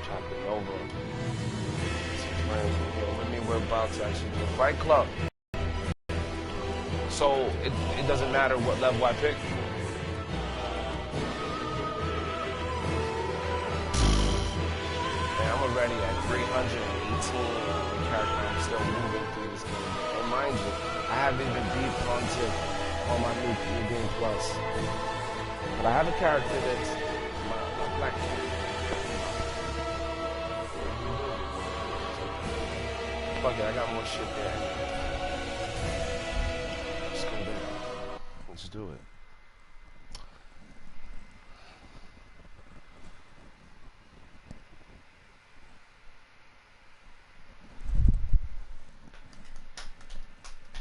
Chocolatenova. Some friends were here with me. We're about to actually do a fight club. So it doesn't matter what level I pick. Man, I'm already at 318 character. I'm still moving through this game. And mind you, I haven't even beat Pontiff on my new game plus. But I have a character that's my black character. Fuck it, I got more shit there. Let's go there. Let's do it.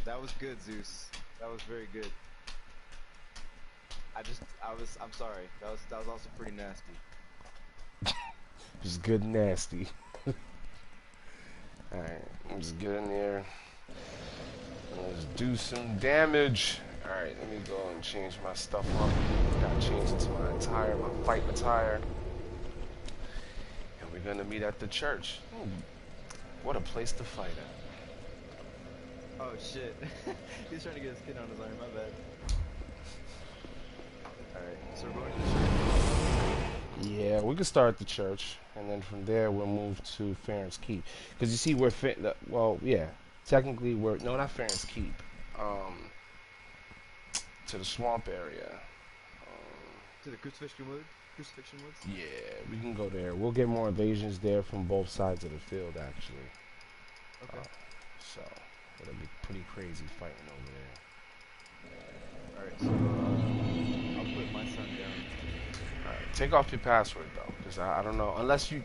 That was good, Zeus. That was very good. I'm sorry. That was also pretty nasty. Just good and nasty. Alright, let's get in there. Let's do some damage. Alright, let me go and change my stuff up. Gotta change it to my attire, my fight attire. And we're gonna meet at the church. What a place to fight at. Oh shit. He's trying to get his kid on his arm, my bad. Alright, so we're going to the church. Yeah, we can start at the church, and then from there we'll move to Farron's Keep. Because you see, well, yeah, technically we're, no, not Farron's Keep, to the swamp area. To the Crucifixion Woods? Yeah, we can go there. We'll get more invasions there from both sides of the field, actually. Okay. So, it'll be pretty crazy fighting over there. Alright, so I'll put my son down. Alright, take off your password though, because I don't know, unless you,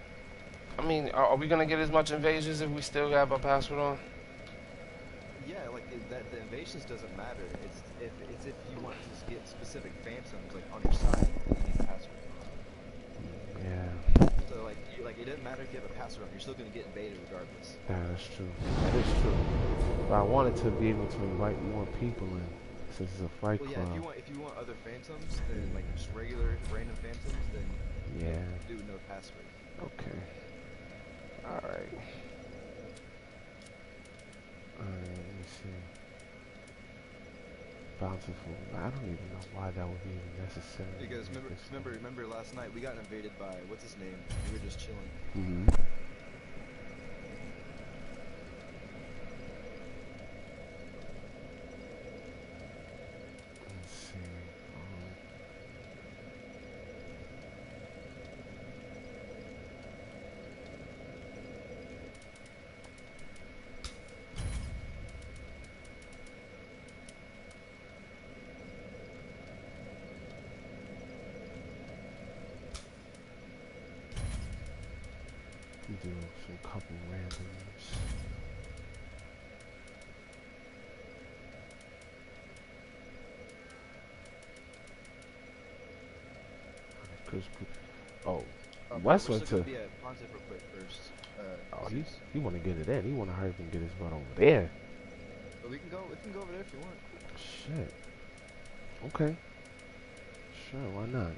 I mean, are we gonna get as much invasions if we still have our password on? Yeah, like the invasions doesn't matter. It's if you want to get specific phantoms like on your side, you need a password. Yeah. So like it doesn't matter if you have a password on, you're still gonna get invaded regardless. Yeah, that's true. That is true. But I wanted to be able to invite more people in, since it's a fight club. Yeah, if you want other phantoms, then like just regular random phantoms, then yeah, do no password. Okay. All right. All right. Let me see. Bountiful. I don't even know why that would be necessary. Because remember last night we got invaded by what's his name? We were just chilling. Mm-hmm. Let's see. Do some couple randoms. Oh, Wes went to. Be at Pontiff real quick first. Oh, he want to get it in. He want to hurry up and get his butt over there. But we can go over there if you want. Shit. Okay. Sure, why not?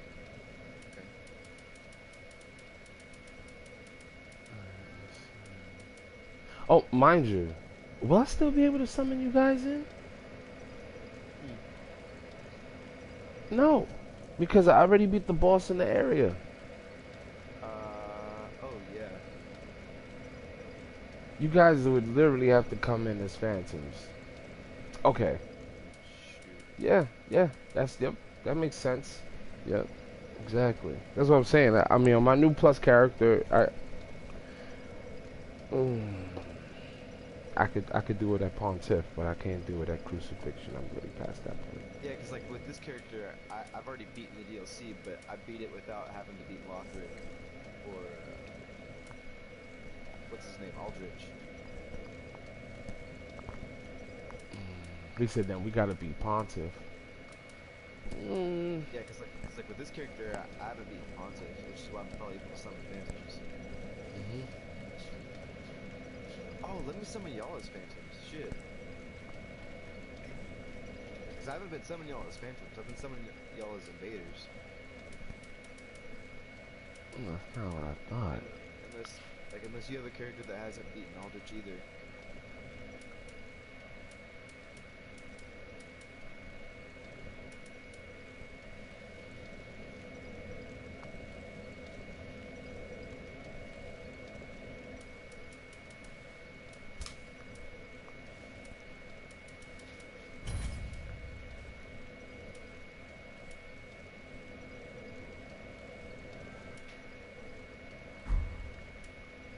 Oh, mind you, will I still be able to summon you guys in? No, because I already beat the boss in the area. Oh yeah. You guys would literally have to come in as phantoms. Okay. Shoot. Yeah, yep, that makes sense. Yep, exactly. That's what I'm saying. I mean, on my new plus character, I could do it at Pontiff, but I can't do it at Crucifixion. I'm really past that point. Yeah, because like with this character, I've already beaten the DLC, but I beat it without having to beat Lothric or what's his name, Aldrich. He said then we gotta beat Pontiff. Yeah, because like with this character, I haven't beaten Pontiff, which is why I'm probably able to summon phantoms. Oh, let me summon y'all as phantoms. Shit. Because I haven't been summoning y'all as phantoms. I've been summoning y'all as invaders. That's not what I thought. And Unless you have a character that hasn't beaten Aldrich either.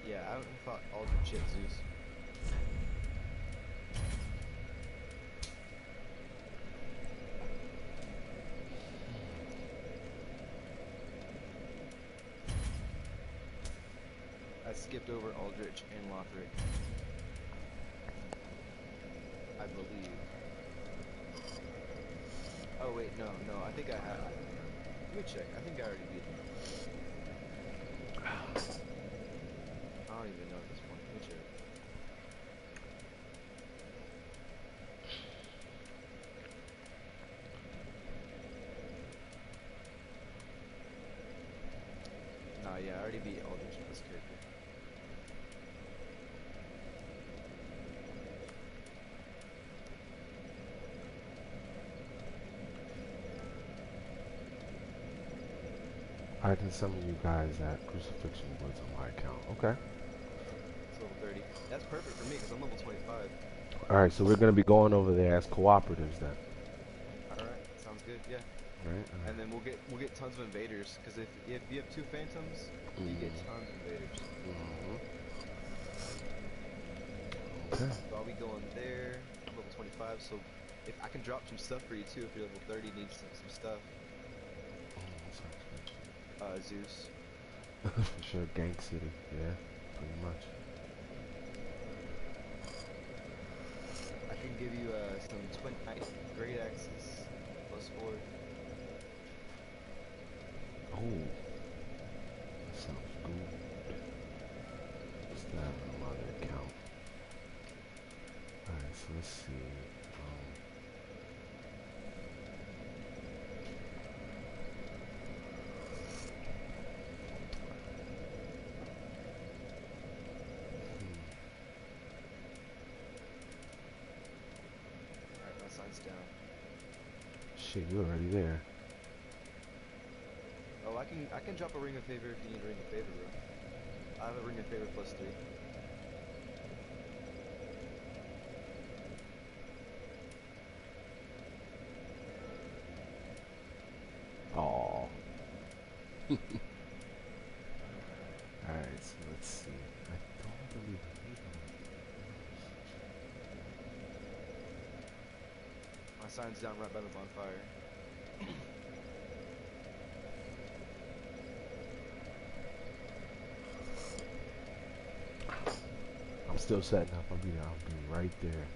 Yeah, I haven't fought Aldrich yet, Zeus. I skipped over Aldrich and Lothric, I believe. Oh wait, no, I think I have. Let me check. I think I already beat him. I don't even know at this point. Let me check. Nah, yeah, I already beat Aldrich with this character. I can summon you guys at Crucifixion Woods on my account. Okay. It's level 30. That's perfect for me because I'm level 25. Alright, so we're going to be going over there as cooperatives then. Alright, sounds good, yeah. Right. And then we'll get tons of invaders because if you have 2 phantoms, you get tons of invaders. Okay. So I'll be going there. I'm level 25, so if I can drop some stuff for you too if you're level 30 needs some stuff. Zeus. For sure, Gang City. Yeah, pretty much. I can give you some twin knight great axes +4. Oh, that sounds good. What's that on my other account? Alright, so let's see. Alright, my sign's down. Shit, you're already there. Oh, I can drop a ring of favor if you need a ring of favor, bro. I have a ring of favor +3. Oh. Alright, so let's see. I don't believe My sign's down right by the bonfire. I'm still setting up. I'll be right there.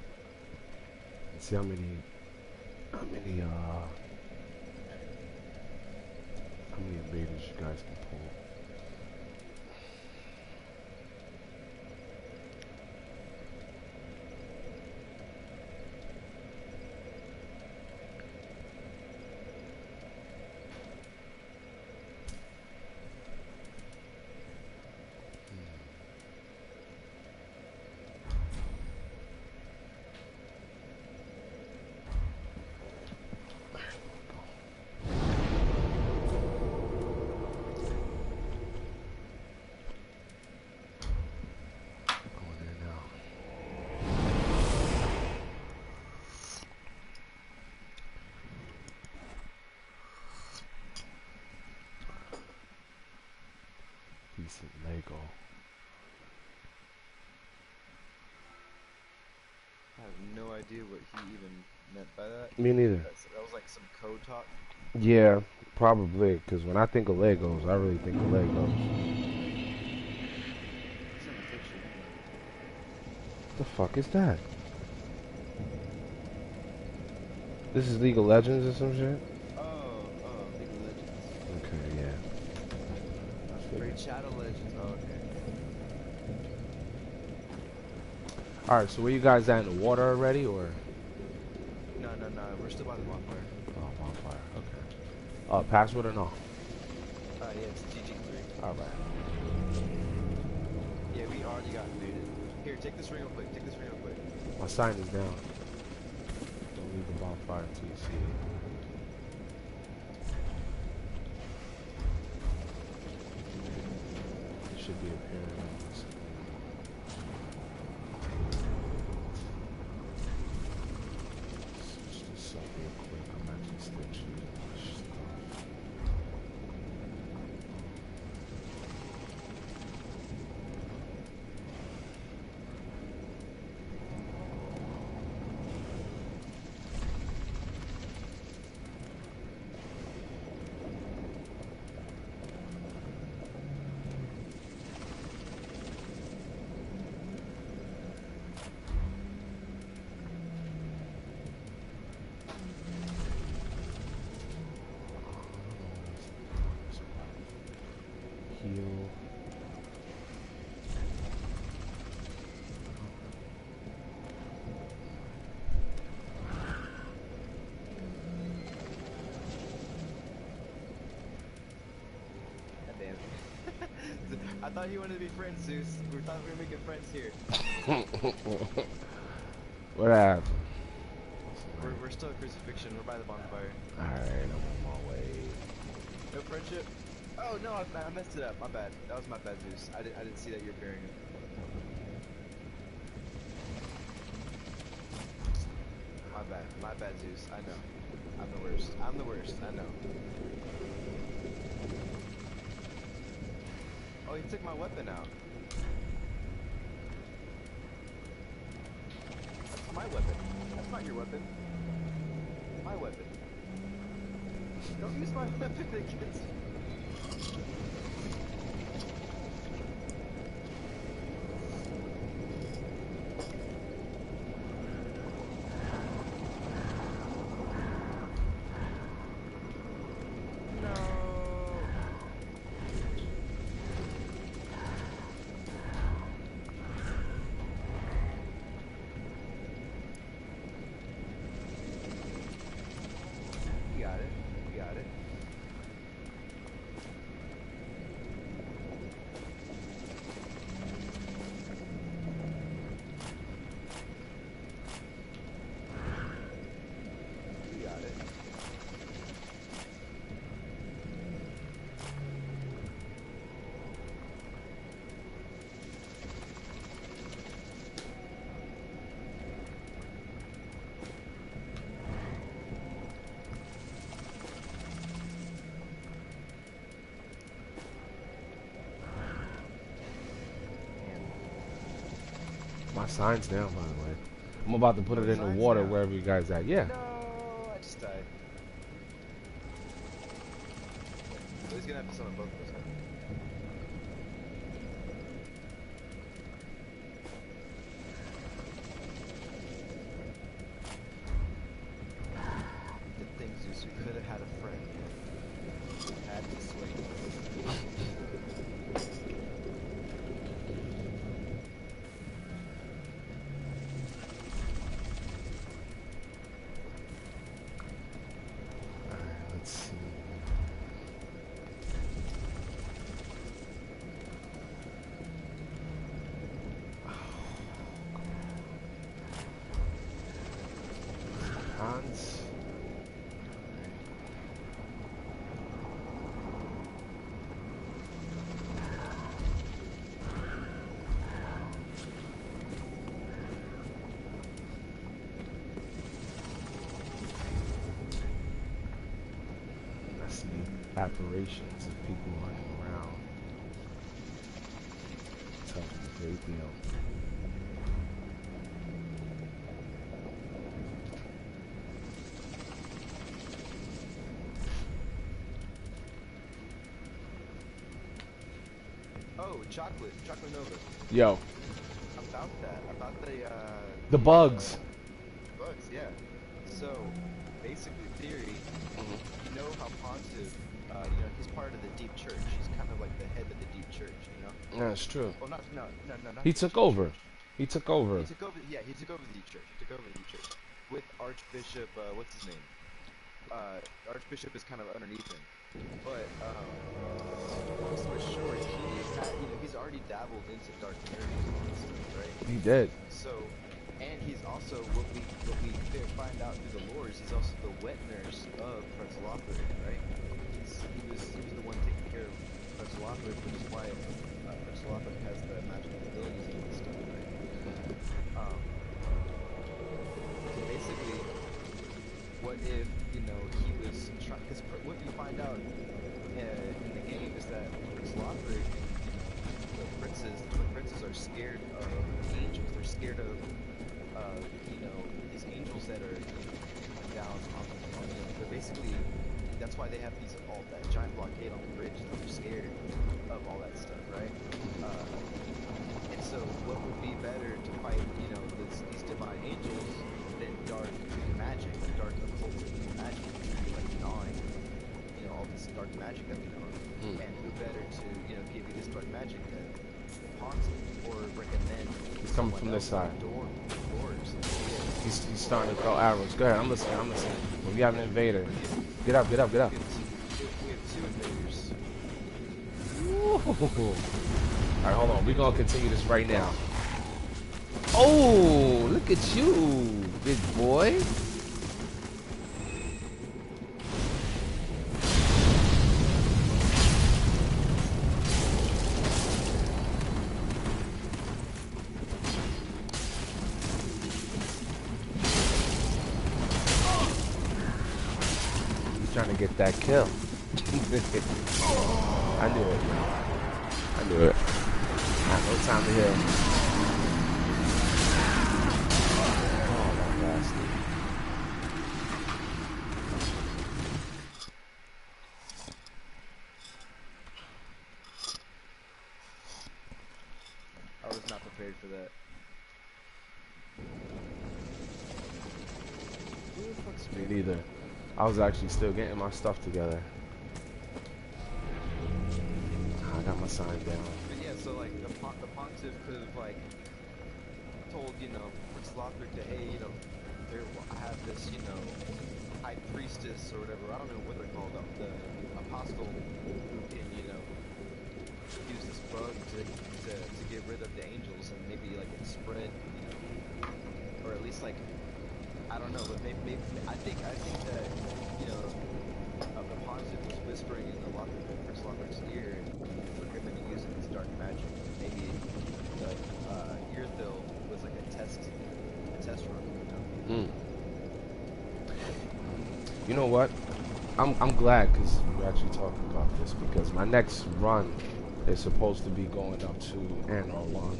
Let's see how many invaders you guys can pull. Decent Lego. I have no idea what he even meant by that. Me neither. That was like some code talk. Yeah, probably, because when I think of Legos, I really think of Legos. He's in the picture. The fuck is that? This is League of Legends or some shit? Oh, League of Legends. Okay, yeah. Great Shadow Legends. Oh, okay. Alright, so where you guys at, in the water already, or? No. We're still by the bonfire. Oh, bonfire, okay. Password or no? Yeah, it's GG3. Alright. God, you got invaded. Here, take this ring real quick. Take this ring real quick. My sign is down. Don't leave the bonfire until you see it. It should be appearing on the screen. Switch this up real quick. I'm actually still choosing my stuff. Heal. God damn. I thought you wanted to be friends, Zeus. We thought we were making friends here. What happened? We're still at crucifixion. We're by the bonfire. Alright, I'm on my way. No friendship? Oh no, I messed it up. My bad. That was my bad, Zeus. I didn't see that you're bearing it. My bad, Zeus. I know. I'm the worst. I'm the worst. I know. Oh, he took my weapon out. That's my weapon. That's not your weapon. My weapon. Don't use my weapon against me. My sign's down, by the way. I'm about to put it in the water wherever you guys at. Yeah. No, I just died. So he's gonna have to summon both of us. Good thing, Zeus, we could have had a friend. Had to swing. Hans. I see apparitions of people running around. Telling a great deal. Oh, Chocolatenova. Yo. About that, about the bugs. Bugs, yeah. So, basically, theory, you know how Pontiff, he's part of the Deep Church. He's kind of like the head of the Deep Church, you know? That's true. Well, not He took over. He took over. He took over, yeah, he took over the Deep Church. He took over the Deep Church. With Archbishop, what's his name? Archbishop is kind of underneath him. But, long story short, he had, he's already dabbled into dark miracles and all this stuff, right? He did. So, and he's also what we find out through the lore is he's also the wet nurse of Chocolatenova, right? He was the one taking care of Chocolatenova, which is why Chocolatenova has the magical abilities and all this stuff, right? So basically, what if he was trying? Because what you find out in the game is that Chocolatenova and the princes are scared of angels. They're scared of these angels that are coming down on they're basically, that's why they have that giant blockade on the bridge. They're scared of all that stuff, right? And so what would be better to fight, these divine angels than dark magic, dark occult magic, like gnawing, all this dark magic that we know of. And who better to, give you this dark magic than Pontiff, or recommend. He's coming from this side. Doors. He's starting to throw arrows. Go ahead, I'm listening. Well, we have an invader. Get up. We have two invaders. Alright, hold on. We're gonna continue this right now. Oh, look at you, big boy. Trying to get that kill. I knew it. No time to heal. Oh my gosh. I was not prepared for that. Who the fuck's Me neither. I was actually still getting my stuff together. I got my sign down. But yeah, so like the Pontiff could have told Prince Lothric to, hey, I have this high priestess or whatever, I don't know what they're called, the apostle who can use this bug to get rid of the angels and maybe it spread, or at least I don't know, but maybe I think that the Pontiff was whispering in the Prince Lothric's ear for him to be using this dark magic. Maybe Earthil was like a test run. You know what? I'm glad because we're actually talking about this, because my next run is supposed to be going up to Anor,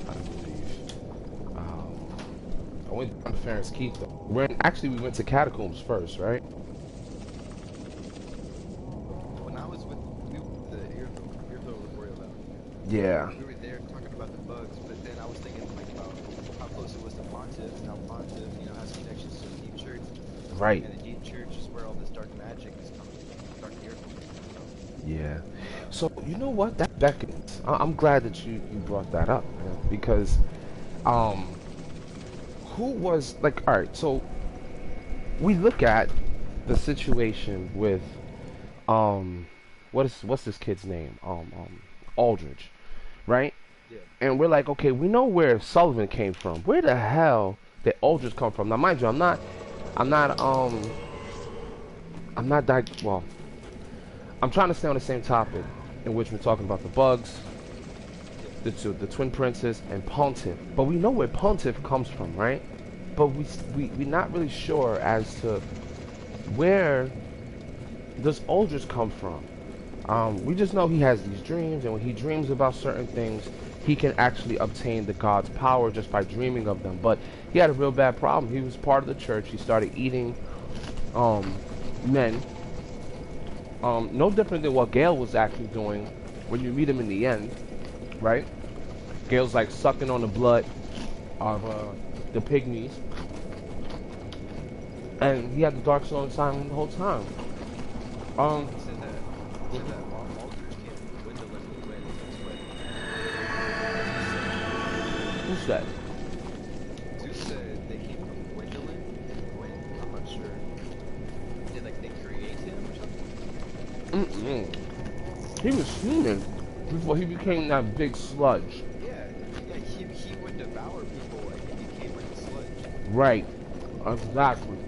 I believe. I went down to Farron's Keep though. We went to Catacombs first, right? When I was with the Earthil Memorial Valley. Yeah. We were there talking about the bugs, but then I was thinking about how close it was to Pontiff, and how Pontiff, has connections to the Deep Church. Right. And the Deep Church is where all this dark magic is coming from, dark Earthil. Yeah. So you know what? That beckons. I'm glad that you brought that up, man, because who was alright, so we look at the situation with what's this kid's name? Aldridge, right? Yeah. And we're like, okay, we know where Sullivan came from. Where the hell did Aldridge come from? Now mind you, I'm not I'm trying to stay on the same topic in which we're talking about the bugs, the twin princes, and Pontiff. But we know where Pontiff comes from, right? But we're not really sure as to where does Aldridge come from. We just know he has these dreams, and when he dreams about certain things, he can actually obtain the god's power just by dreaming of them. But he had a real bad problem. He was part of the church. He started eating men. No different than what Gale was actually doing when you meet him in the end, right? Gale's like sucking on the blood of the pygmies, and he had the Darksouls inside him the whole time. He said that Aldridge came from Gwendolyn and Gwen. Who's that? Zeus said they came from Gwendolyn and Gwen. I'm not sure. Did they create him or something? He was human. Before he became that big sludge. Yeah, yeah, he would devour people and he became like a sludge. Right. Exactly.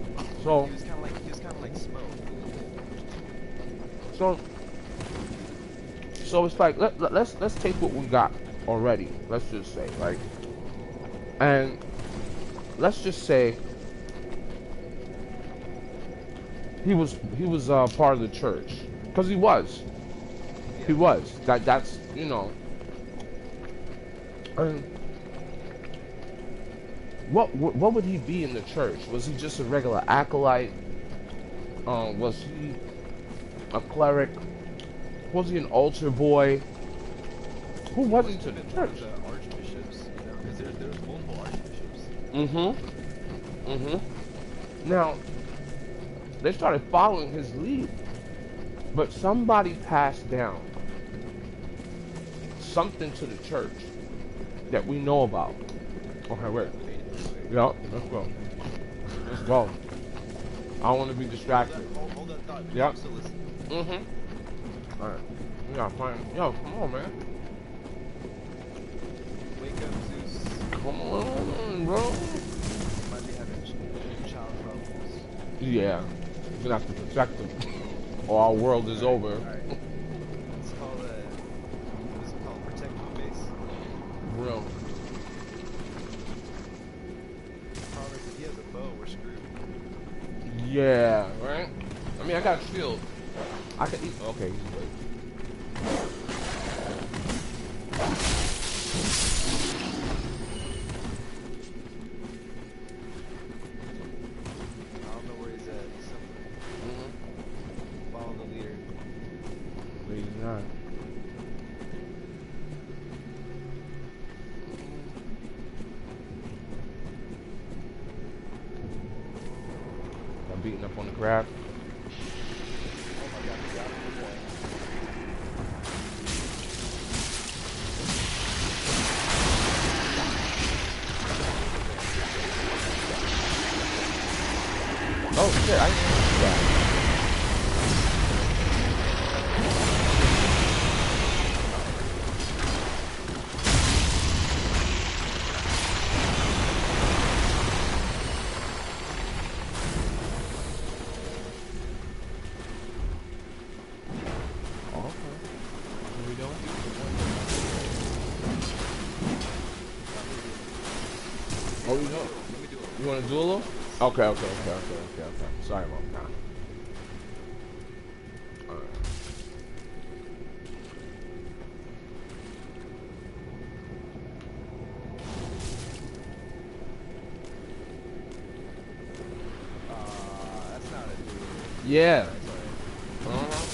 So, He was kind of like smoke. so, so it's like let's take what we got already. Let's just say, right? And let's just say he was part of the church, because he was. He Yeah. was. That's you know. And what would he be in the church? Was he just a regular acolyte? Was he a cleric? Was he an altar boy? Who was he to the church? The archbishops, you know, because there's multiple archbishops. Mm-hmm. Mm-hmm. Now, they started following his lead, but somebody passed down something to the church that we know about. Okay, wait. Yeah, let's go. Let's go. I don't want to be distracted. Hold that thought. Yep. So listen. Mm-hmm. Alright. We gotta find. Yo, come on, man. Wake up, Zeus. Come on, bro. Might be having child problems. Yeah. We're gonna have to protect them, or our world is over. Alright. It's called what's it called? Protect the base. Real. Problem is, if he has a bow, we're screwed. Yeah, right? I mean, I got a shield. I can eat. Okay, he's awake. I don't know where he's at. He's somewhere. Follow the leader. But he's not. I'm beating up on the crab. Oh my god, he got him in the wall. Oh shit, I didn't see that. Oh, okay. What are we doing? Oh, you know. Let me do it. You want to duel him? Okay. Sorry about that. Alright. That's not a dude. Yeah. That's alright. Uh-huh.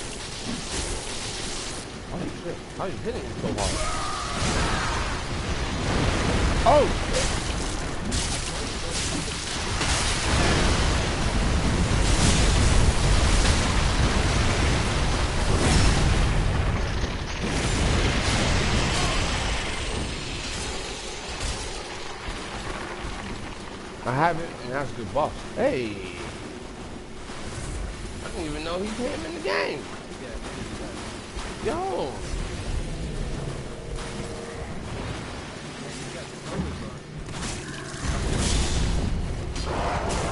Oh shit. How are you hitting him so hard? Oh shit. I haven't, and that's a good buff. Hey! I didn't even know he came in the game. Yeah, Yo!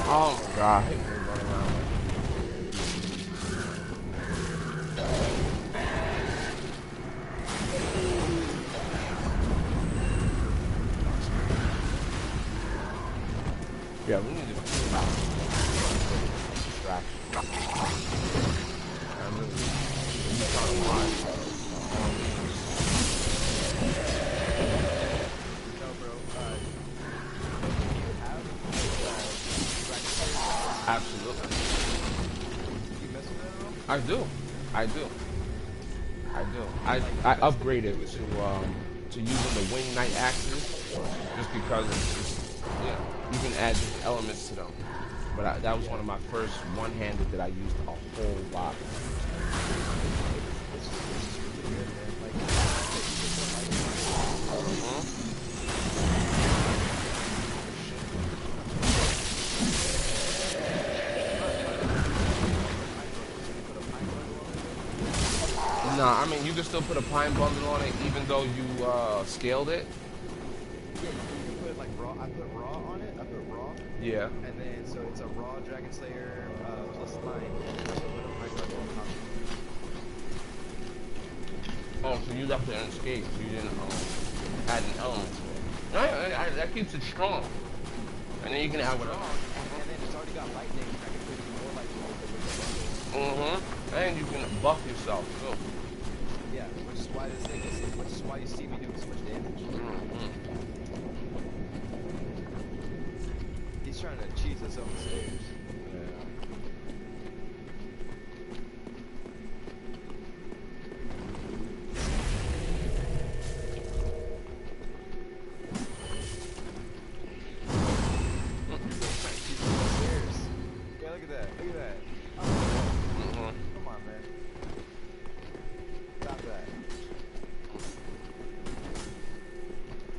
Oh my god, I hate when they run around like yeah, we need to clean out distraction. I'm really trying to mind, no, bro. absolutely. You mess with that at all? I do. I upgraded to using the wing knight axes just because it's just, yeah, you can add different elements to them. But that was one of my first one-handed that I used a whole lot. It's really good, man. Like, Nah, Nah, I mean, you can still put a pine bundle on it even though you scaled it. Yeah, you can put like raw. I put raw on it. I put raw. Yeah. And then, so it's a raw Dragon Slayer plus 9, and then I put a pine bundle on top of it. Oh, so you left it unscathed. You didn't add an element to it. No, that keeps it strong. And then you can have whatever. And then it's already got lightning. I can put more lightning with the bundle. Mm-hmm. And you can buff yourself too. Yeah, which is why which is why you see me doing so much damage. Mm-hmm. He's trying to cheese us on the stairs.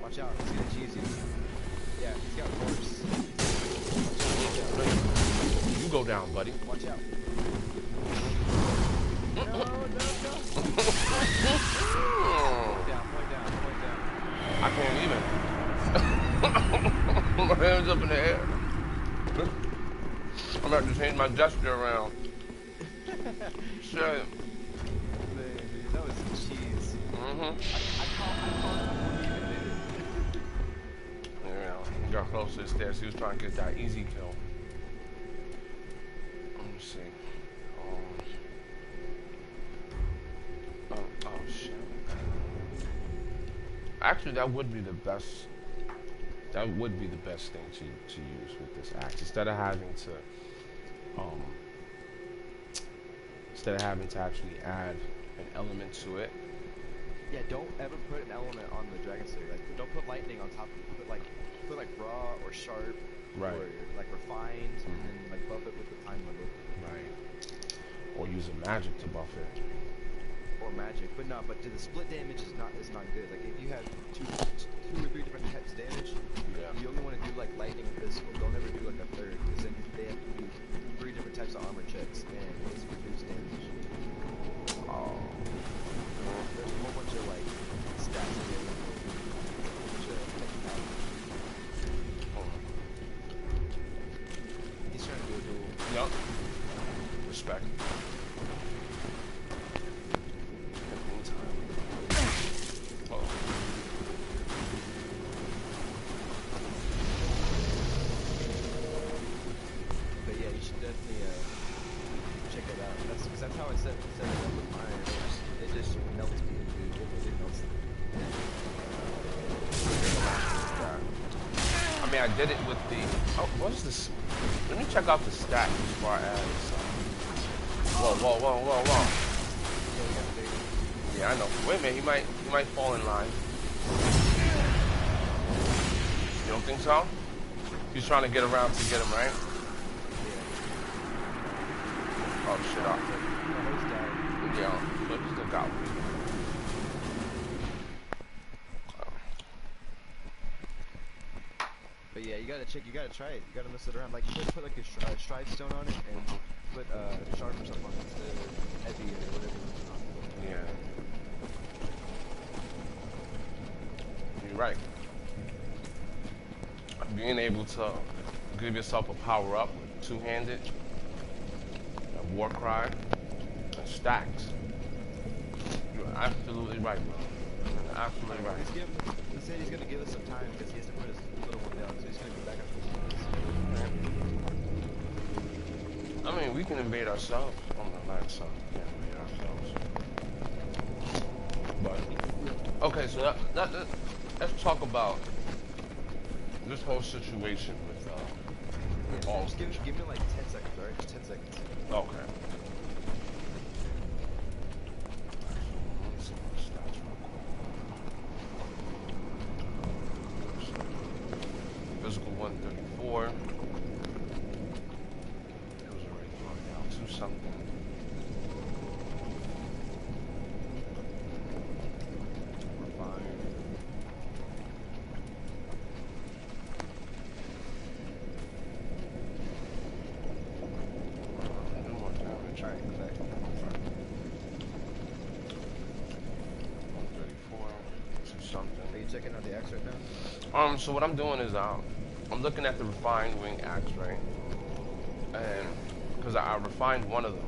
Watch out, he's gonna cheese you. Yeah, he's got force. You go down, buddy. Watch out. No. Point down. I can't even. My hands up in the air. I'm about to change my gesture around. Shit. That was some cheese. Mm-hmm. I call Yeah, he got close to the stairs. He was trying to get that easy kill. Let me see. Oh shit. Actually, that would be the best. That would be the best thing to use with this axe instead of having to actually add an element to it. Yeah, don't ever put an element on the Dragon Slayer. Like, don't put lightning on top of it. Put like raw or sharp, Right. Or like refined, and then like buff it with the time limit. Right. Or use a magic to buff it. Or magic, but no. But the split damage is not good. Like if you have two or three different types of damage, you only want to do like lightning and physical. Don't ever do like a third, because then they have to do 3 different types of armor checks, and it's reduced damage. Oh. There's a whole bunch of like stats to get. He's trying to do a duel. Yup. Respect. But yeah, you should definitely check it out. That's how I set it up with mine. It just melts me, dude. It really melts me. I mean, I did it with the. Oh, what's this? Let me check out the stats as far as. Whoa. Yeah, I know. Wait a minute, he might fall in line. You don't think so? He's trying to get around to get him, right? Oh shit, off it. Yeah, but he still got me. But yeah, you gotta try it. You gotta mess it around. Like, put like a stride stone on it, and put sharp or something on it instead of heavy or whatever. Yeah. You're right. Being able to give yourself a power up, two-handed, a war cry, and stacks. You're absolutely right, bro. You're absolutely right. He said he's gonna give us some time because he has to put his little one down, so he's gonna be back up. I mean, we can invade ourselves. Oh no, not ourselves. We can't invade ourselves. But okay, so let's talk about this whole situation with all. Just give me like 10 seconds, alright? Just 10 seconds. Okay. Physical 134. It was already going down to something. Refined. No more damage. Alright, go back. something. Are you checking out the axe right now? So what I'm doing is I'm looking at the refined wing axe, right? And because I refined one of them,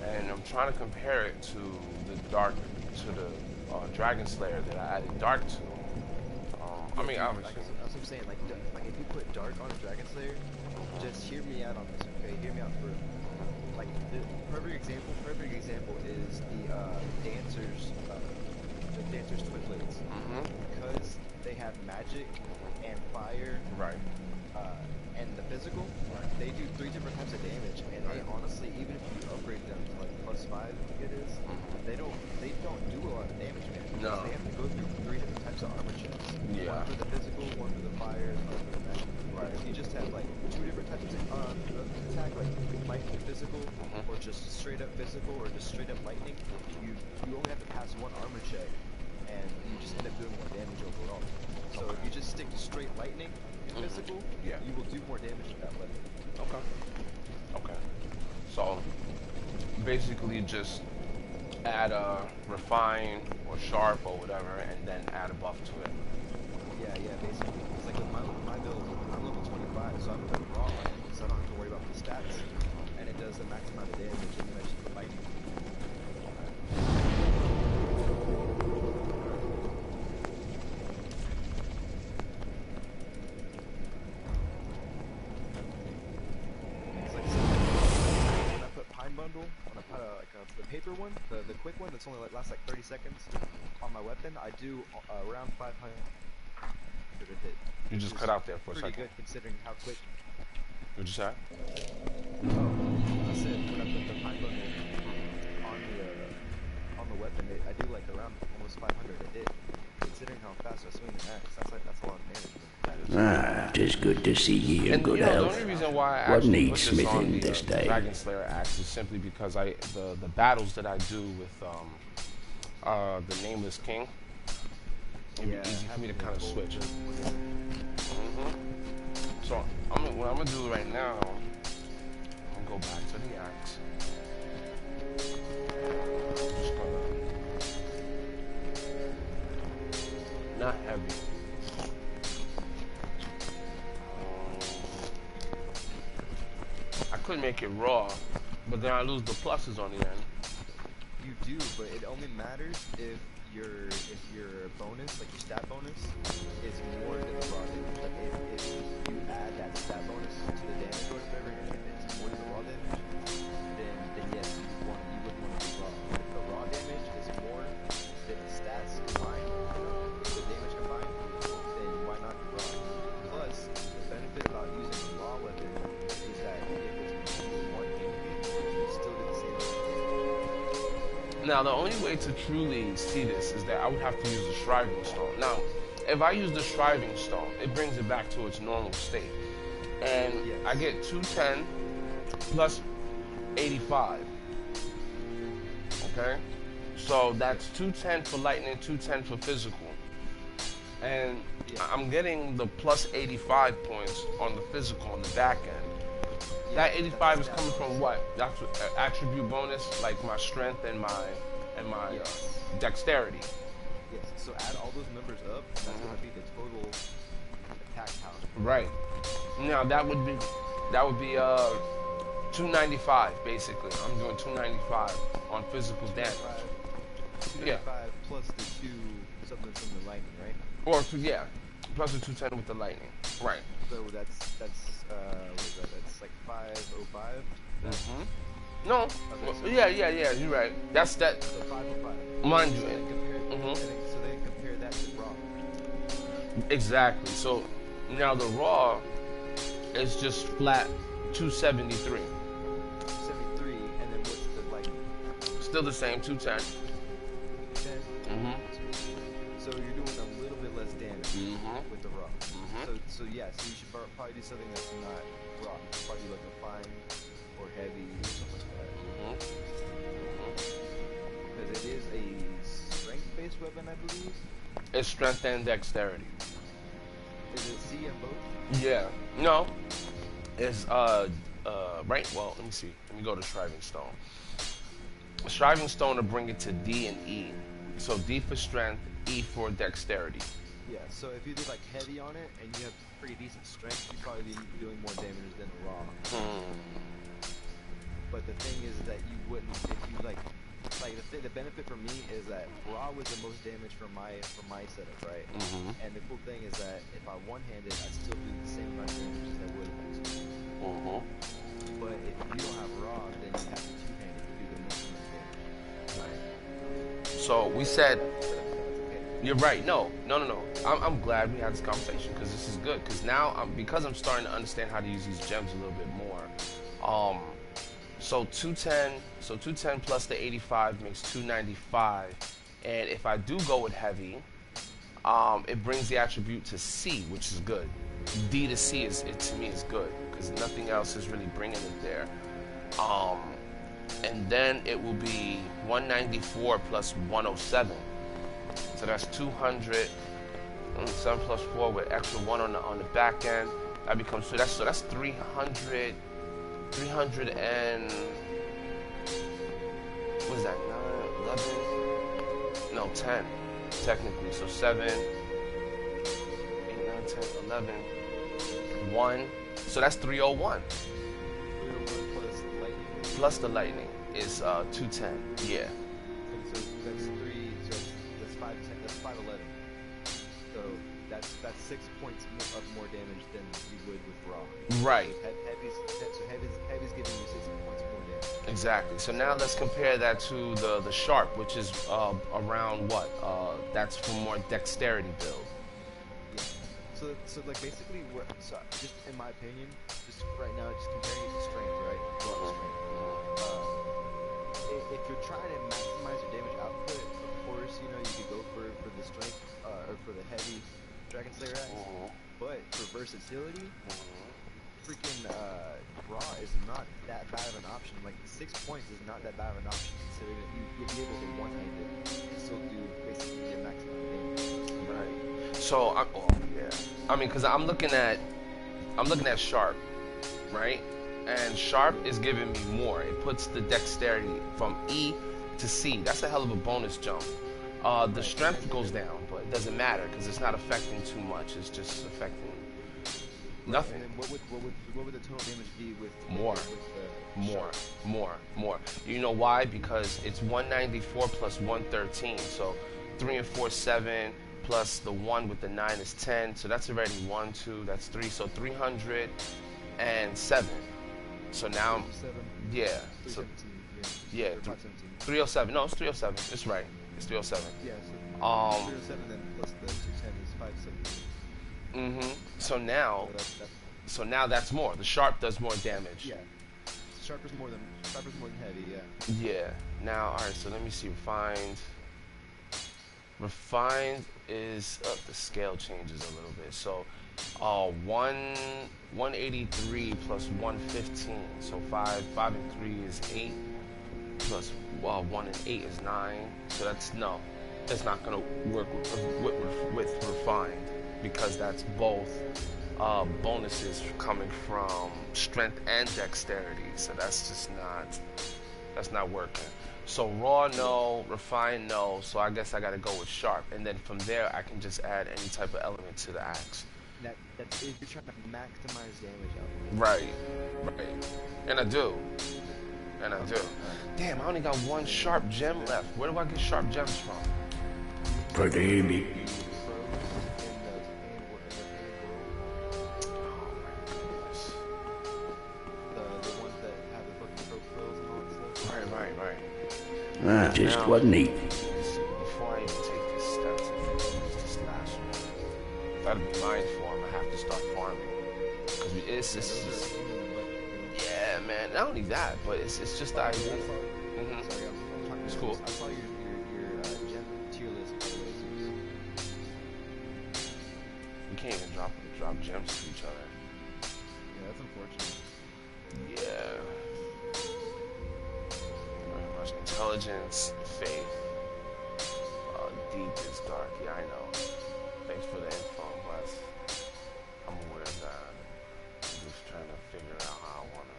and I'm trying to compare it to the Dragon Slayer that I added dark to. I mean, Dude, obviously. that's what I'm saying. Like if you put dark on a Dragon Slayer, just hear me out on this, okay? Hear me out for like the perfect example is the dancers twin blades, because they have magic and fire, Right. and the physical. They do 3 different types of damage, and they honestly, even if you upgrade them to like +5, I think it is, they don't do a lot of damage, man. No. They have to go through 3 different types of armor checks. Yeah. One for the physical, one for the fire, and one for the magic. Right. If you just have like 2 different types of attack, like lightning physical, or just straight up physical, or just straight up lightning, you only have to pass 1 armor check, and you just end up doing more damage overall. So if you just stick to straight lightning and physical, Yeah. you will do more damage with that weapon. Okay. Okay. So basically, just add a refine or sharp or whatever, and then add a buff to it. Yeah, basically. It's like with my build, I'm level 25, so I'm putting raw on it, so I don't have to worry about the stats, and it does the max amount of damage, and you mentioned the lightning. It's like when I put Pine Bundle, when I put the paper one, the quick one that's only lasts like 30 seconds on my weapon, I do around 500 hit. You just cut out there for a pretty second. good considering how quick. What'd you say? I said when I put the Pine Bundle on the weapon, I do like around almost 500 a hit. Considering how fast I swing the axe, that's a lot of damage. Ah, 'tis good to see ye in And good you know, the health. only reason why I What actually needs put this smithing on the this day? Dragon Slayer axe is simply because the battles that I do with the Nameless King, it'd be easy for me to kind of switch. So what I'm gonna do right now, I'm gonna go back to the axe. I'm just gonna, not heavy. I could make it raw, but then I lose the pluses on the end. You do, but it only matters if your bonus, like your stat bonus, is more than the raw damage. Like if you add that stat bonus to the damage or whatever, and it's more than the raw damage, then yes, you would want to be raw. But if the raw damage is more than the stats combined, the damage combined, then why not be raw? Plus, the benefit about using a raw weapon is that if it's one game, you still do the same thing. Now, the only way to truly see this is that I would have to use the Shriving Stone. Now, if I use the Shriving Stone, it brings it back to its normal state. And I get 210 plus 85. Okay? So that's 210 for lightning, 210 for physical. And I'm getting the plus 85 points on the physical on the back end. That 85 is coming from what? That's attribute bonus, like my strength and my dexterity. Yes. So add all those numbers up, and that's gonna be the total attack power. Right. Now that would be 295 basically. I'm doing 295 on physical damage. 295 plus the 2 something from the lightning, right? Or plus the 210 with the lightning. Right. So that's what is that? That's like 505. No. Okay, Well, so yeah. You're right. That's that. So 505. Mind you. So then compare that to raw. Exactly. So now the raw is just flat 273. 73, and then what's the lightning? Still the same 210. 10. So you're doing a little bit less damage with the raw. So yeah, so you should probably do something that's not raw. Probably like a fine or heavy or something like that. Because it is a strength-based weapon, I believe. It's strength and dexterity. Is it C in both? Yeah. No. It's right. Well, let me see. Let me go to Shriving Stone. Shriving Stone to bring it to D and E. So D for strength, E for dexterity. Yeah, so if you did like heavy on it and you have pretty decent strength, you'd probably be doing more damage than raw. But the thing is that you wouldn't if you like the benefit for me is that raw was the most damage for my setup, right? And the cool thing is that if I one-handed, I still do the same amount of damage as I would if I was two. But if you don't have raw, then you have to two-handed to do the most amount of damage. Right. So we said, you're right. No. I'm glad we had this conversation because this is good. Because now, because I'm starting to understand how to use these gems a little bit more. So 210 plus the 85 makes 295. And if I do go with heavy, it brings the attribute to C, which is good. D to C to me is good because nothing else is really bringing it there. And then it will be 194 plus 107. So that's 200. 7 plus 4 with extra 1 on the back end. That becomes so that's 300. 300 and what is that? 9, 11? No, 10 technically. So 7, 8, 9, 10, 11, 1. So that's 301. 301 plus the lightning. Plus the lightning is 210. Yeah. So that's 3. So that's 510. That's 511. So that's 6 points of more damage than you would with raw. Right. Heavy's giving you 6 points more damage. Exactly. So now let's compare that to the sharp, which is around what? That's for more dexterity build. Yeah. So like basically, so just in my opinion, just right now, just comparing it to strength, right? Strength. If you're trying to maximize your damage output, of course, you could go for the strength or for the heavy Dragon Slayer axe. But for versatility, freaking raw is not that bad of an option. Like 6 points is not that bad of an option considering that you'll be able to one-hand it and still do basically your maximum damage. Right. So I mean, because I'm looking at sharp, right? And sharp is giving me more. It puts the dexterity from E to C. That's a hell of a bonus jump. The strength goes down, but it doesn't matter because it's not affecting too much. It's just affecting nothing. And then what would the total damage be with more? You know why? Because it's 194 plus 113. So 3 and 4, 7 plus the 1 with the 9 is 10. So that's already 1, 2. That's 3. So 307. So now, yeah. So, yeah. 307. No, it's 307. It's right. It's 307. Yeah. So 307 then plus the 210 is 570. So now that's more. The sharp does more damage. Yeah. Sharp is more than heavy. Yeah. Yeah. Now, all right. So let me see. Refined is the scale changes a little bit. So 183 plus 115. So 5 and 3 is 8. Plus 1 and 8 is 9. So that's not gonna work with refined because that's both bonuses coming from strength and dexterity. So that's not working. So raw no, refined no. So I guess I gotta go with sharp, and then from there I can just add any type of element to the axe. That's if you're trying to maximize damage out. Right. And I do. Damn, I only got 1 sharp gem left. Where do I get sharp gems from? Forgive just wasn't easy. Before I even take these steps and finish this last one, gotta be mindful. I have to start farming because yeah, man. Not only that, but it's just the idea. It's cool. I saw your gem tier list. We can't even drop gems to each other. Yeah, that's unfortunate. Yeah. Very much intelligence, faith. Deep is dark. Yeah, I know. Thanks for the info, Wes. I'm aware of that. I'm just trying to figure out how I want to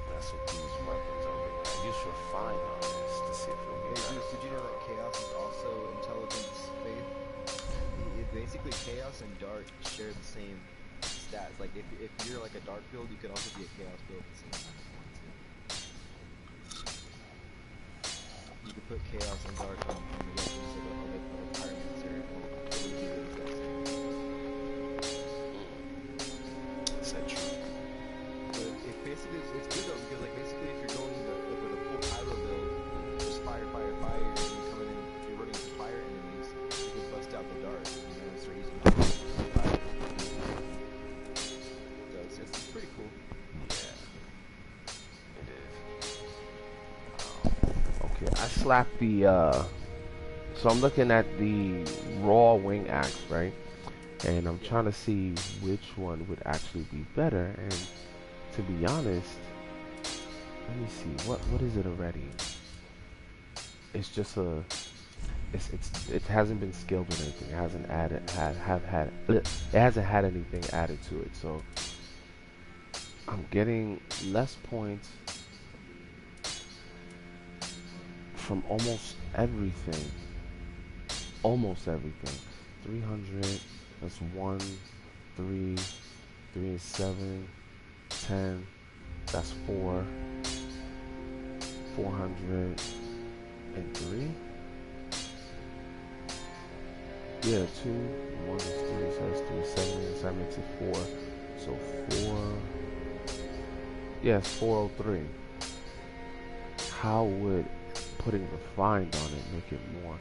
mess with these weapons over here. I use refine on this to see if we'll get Did you know that chaos is also intelligence basically chaos and dark share the same stats. Like if you're like a dark build, you could also be a chaos build at the same time if you wanted to. You could put chaos and dark on the weapons of other pyromancer and it would be the exact same. Is that true? But it basically it's good though because like basically if you're going with a full pyro build, just fire, and you're coming in, if you're running into fire enemies, you can bust out the dark, you know, and start using fire. So it's pretty cool. Yeah, it is. Okay, I slapped the. So I'm looking at the raw wing axe, right? And I'm trying to see which one would actually be better. And to be honest, let me see what is it already. It's just a. It hasn't been skilled with anything. It hasn't it hasn't had anything added to it. So I'm getting less points from almost everything. Almost everything. 300. That's 1, 3, 3 is 7, 10. That's 4. 403. Yeah, 2, 1 is 3, so that's 3, 7, so that makes it 4. So 4, yes, 403. How would putting refined on it make it more?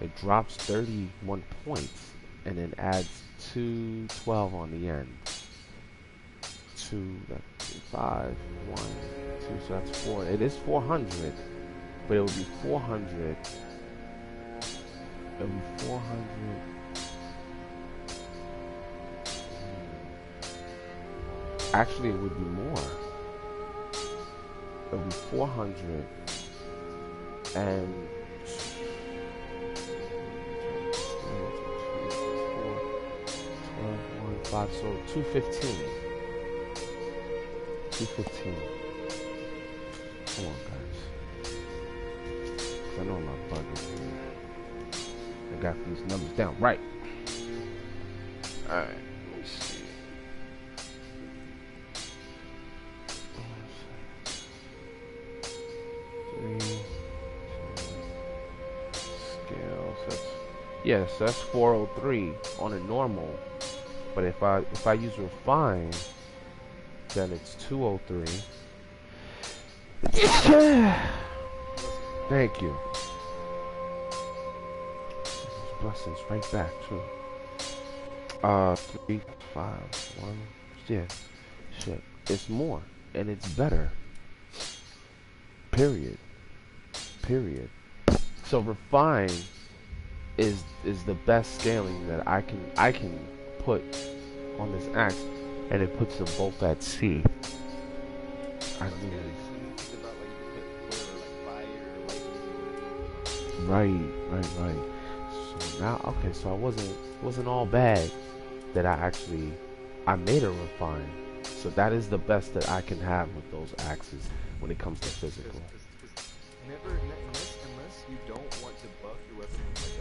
It drops 31 points and then adds 212 on the end. 2, that's 5, 1, 2, so that's 4. It is 400, but it would be 400. It would be 400. Actually, it would be more. It would be 400 and 5, so 215. 215. Come on, guys. I know I'm not bugging here. I got these numbers down right. Alright, let me see. Scales. Yes, that's 403 on a normal. But if I use refine, then it's 203. Thank you. Blessings right back too. 3, 5, 1. Yeah, shit. It's more and it's better. Period. Period. So refine is the best scaling that I can put on this axe, and it puts them both at C. I mean, right. So now, okay, so I wasn't all bad that I made a refine. So that is the best that I can have with those axes when it comes to physical. Unless you don't want to buff your weapon with like a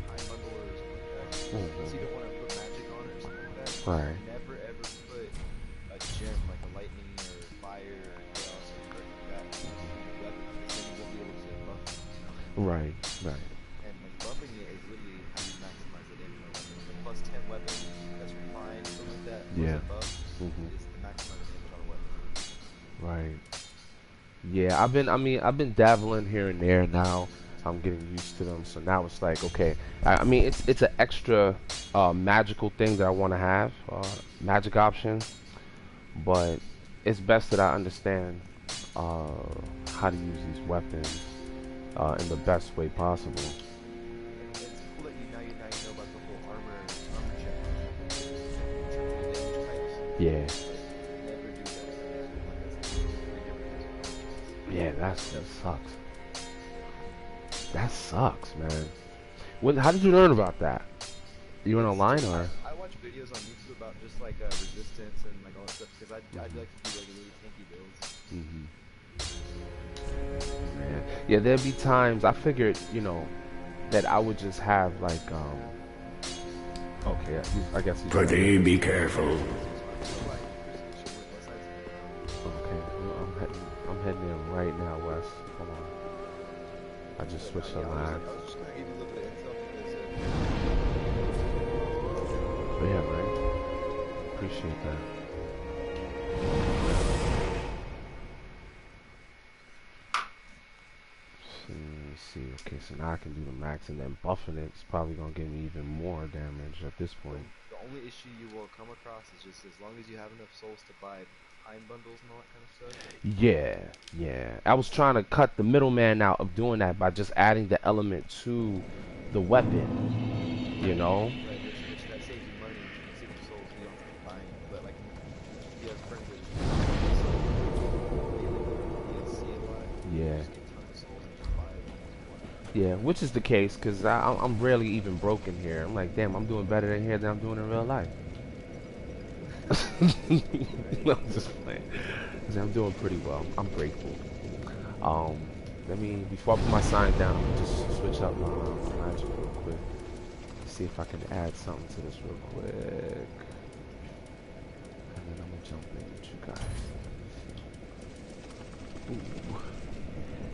pine bundle or something like that, unless you don't want to put magic on it or something like that, right. Never ever put a gem like a lightning or fire or chaos or something like that in your weapon, because then you won't be able to buff it. Right. And like buffing it is literally how you maximize it in your weapon. The plus 10 weapon that's refined, something like that, yeah. Buff is the maximum damage on a weapon. Right. Yeah, I've been dabbling here and there now. I'm getting used to them, so now it's like, okay. I mean, it's an extra magical thing that I want to have, magic option, but it's best that I understand how to use these weapons in the best way possible. It's cool that now you know about the whole armor check. Yeah. Yeah, that sucks. That sucks, man. How did you learn about that? You went online or? I watch videos on YouTube about just like resistance and like all that stuff because I'd like to do like really tanky builds. Man. Yeah, there'd be times I figured, that I would just have like Okay, I guess he's Pretty be careful. Okay, I'm heading in right now, Wes. Hold on. I just switched the lines. I was just gonna give you a little bit of intel because But yeah, man. Appreciate that. So, let me see. Okay, so now I can do the max, and then buffing it's probably gonna give me even more damage at this point. the only issue you will come across is just as long as you have enough souls to buy pine bundles and all that kind of stuff. Yeah. I was trying to cut the middleman out of doing that by just adding the element to the weapon. You know? Right, which that saves you money and saves you souls, you don't have to keep buying. But like, if you have friends that DLC a lot, Yeah. just get tons of souls and just buy it. Yeah, which is the case, because I'm rarely even broken here. I'm like, damn, I'm doing better in here than I'm doing in real life. No, I'm just playing. I'm doing pretty well. I'm grateful. Before I put my sign down, I'm gonna just switch up my magic real quick. See if I can add something to this real quick. And then I'm gonna jump in with you guys. Ooh.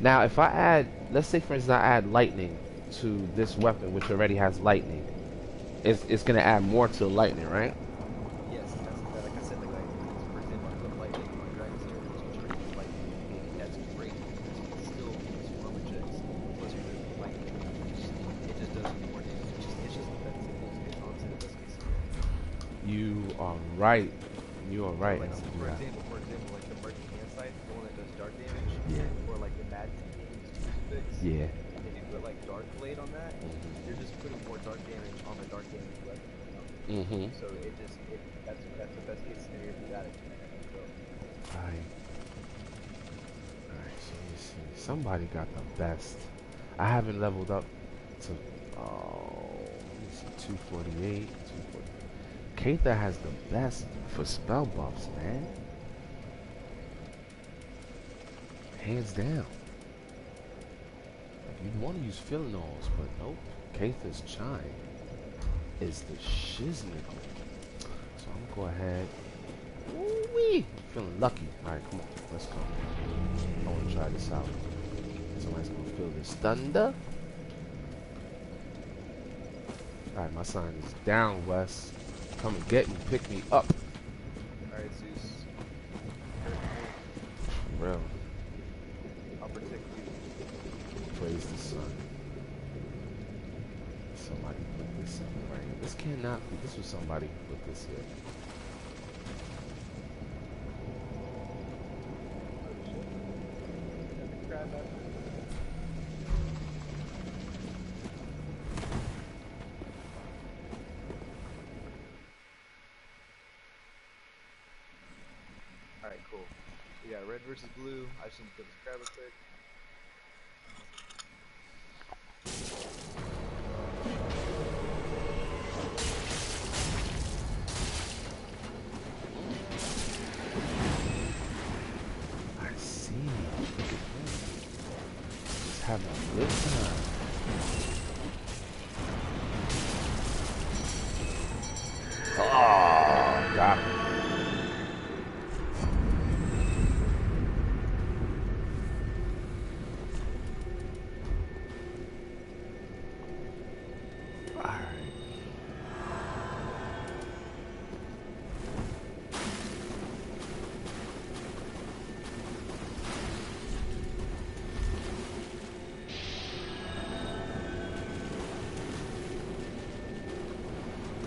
Now, if I add, let's say for instance, I add lightning to this weapon, which already has lightning, it's gonna add more to lightning, right? Yes, that's like I said, like for example, I put lightning on Dragon's Ear, which is training lightning. That's great because you can still use armor checks. Plus, with lightning, it just does more damage. It's just the best case scenario. You are right. You are right. Like, for example, like the Merchant Hand Sight, the one that does dark damage. Yeah. Or like the Mad Crucifix. Yeah. If you put like Dark Blade on that, you're just putting more dark damage on the dark damage weapon. So that's the best case scenario for that. Alright, so let me see. Somebody got the best. I haven't leveled up to, let me see, 248, 240. Keitha has the best for spell buffs, man. Hands down. You'd want to use Philinols, but nope. Keitha's Chime is the shiznickle. So I'm gonna go ahead. Ooh-wee! Feeling lucky. Alright, come on. Let's go. I want to try this out. Somebody's gonna feel this thunder. Alright, my sign is down, Wes. Come and get me. Pick me up. Alright, Zeus. For real. I'll protect you. Praise the sun. Somebody put this in right here. This cannot be. This was somebody who put this here. Alright, cool. We got red versus blue. I just need to kill this crab real quick. I see. Look at him. Just having a good time. Oh, got him.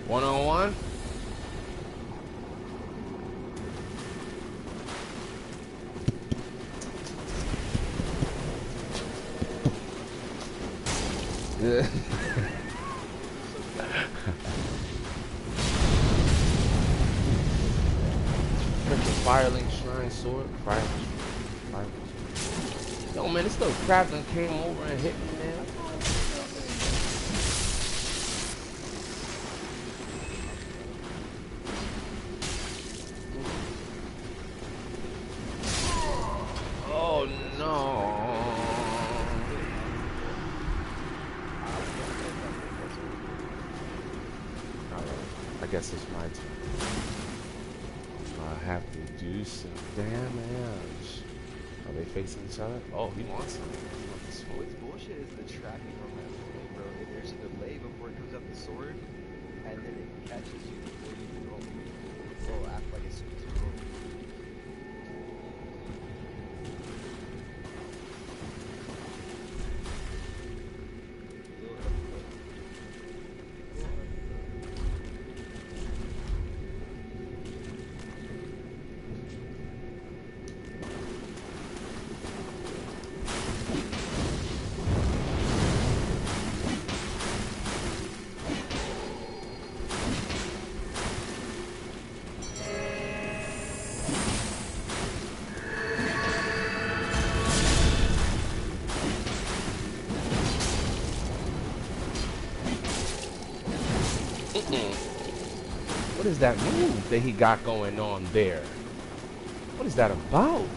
One-on-one. Yeah. Firelink Shrine Sword. Firelink. Yo, man, this little crab done came over and hit me, man. Oh no. Alright. I guess it's my turn. I have to do some damage. Are they facing each other? Oh, he wants some. He wants the sword. What's bullshit is the tracking on that thing, bro. There's a delay before it comes out the sword, and then it catches you before you can roll. Oh, act like as soon as you roll. What is that move that he got going on there? What is that about?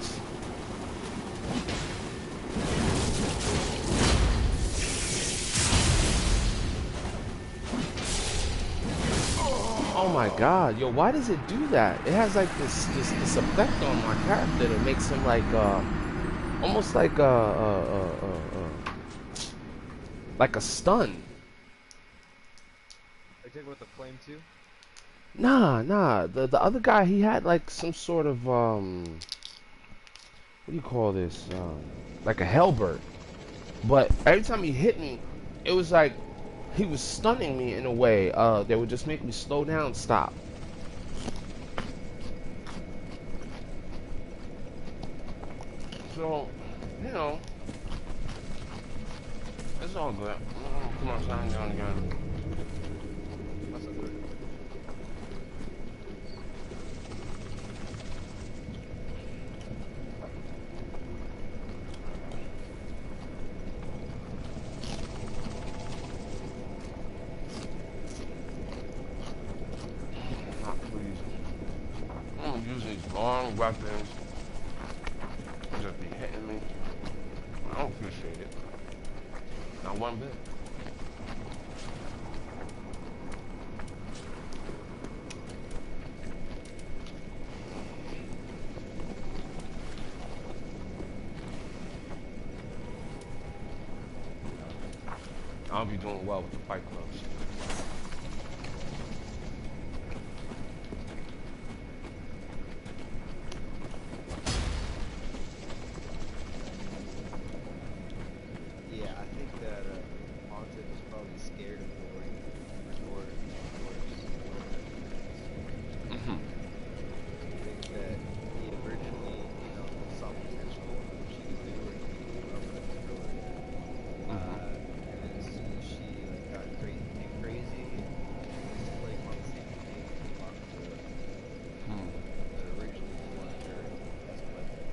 Oh my god, yo, why does it do that? It has like this effect on my character that makes him like almost like a stun. Are you talking about the flame too? Nah. The other guy, he had like some sort of what do you call this? Like a halberd. But every time he hit me, it was like he was stunning me in a way that would just make me slow down, stop. So, you know, it's all good. Come on, sign down again. What's up, bro? I'm gonna use these long weapons. Just be hitting me. I don't appreciate it. Not one bit. I'll be doing well with the fight clubs. Yeah, I think that Pontiff is probably scared of Lord. Mm-hmm. I think that he originally, saw potential in what she could do and he grew up with her. And then as soon as she got crazy, he was like on the same page and locked her up. But originally he wanted her as a weapon.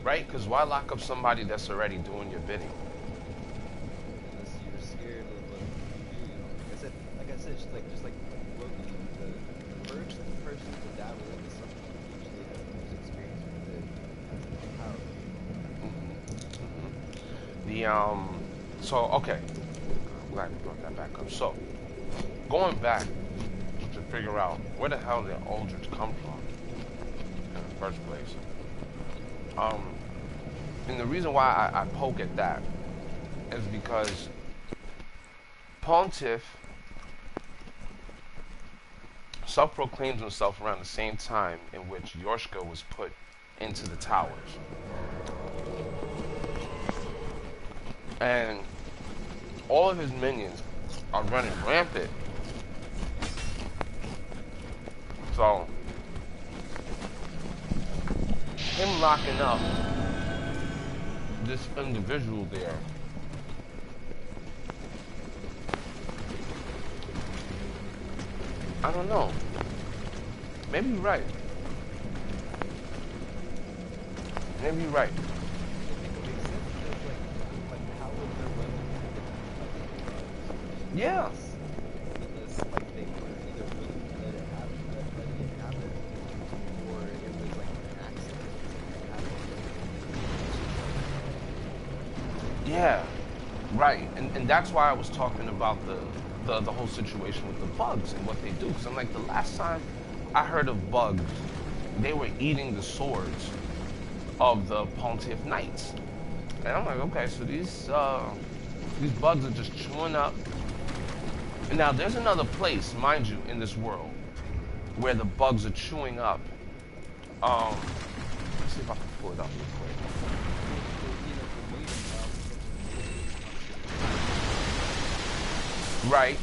Right? Because why lock up somebody that's already doing your bidding? Unless you're scared of what you do, Like I said, just like Loki, the first person to dabble into something usually has the most experience with it. That's powerful. So okay, I'm glad you brought that back up. So, going back to figure out where the hell did Aldrich come from in the first place. And the reason why I poke at that is because Pontiff self-proclaims himself around the same time in which Yorshka was put into the towers. And all of his minions are running rampant. So, him locking up this individual there, I don't know. Maybe you're right. Maybe you're right. Yeah. Unless they were either willing to let it happen, or it was like an accident. Yeah, right. And that's why I was talking about the whole situation with the bugs and what they do. Because I'm like, the last time I heard of bugs, they were eating the swords of the Pontiff Knights. And I'm like, okay, so these bugs are just chewing up. And now there's another place, mind you, in this world where the bugs are chewing up. Let's see if I can pull it up real quick. Right.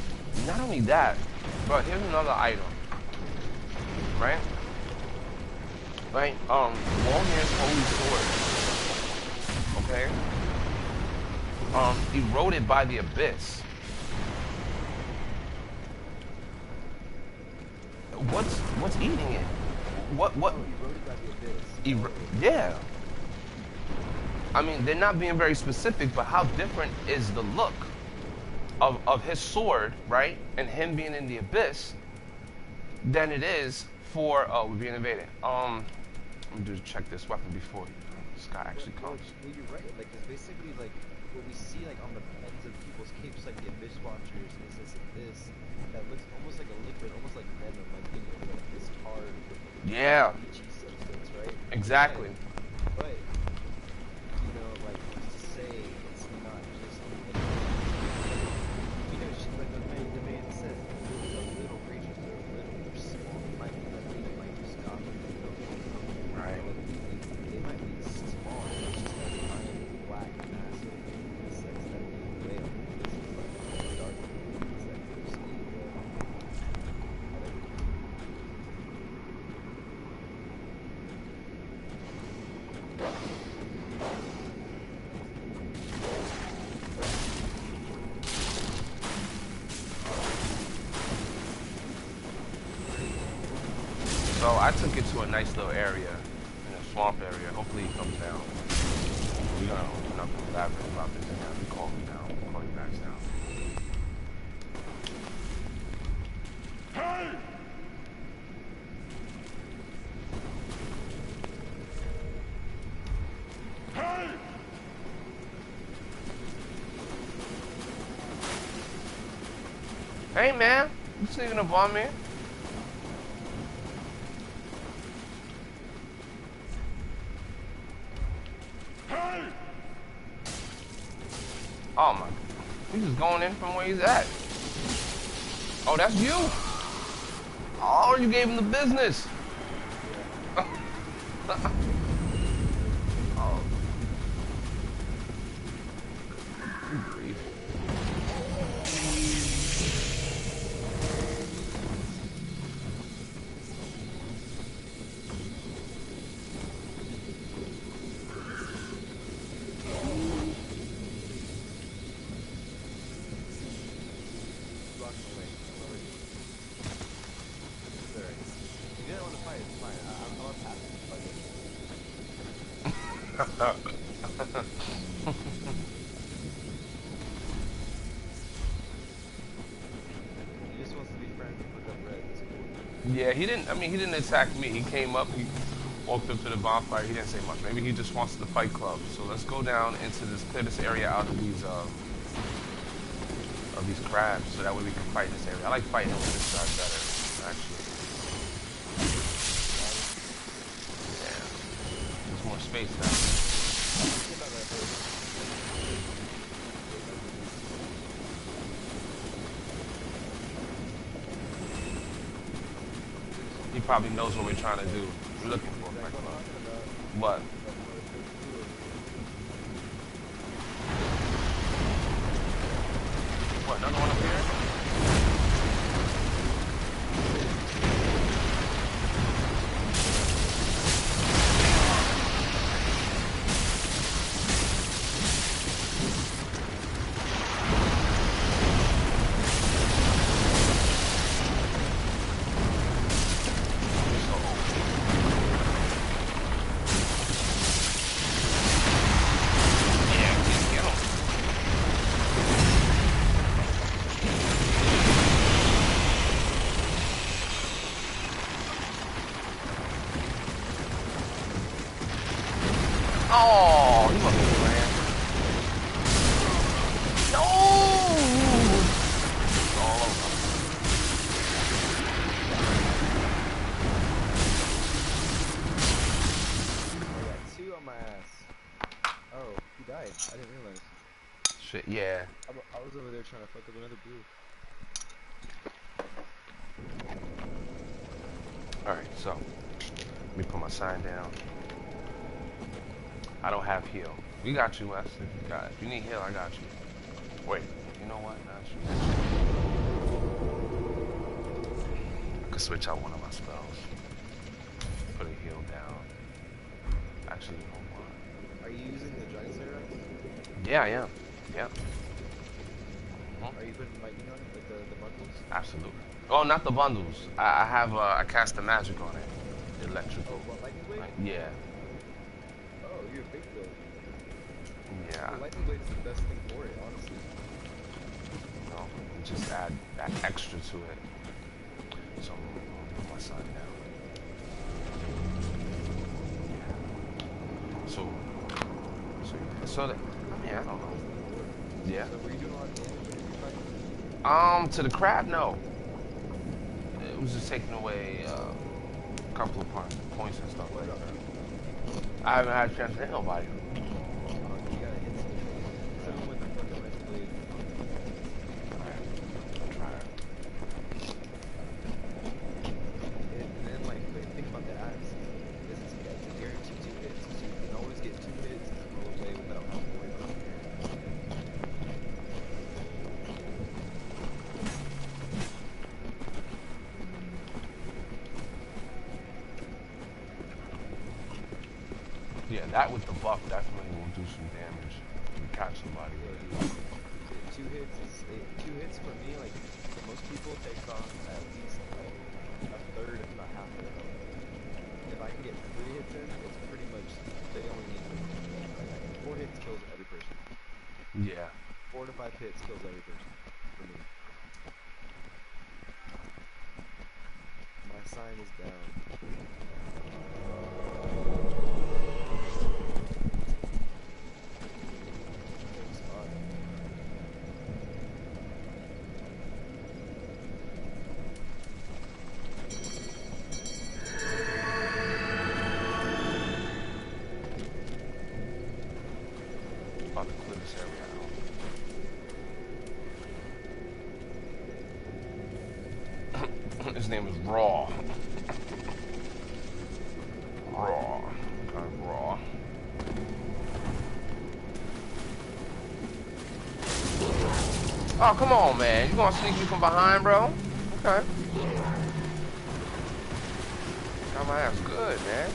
Not only that, but here's another item. Right? Right? Walnir's holy sword. Okay? Eroded by the abyss. What's eating it? What? Eroded by the abyss. Yeah. I mean, they're not being very specific, but how different is the look of his sword, right, and him being in the abyss, than it is for we're being invaded. I'm gonna check this weapon before this guy actually comes. Well, you're right. Like, it's basically like what we see like on the ends of people's capes, like the abyss watchers, is this abyss that looks almost like a liquid, almost like venom, like like this hard, Yeah. leechy substance, right? Exactly. But you know, like to say it's not just like the man said, those are little creatures, they're small. They might be like they might just stop and Right. they might be small. It's just that giant black massive insects that eat whale. This is like dark insects that just eat whale. So I took it to a nice little area, in a swamp area. Hopefully he comes down. We're gonna open up and elaborate about this again. He called me now. I'll call you back now. Hey! Hey! Hey man, you sneaking up on me? Hey! Oh my, he's just going in from where he's at. Oh, that's you? Oh, you gave him the business. Oh. Good grief. Walking away. It's alright. If you don't want to fight, it's fine. I'm a He just wants to be friends and pick up red. It's cool. Yeah, he didn't attack me. He came up, he walked up to the bonfire. He didn't say much. Maybe he just wants to fight club. So let's go down into this, clear this area out of these crabs, so that way we can fight this area. I like fighting on this side better, actually. Yeah. There's more space now. He probably knows what we're trying to do. We're looking for fight club. What? What, another one up here? Oh, he must have ran. ass. Oh, he died. I didn't realize. Shit, yeah. I was over there trying to fuck up another blue. Alright, so let me put my sign down. I don't have heal. We got you, Wes. If you need heal, I got you. Wait, you know what? Not you. I could switch out one of my spells. Put a heal down. Actually, you know what? Are you using the Dragon Slayer axe? Yeah, I am. Yeah. Are you putting lightning on it, like the bundles? Absolutely. Oh, not the bundles. I have I cast the magic on it. Electrical. Oh, what, lightning blade? Yeah. Oh, you're a big build. Yeah. The lightning blade is the best thing for it, honestly. You know, just add that extra to it. So I'm gonna put my sign down. Yeah. So that, I mean, I don't know. Yeah. So were you doing a lot of damage when you were fighting? To the crab, no. It was just taking away a couple of points and stuff like that. I haven't had a chance to hit nobody. You gotta hit something. Someone with the fucking lightning blade. Alright, try it. And then, like, think about the axe. It's a guaranteed 2 hits. So you can always get 2 hits and roll away without having to worry about it. Yeah, that with the buff definitely will do some damage. You catch somebody with it. 2 hits is 2 hits for me. Like most people take off at least like a third, if not half of their health. If I can get 3 hits in, it's pretty much they only need like 4 hits kills every person. Yeah. 4 to 5 hits kills every person for me. My sign is down. About to clear this area out. His name is Raw. Raw. Kind of raw. Oh, come on, man. You gonna sneak me from behind, bro? Okay. Got my ass good, man.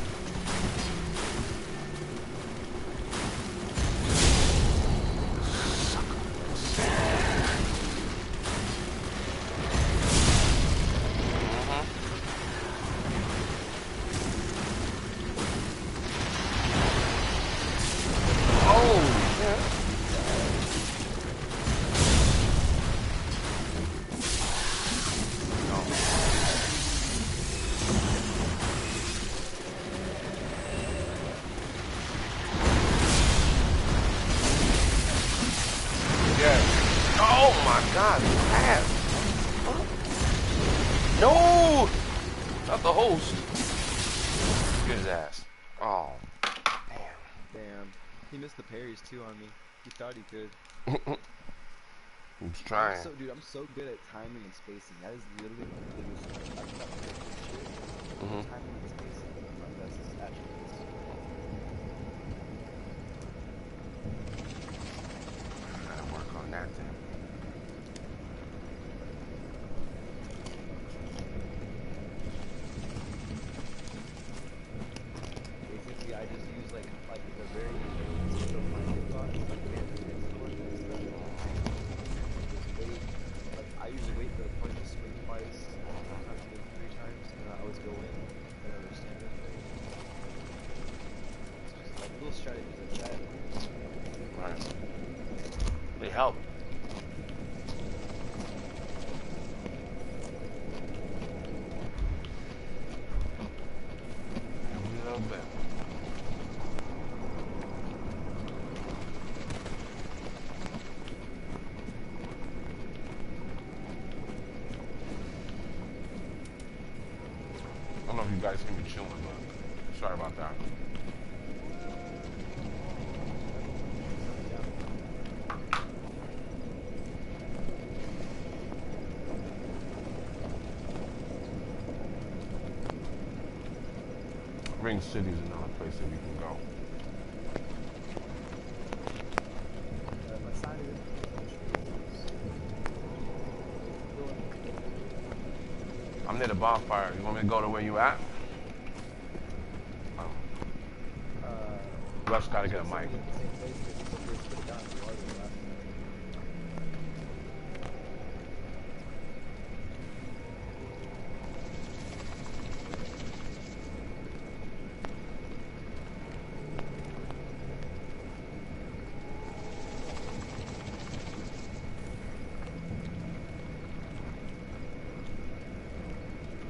God, ass. No! Not the host. Get his ass. Oh, damn. Damn. He missed the parries too on me. He thought he could. I'm trying. I'm so good at timing and spacing. That is literally my biggest timing and spacing. My best attributes. Gotta work on that then. Basically, I just use like the very simple-minded thoughts, like can't do this one and stuff. Wait, like I usually wait for the punch to swing twice, sometimes even 3 times, and I always go in and understand it. It's just like little strategies like that. Right. They help. A little bit. I don't know if you guys can be chewing, but sorry about that. Spring City is another place that we can go. My sign is I'm near the bonfire. You want me to go to where you at? Russ gotta get a mic. the same place because you said you were put it down. You are the last one.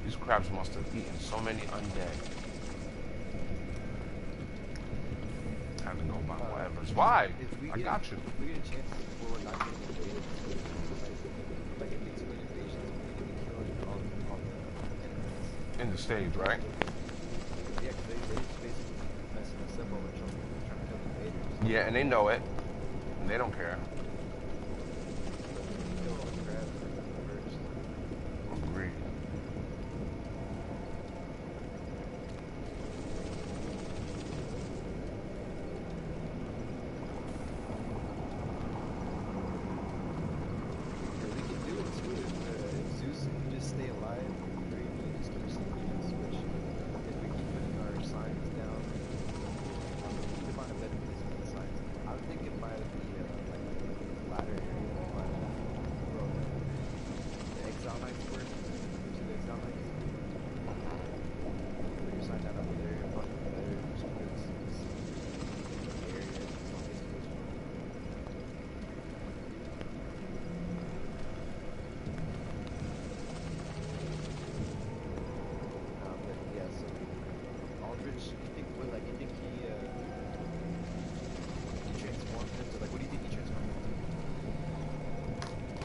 These crabs must have eaten so many undead. Had to go by whatever's. Why? I got you. If we get a chance before we're not getting invaded, like if these win invasions, we can be killing all the enemies. In the stage, right? Yeah, because they just basically messing us up while we're trying to kill the invaders. Yeah, and they know it. And they don't care. Kill all the crabs first. Agreed.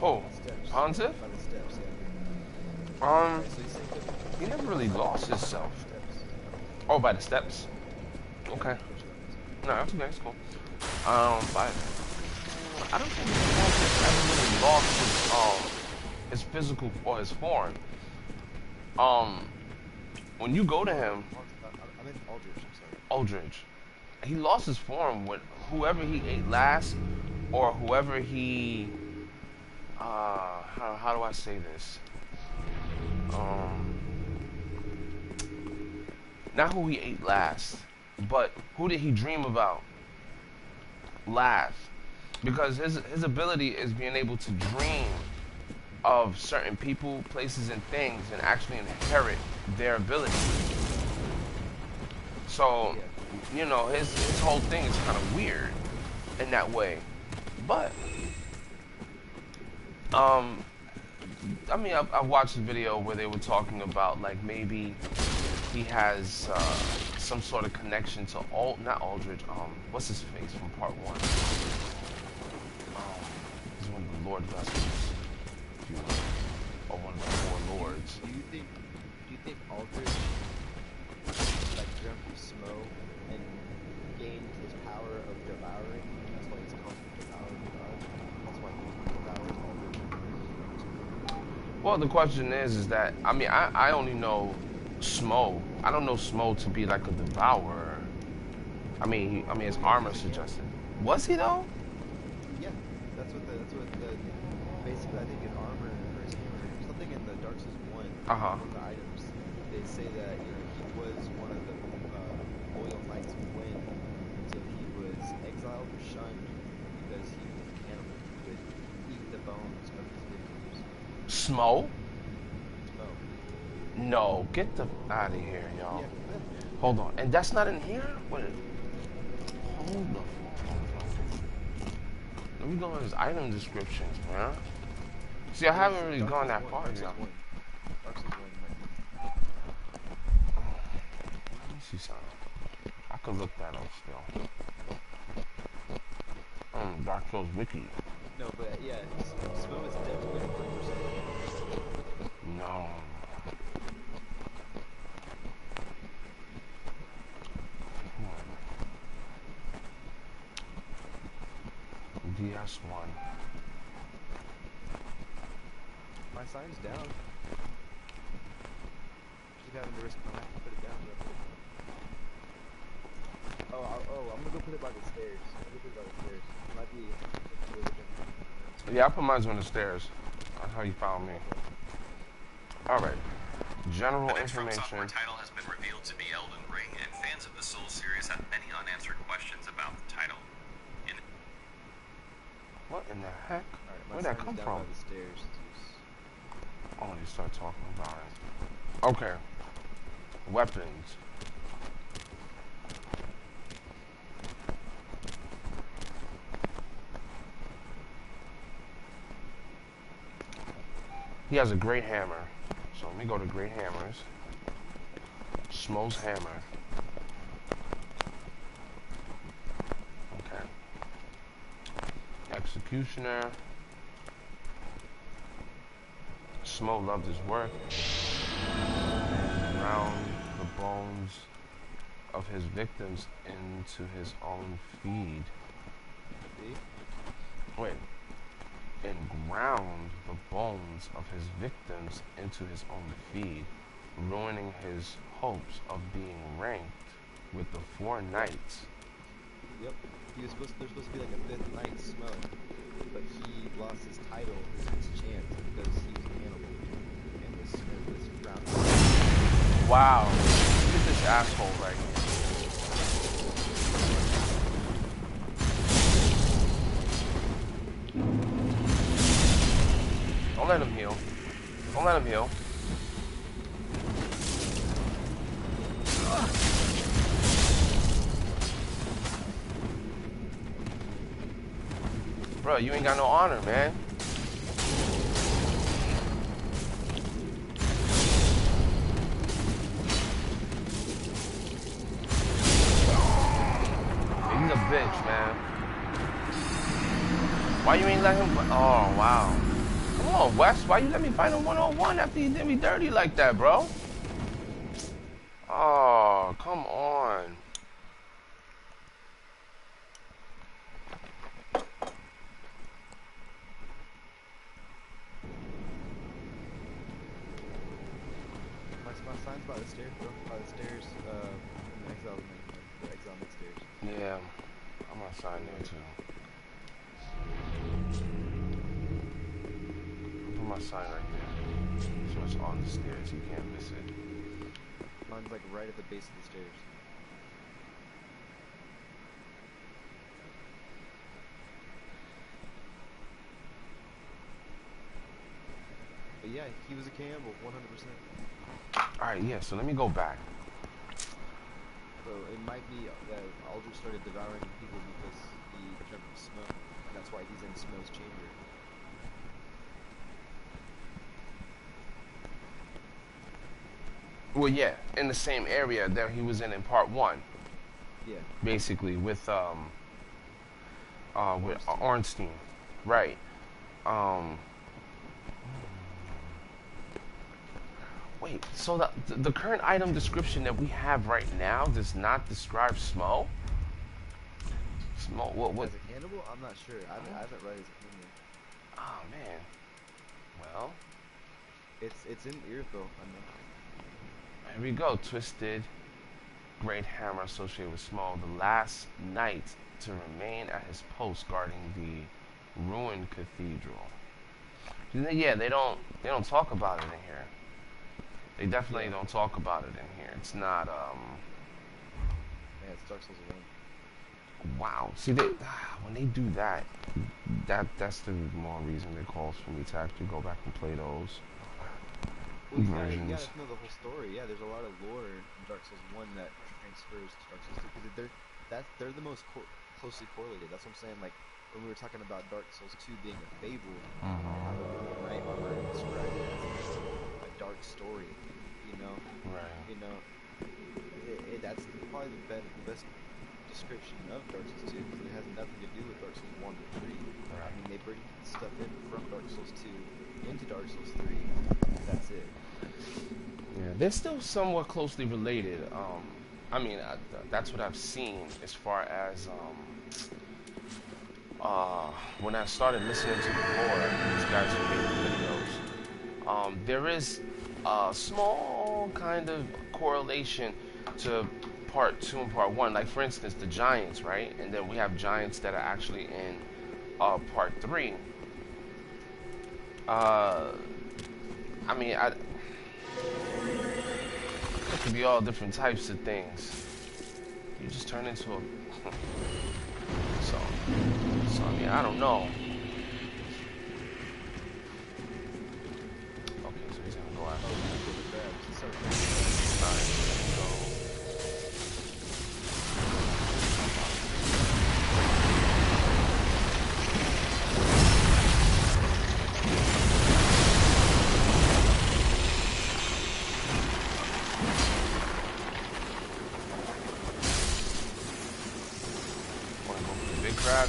Oh, Hansa? By the steps, yeah. So you say that He never really lost himself. Oh, by the steps? Okay. No, that's okay, it's cool. But I don't think Hansa ever really lost his physical or his form. When you go to him, I'm in Aldrich, I'm sorry. Aldrich, he lost his form with whoever he ate last, or whoever he, how do I say this? Not who he ate last, but who did he dream about last? Because his ability is being able to dream of certain people, places, and things, and actually inherit their ability. So, you know, his whole thing is kind of weird in that way. But, I mean, I watched a video where they were talking about, like, maybe he has some sort of connection to not Aldrich, what's his face from part 1? He's one of the Lord Vessels, if you will, or one of the 4 lords. Do you think Aldrich like dreamt of Smough and gained his power of devouring? That's why he's called devouring God. That's why he devours Aldrich. Well, the question is that, I mean, I only know Smough. I don't know Smough to be like a devourer. I mean, his armor suggested. Was he though? Yeah, that's what the basically I think his armor or something in the Darksouls 1. One of the items they say that he was one of the loyal knights of Gwyn until he was exiled or shunned because he was a cannibal who would eat the bones of his victims. Smough? Smough. No, get the out of here, y'all. Yeah. Hold on, and that's not in here. What is? Hold the. Let me go to his item descriptions, man. See, I haven't really gone that far yet. Let me see something. I could look that up still. Darksouls Wiki. No, but yeah, Smough is definitely 100%. No. DS1. My sign's down. Keep having to risk my life to put it down. I'm gonna go put it by the stairs. I'm gonna put it by the stairs. It might be a little different. Yeah, I put mine on the stairs. That's how you found me. Okay. Alright. General The next From information. Software title has been revealed to be Elden Ring, and fans of the Souls series have many unanswered questions about the title. What in the heck? Alright, my Where'd that sign come is down from? by the stairs. Oh, you start talking about it. Okay. Weapons. He has a great hammer. So let me go to great hammers. Smo's hammer. Okay. Executioner. Smo loved his work. And ground the bones of his victims into his own feed. Wait. And ground the bones of his victims into his own feed, ruining his hopes of being ranked with the 4 knights. Yep. There's supposed to be like a 5th knight, Smo, but he lost his title, his chance, because he was a cannibal and was drowned. Wow. Look at this asshole right here. Don't let him heal. Don't let him heal. Bro, you ain't got no honor, man. He's a bitch, man. Why you ain't let him? Oh, wow. Come on, Wes. Why you let me fight him one-on-one after you did me dirty like that, bro? Oh, come on. My sign's by the stairs, bro. By the stairs, the exile stairs. Yeah, I'm gonna sign there too. Put my sign right here. So it's on the stairs, you can't miss it. Mine's like right at the base of the stairs. But yeah, he was a cannibal, 100%. Alright, yeah, so let me go back. So it might be that Aldrich started devouring people because he jumped with Smo, and that's why he's in Smo's chamber. Well, yeah, in the same area that he was in part 1. Yeah. Basically, with Ornstein. Right. Wait, so the current item description that we have right now does not describe Smo? Smo, what? As a cannibal? I'm not sure. I haven't read his opinion. Oh, man. Well. It's in Earthville, I know. Here we go. Twisted Great Hammer associated with Smo, the last knight to remain at his post guarding the ruined cathedral. Yeah, they don't talk about it in here. They definitely don't talk about it in here. It's not Yeah, it's Darksouls 1. Wow. See, when they do that, that's the more reason it calls for me to actually go back and play those versions. You gotta know the whole story. Yeah, there's a lot of lore in Dark Souls 1 that transfers to Dark Souls 2 because they're the most closely correlated. That's what I'm saying. Like when we were talking about Dark Souls 2 being a fable, how the Knight Armor described it as a dark story. You know, Right. You know, that's probably the best description of Dark Souls 2 because it has nothing to do with Dark Souls 1 to 3. Right. I mean, they bring stuff in from Dark Souls 2 into Dark Souls 3. That's it. Yeah, they're still somewhat closely related. I mean, that's what I've seen as far as when I started listening to the lore, these guys who made the videos. There is a small kind of correlation to part 2 and part 1. Like for instance, the giants, right? And then we have giants that are actually in part 3. I mean, it could be all different types of things. You just turn into a so I mean, I don't know. Okay, so he's gonna go after me. Alright, so wanna go for the big crab?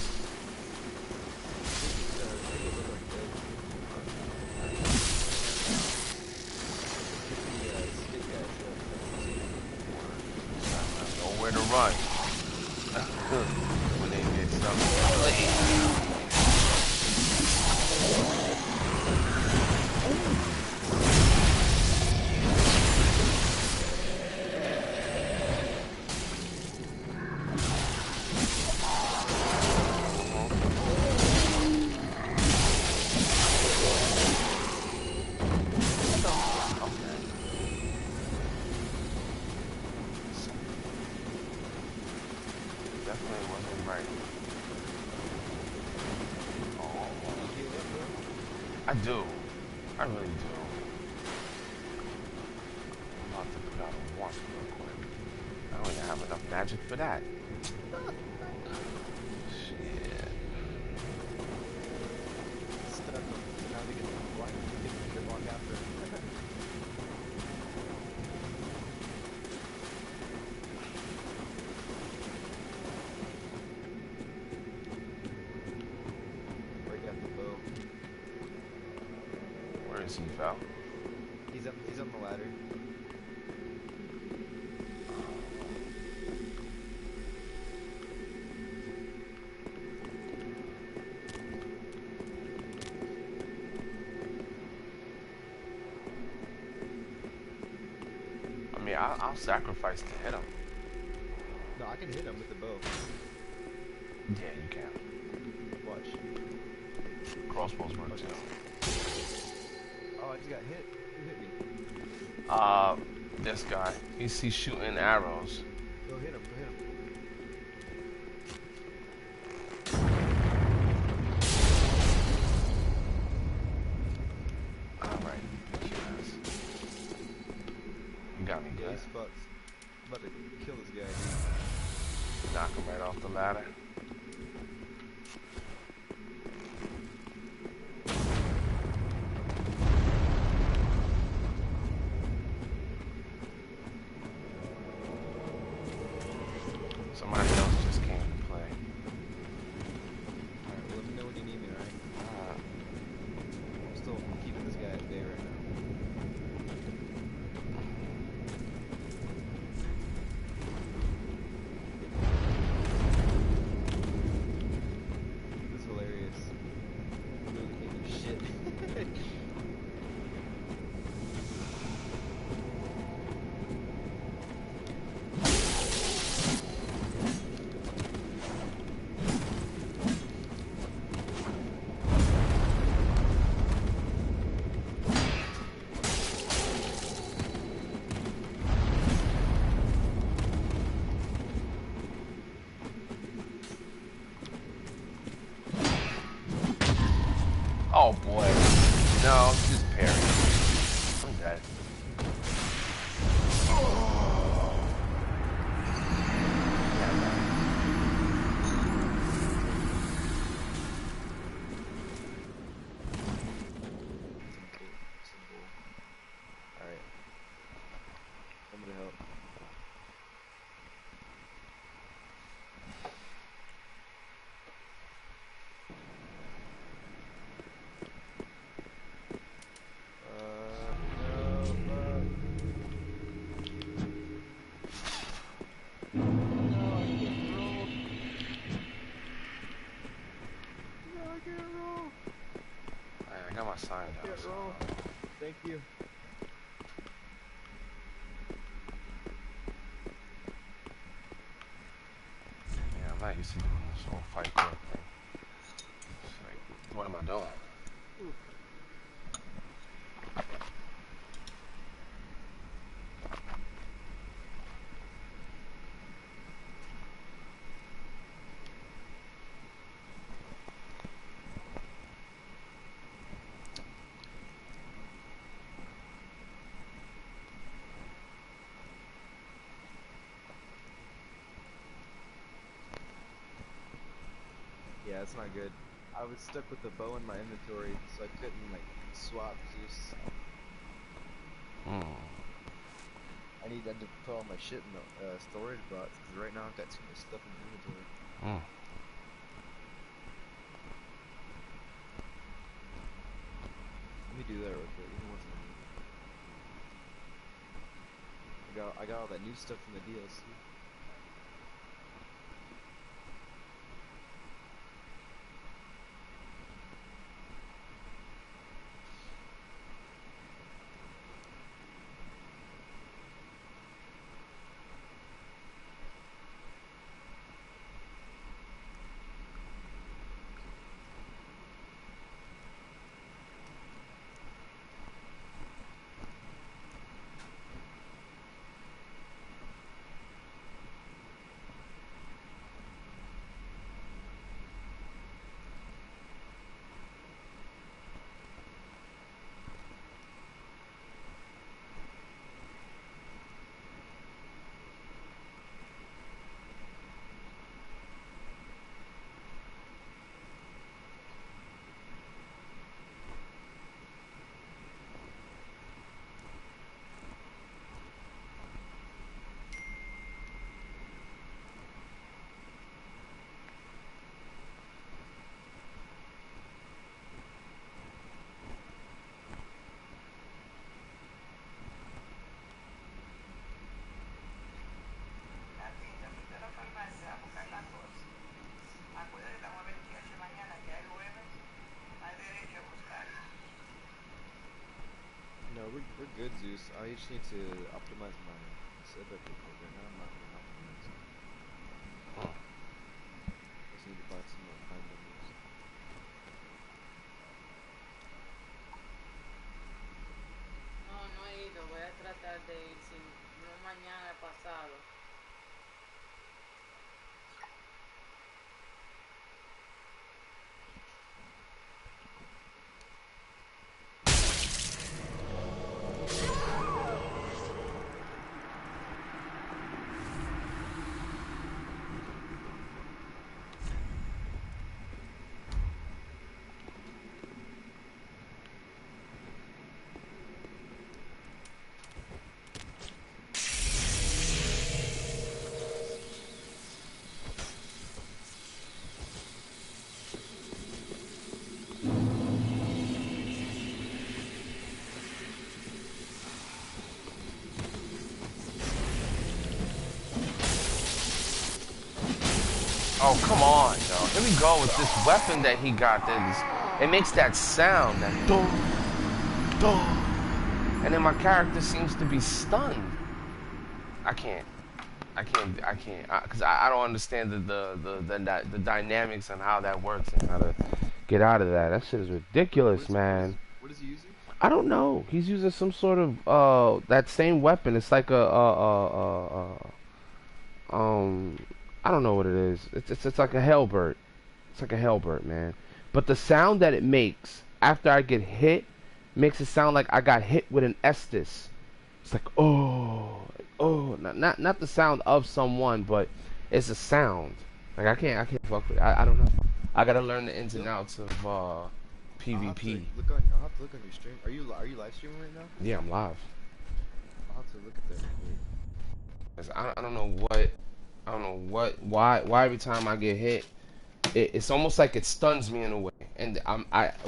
Nowhere to run. When they get something. Definitely wasn't right. Oh, I do. I really do. I'm about to put out a warp real quick. I don't even have enough magic for that. Shit. Where is he, Val? He's on the ladder. I mean, I'll sacrifice to hit him. No, I can hit him with the bow. Yeah, you can. Watch. Crossbows work too. Oh, I just got hit. Who hit me? This guy. He's shooting arrows. Go hit him. Go hit him. Alright. You got me Yeah, good. he's fucked. I'm about to kill this guy. Knock him right off the ladder. Somebody else just came to play. Alright, well, let me know when you need me, alright? Uh, I'm still keeping this guy at bay right now. This is hilarious. I'm really taking shit. oh boy. No, just parry. I'm dead. Yeah, man. Alright. I'm gonna help. I got my sign down. Can't So. roll. Thank you. right quick. Like, what am I doing? Yeah, it's not good. I was stuck with the bow in my inventory, so I couldn't like swap Zeus. I need to put all my shit in the storage box because right now I've got too much stuff in the inventory. Let me do that real quick. Give me 1 second. I got all that new stuff from the DLC. No, we're good, Zeus. I just need to optimize my setup real quick. Right now I'm not really optimized. I just need to buy some more time numbers. No, no he ido. Voy a tratar de ir, si no mañana pasado. Oh, come on, yo. Here we go with this weapon that he got. It makes that sound, that dong, dong. And then my character seems to be stunned. I can't. Because I don't understand the dynamics and how that works and how to get out of that. That shit is ridiculous, man. What is he using? I don't know. He's using some sort of that same weapon. It's like I don't know what it is. It's like a halberd. It's like a halberd, man. But the sound that it makes after I get hit makes it sound like I got hit with an Estes. It's like oh, not the sound of someone, but it's a sound. Like I can't fuck with it. I don't know. I gotta learn the ins and outs of PvP. I'll have to look on your stream. Are you live streaming right now? Yeah, I'm live. I'll have to look at that real quick. 'Cause I don't know why every time I get hit, it's almost like it stuns me in a way. And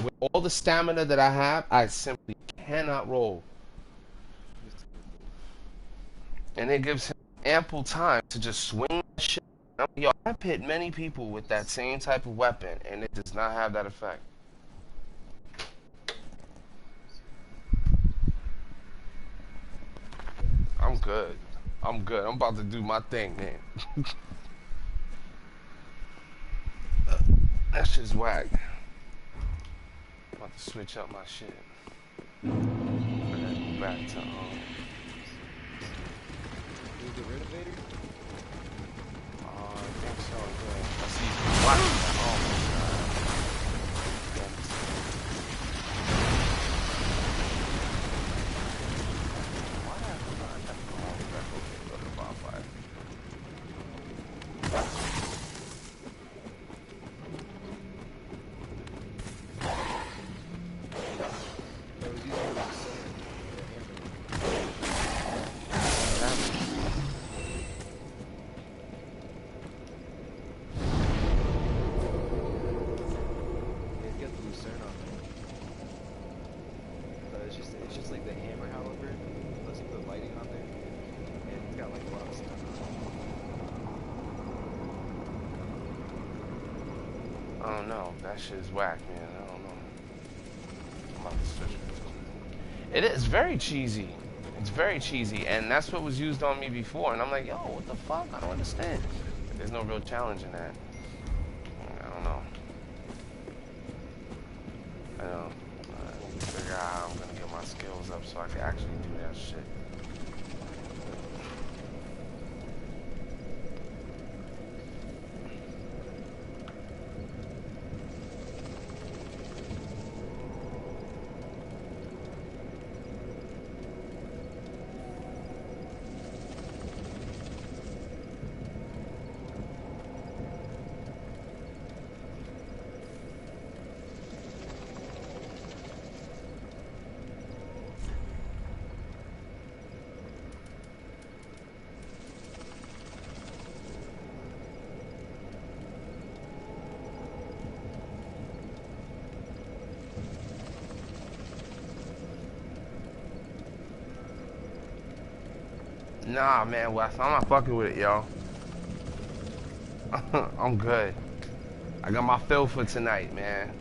with all the stamina that I have, I simply cannot roll. And it gives him ample time to just swing that shit. Yo, I've hit many people with that same type of weapon, and it does not have that effect. I'm good. I'm about to do my thing, man. That shit's whack. About to switch up my shit. I gotta go back to Is the renovator? I think so, yeah. I see some black. Oh my god. Why did I find that? Oh, that's okay. Go to bonfire. That was used for the sword, the hammer. It's got the lucerne on there. It's just like the hammer, however. Unless you put lighting on there. And it's got like a lot of stuff on I don't know. That shit's whack, man. I don't know. I'm about to switch it. It is very cheesy. It's very cheesy, and that's what was used on me before. And I'm like, yo, what the fuck? I don't understand. There's no real challenge in that. I don't know. I know. I need to figure out how I'm gonna get my skills up so I can actually do that shit. Nah, man, Wes, I'm not fucking with it, yo. I'm good. I got my fill for tonight, man.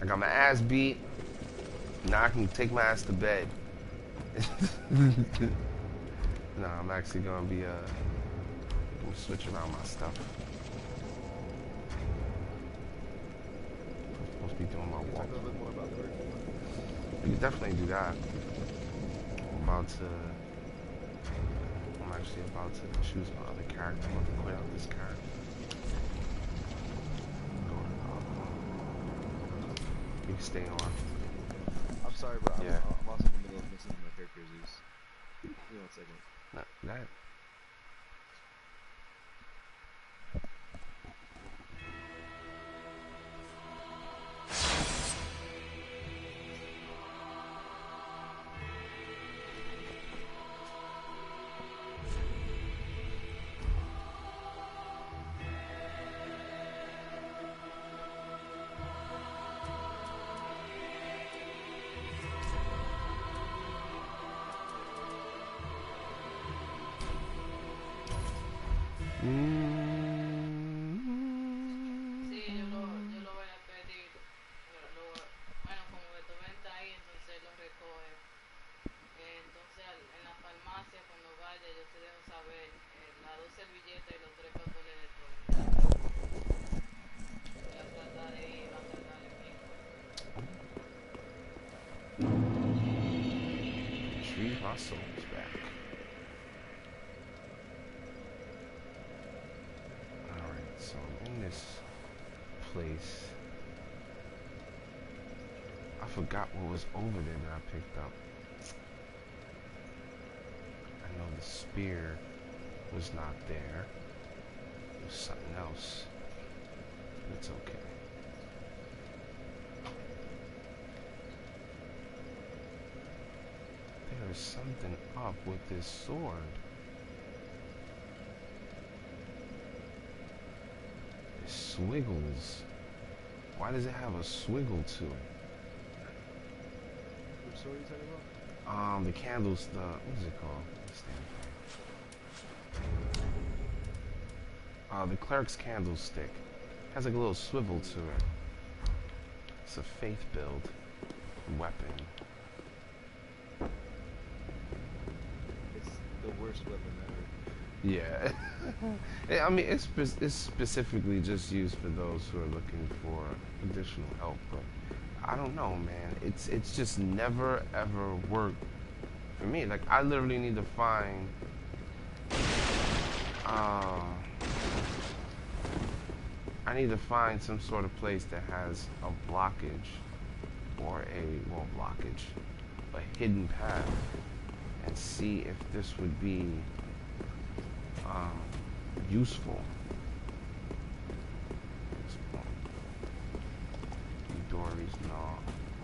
I got my ass beat. Now I can take my ass to bed. Nah, I'm actually gonna be, gonna switch around my stuff. I'm supposed to be doing my there. walk. Talk a little bit more about the work. We can definitely do that. I'm actually about to choose my other character. I'm about to quit out this character. You can stay on. I'm sorry, bro. Yeah. I'm also in the middle of mixing my characters. Give me 1 second. Not that. Sí, yo lo voy a pedir. Bueno, como Beethoven está ahí, entonces él lo recoge. Entonces en la farmacia cuando vaya yo te dejo saber las 2 servilletas y los 3 papeles de todo. Voy a tratar de ir, va a tratar de mí. Retrieve my souls back. Alright, so I'm in this place. I forgot what was over there that I picked up. I know the spear was not there. It was something else. It's okay. There is something up with this sword. It swiggles. Why does it have a swiggle to it? Which sword are you talking about? The candles, what is it called? The cleric's candlestick. Has like a little swivel to it. It's a faith build weapon. It's the worst weapon ever. Yeah. I mean, it's specifically just used for those who are looking for additional help, but I don't know, man. It's just never ever worked for me. Like I literally need to find uh I need to find some sort of place that has a blockage or a hidden path and see if this would be um, useful. At this point. Dory's Gnaw.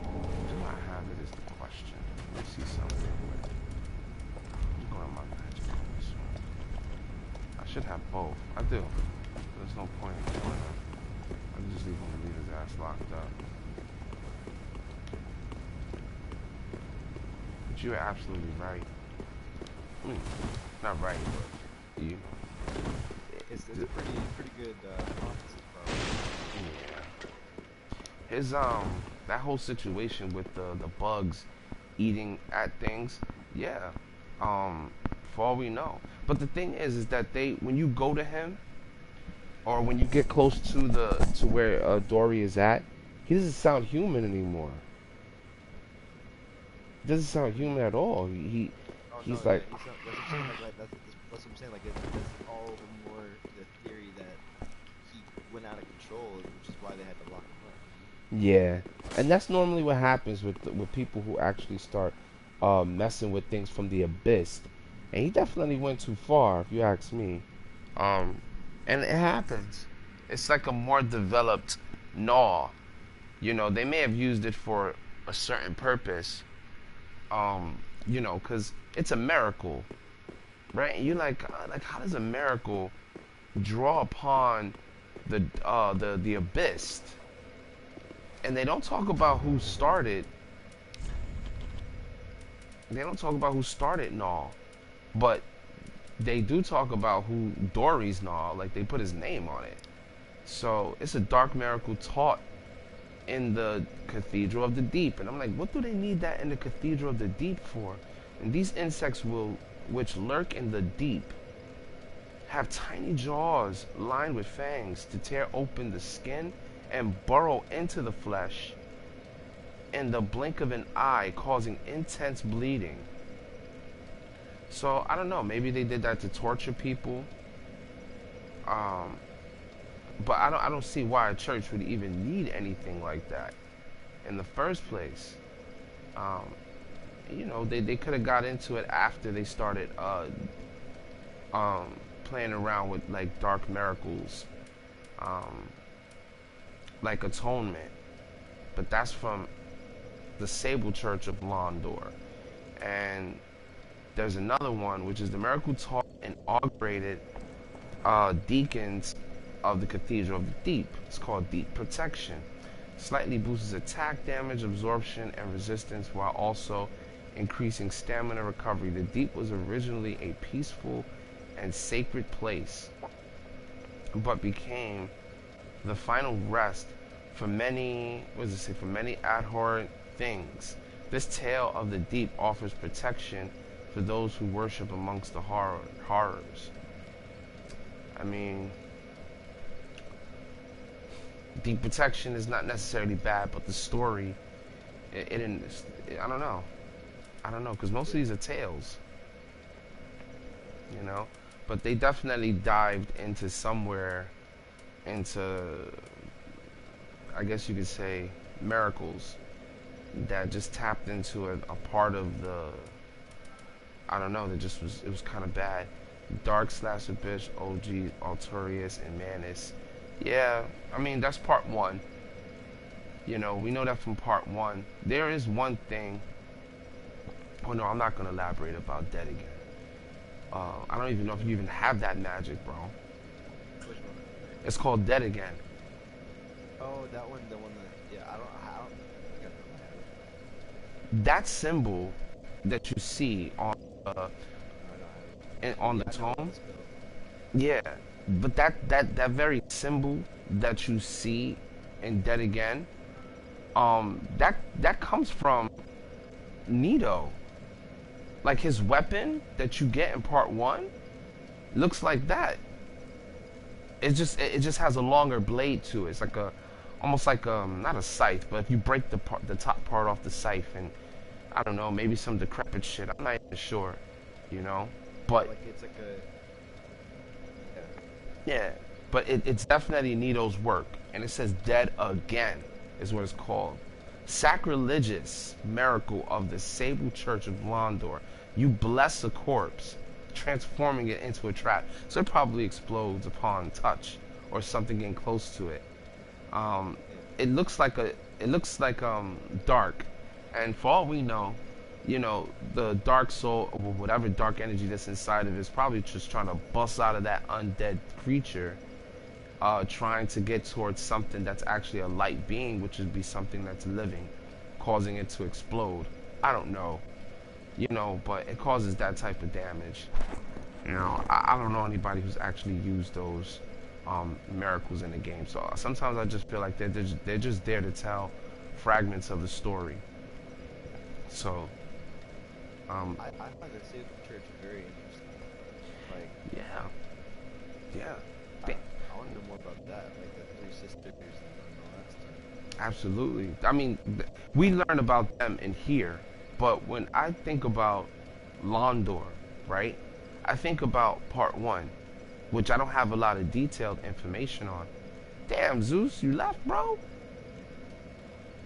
Do I have it is the question. Let me see something. I'm going on my magic on this one. I should have both. I do. There's no point in doing it. I can just leave his ass locked up. But you're absolutely right. Not right, but you. It's a pretty good hypothesis, probably. Yeah. His that whole situation with the bugs eating at things, yeah. For all we know. But the thing is that when you go to him, or when you get close to where Dory is at, he doesn't sound human anymore. He doesn't sound human at all. Oh He's no, like, yeah, that's what I'm saying. That's what I'm saying. Like it's all the more the theory that he went out of control, which is why they had to lock him up. yeah, and that's normally what happens with people who actually start messing with things from the abyss. And he definitely went too far, if you ask me. Um, and it happens. It's like a more developed gnaw. You know, they may have used it for a certain purpose. You know, because it's a miracle, right? And you're like, how does a miracle draw upon the abyss? And they don't talk about who started. They don't talk about who started Gnaw, but they do talk about who Dory's Gnaw. Like they put his name on it. So it's a dark miracle taught in the Cathedral of the Deep. And I'm like, what do they need that in the Cathedral of the Deep for? And these insects which lurk in the deep, have tiny jaws lined with fangs to tear open the skin and burrow into the flesh in the blink of an eye, causing intense bleeding. So I don't know, maybe they did that to torture people. But I don't see why a church would even need anything like that in the first place. You know, they could have got into it after they started playing around with like dark miracles, like atonement. But that's from the Sable Church of Londor. And there's another one, which is the miracle taught and augurated deacons of the Cathedral of the Deep. It's called Deep Protection. Slightly boosts attack damage, absorption, and resistance while also increasing stamina recovery. The Deep was originally a peaceful and sacred place, but became the final rest for many, for many abhorrent things. This tale of the Deep offers protection for those who worship amongst the horrors. I mean, Deep protection is not necessarily bad, but the story, I don't know. I don't know, because most of these are tales, you know? But they definitely dived into I guess you could say, miracles that just tapped into a part of I don't know, it was kind of bad. Dark/Abyss, OG, Alturius, and Manus. Yeah, I mean, that's part one. You know, we know that from part one. There is one thing. Oh no, I'm not going to elaborate about Dead Again. I don't even know if you even have that magic, bro. Which one? It's called Dead Again. Oh, that one, the one that, yeah, I don't think I know if I have it. That symbol that you see on No, I don't have it. on the I know tome, the spell. yeah. But that very symbol that you see in Dead Again, that comes from Nito. Like his weapon that you get in part one, Looks like that. It just has a longer blade to it. It's like a almost like not a scythe, but if you break the top part off the scythe and I don't know, maybe some decrepit shit. I'm not even sure, you know. But Like it's like a yeah, but it's definitely Nito's work, and it says "dead again" is what it's called. Sacrilegious miracle of the Sable Church of Londor. You bless a corpse, transforming it into a trap, so it probably explodes upon touch or something getting close to it. It looks like dark, and for all we know, you know, the dark soul or whatever dark energy that's inside of it is probably just trying to bust out of that undead creature, trying to get towards something that's actually a light being, which would be something that's living, causing it to explode. I don't know, you know, but it causes that type of damage. You know, I don't know anybody who's actually used those miracles in the game. So sometimes I just feel like they're just there to tell fragments of the story. So I find the Sable Church very interesting. Like, yeah. I want to know more about that, like the three sisters and all that stuff. Absolutely. I mean, we learn about them in here, but when I think about Londor, right? I think about part 1, which I don't have a lot of detailed information on. Damn, Zeus, you left, bro?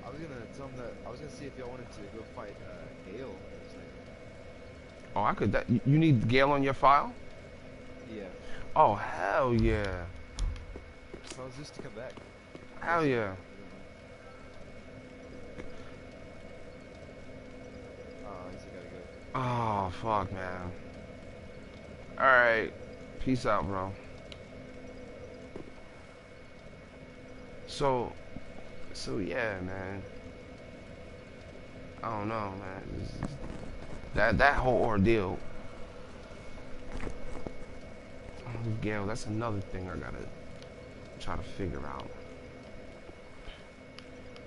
I was gonna tell him that I was gonna see if y'all wanted to go fight Gale. Oh, I could. You need Gale on your file? Yeah. Oh, hell yeah. Tell Zeus to come back. Hell yeah. Oh, he's gotta go. Oh, fuck, man. Alright. Peace out, bro. So yeah, man. I don't know, man. That whole ordeal. Gale, that's another thing I gotta try to figure out.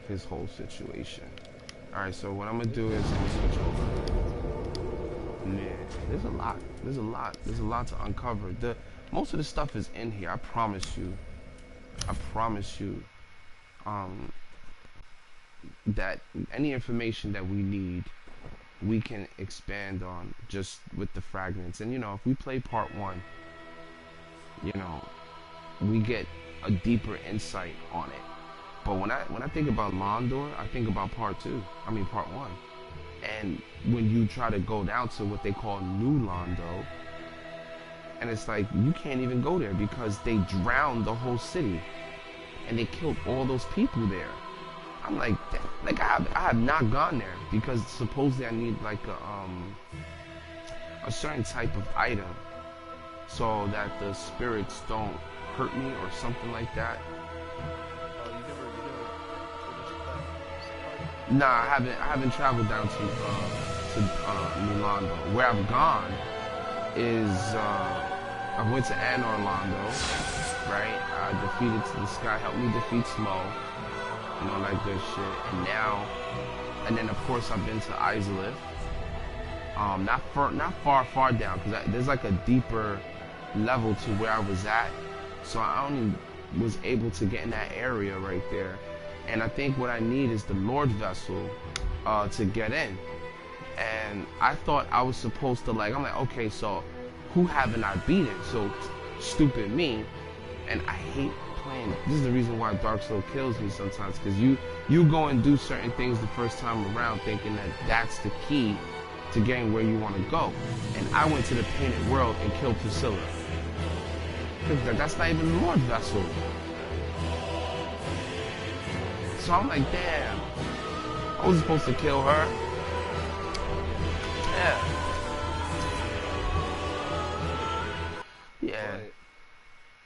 His whole situation. Alright, so what I'm gonna do is I'm gonna switch over. Man, there's a lot to uncover. Most of the stuff is in here, I promise you. That any information that we need, we can expand on just with the fragments. And you know, if we play part 1, you know, we get a deeper insight on it. But when I think about Londor, I think about part 1. And when you try to go down to what they call New Londo, and it's like you can't even go there because they drowned the whole city and they killed all those people there. I'm like I have not gone there because supposedly I need like a certain type of item so that the spirits don't hurt me or something like that. Oh, you never finished that? Nah, I haven't traveled down to Milando. Where I've gone is I went to Anor Londo, right? I defeated this guy, helped me defeat Smo, and all that good shit. And then of course I've been to Izalith. Not far down, because there's like a deeper level to where I was at, so I only was able to get in that area right there. And I think what I need is the Lord Vessel to get in. And I thought I was supposed to I'm like, okay, so who haven't I beaten? So stupid me. And I hate playing. This is the reason why Darksouls kills me sometimes, because you go and do certain things the first time around thinking that that's the key to getting where you want to go. And I went to the Painted World and killed Priscilla. That's not even the Lord Vessel. So I'm like, damn, I was supposed to kill her. Yeah. But,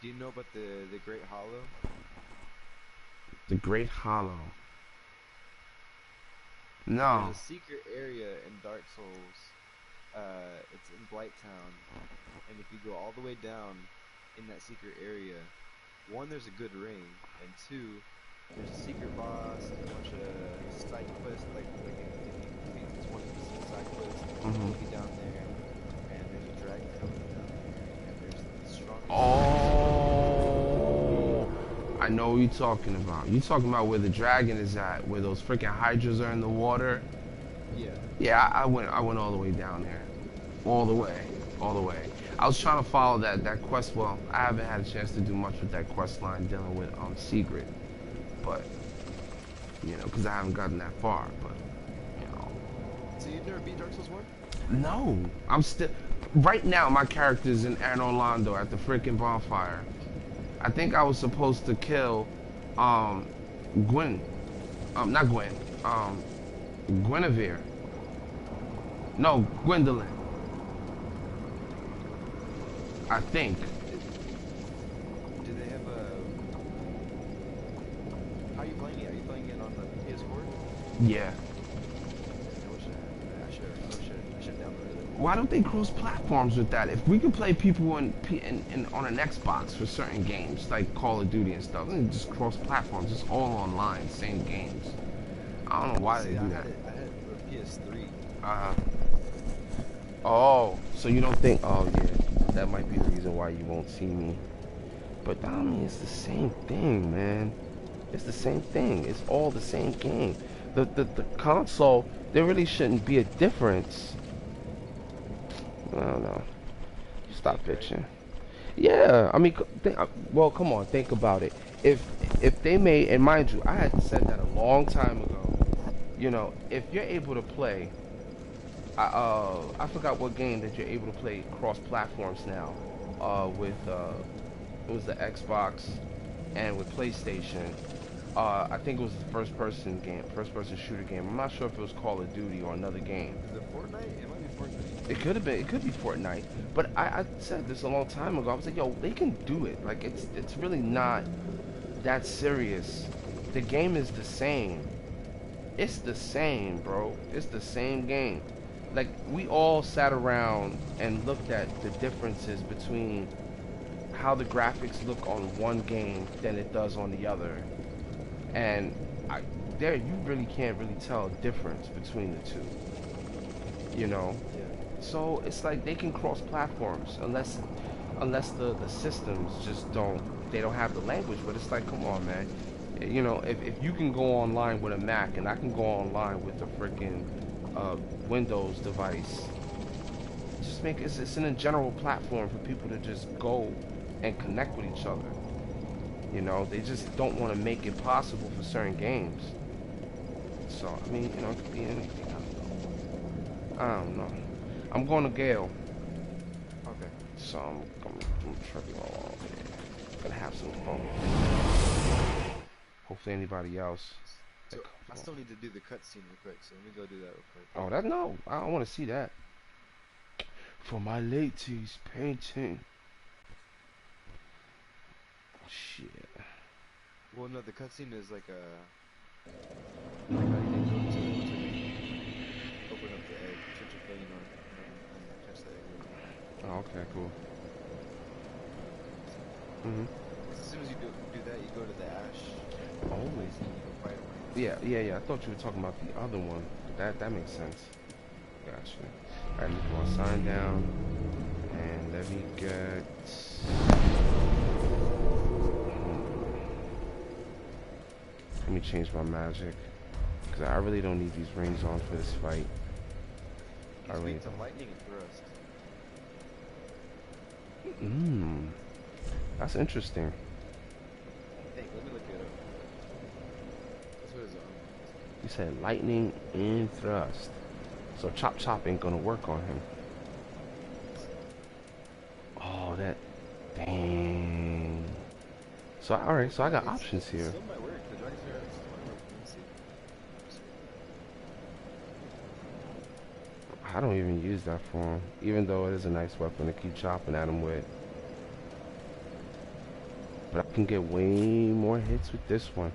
do you know about the Great Hollow? The Great Hollow. No. There's a secret area in Dark Souls. It's in Blighttown, and if you go all the way down in that secret area, 1, there's a good ring, and 2, there's a secret boss, and a bunch of side quests, like if you defeat this one specific side quest, you'll be down there, and there's a dragon coming down there, and there's Oh, I know what you're talking about. You talking about where the dragon is at, where those freaking hydras are in the water. Yeah. Yeah, I went all the way down there, all the way, all the way. I was trying to follow that quest. Well, I haven't had a chance to do much with that quest line dealing with Secret, but you know, because I haven't gotten that far. But you know, So you've never beat Dark Souls 1? no, I'm still. Right now, my character's in Orlando at the freaking bonfire. I think I was supposed to kill, Gwen. Not Gwen. Guinevere. No, Gwendolyn. I think. Do they have a... How are you playing it? Are you playing it on the PS4? Yeah. I should download it. Why don't they cross platforms with that? If we could play people on an Xbox for certain games like Call of Duty and stuff, then just cross platforms. It's all online, same games. I don't know why they do that. I had a PS3. Oh, so you don't think? Oh yeah, that might be the reason why you won't see me. But I mean, it's the same thing, man. It's the same thing. It's all the same game. The console, there really shouldn't be a difference. I don't know. Stop bitching. Yeah, I mean, well, come on, think about it. If they made, and mind you, I had said that a long time ago. You know, if you're able to play, I forgot what game that you're able to play cross platforms now. With it was the Xbox and with PlayStation. I think it was the first person shooter game. I'm not sure if it was Call of Duty or another game. Is it Fortnite? It might be Fortnite. It could have been. It could be Fortnite. But I said this a long time ago. I was like, yo, they can do it. Like it's really not that serious. The game is the same. It's the same, bro. It's the same game. Like we all sat around and looked at the differences between how the graphics look on one game than it does on the other. And you really can't really tell a difference between the two. You know? Yeah. So it's like they can cross platforms unless the systems just don't have the language. But it's like, come on, man. You know, if you can go online with a Mac and I can go online with a freaking Windows device, just make it's in a general platform for people to just go and connect with each other. You know, they just don't want to make it possible for certain games. So I mean, you know, it could be anything. I don't know. I'm going to Gale. Okay. So I'm tripping along here. Gonna have some fun. Hopefully anybody else. So I still need to do the cutscene real quick, so let me go do that real quick. Oh, no. I don't want to see that. For my latest painting. Shit. Well, no, the cutscene is like a... Like how you need to open up the egg, touch your thing on, and catch the egg. Oh, okay, cool. Mhm. As soon as you do that, you go to the ash. Oh. Place and you go fight him. Yeah. I thought you were talking about the other one. That makes sense. Gotcha. Alright, let me put my sign down. And let me get... Let me change my magic. Because I really don't need these rings on for this fight. He's weak to lightning and thrust. That's interesting. Hey, let me look it up. That's what his arm is. You said lightning and thrust. So chop ain't gonna work on him. Oh, that... Dang. So, alright, so I got options here. Still might work. The dragon's still might work. Let me see. I don't even use that for him. Even though it is a nice weapon to keep chopping at him with. But I can get way more hits with this one.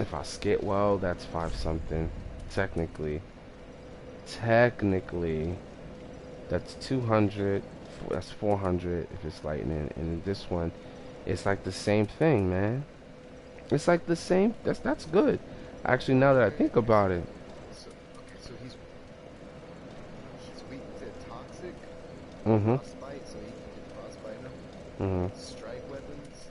If I skip well, that's 5 something. Technically, that's 200. That's 400 if it's lightning. And in this one, it's like the same thing, man. It's like the same. That's good. Actually, now that I think about it. So he's weak to toxic, Mm-hmm. frostbite, so he can frostbite him. Mm-hmm. Strike weapons,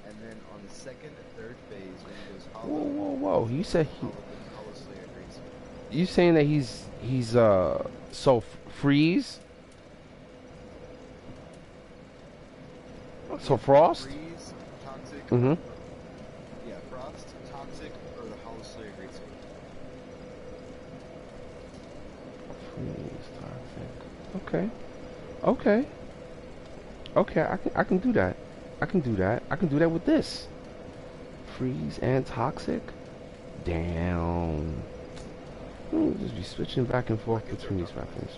and then on the second and third phase, when he goes Whoa, hollow, whoa, whoa. You said he... Hollow Slayer Greatsword. You saying that he's so freeze? So frost? Freeze, toxic, Mm-hmm. yeah, frost, toxic, or the Hollow Slayer Greatsword. Freeze, toxic. Okay. Okay. Okay, I can do that. I can do that. I can do that with this. Freeze and toxic? Damn. Just be switching back and forth between these weapons,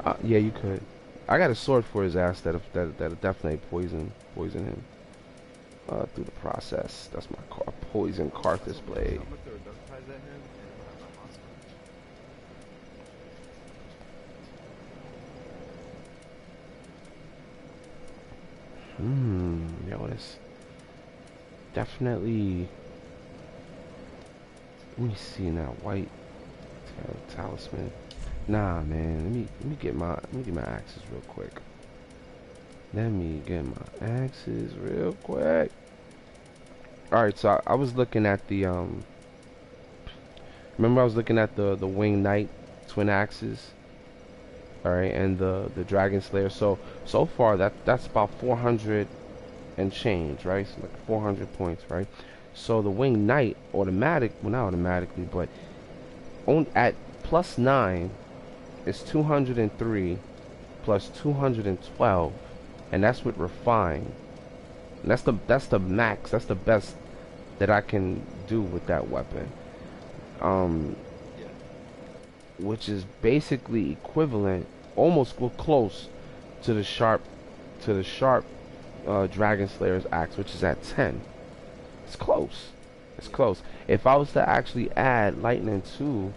yo. Yeah, you could. I got a sword for his ass that'll definitely poison him through the process. That's my poison Karthus blade. I'm gonna throw a dark prize at him, and I'm gonna have my monster. Yo, this definitely. Let me see now. White talisman. Nah, man. Let me get my axes real quick. Let me get my axes real quick. All right, so I was looking at the Remember I was looking at the Winged Knight twin axes. All right, and the Dragon Slayer. So far that's about 400 and change, right? So like 400 points, right? So the Winged Knight well, not automatically, but at +9 is 203 plus 212, and that's with refine. And that's the max. That's the best that I can do with that weapon. Yeah. Which is basically equivalent, almost close to the sharp Dragon Slayer's axe, which is at 10. It's close. It's close. If I was to actually add lightning to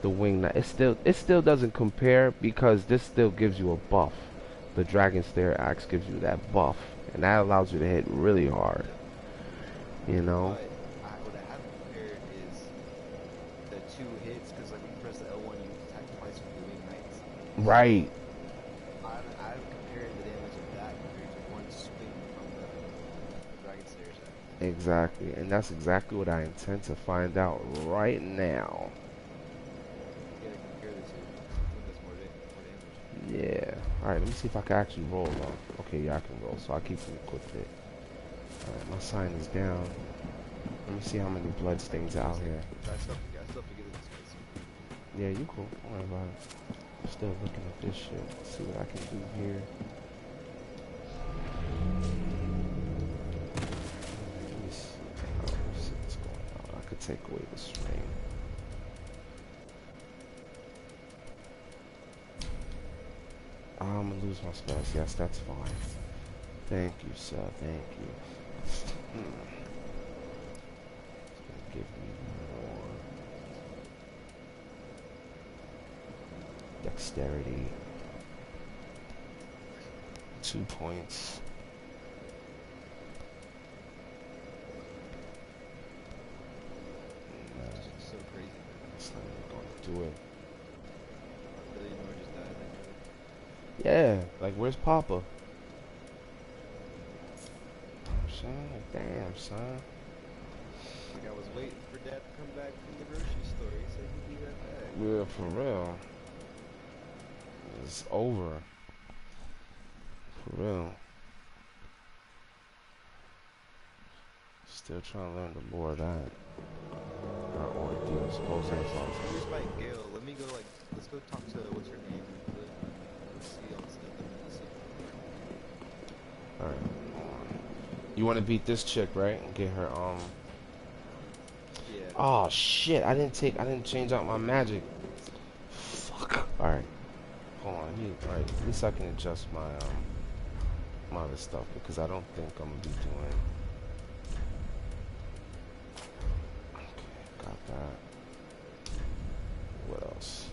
the Wing Knight, it still doesn't compare because this still gives you a buff. The Dragon Slayer axe gives you that buff, and that allows you to hit really hard. You know. But what I haven't compared is the 2 hits, because like when you press the L1, you attack twice with the Wing Knights. Right. I've compared the damage of that compared to one swing from the Dragon Slayer's axe. Exactly, and that's exactly what I intend to find out right now. You gotta compare the two. Which one does more damage? Yeah. Alright, let me see if I can actually roll off. Okay, yeah, I can roll, so I'll keep them equipped it. Alright, my sign is down. Let me see how many bloodstains out here. I still have to get this place. Yeah, you cool. Don't worry about it. I'm still looking at this shit. See what I can do here. Let me see. Let me see what's going on. I could take away the string. I'm gonna lose my spells. Yes, that's fine. Thank you, sir. Thank you. It's gonna give me more dexterity. 2 points. It's so crazy. That's not even gonna do it. Really, Nor just died. Yeah, like where's Papa? Son, damn, son. Like I was waiting for Dad to come back from the grocery store. He said he'd be right back. Yeah, for real. It's over. For real. Still trying to learn the lore of that. Our ordeals, close and Where's my Gale? Let me go, like, let's go talk to, what's her name? Let's see all the stuff that we're missing. Alright. You want to beat this chick, right? And get her, Yeah. Oh, shit. I didn't change out my magic. Fuck. Alright. Hold on. Alright. At least I can adjust my, my other stuff because I don't think I'm going to be doing... Okay, got that. What else?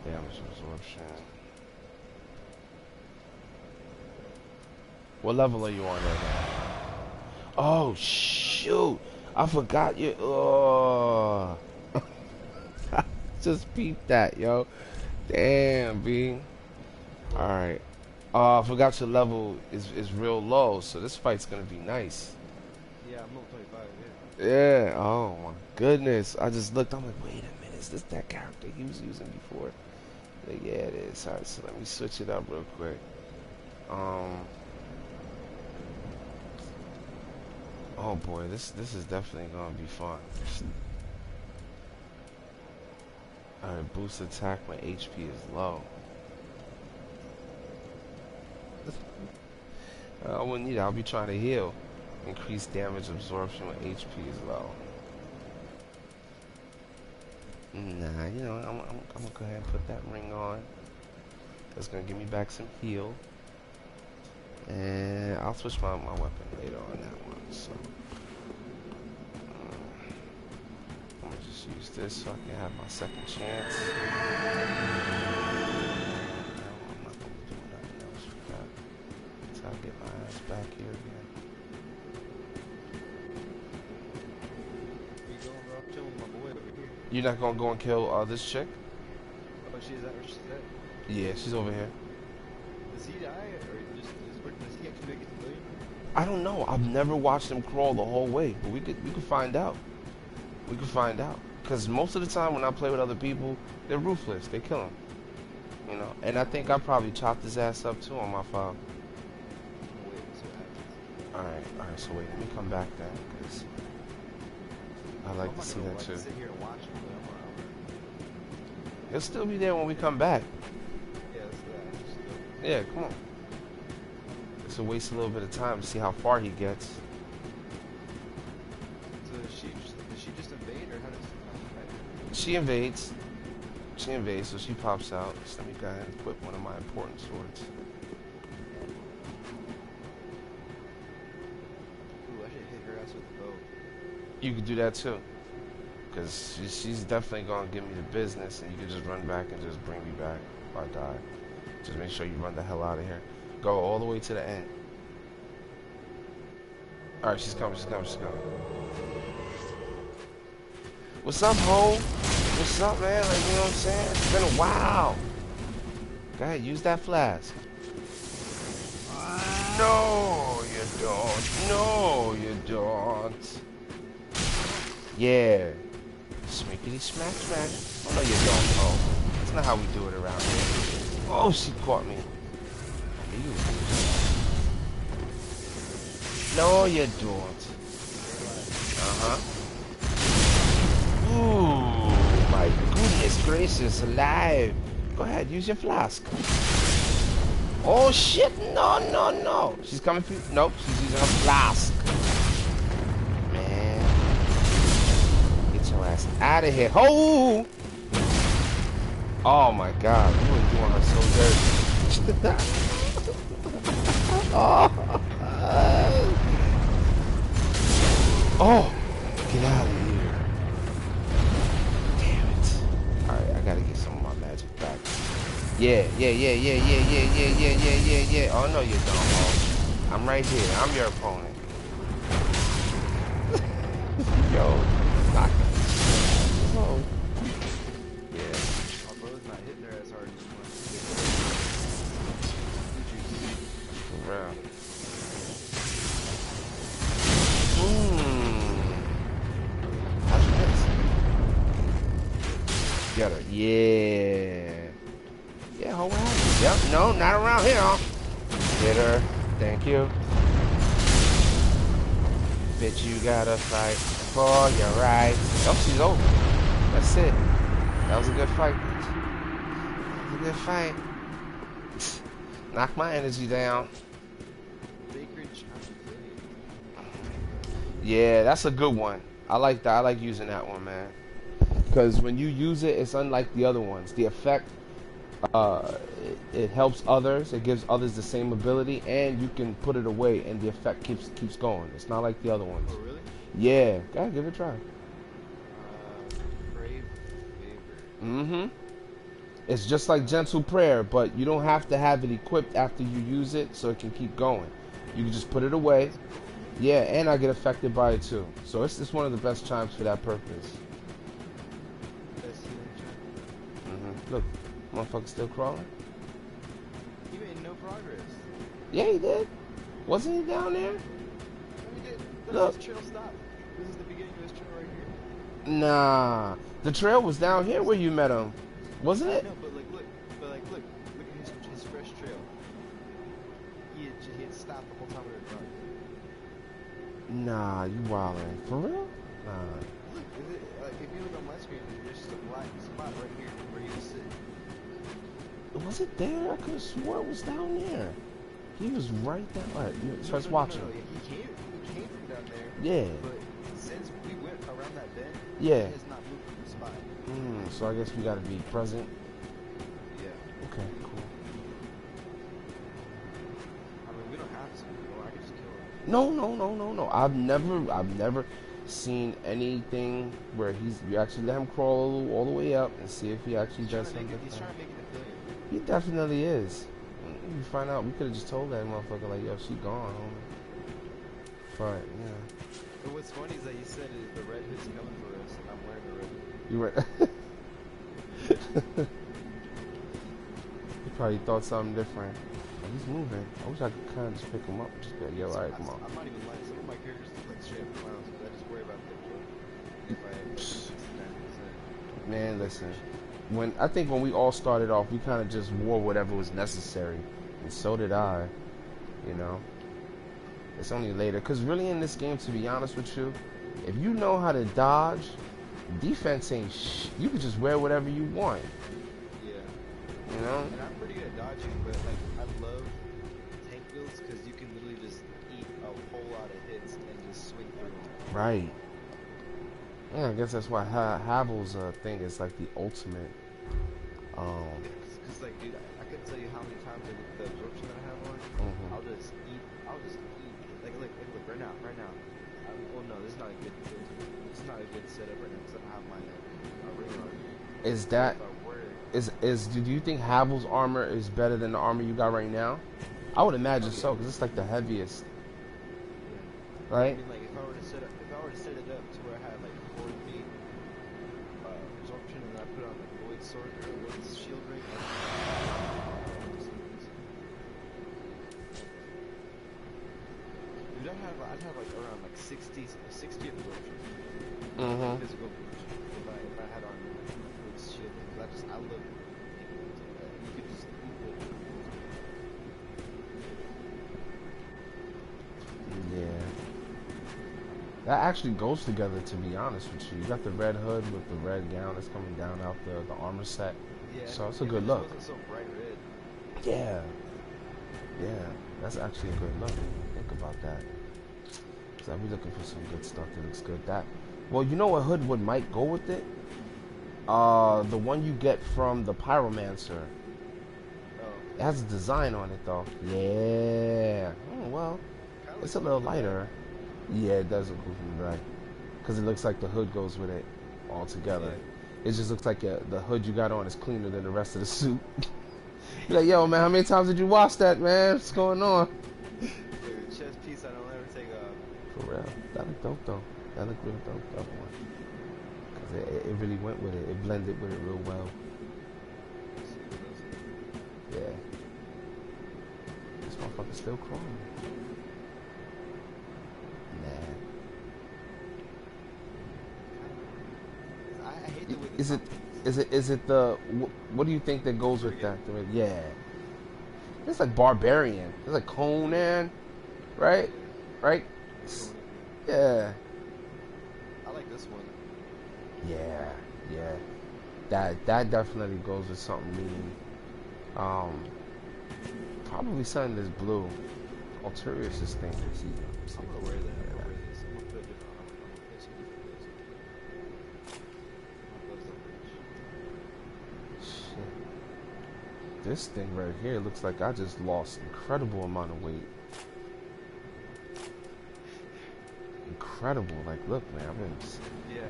Damage absorption. What level are you on right now? Oh, shit. shoot! I forgot you. Oh. Just peep that, yo. Damn, B. Alright. I forgot your level is real low, so this fight's gonna be nice. Yeah, I'm level 25, yeah. Yeah, oh my goodness. I just looked, I'm like, wait a minute, is this that character he was using before? Like, yeah, it is. Alright, so let me switch it up real quick. Oh boy, this is definitely gonna be fun. Alright, boost attack when HP is low. I wouldn't need it, I'll be trying to heal. Increase damage absorption when HP is low. Nah, you know, I'm gonna go ahead and put that ring on. That's gonna give me back some heal. And I'll switch my weapon later on that one, so. I'm gonna just use this so I can have my second chance. I'm not gonna do nothing else with that. Until I get my ass back here again. You going, bro? I'm chilling with my boy over here. You're not gonna go and kill this chick? Oh, she's at where she's at? Yeah, she's over here. Does he die, or does he actually make it to live? I don't know. I've never watched him crawl the whole way, but we could find out. We could find out. Because most of the time when I play with other people, they're ruthless. They kill him. You know? And I think I probably chopped his ass up too on my file. Wait, so Alright, so wait, let me come back then, because I like to see that too. Sit here and watch him, but I'm around. He'll still be there when we come back. Yeah, that's that. Yeah, come on. It's a waste a little bit of time to see how far he gets. So does she just invade, or how does She invades. She invades, so she pops out. So let me go ahead and equip one of my important swords. Ooh, I should hit her ass with the bow. You could do that too. Because she's definitely going to give me the business, and you can just run back and just bring me back if I die. Just make sure you run the hell out of here. Go all the way to the end. Alright, she's coming. What's up, ho? What's up, man? Like, you know what I'm saying? It's been a while. Go ahead, use that flask. No, you don't. No, you don't. Yeah. Smickety smack smack. Oh, no, you don't. Oh, that's not how we do it around here. Oh, she caught me. You. No, you don't. Ooh, my goodness gracious, alive. Go ahead, use your flask. Oh shit, no. She's coming through. Nope, she's using her flask. Man. Get your ass out of here. Oh! Oh my god, you were doing her so dirty. Oh, get out of here. Damn it. Alright, I gotta get some of my magic back. Yeah. Oh, no, you don't, oh. I'm right here. I'm your opponent. Yo, knock it. Oh. Yeah. My brother's not hitting her as hard as he wants to. For real. How'd you miss? Get her. Yeah. Yeah, hold on. Yep, no, not around here, huh? Get her. Thank you. Bitch, you gotta fight for your right. Oh, she's over. That's it. That was a good fight, bitch. That was a good fight. Knock my energy down. Yeah, that's a good one. I like that. I like using that one, man. Because when you use it, it's unlike the other ones. The effect, it helps others. It gives others the same ability, and you can put it away, and the effect keeps going. It's not like the other ones. Oh, really? Yeah, go ahead, give it a try. Crave favor. Mm-hmm. It's just like Gentle Prayer, but you don't have to have it equipped after you use it, so it can keep going. You can just put it away, Yeah, and I get affected by it too. So it's one of the best chimes for that purpose. Best healing chime. Look, motherfucker still crawling. He made no progress. Yeah, he did. Wasn't he down there? No, he did. Look. This trail stopped. This is the beginning of this trail right here. Nah, the trail was down here where you met him, wasn't it? No, but like, look at his fresh trail. He had stopped the whole time we were driving. Nah, you wildin'. For real? Nah. Look, is it, if you look on my screen, there's just a black spot right here where he was sitting. Was it there? I could have swore it was down there. He was right there. Alright, so let's No, watch him. He came from down there. Yeah. But since we went around that bend, Yeah. he has not moved from the spot. So I guess we gotta be present. Yeah. Okay, cool. I mean, we don't have to, or I can just kill him. No. I've never seen anything where you actually let him crawl all the way up and see if he actually does something. He's trying to make it a billion. He definitely is. You find out, we could have just told that motherfucker, like, yo, she gone, homie. But, yeah. But what's funny is that you said the Red Hood's coming for us, and I'm wearing the Red Hood. You were. He probably thought something different. Oh, he's moving. I wish I could kind of just pick him up. Just go, yo, alright, come on. I'm not even lying. Some of my characters look like straight up clowns, but I just worry about them. If I have like, Man, listen. I think when we all started off, we kind of just wore whatever was necessary. And so did I. You know? It's only later. Because really in this game, to be honest with you, if you know how to dodge, defense ain't you can just wear whatever you want. yeah. You know? And I'm pretty good at dodging, but like I love tank builds because you can literally just eat a whole lot of hits and just swing through them. Right. Yeah, I guess that's why Havel's thing is like the ultimate. Because like, dude, I couldn't tell you how many times with the absorption that I have on, I'll just eat. Like right now. Well, no, this is not a good. This is not a good setup right now because I don't have my ring on. Is that do you think Havel's armor is better than the armor you got right now? I would imagine so, because it's like the heaviest. Yeah. Right? I mean, like if I were to set it up to where I had like 4 feet absorption, and then I put on like Void sword or Void shield ring. Dude, I'd have like around like 60 absorption. Physical absorption if I had on Void shield ring. Because I love it. You could just Yeah. That actually goes together, to be honest with you. You got the red hood with the red gown that's coming down out the armor set. yeah, So it's a good it look. wasn't so bright red. Yeah. Yeah. That's actually a good look. Think about that. So I'll be looking for some good stuff that looks good. Well, you know what hood might go with it? The one you get from the Pyromancer. Oh. It has a design on it, though. Yeah. Oh, well. It's a little lighter. Yeah, it does look cool from the back. Because it looks like the hood goes with it all together. Yeah. It just looks like the hood you got on is cleaner than the rest of the suit. You're like, yo, man, how many times did you wash that, man? What's going on? Dude, chest piece I don't ever take off. For real. That looked dope, though. That looked real dope, that one. Because it really went with it. It blended with it real well. Yeah. This motherfucker's still crawling. I hate the way Is it the what do you think that goes with that? Yeah, it's like Barbarian. It's like Conan, right? Right? Yeah. I like this one. Yeah. That definitely goes with something mean. Probably something that's blue. Ulterior's this thing. I'm gonna wear that. I'm gonna wear this. I'm gonna put a different armor. I'm gonna put some different clothes. Shit. This thing right here looks like I just lost incredible amount of weight. Incredible. Like, look, man, I've been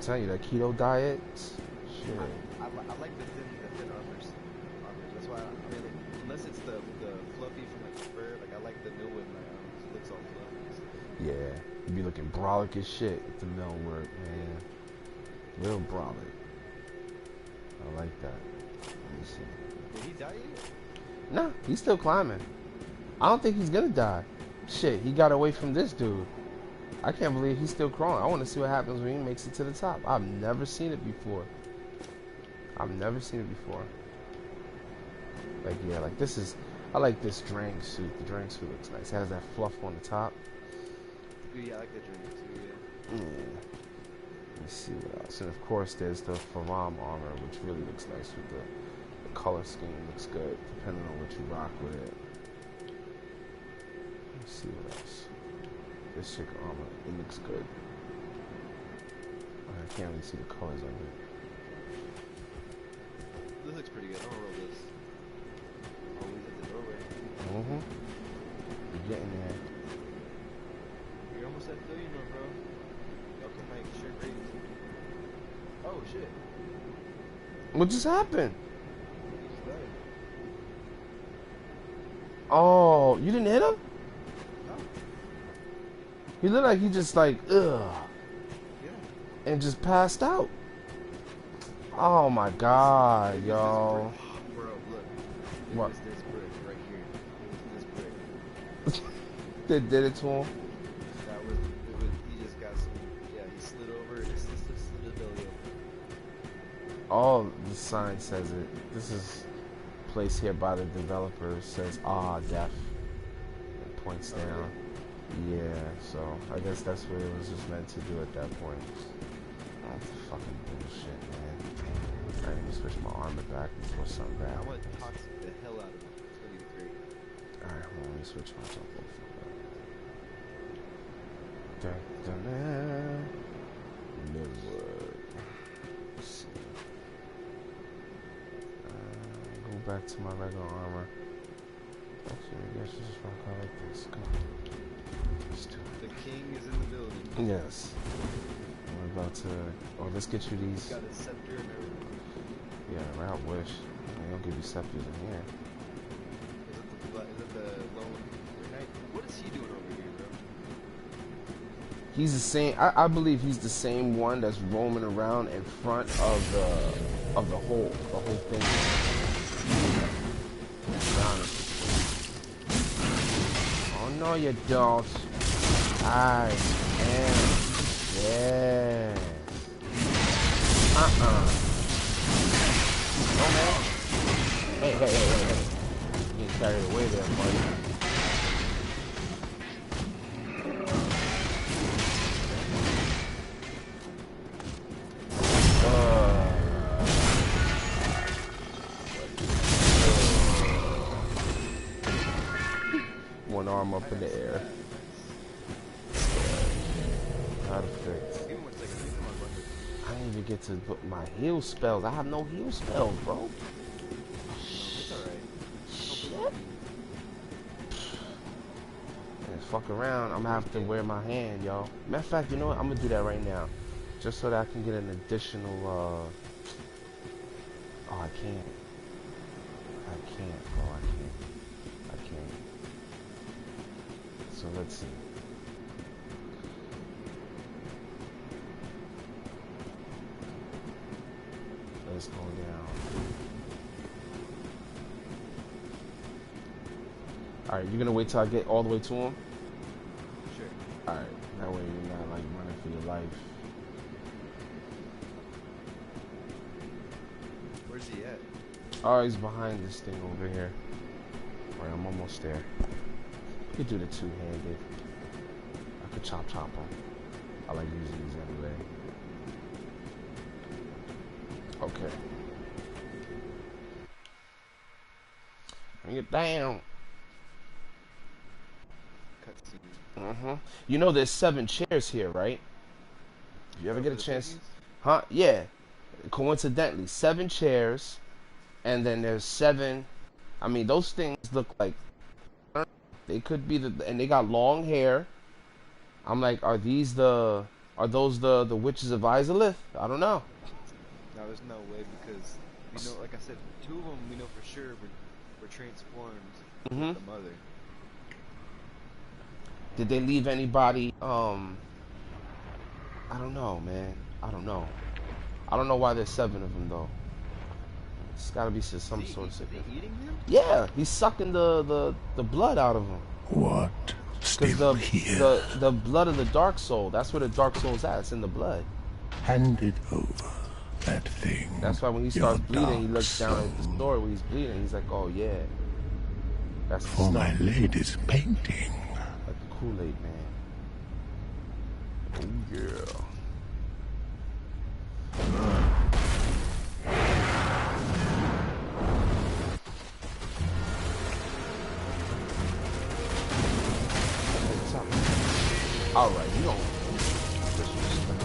telling you that keto diet. Shit. I like the thin armors. That's why I mean, like, unless it's the fluffy from like the fur, like I like the new one. Like, it looks all fluffy. Yeah. You be looking brolic as shit at the mill work, man. Real brolic. I like that. Let me see. Did he die yet? Nah, he's still climbing. I don't think he's gonna die. Shit, he got away from this dude. I can't believe he's still crawling. I want to see what happens when he makes it to the top. I've never seen it before. I've never seen it before. Like, yeah, like this is... I like this drain suit. The drain suit looks nice. It has that fluff on the top. Yeah, I like the drink too, yeah. Yeah. Let me see what else. And of course, there's the Faram armor, which really looks nice with the color scheme. Looks good, depending on what you rock with it. Let's see what else. This chick armor, it looks good. I can't really see the colors of it. This looks pretty good. I'm gonna roll this. Always at the doorway. Mm-hmm. You're getting there. You're almost at billionaire, bro. Y'all can like share grades. Oh shit. What just happened? He just died. Oh, you didn't hit him? No. He looked like he just like, ugh. Yeah. And just passed out. Oh my god, yo. Bro, look. It What? was this brick right here. It was this brick. They did it to him. He just got some, yeah, he slid over and it's slid his belly over. Oh, the sign says it. This is placed here by the developer. It says, death. It points down. Yeah, so I guess that's what it was just meant to do at that point. Oh, fucking bullshit, man. I need to switch my armor back before something bad. I want to happens. toxic the hell out of him. It's gonna be great. Alright, hold on, let me switch myself over. Dun, dun, dun. Midwood. Let's see. Go back to my regular armor. Actually, maybe I should just rock out like this. Come on. Let's do it. The king is in the building. Yes. We're about to... Oh, let's get you He's these... got his scepter and everything. Yeah, right, I wish. They don't give you scepters in here. Is it the lone knight? What is he doing over here, bro? He's the same... I believe he's the same one that's roaming around in front of the whole thing. Oh, no, you don't. I am. Yeah. No, man. Hey. You getting carried away there, buddy. One arm up in the air. Perfect. I didn't even get to put my heal spells. I have no heal spells, bro. It's alright. Shit. And fuck around, I'm gonna have to wear my hand, yo. Matter of fact, you know what? I'm gonna do that right now. Just so that I can get an additional, Oh, I can't. I can't, bro. I can't. So let's see. Let's go down. Alright, you're gonna wait till I get all the way to him? Sure. Alright, that way you're not like running for your life. Where's he at? Oh, he's behind this thing over here. Alright, I'm almost there. You could do the two-handed. I could chop him. I like using these anyway. Okay. Bring it down. Cutscene. You know there's 7 chairs here, right? If you ever get a chance... Huh? Yeah. Coincidentally, 7 chairs. And then there's 7... I mean, those things look like... They could be the... And they got long hair. I'm like, are those the witches of Izalith? I don't know. No, there's no way because we know, like I said, 2 of them we know for sure were transformed with the mother. Did they leave anybody? I don't know, man. I don't know. I don't know why there's 7 of them though. It's got to be some sort of sickness. Are they eating him? Yeah, he's sucking the blood out of him. What? Because Still here. the blood of the Dark Soul, that's where the Dark Soul's at. It's in the blood. Hand it over. That thing. That's why when he starts bleeding, he looks down at the sword when he's bleeding. He's like, oh yeah. That's the For stuff. my lady's painting. Like the Kool-Aid man. Oh yeah. Alright, you don't disrespect.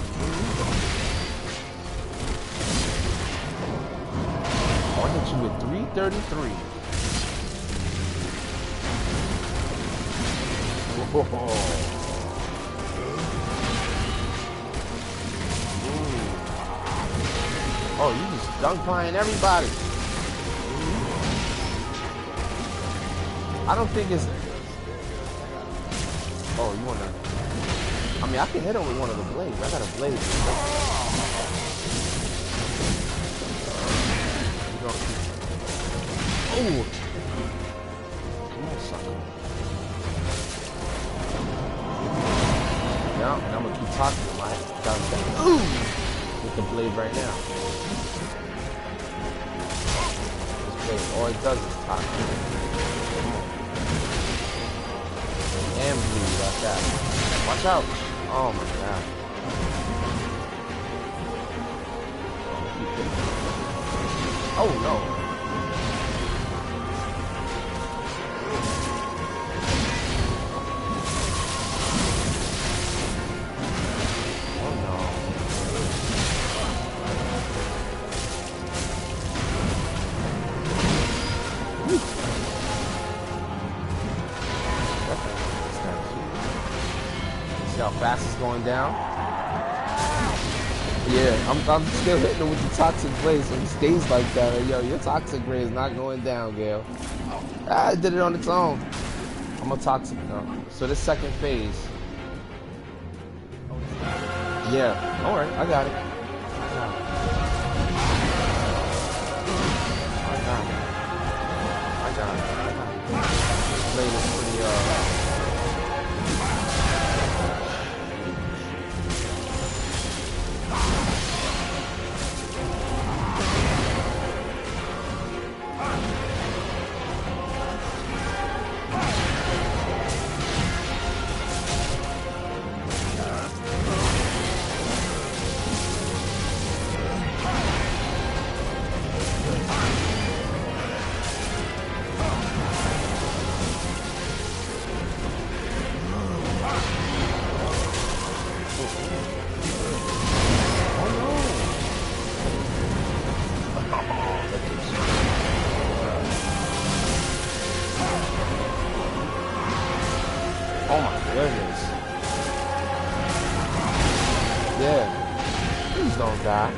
Oh, I hit you with 333. Whoa. Oh, you just dunk playing everybody. I don't think it's... Oh, you wanna... I mean, I can hit him with one of the blades. I got a blade. Oh! Come on, sucker. Yeah, and I'm gonna keep talking to my down. Ooh! With the blade right now. This blade, all it does is talk. And bleed like that. Watch out! Oh my god. Oh no. Fast is going down. Yeah, I'm still hitting him with the toxic blade, so he stays like that. Like, yo, your toxic blade is not going down, Gale. Ah, it did it on its own. I'm a toxic now. So this second phase. Yeah, alright, I got it. I got it. This blade is pretty, oh my goodness. Yeah. Please don't die.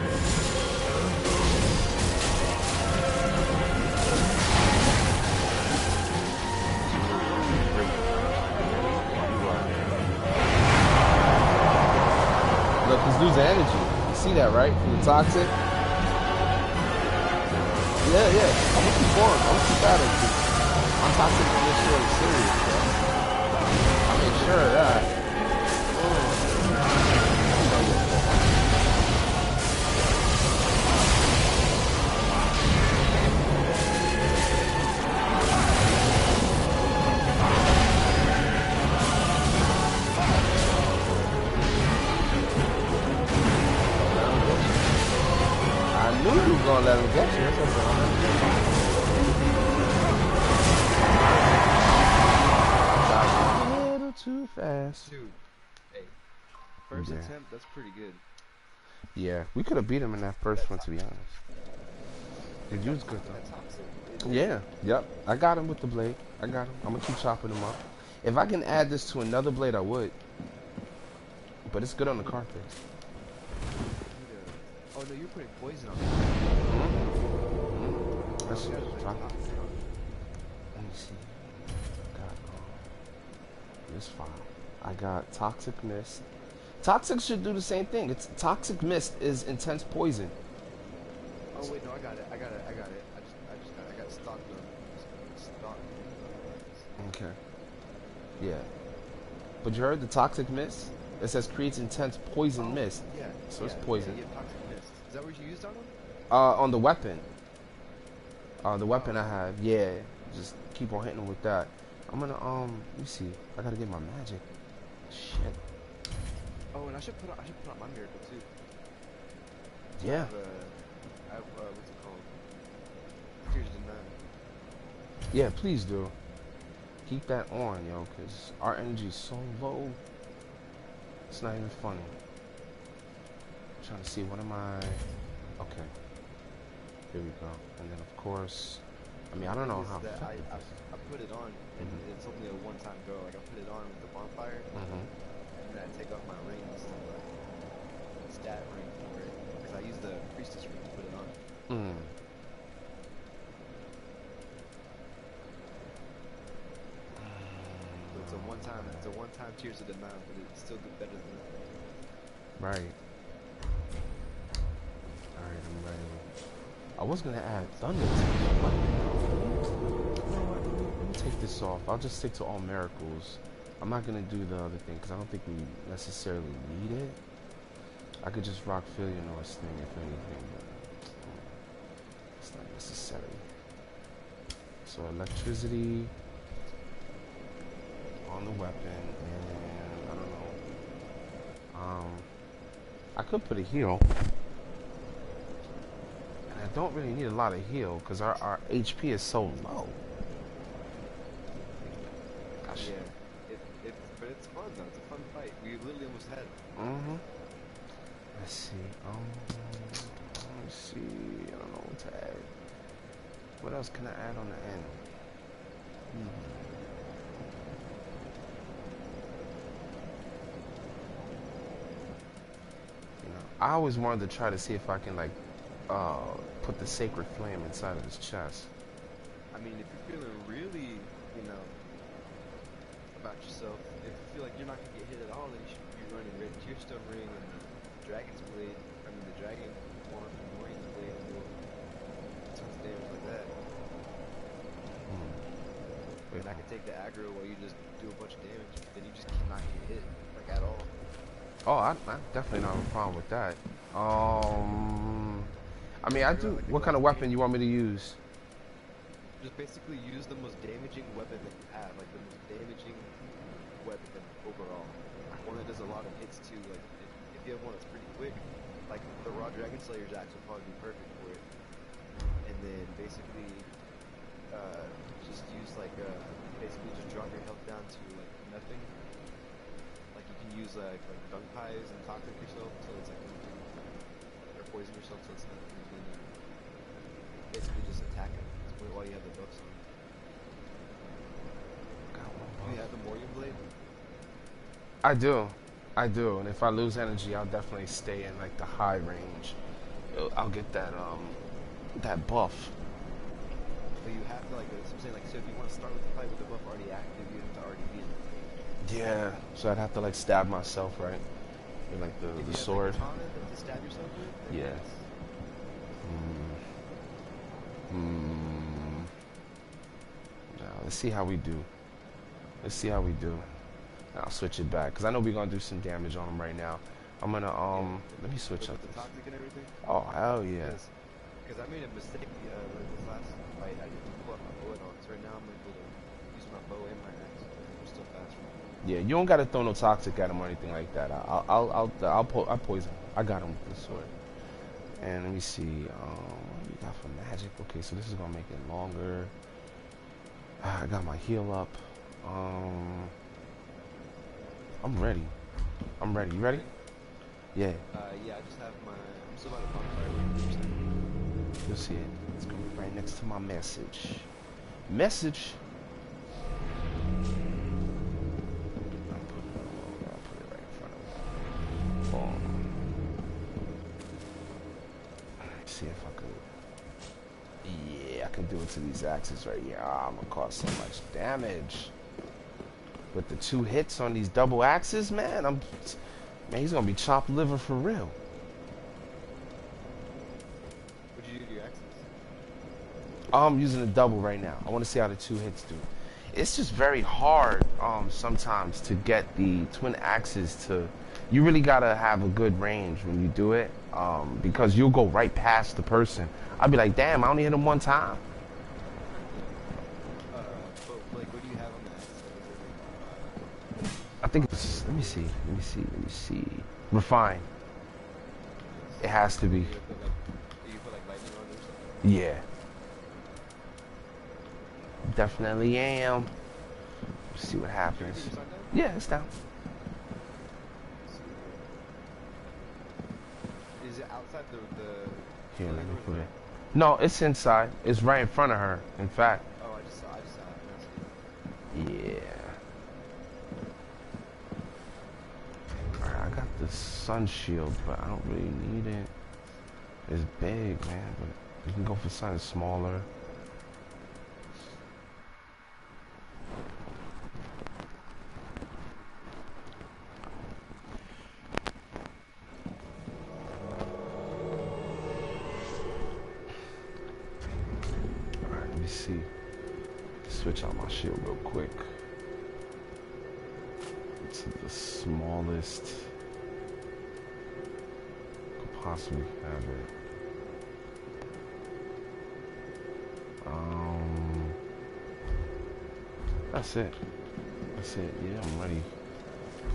Look, he's losing energy. You see that, right? From the toxic? Yeah. I'm gonna keep going. I'm gonna keep at it. I'm toxic on this shit is serious, bro. I make sure of that. I knew you were gonna let him get you. That's what I'm a little too fast. Dude, hey, first attempt, that's pretty good. Yeah, we could have beat him in that first one, to be honest. Dude, you was good though. Yeah, yep. I got him with the blade. I got him. I'm gonna keep chopping him up. If I can add this to another blade, I would. But it's good on the carpet. Oh no, you're putting poison on it. Let's see. Let me see. Got this file. I got Toxic Mist. Toxic should do the same thing. It's Toxic Mist is intense poison. Oh wait, no, I got it. I got it. I got it. I got stock though. Stock. Okay. Yeah. But you heard the Toxic Mist? It says creates intense poison mist. Yeah. So it's poison. Yeah, toxic mist. Is that what you used on him? On the weapon. The weapon I have, yeah. Just keep on hitting him with that. I'm gonna let me see. I gotta get my magic. Shit. Oh, and I should put on my miracle too. Yeah. I have what's it called? Tears of the Nine. Yeah, please do. Keep that on, yo, cause our energy's so low. It's not even funny. I'm trying to see what am I. Okay. Here we go. And then of course, I mean I don't know how. I put it on, and it's only a one-time go. Like I put it on with the bonfire, and then I take off my rings, like stat ring for it, because I use the priestess ring to put it on. So it's a one-time. It's a one-time Tears of the Nine, but it's still better than that. Right. Alright, I'm ready. I was gonna add thunder to the weapon. You know what? Let me take this off. I'll just stick to all miracles. I'm not gonna do the other thing because I don't think we necessarily need it. I could just rock Fillionaur's thing if anything, but it's not necessary. So electricity on the weapon, and I don't know. I could put a heal. And I don't really need a lot of heal because our HP is so low. Gosh. Yeah, but it's fun though. It's a fun fight. We literally almost had it. Let's see. Let me see. I don't know what to add. What else can I add on the end? You know, I always wanted to try to see if I can like put the sacred flame inside of his chest. I mean, if you're feeling really, about yourself, if you feel like you're not gonna get hit at all, then you should be running Red Tearstone Ring and Dragon's Blade. I mean, the Dragon one and Warrior's Blade and do tons of damage like that. And I can take the aggro while you just do a bunch of damage, then you just cannot get hit, like at all. Oh, I definitely don't have a problem with that. I mean, I do. What kind of weapon you want me to use? Just basically use the most damaging weapon that you have, like the most damaging weapon overall. One that does a lot of hits too. Like if you have one that's pretty quick, like the Raw Dragon Slayer's axe will probably be perfect for it. And then basically, just use basically just drop your health down to like nothing. Like you can use like dung pies and toxic yourself, so it's like or poison yourself, so it's not basically just attack it while you have the buffs on. Do you have the Morium Blade? I do, and if I lose energy, I'll definitely stay in like the high range. I'll get that that buff. But you have to I'm saying so if you want to start with the fight with the buff already active, you have to already be in the range. Yeah, so I'd have to like stab myself, right? With like the sword. If you have the katana to stab yourself with, then Yeah. yes. Now let's see how we do. Let's see how we do. And I'll switch it back because I know we're gonna do some damage on him right now. I'm gonna let me switch up the this. toxic and everything. Oh hell yeah! Because I made a mistake this last fight. I didn't pull out my bow at all. So right now I'm able to use my bow and my axe. I'm still fast. Yeah, you don't gotta throw no toxic at him or anything like that. I'll poison. I got him with the sword. And let me see. What do we got for magic? Okay, so this is gonna make it longer. I got my heal up. I'm ready. You ready? Yeah. Yeah, I just have I'm still about to bonfire. You'll see it. It's gonna be right next to my message. Message. I'll put it right in front of me. Boom. Let's see if I could. Yeah, I can do it to these axes right here. I'm gonna cause so much damage. with the 2 hits on these double axes, man, man, he's gonna be chopped liver for real. What'd you do to your axes? I'm using a double right now. I want to see how the 2 hits do. It's just very hard sometimes to get the twin axes to. You really gotta have a good range when you do it, because you'll go right past the person. I'll be like, damn, I only hit him 1 time. But like, what do you have on the axe? I think it's. Let me see. Refine. It has to be. Do you put like lightning on it or something? Yeah. Definitely am. Let's see what happens. Yeah, it's down. Is it outside the Here, let me put it. No, it's inside. It's right in front of her, in fact. Oh, I just saw it. Yeah. Alright, I got the sun shield, but I don't really need it. It's big, man, but you can go for something smaller. See, switch out my shield real quick to the smallest could possibly have it. That's it. Yeah, I'm ready.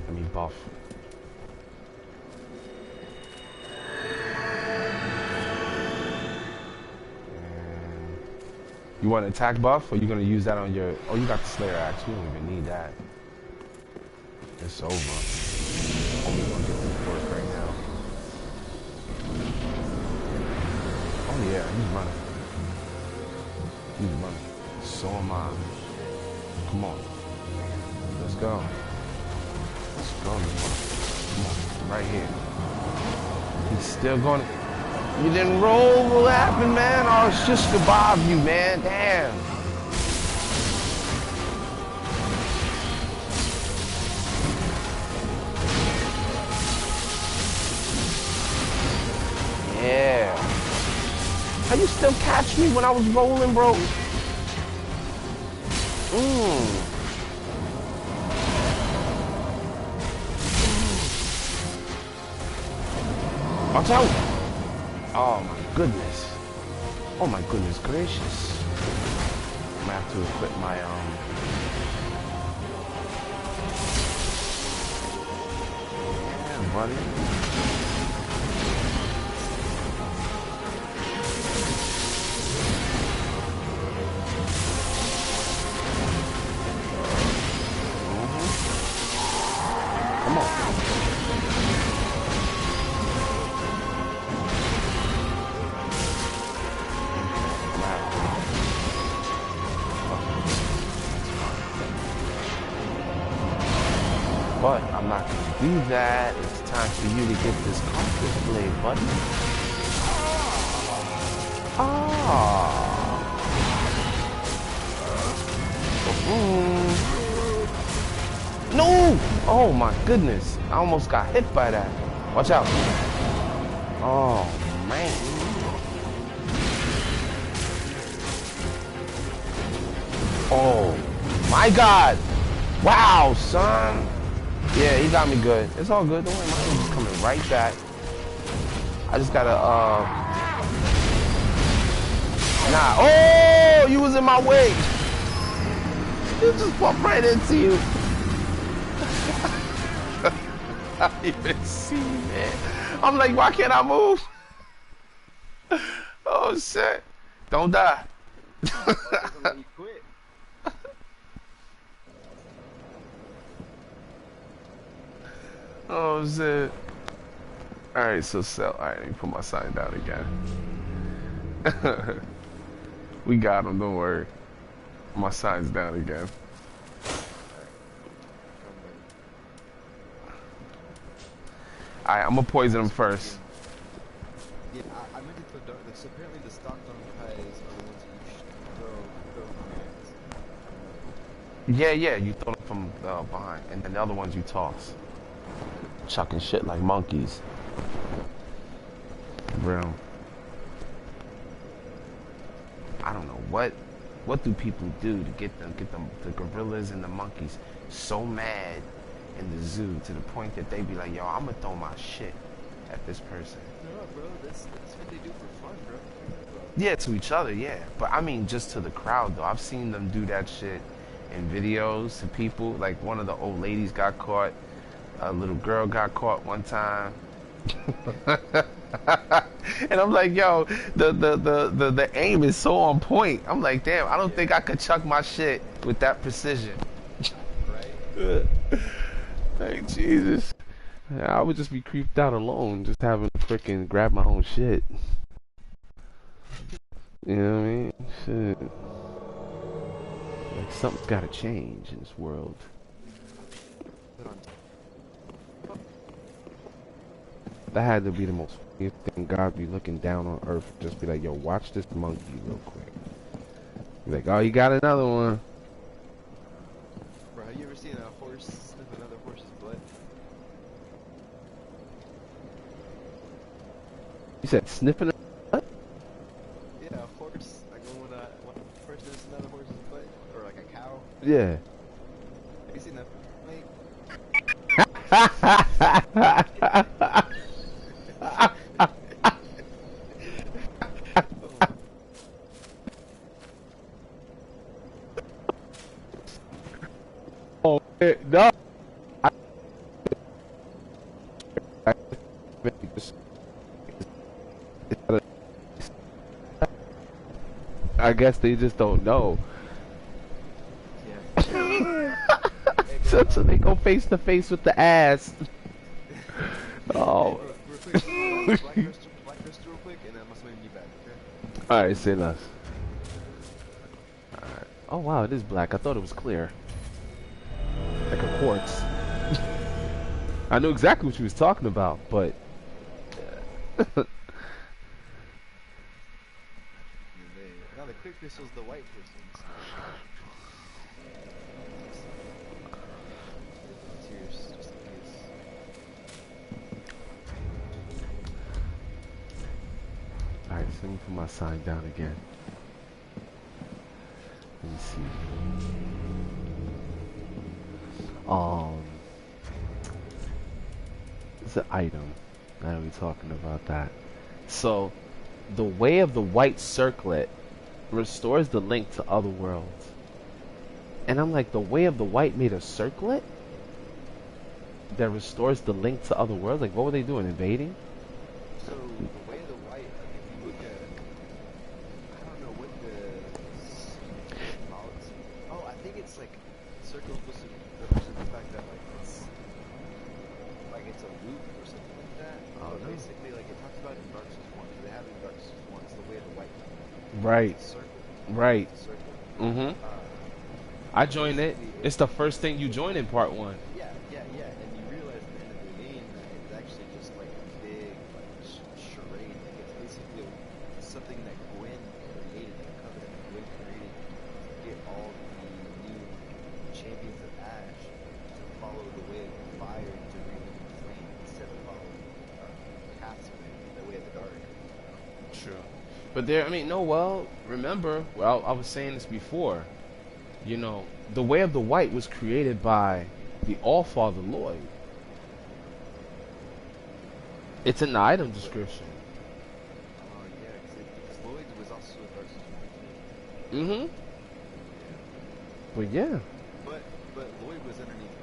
Let me buff. You want an attack buff, or you gonna use that on your? Oh, you got the Slayer axe. You don't even need that. It's over. Only gonna get this work right now. Oh yeah, he's running. So am I. Come on. Let's go. Come on, right here. He's still going. You didn't roll. What happened, man? Oh, it's just to bob you, man. Damn. Yeah. How you still catch me when I was rolling, bro? Watch out! Oh my goodness. Oh my goodness gracious. I'm gonna have to equip my yeah, buddy. Come on. But I'm not going to do that. It's time for you to get this compass blade, buddy. No! Oh my goodness. I almost got hit by that. Watch out. Oh man. Oh my God. Wow, son. Yeah, he got me good. It's all good. Don't worry, my is coming right back. I just gotta, Nah. Oh, you was in my way. It just bumped right into you. I didn't even see, man. I'm like, why can't I move? Oh, shit. Don't die. You quit. Oh shit. Alright, so sell. Alright, let me put my sign down again. We got him, don't worry. My sign's down again. Alright, I'm gonna poison him first. Yeah, I meant to throw dark. So apparently the stock dark pies are the ones that you should throw commands. Yeah, you throw them from behind, and then the other ones you toss. Chucking shit like monkeys. Bro. I don't know what do people do to get the gorillas and the monkeys so mad in the zoo to the point that they be like, yo, I'm gonna throw my shit at this person. No, bro, that's what they do for fun, bro. Yeah, to each other, yeah. But I mean, just to the crowd, though. I've seen them do that shit in videos to people. Like, one of the old ladies got caught. A little girl got caught one time. And I'm like, yo, the aim is so on point. I'm like, damn, I don't think I could chuck my shit with that precision. Right? Like, Jesus. I would just be creeped out alone, just having to freaking grab my own shit. You know what I mean? Shit. Like, something's gotta change in this world. That had to be the most funniest thing. God be looking down on earth, just be like, yo, watch this monkey real quick. Be like, oh, you got another one. Bro, have you ever seen a horse sniff another horse's butt? You said sniffing a what? Yeah, a horse. Like when a horse sniffs another horse's butt, or like a cow. Yeah. Have you seen that? Oh, no. I guess they just don't know. Yeah. So they go face to face with the ass. Oh. Black crystal real quick, and then I'm gonna swing you back, okay? Alright, say less. Alright. Oh wow, it is black. I thought it was clear. Like a quartz. I knew exactly what you was talking about, but Now the clear crystal's the white crystals. Tears, just in case. alright, so let me put my sign down again. Let me see. It's an item. Now we're talking about that. So, the way of the white circlet restores the link to other worlds. And I'm like, the way of the white made a circlet that restores the link to other worlds? Like, what were they doing? Invading? So the way of the white, like if you look at, I don't know what the symbology. Oh, I think it's like circles represent the fact that it's a loop or something like that. Oh, But no. basically, like it talks about in Darksouls 1, because they have in Darksouls 1, it's the way of the white. Right. It's a circle. Right. It's a circle. Mm-hmm. I joined it. It's the first thing you join in part 1. Yeah. And you realize at the end of the game that it's actually just like a big charade. Like it's basically something that Gwen created, like a covenant that Gwen created to get all the new champions of Ash to follow the way of the fire to renew the flame instead of following Pathway, the way of the dark. True. But there, I mean, no, well, remember, well, I was saying this before, you know, the way of the white was created by the All-Father Lloyd. It's in the item description. Oh yeah, because Lloyd was also a Dark Souls 1. Mm-hmm. But yeah. But Lloyd was underneath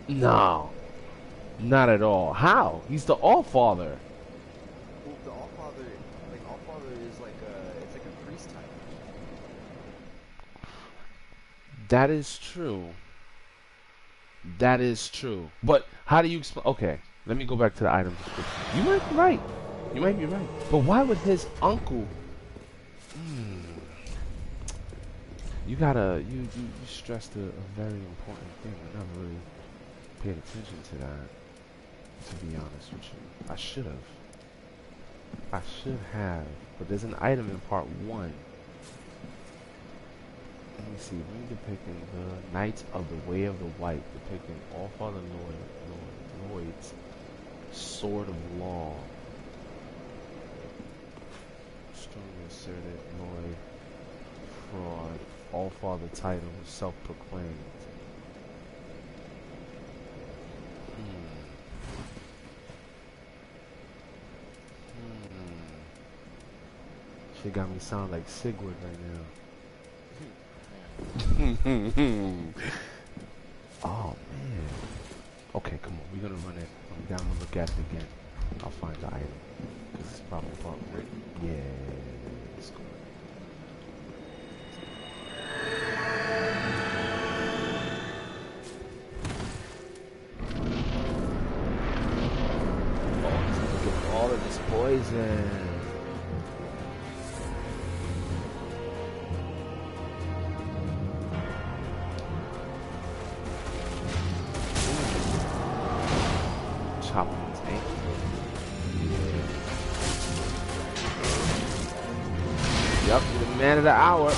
Gwen. No. Not at all. How? He's the All-Father. Well, the Allfather, like Allfather is like it's like a priest type. That is true. That is true. But how do you explain? Okay, let me go back to the item description. You might be right. You might be right. But why would his uncle? You gotta you stressed a very important thing. I never really paid attention to that. To be honest with you, I should have. I should have. But there's an item in part 1. me see. We depicting the Knights of the Way of the White, depicting All Father Lloyd's Sword of Law. Strongly asserted Lloyd fraud. All Father title, self-proclaimed. She got me sound like Sigurd right now. Oh man. Okay, come on. We're gonna run it. I'm down to look at it again. I'll find the item. Because it's probably part written. Yeah. Let's go. Get all of this poison. Yep, you're the man of the hour.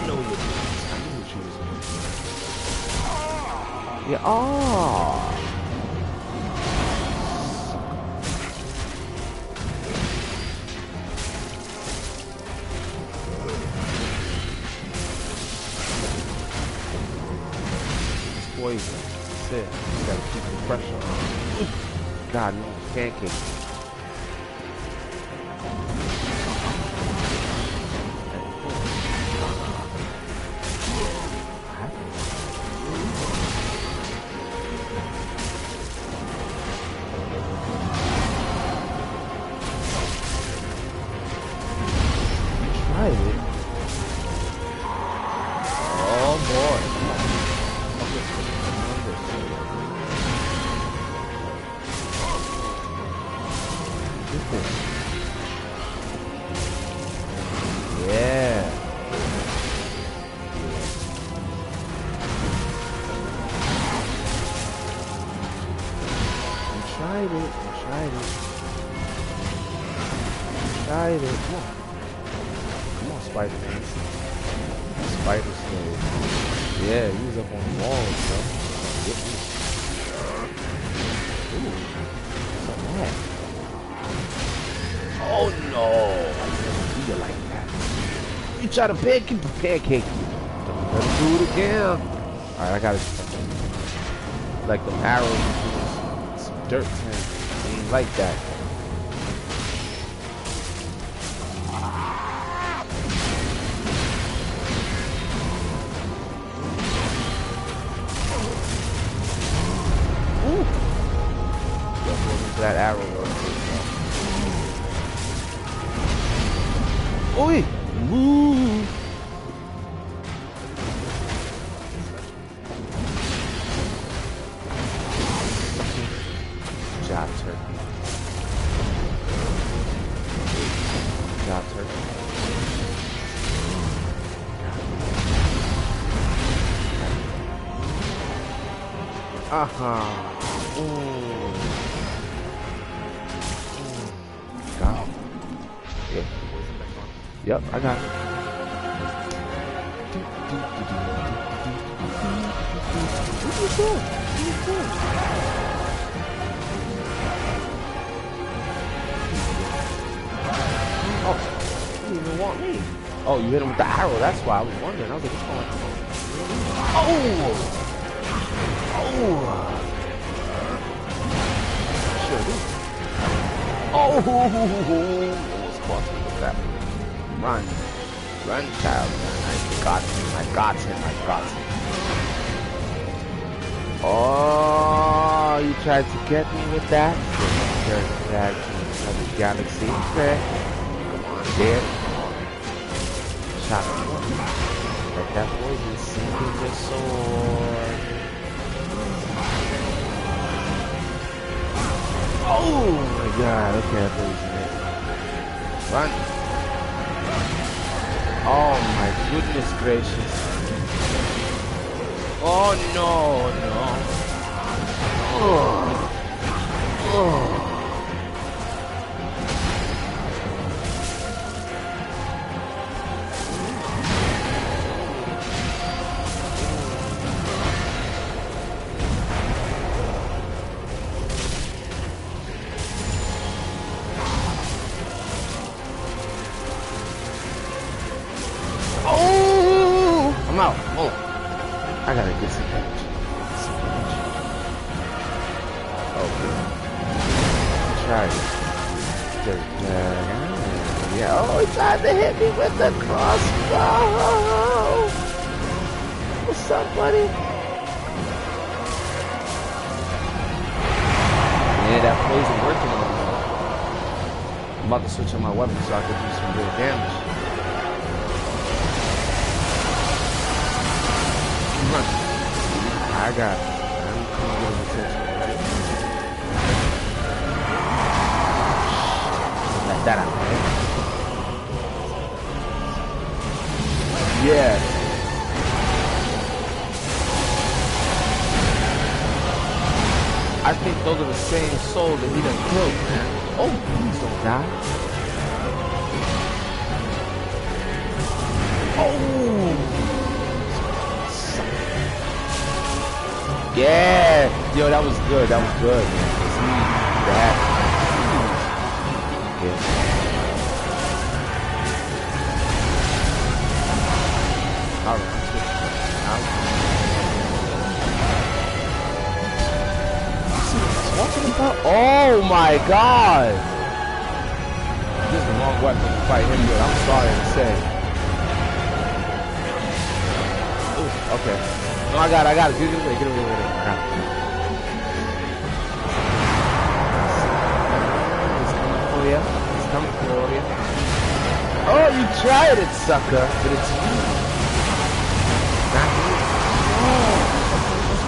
No, you I knew what she was doing. Yeah, oh. It's poison. That's it. You gotta keep the pressure on. God, no pancake. Try to pancake. Let's do it again. Alright, I gotta like them arrows, some dirt tank. Ain't like that. Ooh. That arrow though. Ooh. Move. Job turkey. Job turkey. Got it. Yeah. Yep, I got it. What are you doing? What are you doing? Oh, you didn't even want me. Oh, you hit him with the arrow. That's why I was wondering. I was like, what's going on? Oh! Oh! Sure. Oh! Almost caught me with that. Run. Run, child. I got him. I got him. I got him. Oh, you tried to get me with that? You're back to another galaxy. Okay. Come on, dear. Shot him. Let that poison sink in your sword. Oh my god. Okay, I poisoned it. Run. Oh my goodness gracious. Oh no, no. Oh. Oh. I gotta get some energy. Some energy. Okay. Try it. Yeah. Oh, he tried to hit me with the crossbow. What's up, buddy? Yeah, that poison working on me. I'm about to switch on my weapon so I can do some real damage. Run. I got it. I'm coming with attention. Let that out, man. Yeah. I think those are the same souls that he done killed, man. Oh, please don't die. Oh! Yeah! Yo, that was good. That was good, man. That. Yeah. Alright, I'm switching. Talking about? Oh my god! This is the wrong weapon to fight him with. I'm sorry to say. Ooh, okay. No, I got it. Get away. I got it. It's coming for you. It's coming for you. Oh, you tried it, sucker. But it's you. Not me.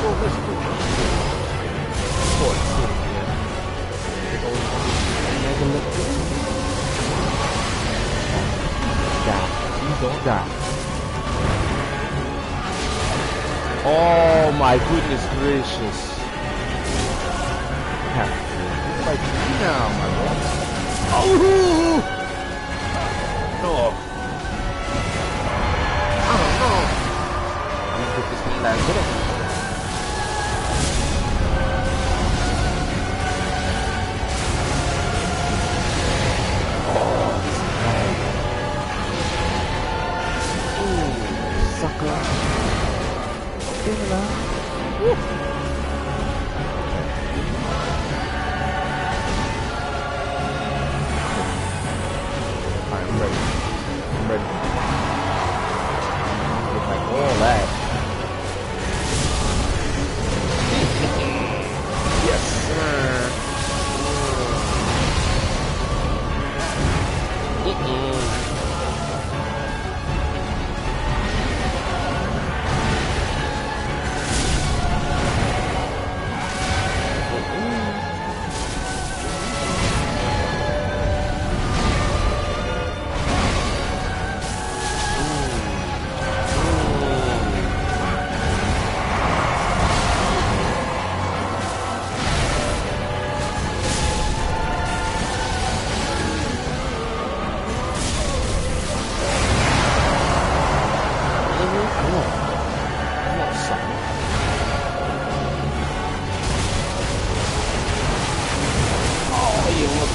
Oh, let's go. Don't die. Oh my goodness gracious. Like now, my lord. Oh no. Oh no. I'm gonna get this one last bit. Sucker. Alright, I'm ready. Look like all that. Yes, sir.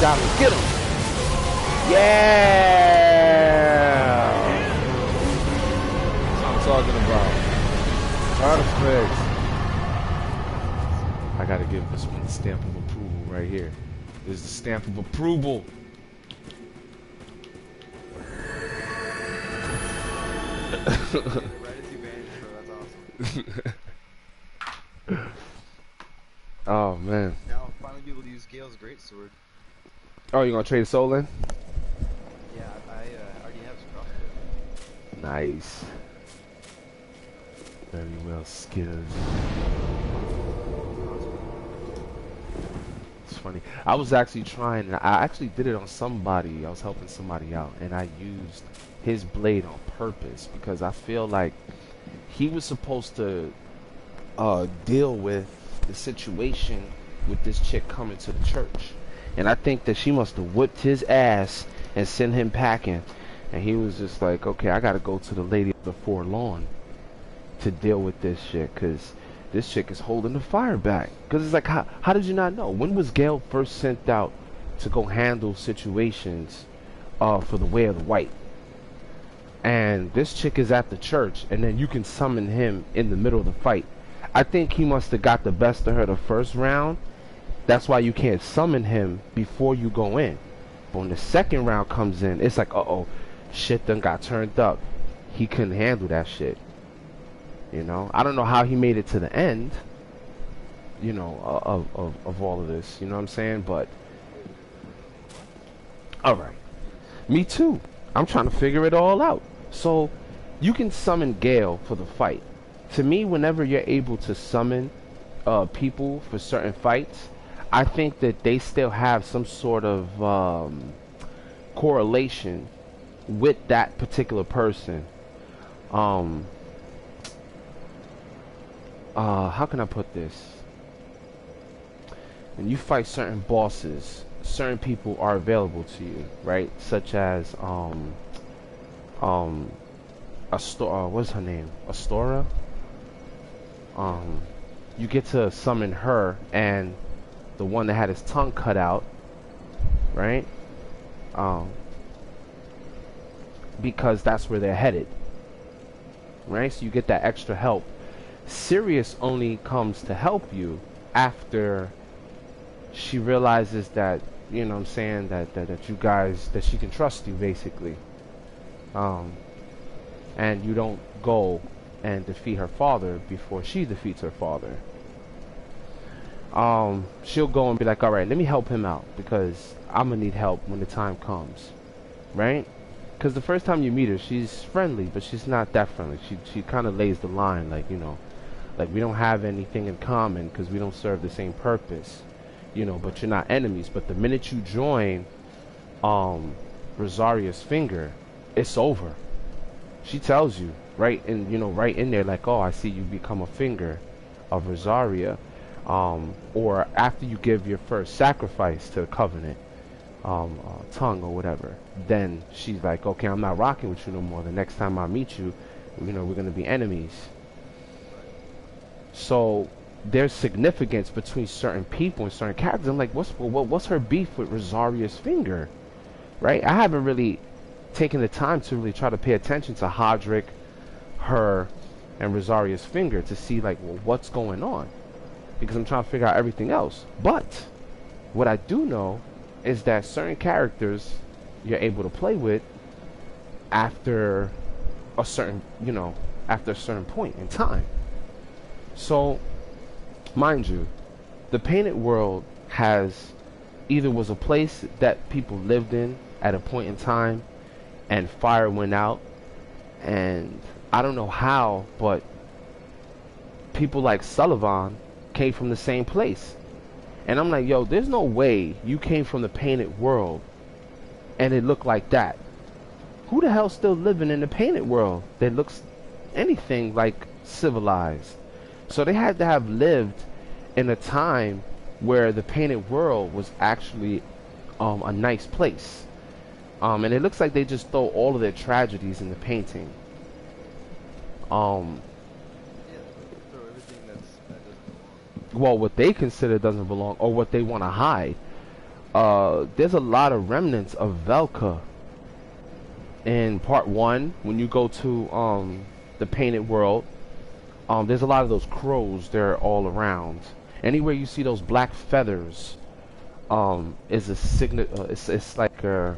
Got him. Get him. Yeah. That's what I'm talking about. Perfect. I gotta give this one the stamp of approval right here. This is the stamp of approval. Oh man. Now I'm finally able to use Gale's greatsword. Oh, you gonna trade a soul in? Yeah, I already have his crossbow. Nice. Very well skilled. It's funny. I was actually trying. I actually did it on somebody. I was helping somebody out, and I used his blade on purpose because I feel like he was supposed to deal with the situation with this chick coming to the church. And I think that she must have whipped his ass and sent him packing. And he was just like, okay, I gotta go to the lady of the forlorn to deal with this shit. Because this chick is holding the fire back. Because it's like, how did you not know? When was Gale first sent out to go handle situations for the Way of the White? and this chick is at the church, and then you can summon him in the middle of the fight. I think he must have got the best of her the first round. That's why you can't summon him before you go in. But when the second round comes in, it's like, uh-oh, shit done got turned up. He couldn't handle that shit. You know, I don't know how he made it to the end, you know, of all of this. You know what I'm saying? But, alright. Me too. I'm trying to figure it all out. So, you can summon Gale for the fight. To me, whenever you're able to summon people for certain fights, I think that they still have some sort of correlation with that particular person. How can I put this? When you fight certain bosses, certain people are available to you, right? Such as what's her name? Astora. You get to summon her and the one that had his tongue cut out, right? Because that's where they're headed, right? So you get that extra help. Sirius only comes to help you after she realizes that, you know what I'm saying, that you guys, that she can trust you, basically. And you don't go and defeat her father before she defeats her father. She'll go and be like, alright, let me help him out, because I'm gonna need help when the time comes, right? Because the first time you meet her, she's friendly, but she's not that friendly. She kind of lays the line, like, you know, like, we don't have anything in common because we don't serve the same purpose, you know, but you're not enemies. But the minute you join Rosaria's finger, it's over. She tells you right in, you know, right in there, like, oh, I see you become a finger of Rosaria. Or after you give your first sacrifice to the covenant, tongue or whatever, then she's like, okay, I'm not rocking with you no more. The next time I meet you, you know, we're gonna be enemies. So there's significance between certain people and certain characters. I'm like, what's her beef with Rosaria's finger, right? I haven't really taken the time to really try to pay attention to Hodrick, her, and Rosaria's finger to see, like, well, what's going on, because I'm trying to figure out everything else. But what I do know is that certain characters you're able to play with after a certain, you know, after a certain point in time. So, mind you, the Painted World was a place that people lived in at a point in time, and fire went out, and I don't know how, but people like Sullivan came from the same place. And I'm like, yo, there's no way you came from the Painted World and it looked like that. Who the hell's still living in the Painted World that looks anything like civilized? So they had to have lived in a time where the Painted World was actually a nice place. And it looks like they just throw all of their tragedies in the painting. Yeah, throw everything that doesn't belong. Well, what they consider doesn't belong, or what they want to hide. There's a lot of remnants of Velka in part 1. When you go to the Painted World, there's a lot of those crows there all around. Anywhere you see those black feathers, is a signet. It's like her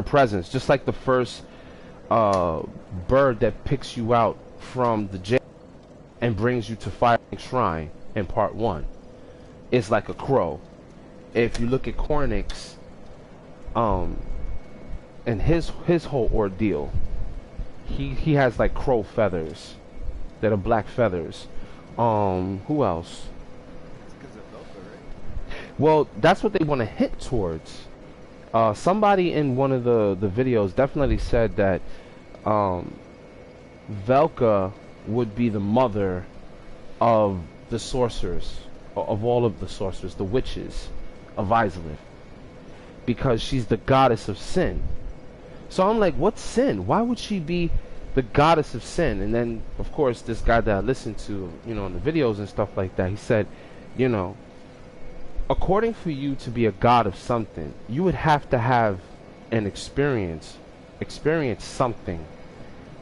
presence, just like the first bird that picks you out from the jail and brings you to Fire Shrine in part 1. It's like a crow. If you look at Cornix, and his whole ordeal, he has like crow feathers that are black feathers. Who else? It's because of Velka, right? Well, that's what they want to hit towards. Somebody in one of the videos definitely said that Velka would be the mother of the sorcerers, of all of the sorcerers, the witches of Izalith, because she's the goddess of sin. So I'm like, what's sin? Why would she be the goddess of sin? And then, of course, this guy that I listened to, you know, in the videos and stuff like that, he said, you know, according for you to be a god of something, you would have to have an experience experience something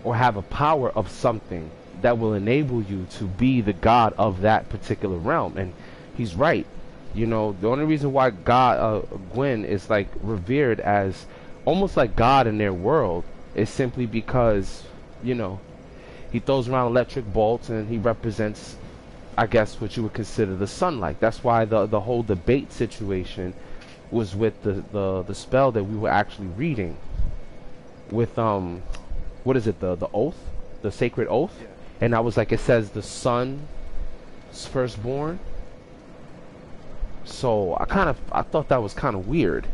or have a power of something that will enable you to be the god of that particular realm. And he's right. You know, the only reason why Gwen is like revered as almost like God in their world is simply because, you know, he throws around electric bolts and he represents, I guess, what you would consider the sunlight. That's why the whole debate situation was with the spell that we were actually reading with what is it, the oath, the sacred oath. Yeah. And I was like, it says the sun's firstborn. So I thought that was kind of weird.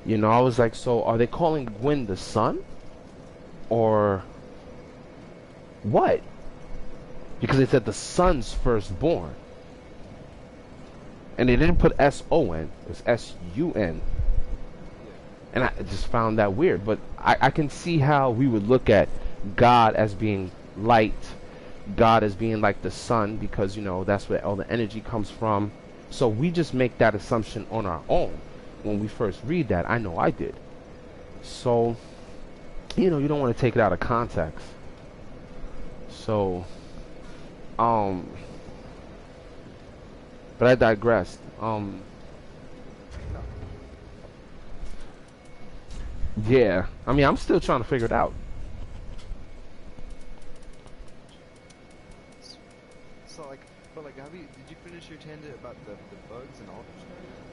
You know, I was like, so are they calling Gwen the sun? Or what? Because they said the sun's firstborn. And they didn't put S-O-N, it was S-U-N. And I just found that weird. But I can see how we would look at God as being light, God as being like the sun, because, you know, that's where all the energy comes from. So we just make that assumption on our own when we first read that. I know I did. So, you know, you don't want to take it out of context. So, but I digressed. Yeah, I mean, I'm still trying to figure it out. So like, but like, did you finish your tangent about the bugs and all that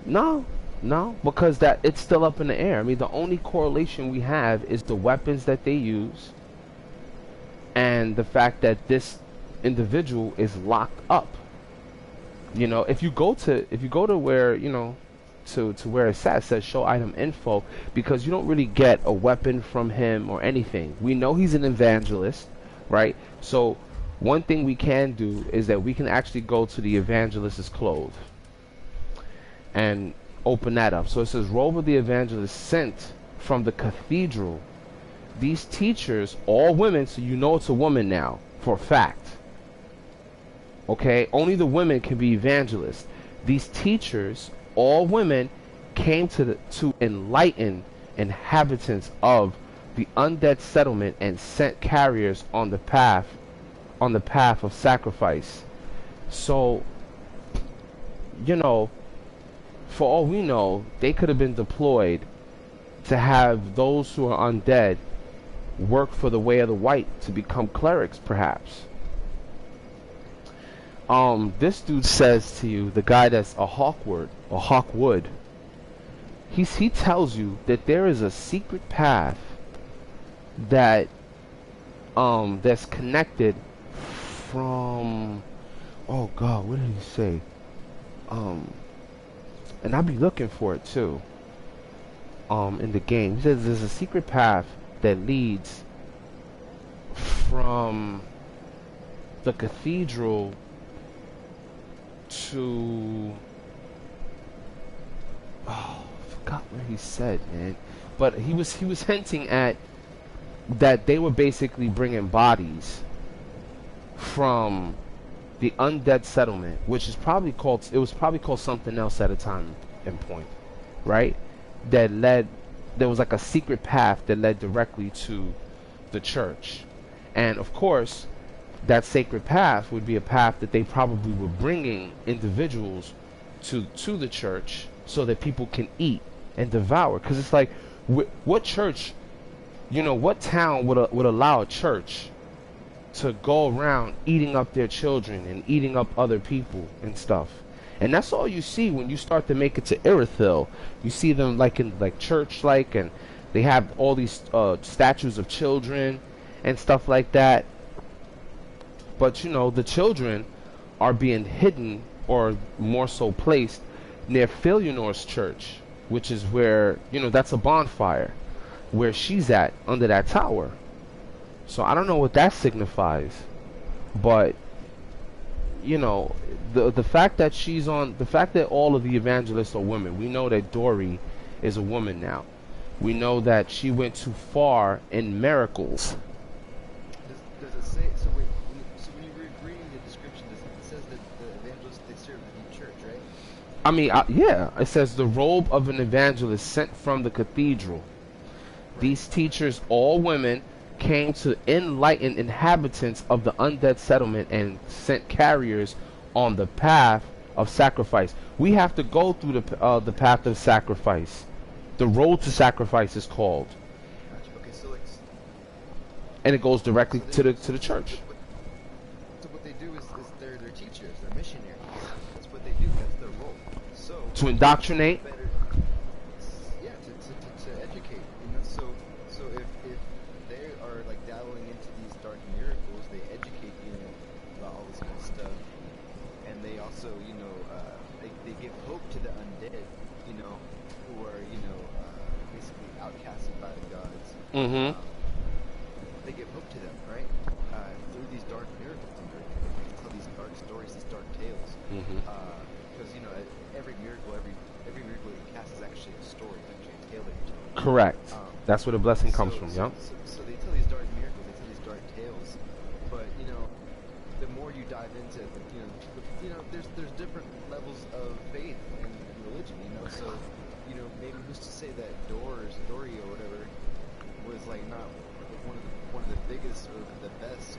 stuff? No, because that it's still up in the air. I mean, the only correlation we have is the weapons that they use and the fact that this individual is locked up. You know, if you go to where, you know, to where it's at, it says show item info, because you don't really get a weapon from him or anything. We know he's an evangelist, right? So one thing we can do is that we can actually go to the evangelist's clothes and open that up. So it says robe of the evangelist sent from the cathedral. These teachers, all women, so you know it's a woman now for a fact. Okay, only the women can be evangelists. These teachers, all women, came to enlighten inhabitants of the undead settlement and sent carriers on the path of sacrifice. So, you know, for all we know, they could have been deployed to have those who are undead work for the way of the white to become clerics, perhaps. This dude says to you, the guy that's a Hawkwood, he tells you that there is a secret path that that's connected from, oh god, what did he say? And I'll be looking for it too. In the game, he says there's a secret path that leads from the cathedral to, oh, I forgot where he said, man. But he was hinting at that they were basically bringing bodies from the undead settlement, which is probably called, it was probably called something else at a time and point, right? That led, there was like a secret path that led directly to the church. And of course, that sacred path would be a path that they probably were bringing individuals to the church so that people can eat and devour. Because it's like, what church, you know, what town would allow a church to go around eating up their children and eating up other people and stuff? And that's all you see when you start to make it to Irithil. You see them like in like church, like, and they have all these statues of children and stuff like that. But you know, the children are being hidden, or more so placed, near Philionor's church, which is where, you know, that's a bonfire, where she's at, under that tower. So I don't know what that signifies, but you know, the fact that she's on, the fact that all of the evangelists are women. We know that Dory is a woman now. We know that she went too far in miracles. Does it say, so wait, so when you were reading the description, it says that the evangelists, they serve in church, right? I mean, yeah, it says the robe of an evangelist sent from the cathedral. These teachers, all women, came to enlighten inhabitants of the undead settlement and sent carriers on the path of sacrifice. We have to go through the path of sacrifice. The road to sacrifice is called, Gotcha. Okay, so like, and it goes directly to the church. so what they do is they're teachers, they're missionaries. That's what they do. That's their role. So To indoctrinate. better, yeah, to educate. You know, so if they are like dabbling into these dark miracles, they educate you about all this kind of stuff, and they also they give hope to the undead, who are basically outcasted by the gods. Mm-hmm. They give hope to them, right? Through these dark miracles, they tell these dark stories, these dark tales. Mm-hmm. Because every miracle that you cast is actually a story, actually a tale that you tell. Correct. That's where the blessing comes from. Yeah. So they tell these dark miracles, they tell these dark tales, but the more you dive into it, there's different levels of faith and religion. So maybe who's to say that Dory or whatever was like not one of the biggest or the best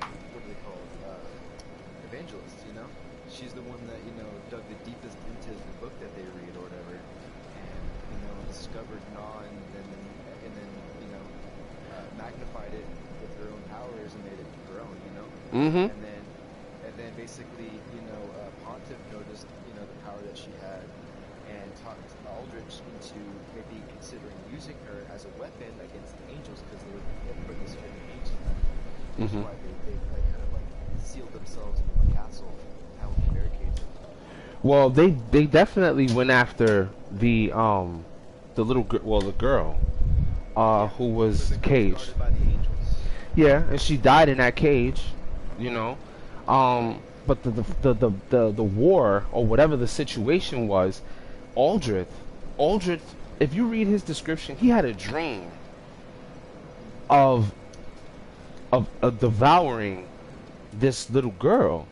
what do they call it, evangelists. She's the one that dug the deepest into the book that they read or whatever, and discovered Gnaw and then magnified it with her own powers and made it her own. Mm-hmm. And then basically Pontiff noticed the power that she had and talked Aldrich into maybe considering using her as a weapon against the angels because they were put this fear in the angels. That's Mm-hmm. why they like kind of like sealed themselves in the castle, how we barricades. Well, they definitely went after the the girl, who was So caged. guarded by the angels. Yeah, and she died in that cage, But the war or whatever the situation was, Aldrich, if you read his description, he had a dream of devouring this little girl.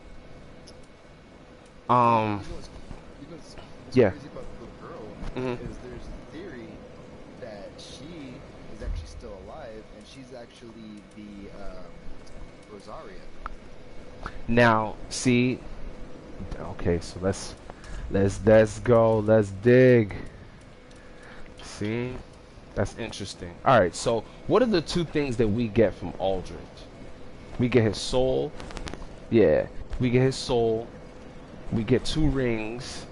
What's Yeah. crazy about the little girl Mhm. is there's a theory that she is actually still alive and she's actually the Rosaria. Now, see, okay, so let's go, let's dig. See, that's interesting. All right, so what are the two things that we get from Aldrich? We get his soul. Yeah, we get his soul. We get 2 rings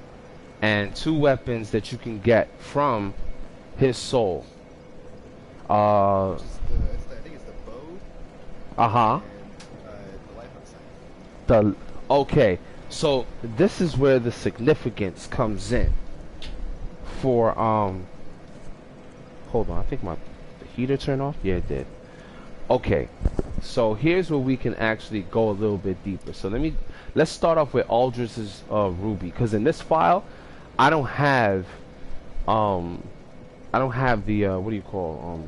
and 2 weapons that you can get from his soul. Which is I think it's the bow Uh-huh. and the life outside. Okay, so this is where the significance comes in for hold on, I think the heater turned off. Yeah, it did. Okay, so here's where we can actually go a little bit deeper. So let's start off with Aldrich's ruby, because in this file I don't have the what do you call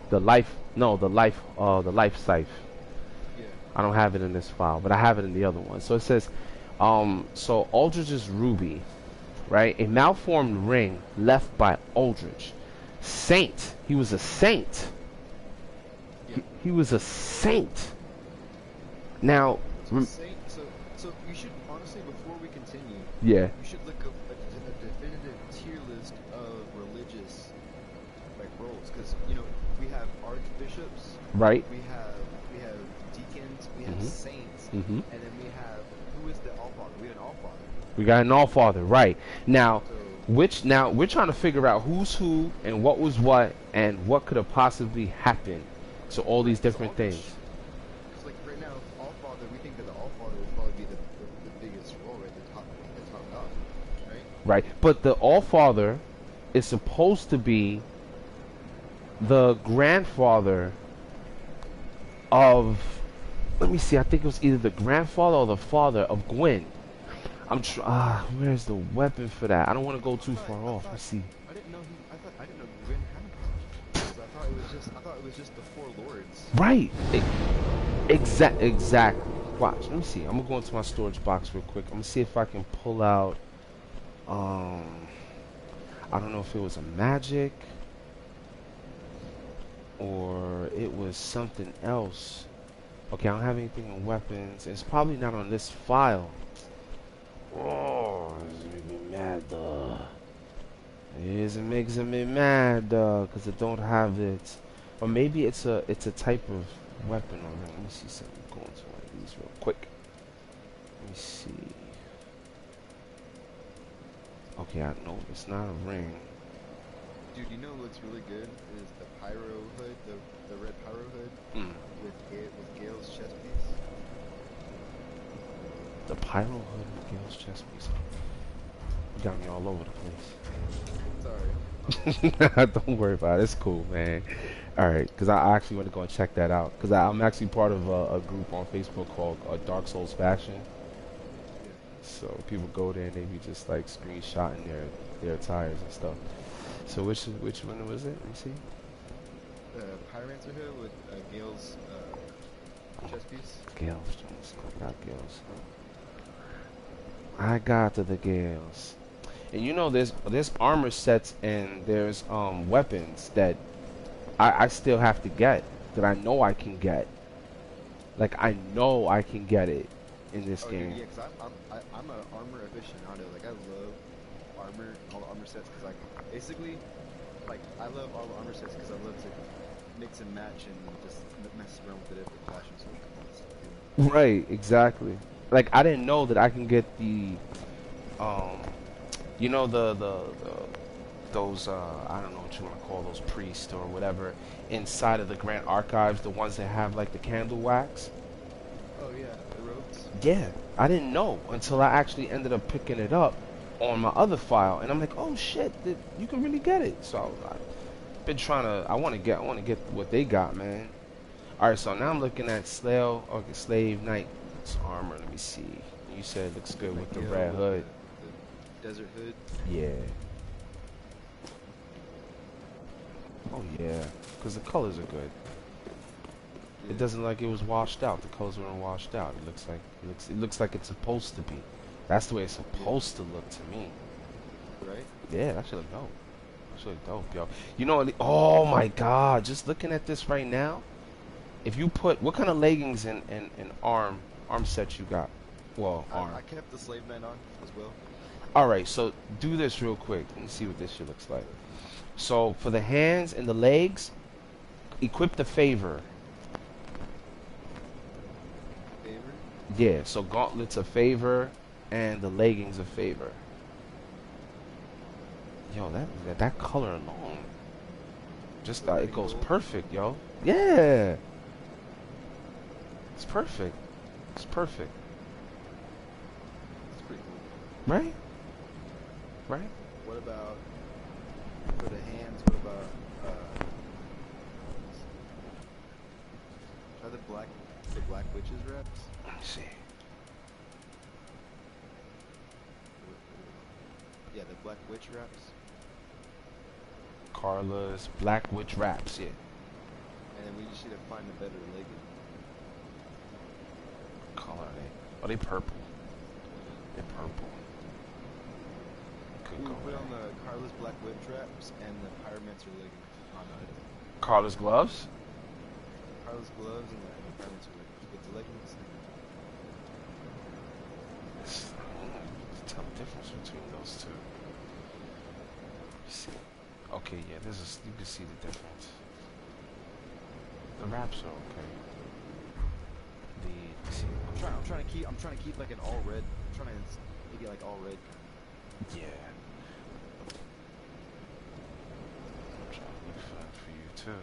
the life scythe. Yeah. I don't have it in this file, but I have it in the other one. So it says, so Aldrich's ruby, right? A malformed ring left by Aldrich. Saint. He was a saint. He was a saint. Now, So you should honestly, before we continue, yeah, you should look up a definitive tier list of religious roles, because we have archbishops, right. we have deacons, we have saints, Mhm. and then we have who is the Allfather? We have an Allfather. We got an Allfather, right? Now, So now we're trying to figure out who's who and what was what and what could have possibly happened to all these different things. because right now, Allfather, we think that the Allfather would probably be the biggest role, right? The top dog, right? Right, but the Allfather is supposed to be the grandfather of, let me see, I think it was either the grandfather or the father of Gwen. Where's the weapon for that? I don't want to go too far off. Let's see. I didn't know Gwen had powers. I thought it was just the 4 lords. Right. Exactly. Watch. Let me see. I'm gonna go into my storage box real quick. I'm gonna see if I can pull out. I don't know if it was a magic. or it was something else. Okay, I don't have anything in weapons. It's probably not on this file. Oh, this makes me mad, though. It makes me mad, because I don't have it. Or maybe it's a type of weapon or ring. Let me see something. Go into one of these real quick. Let me see. Okay, I know it's not a ring. Dude, you know what's really good is the pyro hood, the red pyro hood with Gale's chest piece. The pyro hood with Gale's chest piece. You got me all over the place. Sorry. Don't worry about it. It's cool, man. All right, because I actually want to go and check that out. Because I'm actually part of a group on Facebook called Darksouls Fashion. Yeah. So people go there and they be just like screenshotting their attires and stuff. So which one was it? Let me see. Pyromancer hood with Gale's chest piece. Gales. I got Gales. I got the Gales. And you know there's armor sets and there's weapons that I still have to get, that I know I can get. Like I know I can get it in this game. Dude, yeah, cause I'm an armor aficionado. Like I love armor, all the armor sets, cause basically, I love all the armor sets because I love to mix and match and just mess around with the different fashions. Right, exactly. Like I didn't know that I can get the you know those I don't know what you want to call those priests or whatever inside of the Grand Archives, the ones that have like the candle wax. Oh yeah, the robes. Yeah, I didn't know until I actually ended up picking it up on my other file, and I'm like, oh shit, you can really get it. So I've been trying to. I want to get what they got, man. All right, so now I'm looking at Slave Knight's armor. Let me see. You said it looks good with the red hood. The desert hood. Yeah. Oh yeah, because the colors are good. Yeah. It doesn't like it was washed out. The colors weren't washed out. It looks like it's supposed to be. That's the way it's supposed to look to me. Right? Yeah, that should look dope. That should look dope, yo. You know what? Oh my God! Just looking at this right now. If you put what kind of leggings and arm sets you got? Well, arm. I kept the slave knight on as well. All right, so do this real quick. Let me see what this shit looks like. So for the hands and the legs, equip the favor. Favor? Yeah, so gauntlets of favor and the leggings of favor. Yo, that color alone, just it goes perfect, yo. Yeah, it's perfect. It's perfect. It's pretty cool. Right? Right? What about for the hands? What about try the black witches wraps? Let me see. Yeah, the black witch wraps. Carla's Black Witch wraps, yeah. And then we just need to find a better legging. Color are they? Oh, they purple. They're purple. Could We go put with on that. the Carla's black witch wraps and the pyromancer leggings on it. Carla's gloves. Carla's gloves and the pyromancer leggings with the leggings. Tell the difference between those two. See. Okay, yeah, you can see the difference. The wraps are okay. See. I'm trying to keep like an all red. I'm trying to get like all red. Yeah. I'm trying to look for that for you too.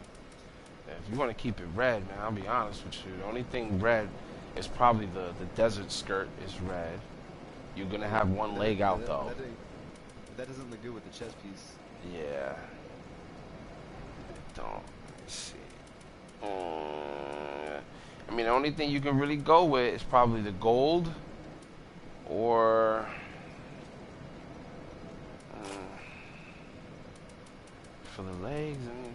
Yeah, if you want to keep it red, man, I'll be honest with you. The only thing red is probably the desert skirt is red. You're gonna have one leg out though. That doesn't look good with the chest piece. Yeah. Don't. Let me see. I mean, the only thing you can really go with is probably the gold, or for the legs. I mean,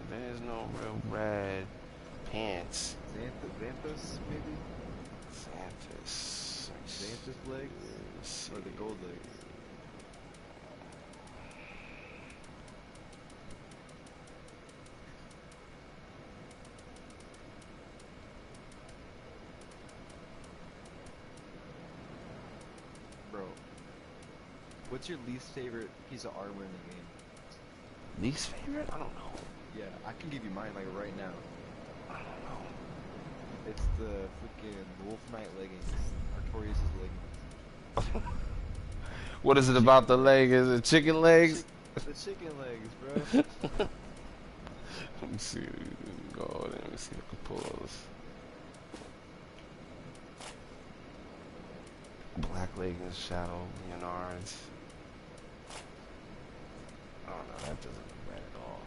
there's no real red pants. Xanthus maybe. Xanthus. Xanthus legs or the gold legs. What's your least favorite piece of armor in the game? Least favorite? I don't know. Yeah, I can give you mine like right now. I don't know. It's the freaking Wolf Knight leggings. Artorias' leggings. What is it about the leg? Is it chicken legs? The chicken legs, bro. Let me see. Go. Let me see if I can pull those. Black leggings, Shadow, Leonards. Oh no, that doesn't look bad at all.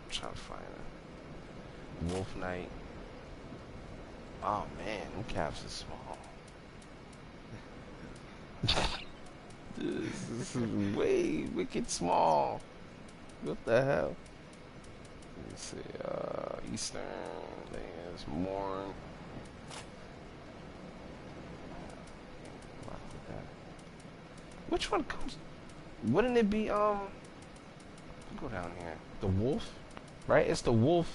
I'm trying to find it. Wolf Knight. Oh man, them caps are small. This is way wicked small. What the hell? Let me see. Eastern. There's Morn. Which one comes? Wouldn't it be go down here. The wolf, right? It's the wolf.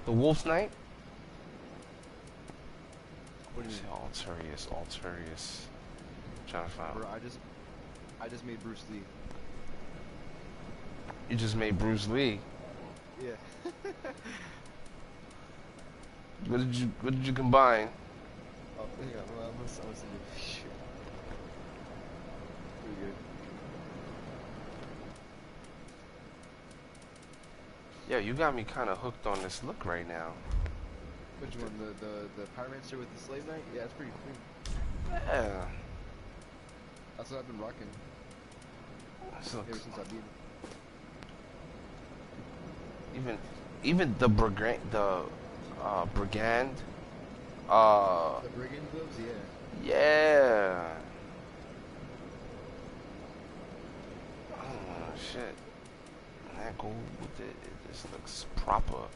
The Wolf's Knight. What do you mean? Altarius. Trying to find. Bro, I just made Bruce Lee. You just made Bruce Lee. Yeah. What did you combine? Oh, yeah, well, I'm gonna send you. Shit. Pretty good. Yeah, you got me kind of hooked on this look right now. Which one? The Pyromancer with the Slave Knight? Yeah, it's pretty clean. Yeah. That's what I've been rocking So, ever since I beat him. even the brigand. The Brigand gloves, yeah. Yeah. Oh shit. That gold with it just looks proper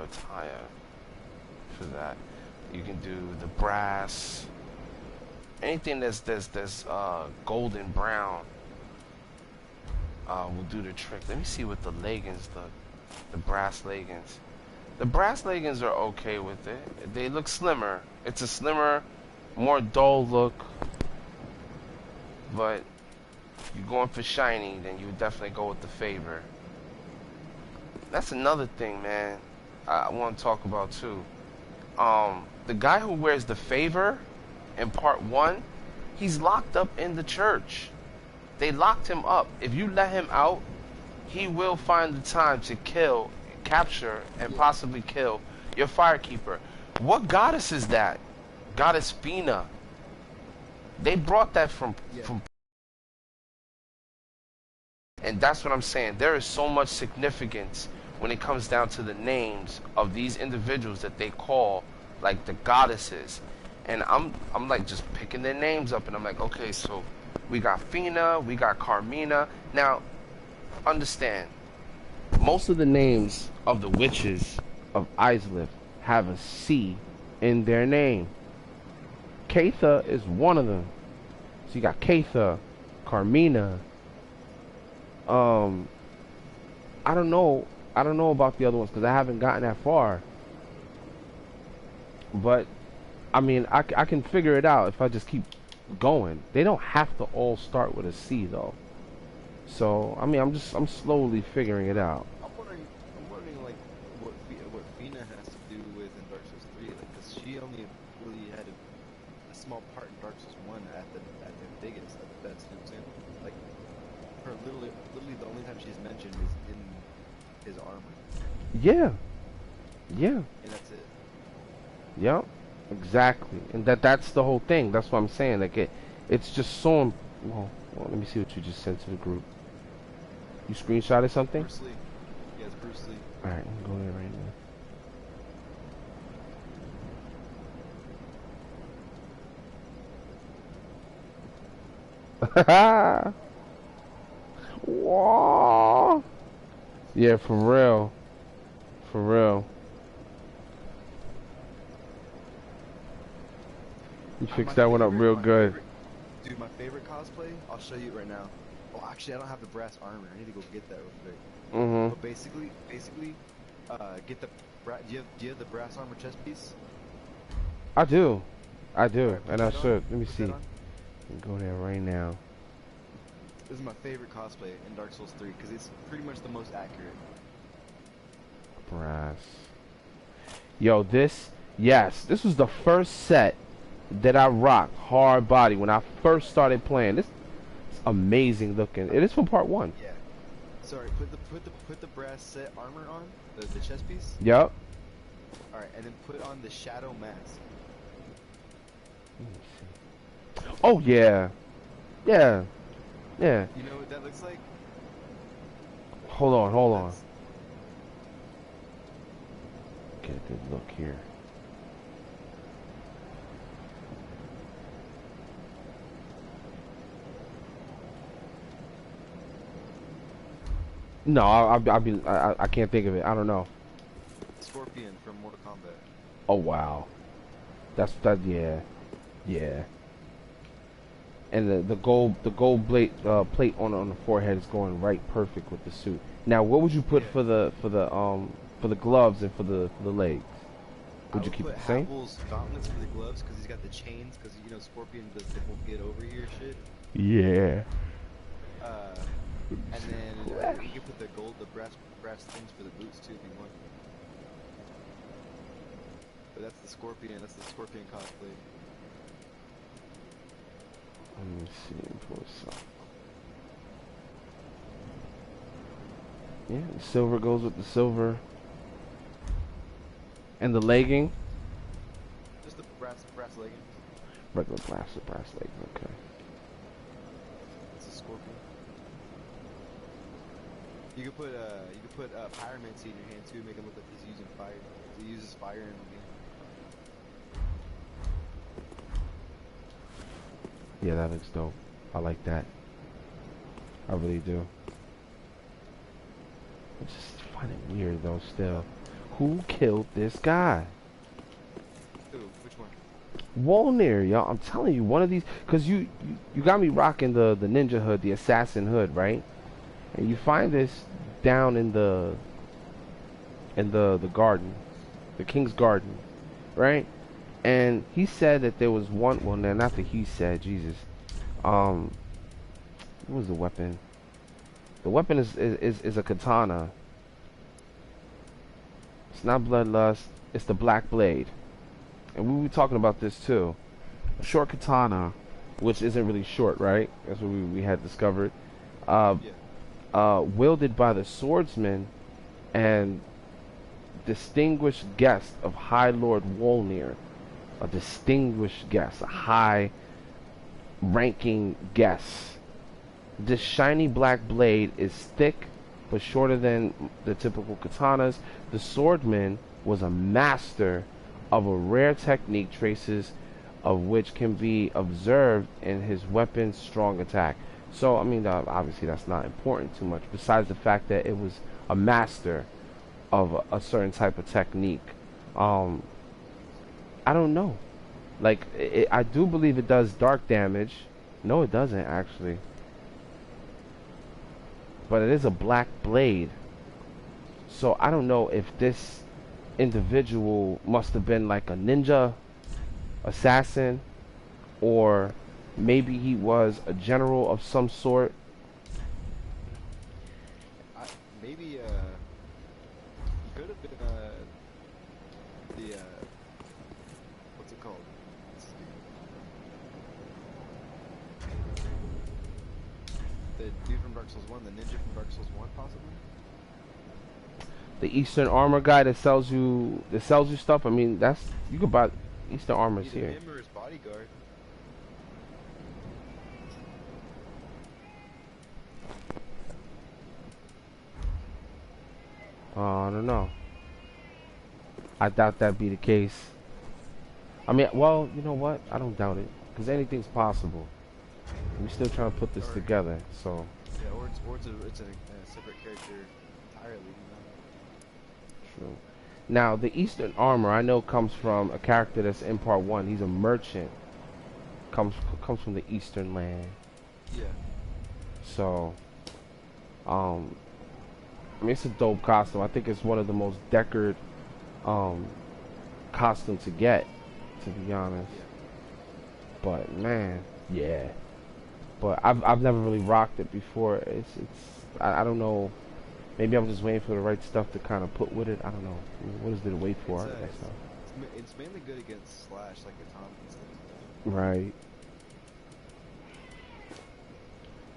attire for that. You can do the brass, anything that's golden brown will do the trick. Let me see what the leggings, the brass leggings. The brass leggings are okay with it. They look slimmer. It's a slimmer, more dull look. But if you're going for shiny, then you would definitely go with the favor. That's another thing, man, I want to talk about too. The guy who wears the favor in part 1, he's locked up in the church. They locked him up. If you let him out, he will find the time to kill, capture, and possibly kill your firekeeper. What goddess is that? Goddess Fina. They brought that from and that's what I'm saying. There is so much significance when it comes down to the names of these individuals that they call like the goddesses. And I'm like just picking their names up and I'm like, okay, so we got Fina, we got Carmina. Now, understand, most of the names of the witches of Islip have a C in their name. Katha is one of them. So you got Katha, Carmina. I don't know about the other ones because I haven't gotten that far. But I mean, I can figure it out if I just keep going. They don't have to all start with a C though. So I mean, I'm slowly figuring it out. I'm wondering like what Fina has to do with in Dark Souls 3, like, because she only really had a small part in Dark Souls 1 at the biggest, at the best. You know what I'm saying? Like her literally the only time she's mentioned is in his armor. Yeah. And that's it. Yep. Exactly. And that's the whole thing. That's what I'm saying. Like it's just so. Well, let me see what you just sent to the group. You screenshotted something? Bruce Lee. Yeah, it's Bruce Lee. Alright, I'm going there right now. Whoa. Yeah, for real. For real. You fixed that one up real good. Dude, my favorite cosplay, I'll show you right now. Oh, actually, I don't have the brass armor. I need to go get that real quick. But basically, get the do you have the brass armor chest piece? I do. I do, Alright, put and I that on. should. Let me Put see. that on. Go there right now. This is my favorite cosplay in Dark Souls 3 because it's pretty much the most accurate. Brass. Yo, yes, this was the first set that I rocked hard body when I first started playing. This is amazing looking. It is from part 1. Yeah. Sorry, put the brass set armor on, the chest piece. Yep. Alright, and then put on the shadow mask. Oh yeah. Yeah. Yeah. You know what that looks like? Hold on. That's- Get a good look here. No, I can't think of it. I don't know. Scorpion from Mortal Kombat. Oh wow. Yeah. Yeah. And the gold plate on the forehead is going right perfect with the suit. Now, what would you put for the gloves and for the legs? Would you keep it the same? Apple's gauntlets for the gloves because he's got the chains because you know Scorpion does the whole get over here shit. Yeah. And then you can put the brass things for the boots too if you want. But that's the Scorpion cosplay. Let me see. Pull some. Yeah, the silver goes with the silver. And the legging? Just the brass leggings. Regular brass legging, okay. It's a Scorpion. You could put pyromancy in your hand too, make it look like he's using fire. He uses fire in the game. Yeah, that looks dope. I like that. I really do. I just find it weird though still. Who killed this guy? Ooh, which one? Wolnir, y'all. I'm telling you, one of these, cause you got me rocking the ninja hood, the assassin hood, right? And you find this down in the garden, the king's garden, right? And he said that there was one. Well, no, not that he said. Jesus. What was the weapon? The weapon is a katana. It's not bloodlust. It's the black blade. And we were talking about this too. A short katana, which isn't really short, right? That's what we had discovered. Wielded by the swordsman and distinguished guest of High Lord Wolnir. A distinguished guest, a high-ranking guest. This shiny black blade is thick but shorter than the typical katanas. The swordman was a master of a rare technique, traces of which can be observed in his weapon's strong attack. So, I mean, obviously that's not important too much, besides the fact that it was a master of a certain type of technique. I don't know. Like, I do believe it does dark damage. No, it doesn't, actually. But it is a black blade. So I don't know if this individual must have been like a ninja assassin, or maybe he was a general of some sort. Maybe he could have been the what's it called? The dude from Dark Souls 1, the ninja from Dark Souls 1, possibly? The Eastern Armor guy that sells you stuff. I mean, that's, you could buy Eastern Armors Either here. him or his bodyguard. I don't know. I doubt that'd be the case. I mean, well, you know what? I don't doubt it, because anything's possible. We're still trying to put this together, so. Yeah, or it's a separate character entirely, you know? True. Now, the Eastern Armor I know comes from a character that's in part 1. He's a merchant. Comes from the Eastern land. Yeah. So, I mean, it's a dope costume. I think it's one of the most decorated costumes to get, to be honest. Yeah. But man, yeah. But I've never really rocked it before. I don't know. Maybe I'm just waiting for the right stuff to kind of put with it. I don't know. What is there to wait for? I guess so. It's mainly good against Slash, like Atomic and stuff. Right.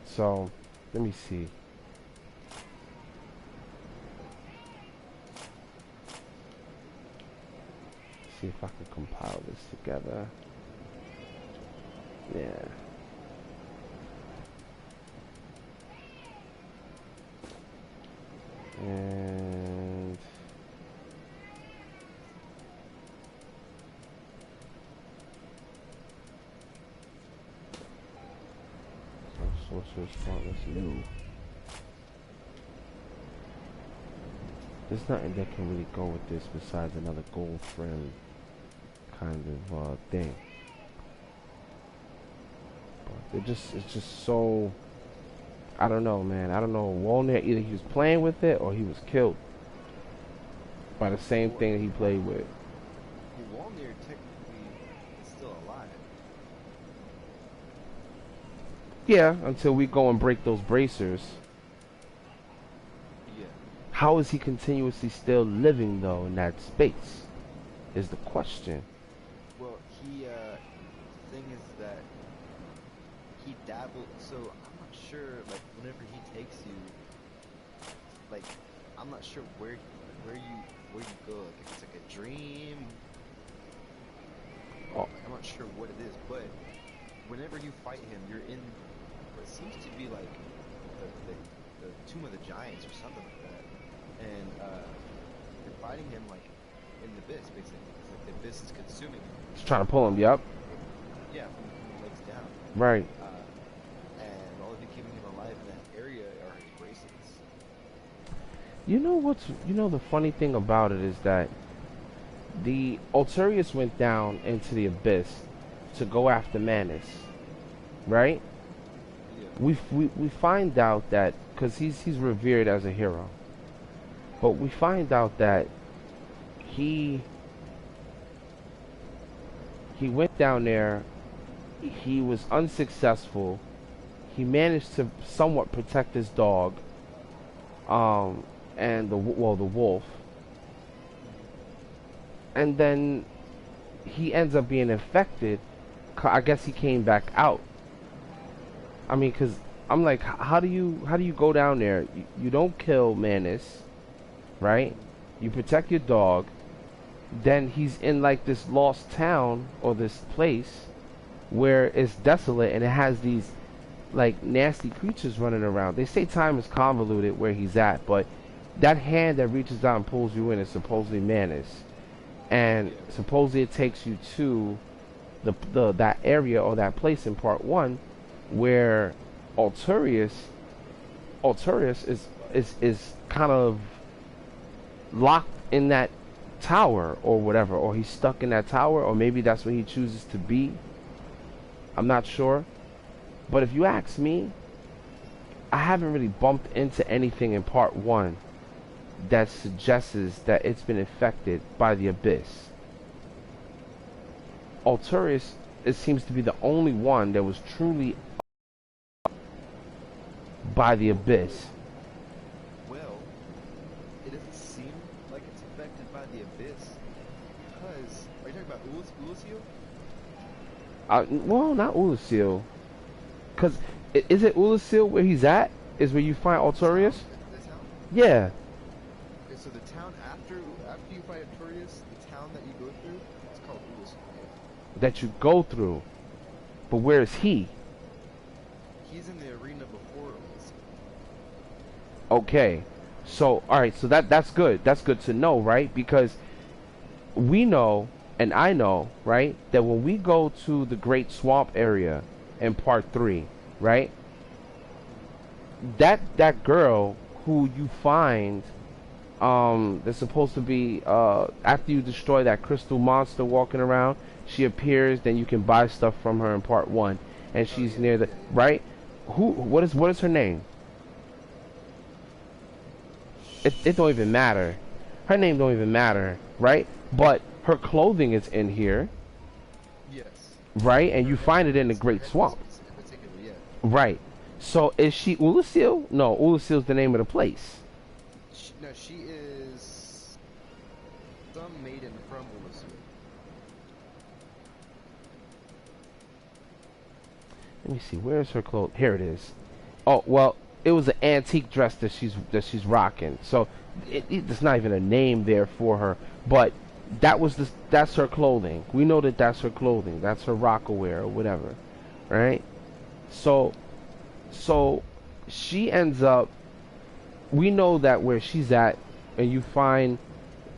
So, let me see. See if I can compile this together. Yeah. And sorcerer's spotless new. There's nothing that can really go with this besides another gold frame kind of thing. But it's just so, I don't know, man. I don't know. Walner, either he was playing with it or he was killed by the same thing that he played with. Well, Walner technically is still alive. Yeah, until we go and break those bracers. Yeah. How is he continuously still living though in that space? Is the question. Well, the thing is that he dabbled, so I'm not sure, like, whenever he takes you, like, I'm not sure where you go, like, if it's like a dream, Oh. I'm not sure what it is, but whenever you fight him, you're in what seems to be like the Tomb of the Giants or something like that, and you're fighting him like in the abyss, basically. It's like the abyss is consuming him. He's trying to pull him, yup. Yeah, from the legs down. Right. And all of you keeping him alive in that area are his bracelets. You know the funny thing about it is that the Altarius went down into the abyss to go after Manus, right? Yeah. We find out that because he's revered as a hero, but we find out that he went down there. He was unsuccessful. He managed to somewhat protect his dog, and the wolf, and then he ends up being infected. I guess he came back out. I mean, cause I'm like, how do you go down there? You don't kill Manus, right? You protect your dog. Then he's in like this lost town or this place where it's desolate and it has these like nasty creatures running around. They say time is convoluted where he's at, but that hand that reaches out and pulls you in is supposedly Manus, and supposedly it takes you to that area or that place in part 1 where Altarius is kind of locked in that tower or whatever, or he's stuck in that tower, or maybe that's where he chooses to be. I'm not sure. But if you ask me, I haven't really bumped into anything in part 1 that suggests that it's been infected by the abyss. Altarius, it seems to be the only one that was truly by the abyss. Well, it doesn't seem like it's affected by the abyss because are you talking about Ulusil? Well, not Ulusil. Cause is it Ulusil where he's at? Is where you find Altarius? The town? Yeah. Okay, so the town after you fight Altarius, the town that you go through, it's called Ulusil. That you go through. But where is he? He's in the arena before Ulusil. Okay. So alright, so that's good. That's good to know, right? Because we know, and I know, right, that when we go to the Great Swamp area in part 3, right? That girl who you find that's supposed to be after you destroy that crystal monster walking around, she appears, then you can buy stuff from her in part 1, and she's near the right. What is her name? It don't even matter. Her name don't even matter, right? But her clothing is in here. Yes. right? And you find it in the It's Great Swamp, in particular, yeah. right? So is she Ulasil? No, Ulasil's the name of the place. No, she is some maiden from Ulusu. Let me see. Where's her clothes? Here it is. Oh well, it was an antique dress that she's rocking. So it's not even a name there for her, but that's her clothing. We know that that's her clothing. That's her rockaware or whatever, right? So she ends up. We know that where she's at, and you find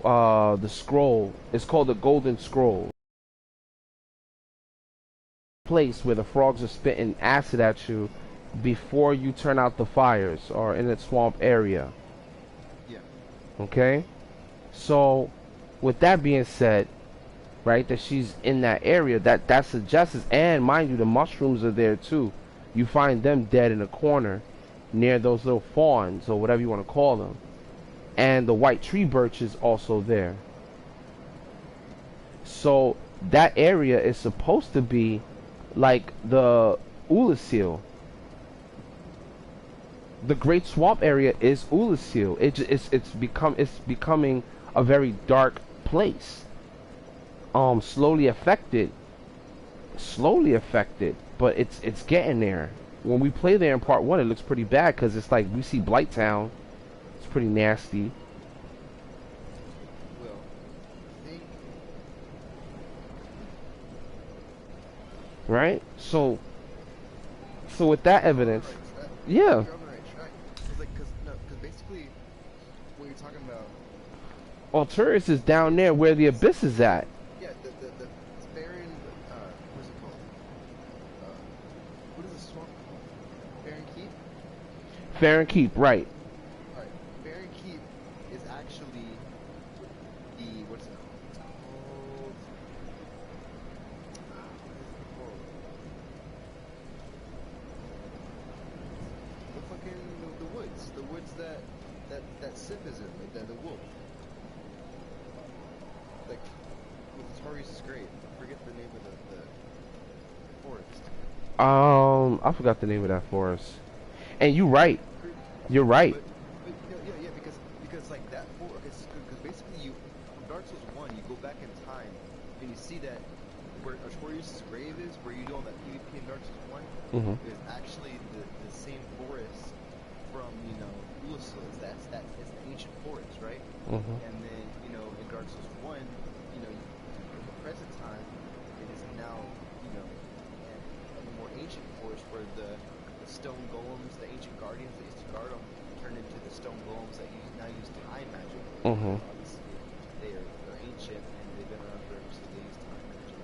the scroll. It's called the Golden Scroll. Place where the frogs are spitting acid at you before you turn out the fires or in that swamp area. Yeah. Okay? So with that being said, right, that she's in that area, that suggests, and mind you, the mushrooms are there too. You find them dead in a corner near those little fawns or whatever you want to call them. And the white tree birch is also there. So that area is supposed to be like the Ulasil. The Great Swamp area is Ulasil. It's becoming a very dark place. Slowly affected, but it's getting there. When we play there in part 1, it looks pretty bad because it's like we see Blight Town. It's pretty nasty. Well, I think Right? So with that evidence, yeah. you're on the right track. Because basically, what you're talking about, Alturas is down there where the abyss is at. yeah, the Baron, what's it called? What is the swamp called? Baron Keep? Fair and Keep, right. Alright, Baron Keep is actually the, what's it called? It's called, the fucking, the woods that Sif is in, like the wolf. Like, with Tori's grave. I forget the name of the forest. I forgot the name of that forest. And you're right. You're right. But yeah, because like that because basically you from Dark Souls 1 you go back in time and you see that where Artorias' grave is, where you do all that PvP in Dark Souls 1, is actually the same forest from Ulusul. It's the ancient forest, right? And then in Dark Souls 1, in the present time it is now a more ancient forest where the stone golems, the ancient guardians that used to guard them, turned into the stone golems that now use time magic. Obviously, they're ancient and they've been around forever, so they use time magic.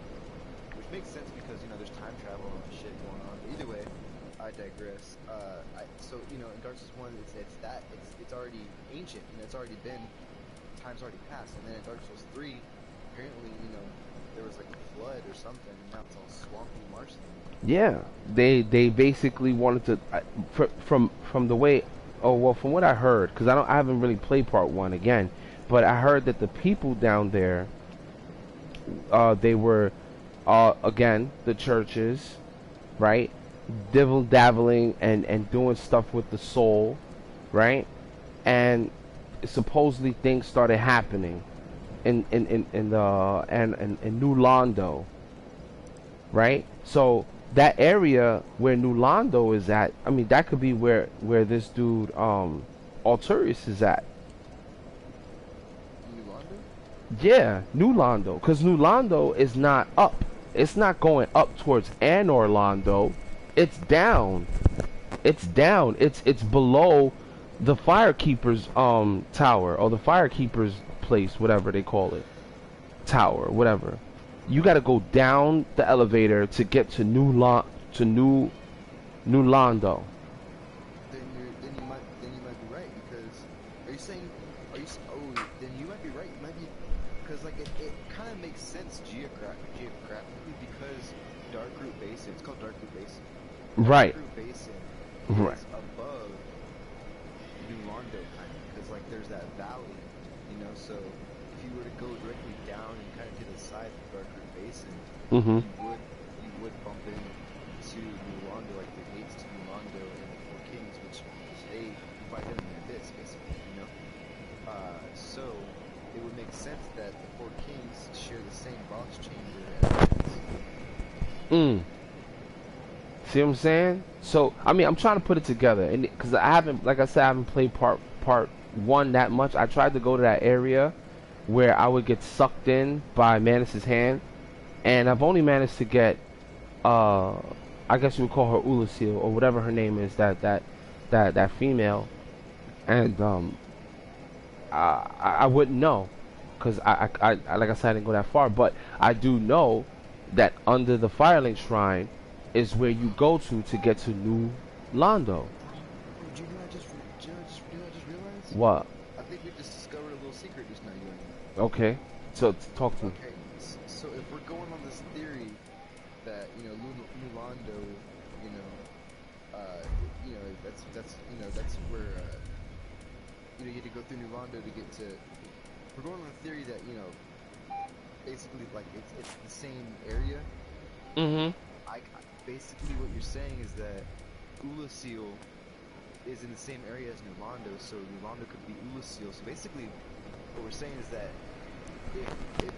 Which makes sense because there's time travel and shit going on. But either way, I digress. So in Dark Souls 1, it's already ancient and it's already been time's already passed. And then in Dark Souls 3, apparently there was like a flood or something, and now it's all swampy marshland. Yeah, they basically wanted to from the way, from what I heard, because I haven't really played part 1 again, but I heard that the people down there, they were again the churches, right, dabbling and doing stuff with the soul, right, and supposedly things started happening in New Londo, right? So that area where New Londo is at, I mean, that could be where this dude Alturius is at. New Londo? Yeah, New Londo, because New Londo is not up. It's not going up towards Anor Londo. It's down. It's down. It's below the Firekeeper's tower, or the Firekeeper's place, whatever they call it, tower, whatever. You got to go down the elevator to get to New Londo. Then you might be right, because then you might be right. You might be, because like it kind of makes sense geographically because Darkroot Basin. It's called Darkroot Basin. Right. Darkroot Basin Right. is above New Londo, kind of, because like there's that valley, So if you were to go directly down and kind of to the side of Darkroot Basin, you would bump into New Londo, like the gates to New Londo and the Four Kings, which they fight in the abyss, basically, you know? So it would make sense that the Four Kings share the same boss chamber as See what I'm saying? So I mean, I'm trying to put it together, and because I haven't, like I said, I haven't played part one that much. I tried to go to that area where I would get sucked in by Manus's hand, and I've only managed to get, I guess you would call her Ulasil or whatever her name is, that female, and I wouldn't know, because I like I said, I didn't go that far, but I do know that under the Firelink Shrine is where you go to get to New Londo. Do you know I just realized? What? I think we just discovered a little secret just now, you and me. Okay, so talk to me. Okay, so if we're going on this theory that, you know, New Londo, you know, that's where, you know, you had to go through New Londo to get to, we're going on the theory that, you know, basically, like, it's the same area. Basically what you're saying is that Ulasil is in the same area as New Londo, so New Londo could be Ulasil. So basically, what we're saying is that if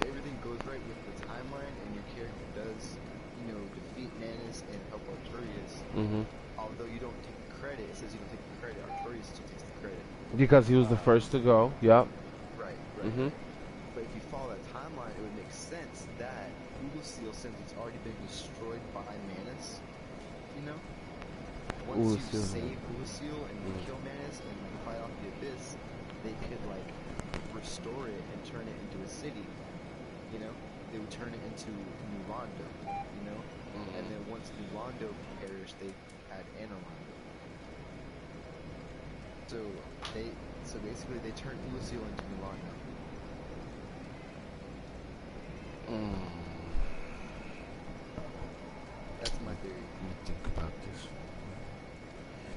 everything goes right with the timeline and your character does, you know, defeat Manus and help Arturius, although you don't take the credit, it says you don't take the credit, Arturius takes the credit. Because he was the first to go, yep. Right. But if you follow that timeline, it would make sense that Ulasil, since it's already been destroyed by Manus, you know? Once you save Ulasil and you kill Manus and you fight off the abyss, they could, like, restore it and turn it into a city, you know? They would turn it into New Londo, you know? And then once New Londo perished, they add Anorlondo. So basically they turned Ulasil into New Londo. That's my theory. Let me think about this.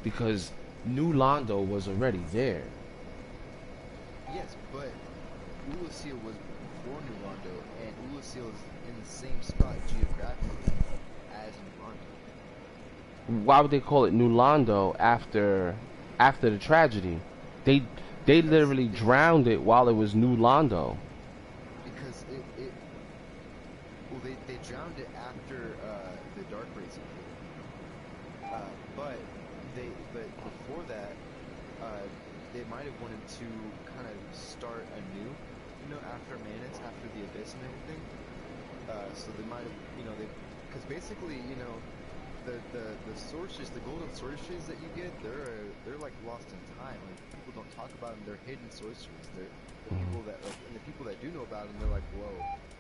Because New Londo was already there. Yes, but Ulasil was before New Londo, and Ulasil is in the same spot geographically as New Londo. Why would they call it New Londo after the tragedy? They literally drowned it while it was New Londo. Because they drowned it after the Dark Race. But before that, they might have wanted to kind of start anew, you know, after Manus, after the Abyss and everything. So they might have, you know, because basically, you know, the sources, the golden sorceries that you get, they're like lost in time. Like, people don't talk about them. They're hidden sorceries. They're the people that, like, and the people that do know about them, they're like, whoa,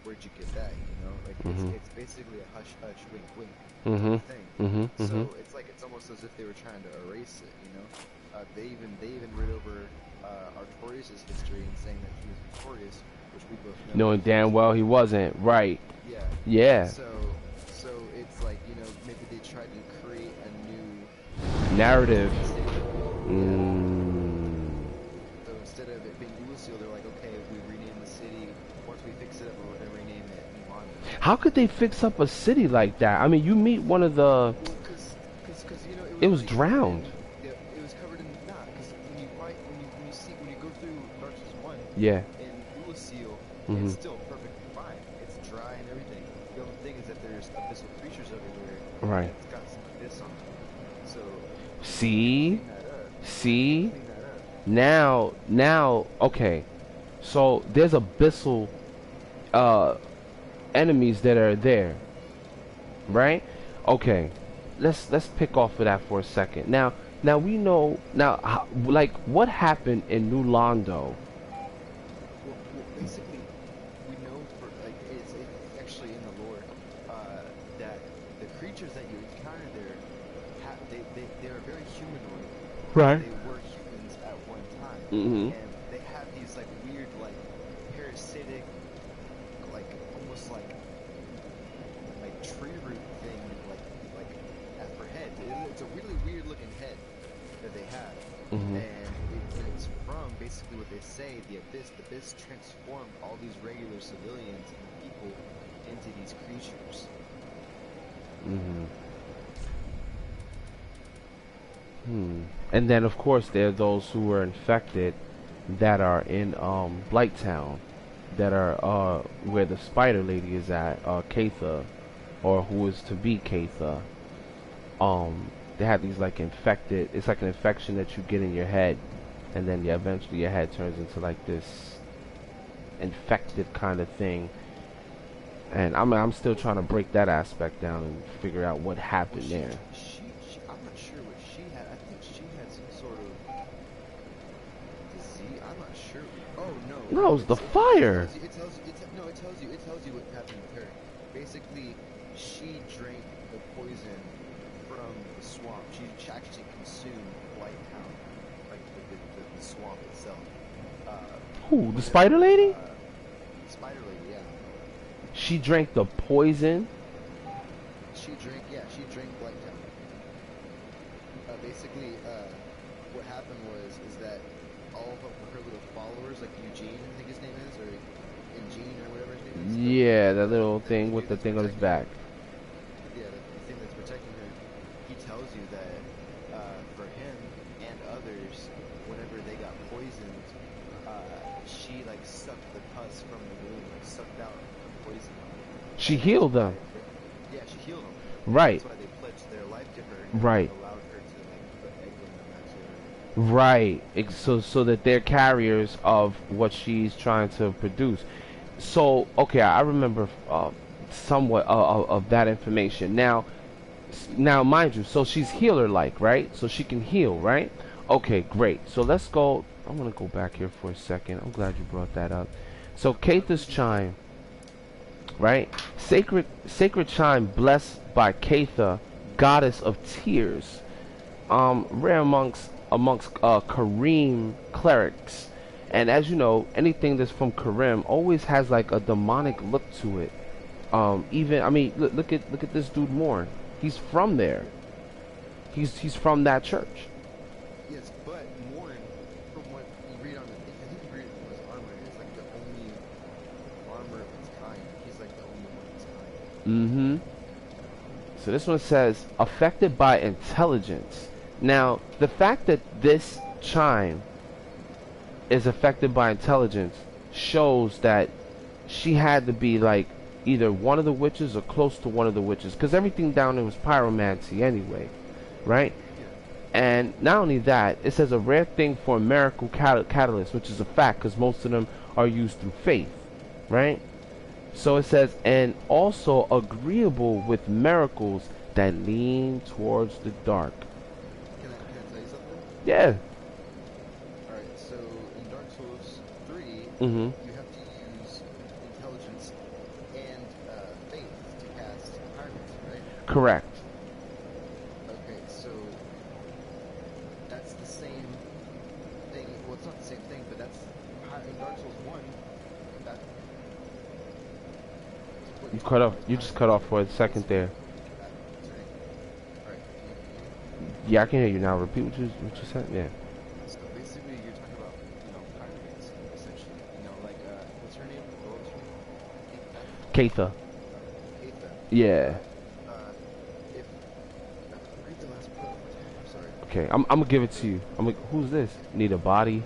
where'd you get that? You know, like it's basically a hush hush, wink wink thing. So it's like it's almost as if they were trying to erase it. You know, they even read over Artorius' history and saying that he was victorious, which we both know. Knowing damn well he wasn't. Right. Yeah. So it's like, you know, maybe they tried to create a new narrative. So instead of it being Ulasil, they're like, okay, if we rename the city, once we fix it up, we're going to rename it New Londo. How could they fix up a city like that? I mean, you meet one of the... Because you know, it was drowned. Yeah, it was covered in... Nah, because when you go through Darksouls 1, yeah, in Ulasil, it's still perfectly fine. It's dry and everything. The only thing is that there's abyssal creatures everywhere. right. It's got some abyss on it. So... See? Clean that up. Now, okay. So there's abyssal enemies that are there, right? Okay, let's pick off of that for a second. Now we know like what happened in New Londo. Well, basically, we know for like it's actually in the lore that the creatures that you encounter there, they are very humanoid. Right. They were humans at one time, and they have these like weird, like parasitic, like almost like tree root thing, like at their head. It's a really weird looking head that they have, and it's from basically what they say the abyss. The abyss transformed all these regular civilians and people into these creatures. Mm-hmm. And then of course there are those who were infected that are in Blighttown, that are where the spider lady is at, Katha, or who is to be Katha. They have these like infected, it's like an infection that you get in your head, and then eventually your head turns into like this infected kind of thing. And I'm still trying to break that aspect down and figure out what happened there. I'm not sure what she had. I think she had some sort of disease. I'm not sure. Oh no. No, it was the fire. It tells you what happened with her. Basically, she drank the poison from the swamp. She actually consumed Blighttown, like the swamp itself. Who? The spider lady? Spider lady, yeah. She drank the poison. She drank Blighttown. Basically, what happened is that all of her little followers, like Eugene, I think his name is, or Eugene, or whatever his name is. Yeah, that little thing with the thing on his back. Yeah, the thing that's protecting her. He tells you that for him and others, whenever they got poisoned, she like sucked the pus from the wound, like sucked out the poison. She healed them. Yeah, she healed them. Right. That's why they pledged their life to her. Right. And allowed her to like put eggs in them. That's Right. So that they're carriers of what she's trying to produce. So okay, I remember somewhat of that information. Now, mind you, so she's healer-like, right? So she can heal, right? Okay, great. So let's go. I'm gonna go back here for a second. I'm glad you brought that up. So Katha's chime, right? Sacred chime, blessed by Katha, goddess of tears. Rare amongst Kareem clerics. And as you know, anything that's from Karim always has like a demonic look to it. Even I mean, look at this dude Morn. He's from there. He's from that church. yes, but Morn, from what you read on the thing, I think you read it from his armor. It's like the only armor of its kind. He's like the only one of its kind. So this one says affected by intelligence. Now, the fact that this chime is affected by intelligence shows that she had to be like either one of the witches or close to one of the witches, because everything down there was pyromancy anyway, right? And not only that, it says a rare thing for a miracle catalyst, which is a fact because most of them are used through faith, right? So it says, and also agreeable with miracles that lean towards the dark. Can I tell you something? Yeah. Alright, so in Dark Souls 3, Mm-hmm. you have to use intelligence and faith to cast pyromancy, right? Correct. Okay, so that's the same thing. Well, it's not the same thing, but that's in Dark Souls 1. That You cut off. You just cut off for a second there. Alright, Yeah, I can hear you now. Repeat what you said. Yeah. so basically you're talking about, pyromancy, essentially. Like, what's her name? What was her name? Katha. Katha. Yeah. If read the last part. I'm sorry. Okay. I'm gonna give it to you. Who's this? Need a body.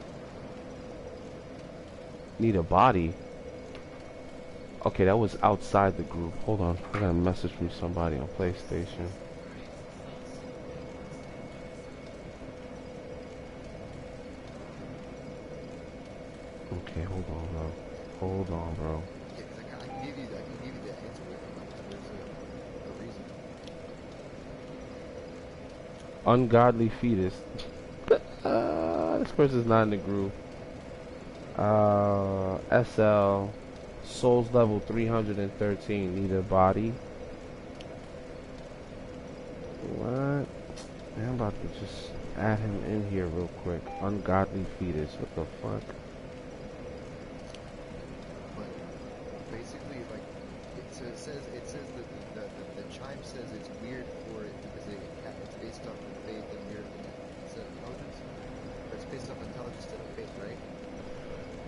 Need a body. Okay, that was outside the group. Hold on. I got a message from somebody on PlayStation. Okay, hold on, bro. Hold on, bro. Yeah, 'cause I can give you the answer with there's a reason. Ungodly fetus. This person's not in the group. SL. Souls level 313. Need a body. What? Man, I'm about to just add him in here real quick. Ungodly fetus. What the fuck? But basically, like, it says that the chime says it's weird for it because it's based off of faith and weird instead of intelligence. But it's based off intelligence instead of faith, right?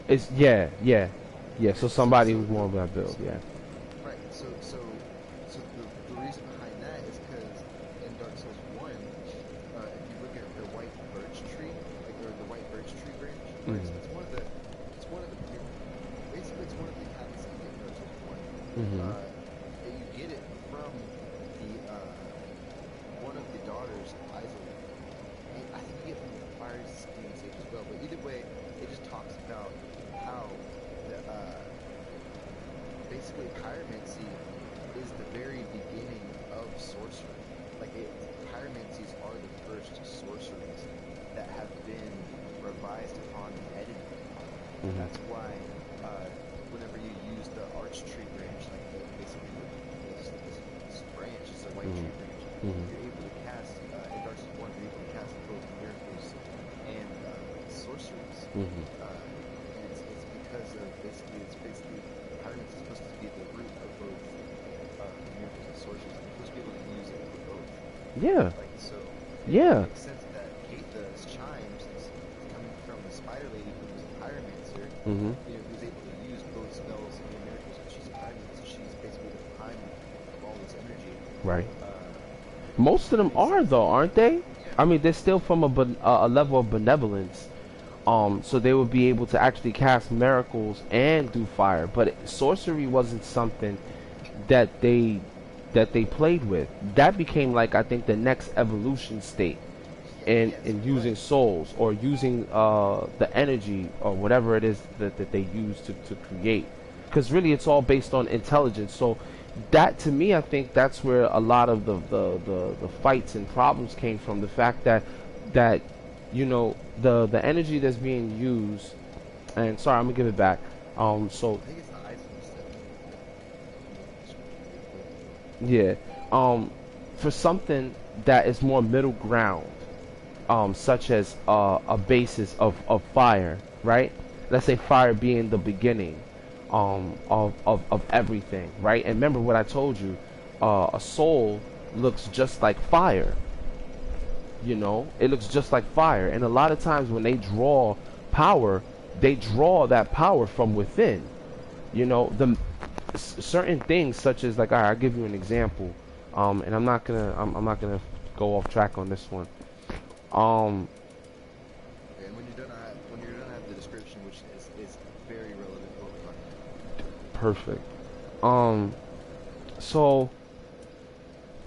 It's yeah. So somebody who's more of that build, yeah. Right. So the reason behind that You get it from the one of the daughters, Isaac. I think you get from the fire steam stage as well. But either way, it just talks about how the basically chiromancy is the very beginning of sorcery. Like chiromancies are the first sorceries that have been revised upon and edited upon. That's why whenever you use the arch-tree branch, like basically this branch, it's a white tree branch, you're able to cast, in Darksouls 1, you're able to cast both miracles and sorceries. And it's because of basically chiromancy is supposed to be the root of both miracles and sorceries. You're supposed to be able to use it for both. Yeah. Like, so Yeah. it makes sense that Keitha's chimes is coming from the spider lady who was a pyromancer. You know, who's able to use both spells and miracles, and she's a pyromancer. She's basically the prime of all this energy. Right. Most of them are though, aren't they? I mean, they're still from a level of benevolence. So they would be able to actually cast miracles and do fire, but sorcery wasn't something that they played with. That became, like, I think, the next evolution state in using souls or using the energy or whatever it is that they use to create. Because really it's all based on intelligence. So that, to me, I think that's where a lot of the fights and problems came from. The fact that you know, the energy that's being used, and sorry, I'm gonna give it back. So I think it's the ice yeah, for something that is more middle ground, such as a basis of fire, right? Let's say fire being the beginning, of everything, right? And remember what I told you, a soul looks just like fire. You know, it looks just like fire, and a lot of times when they draw power, they draw that power from within. You know, the certain things such as, like, I'll give you an example, and I'm not gonna go off track on this one. and when you're done, I have the description, which is very relevant to what we're talking about. Perfect. So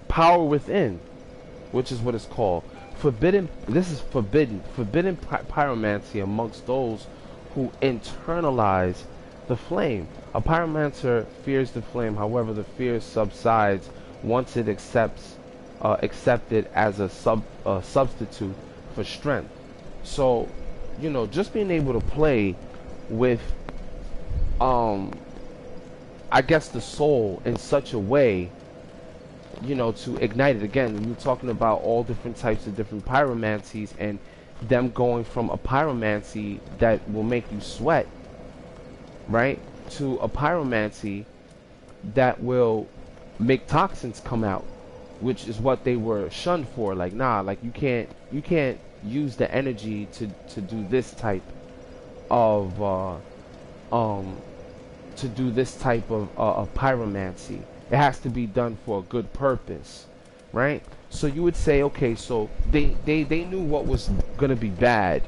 power within, which is what it's called. This is forbidden pyromancy amongst those who internalize the flame. A pyromancer fears the flame, however the fear subsides once it accepted as a substitute for strength. So, you know, just being able to play with I guess the soul in such a way, you know, to ignite it. Again, we're talking about all different types of different pyromancies, and them going from a pyromancy that will make you sweat, right, to a pyromancy that will make toxins come out, which is what they were shunned for. Like, nah, like you can't use the energy to do this type of pyromancy. It has to be done for a good purpose, right? So you would say, okay, so they knew what was gonna be bad,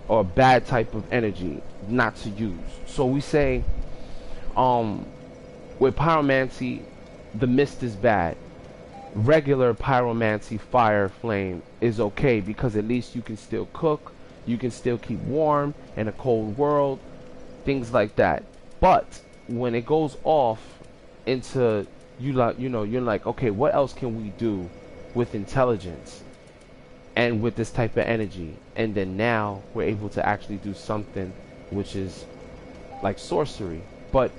or a bad type of energy not to use. So we say, with pyromancy, the mist is bad. Regular pyromancy, fire, flame, is okay, because at least you can still cook, you can still keep warm in a cold world, things like that. But when it goes off into, you're like, okay, what else can we do with intelligence and with this type of energy? And then now we're able to actually do something which is like sorcery. But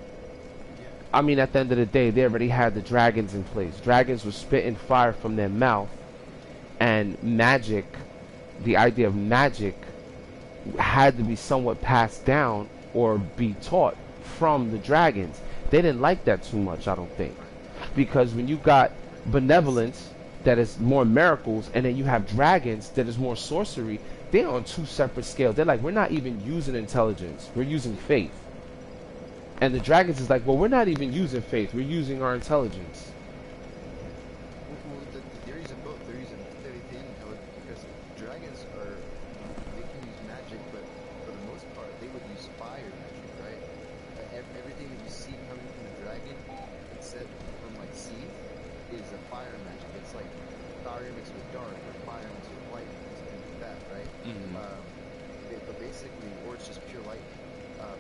I mean, at the end of the day, they already had the dragons in place. Dragons were spitting fire from their mouth, and magic, the idea of magic, had to be somewhat passed down or be taught from the dragons. They didn't like that too much, I don't think, because when you got benevolence that is more miracles, and then you have dragons that is more sorcery, they're on two separate scales. They're like, we're not even using intelligence, we're using faith. And the dragons is like, well, we're not even using faith, we're using our intelligence. Well, the theories of both. They're using faith and intelligence, because dragons they can use magic, but for the most part, they would use fire magic, right? Everything that you see coming from the dragon,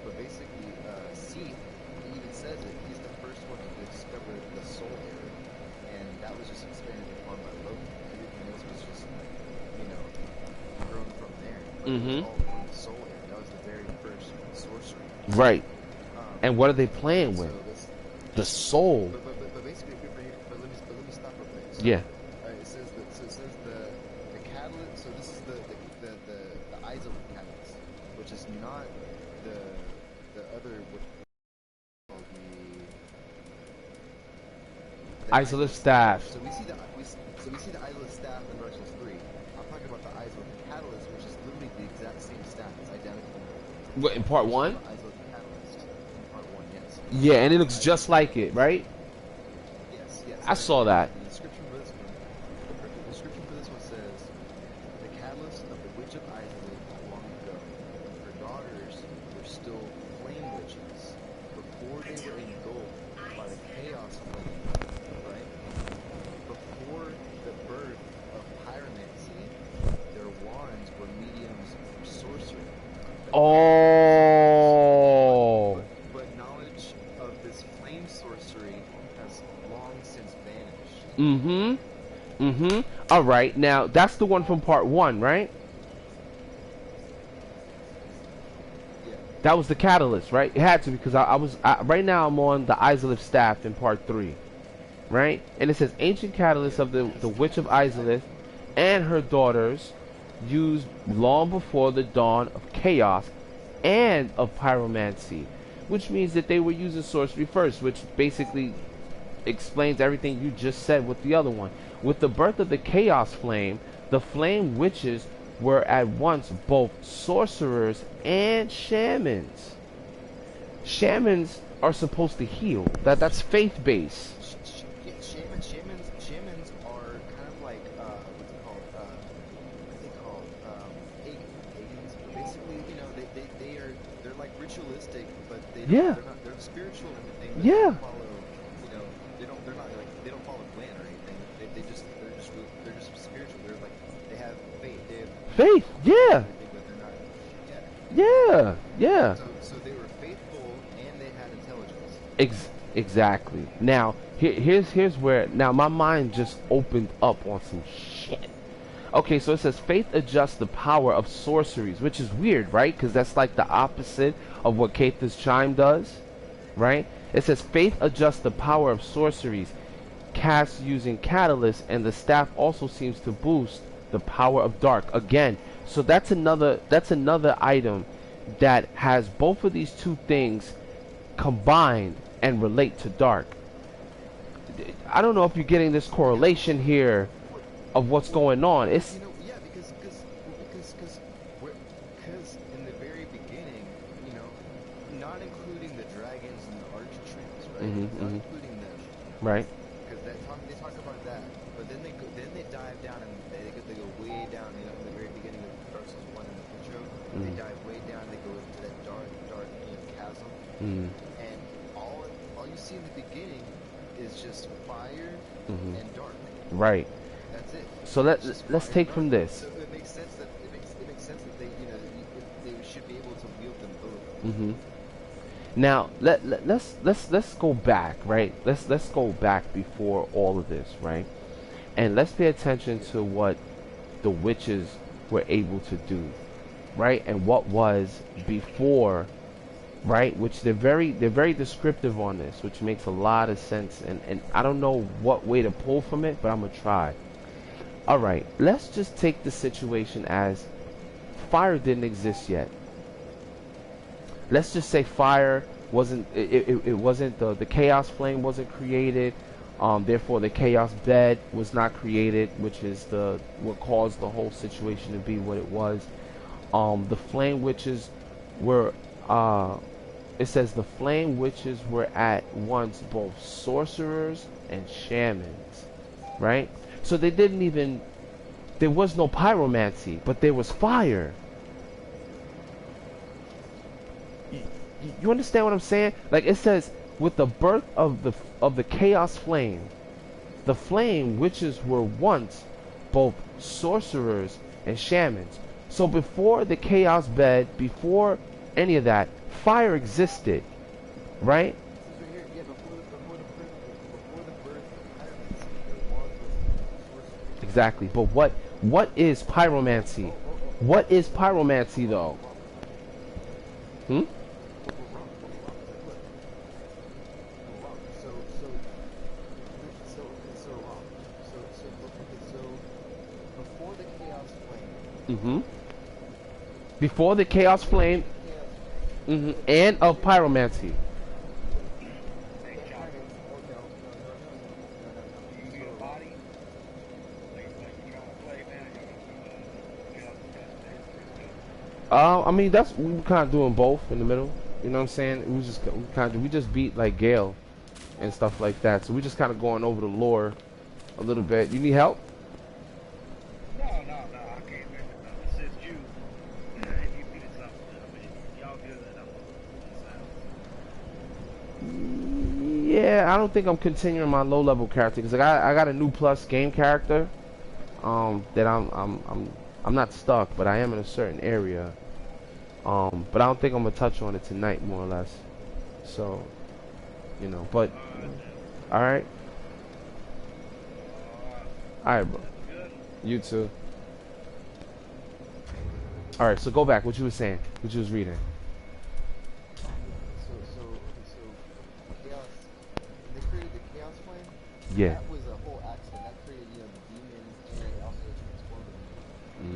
but basically, Seath, he even says it. He's the first one to discover the soul area, and that was just expanded upon by Loki. Everything else was just, you know, grown from there. But it was all from the soul area. That was the very first sorcery. Right. And what are they playing with? The soul. But basically, but let me stop real quick. So, Yeah. it says the catalyst. So this is the isolate catalyst, which is not the other called the Isolate staff. So we see the isolate staff in Darksouls 3. I'm talking about the isolate catalyst, which is literally the exact same staff. It's identical. What, in part 1? Isolate catalyst in part 1, yes. Yeah, and it looks just like it, right? Yes. I saw that. The description for this one says, the catalyst of the Witch of Isolate long ago. Her daughters were still flame witches before they were engulfed by the chaos flame, right? Before the birth of pyromancy, their wands were mediums for sorcery. Oh. But knowledge of this flame sorcery has long since vanished. All right. Now that's the one from part 1, right? Yeah. That was the catalyst, right? It had to, because right now I'm on the Isolith staff in part 3, right? And it says ancient catalyst of the Witch of Isolith and her daughters used long before the dawn of chaos and of pyromancy, which means that they were using sorcery first, which basically explains everything you just said with the other one. With the birth of the chaos flame, the flame witches were at once both sorcerers and shamans. Shamans are supposed to heal. That's faith-based. Shamans are kind of like what's it called? What they call pagans. But basically, you know, they're like ritualistic, but they're spiritual and everything. But they don't follow, you know, they don't follow clan or anything. They're just spiritual. They're like, they have faith. Faith, yeah. But they're not. Yeah. So they were faithful and they had intelligence. Exactly. Now, here's where now my mind just opened up on some shit. Okay, so it says faith adjusts the power of sorceries, which is weird, right? Because that's like the opposite of what Kaitha's chime does, right? It says faith adjusts the power of sorceries cast using catalyst, and the staff also seems to boost the power of dark again. So that's another item that has both of these two things combined and relate to dark. I don't know if you're getting this correlation here of what's going on. It's, you know, yeah, because in the very beginning, you know, not including the dragons and the archtrends, right? Not including them, right. Because they talk about that, but then they dive down and they go way down. You know, in the very beginning of Dark Souls 1 in the intro, they dive way down. They go into that dark, you know, chasm, and all you see in the beginning is just fire and dark. Right. That's it. So let's take from this. So it makes sense that they, you know, they should be able to wield them both. Now let's go back, right? Let's go back before all of this, right? And let's pay attention to what the witches were able to do, right? And what was before, right? Which they're very descriptive on this, which makes a lot of sense. And I don't know what way to pull from it, but I'm gonna try. All right, let's just take the situation as fire didn't exist yet. Let's just say fire wasn't, it wasn't, the chaos flame wasn't created, therefore the chaos bed was not created, which is what caused the whole situation to be what it was. The flame witches were, it says the flame witches were at once both sorcerers and shamans, right? So they didn't even, there was no pyromancy, but there was fire. You understand what I'm saying? Like it says, with the birth of the chaos flame, the flame witches were once both sorcerers and shamans. So before the chaos bed, before any of that, fire existed, right? It says right here, yeah, before the birth of pyromancy, there was sorcery. Exactly. But what is pyromancy? What is pyromancy though? Hmm? We're wrong. Look. We're wrong. So wrong. So before the chaos flame. Mm-hmm. Before the chaos flame, Chaos and of pyromancy. I mean that's we were kind of doing both in the middle. You know what I'm saying? It was just we just beat like Gale and stuff like that. So we just kind of going over the lore a little bit. You need help? No, I can't remember. It's just you. If you beat something, I mean, y'all good enough. Yeah, I don't think I'm continuing my low level character because I got a new plus game character. That I'm not stuck, but I am in a certain area. But I don't think I'm gonna touch on it tonight, more or less. So, you know, but all right, bro. You too. All right, so go back. What you was saying? What you was reading? So chaos. They created the chaos flame. Yeah. That was a whole accident. That created, the demons and it also transformed them.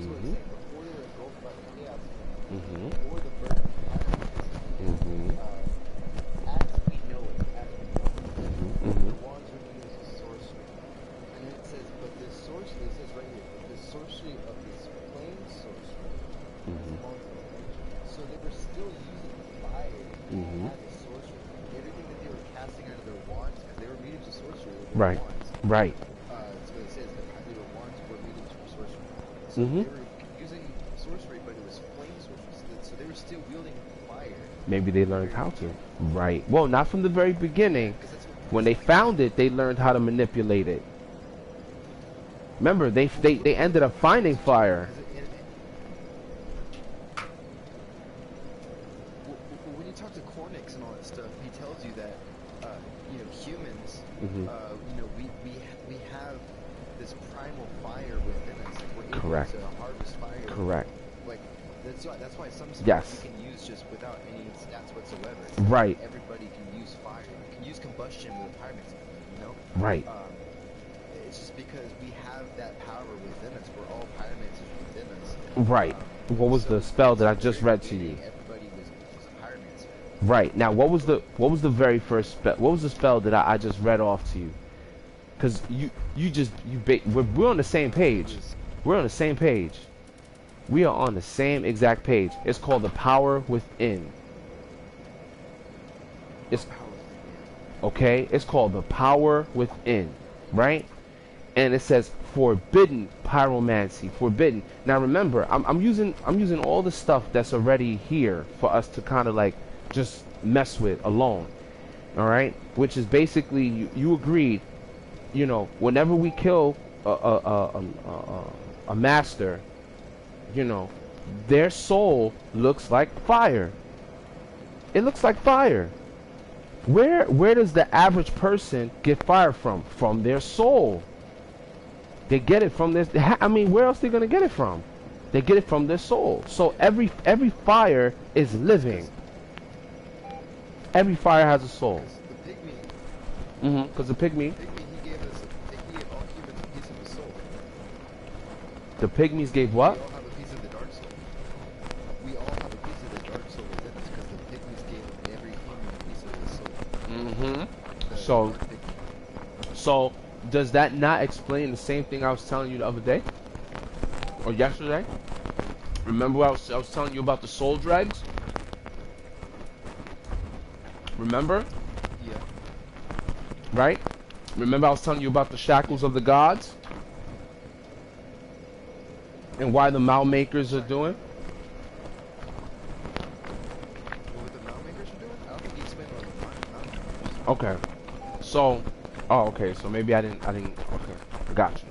So Mhm. it's saying before they were engulfed by the chaos flame, Mhm. before the birth of pyromancy, Mhm. as we know it, the Mhm. wands were used as sorcery. And then it says, but the sorcery, it says right here, but the sorcery of this flame sorcery belongs to nature. So they were still using fire Mhm. as a sorcery. Everything that they were casting out of their wands, because they were mediums of sorcery with their Right. wands. Right. That's what it says, that they were wands were mediums for sorcery. So Mhm. they were using sorcery, but it was flame sorcery. So they were still wielding fire. Maybe they learned how to. Right. Well, not from the very beginning. Because that's what When they found it, they learned how to manipulate it. Remember, they ended up finding fire. When you talk to Cornix and all that stuff, he tells you that, humans, Mhm. we have this primal fire within us. Like we're able Correct. to harvest fire. Correct. Like that's why some spells Yes. you can use just without any stats whatsoever. Right. Everybody can use fire. You can use combustion with a pyromancy, Right. It's just because we have that power within us. We're all pyromancers within us. Right. What was the spell that I just read to you? Everybody was a pyromancer. Right. Now, what was the very first spell? What was the spell that I just read off to you? Because we're on the same page. We're on the same page. We are on the same exact page. It's called the power within. It's okay. It's called the power within, right? And it says forbidden pyromancy. Forbidden. Now remember, I'm using all the stuff that's already here for us to kind of like just mess with alone. All right, which is basically you agreed. Whenever we kill a master, their soul looks like fire. It looks like fire. Where does the average person get fire from? From their soul. They get it from this. I mean, where else are they gonna get it from? They get it from their soul. So every fire is living. Every fire has a soul. The pygmy. Because the pygmy. He gave all humans a piece of his soul. The pygmies gave what? We all have a piece of the dark soul. We all have a piece of the dark soul within us because the pygmies gave every human a piece of his soul. So does that not explain the same thing I was telling you the other day? Or yesterday? Remember I was telling you about the soul dregs? Remember? Yeah. Right? Remember I was telling you about the shackles of the gods? And why the Mao makers are doing? What the Mount Makers are doing? I don't think he explained what the Mount Makers. Okay. So, okay, so maybe I didn't, okay, gotcha.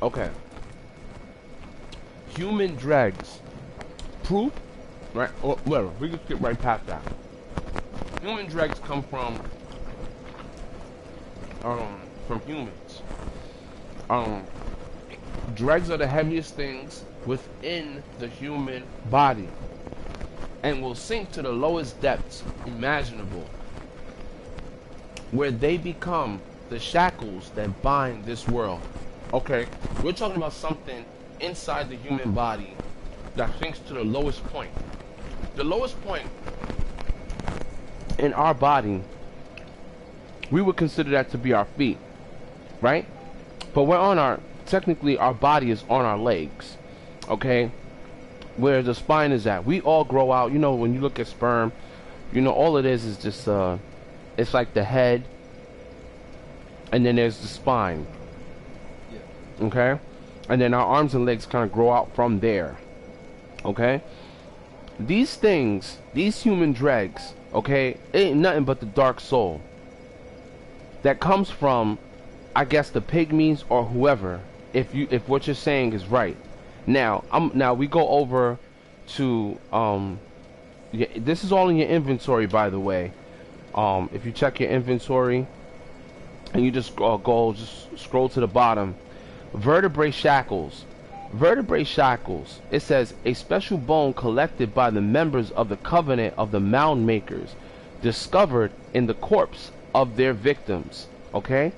Okay. Human dregs. Proof right? Or whatever. We can skip right past that. Human dregs come from humans. Dregs are the heaviest things within the human body and will sink to the lowest depths imaginable, where they become the shackles that bind this world. Okay, we're talking about something inside the human body that sinks to the lowest point. The lowest point in our body, we would consider that to be our feet, right? But we're on our, technically our body is on our legs, okay? Where the spine is at. We all grow out, you know, when you look at sperm, you know, all it is just, it's like the head, and then there's the spine, okay? And then our arms and legs kind of grow out from there, okay? These things, these human dregs, okay, ain't nothing but the dark soul that comes from, I guess, the pygmies or whoever, if what you're saying is right. Now we go over to yeah, this is all in your inventory, by the way. If you check your inventory and you just just scroll to the bottom, vertebrae shackles. Vertebrae shackles. It says a special bone collected by the members of the covenant of the mound makers, discovered in the corpse of their victims. Okay,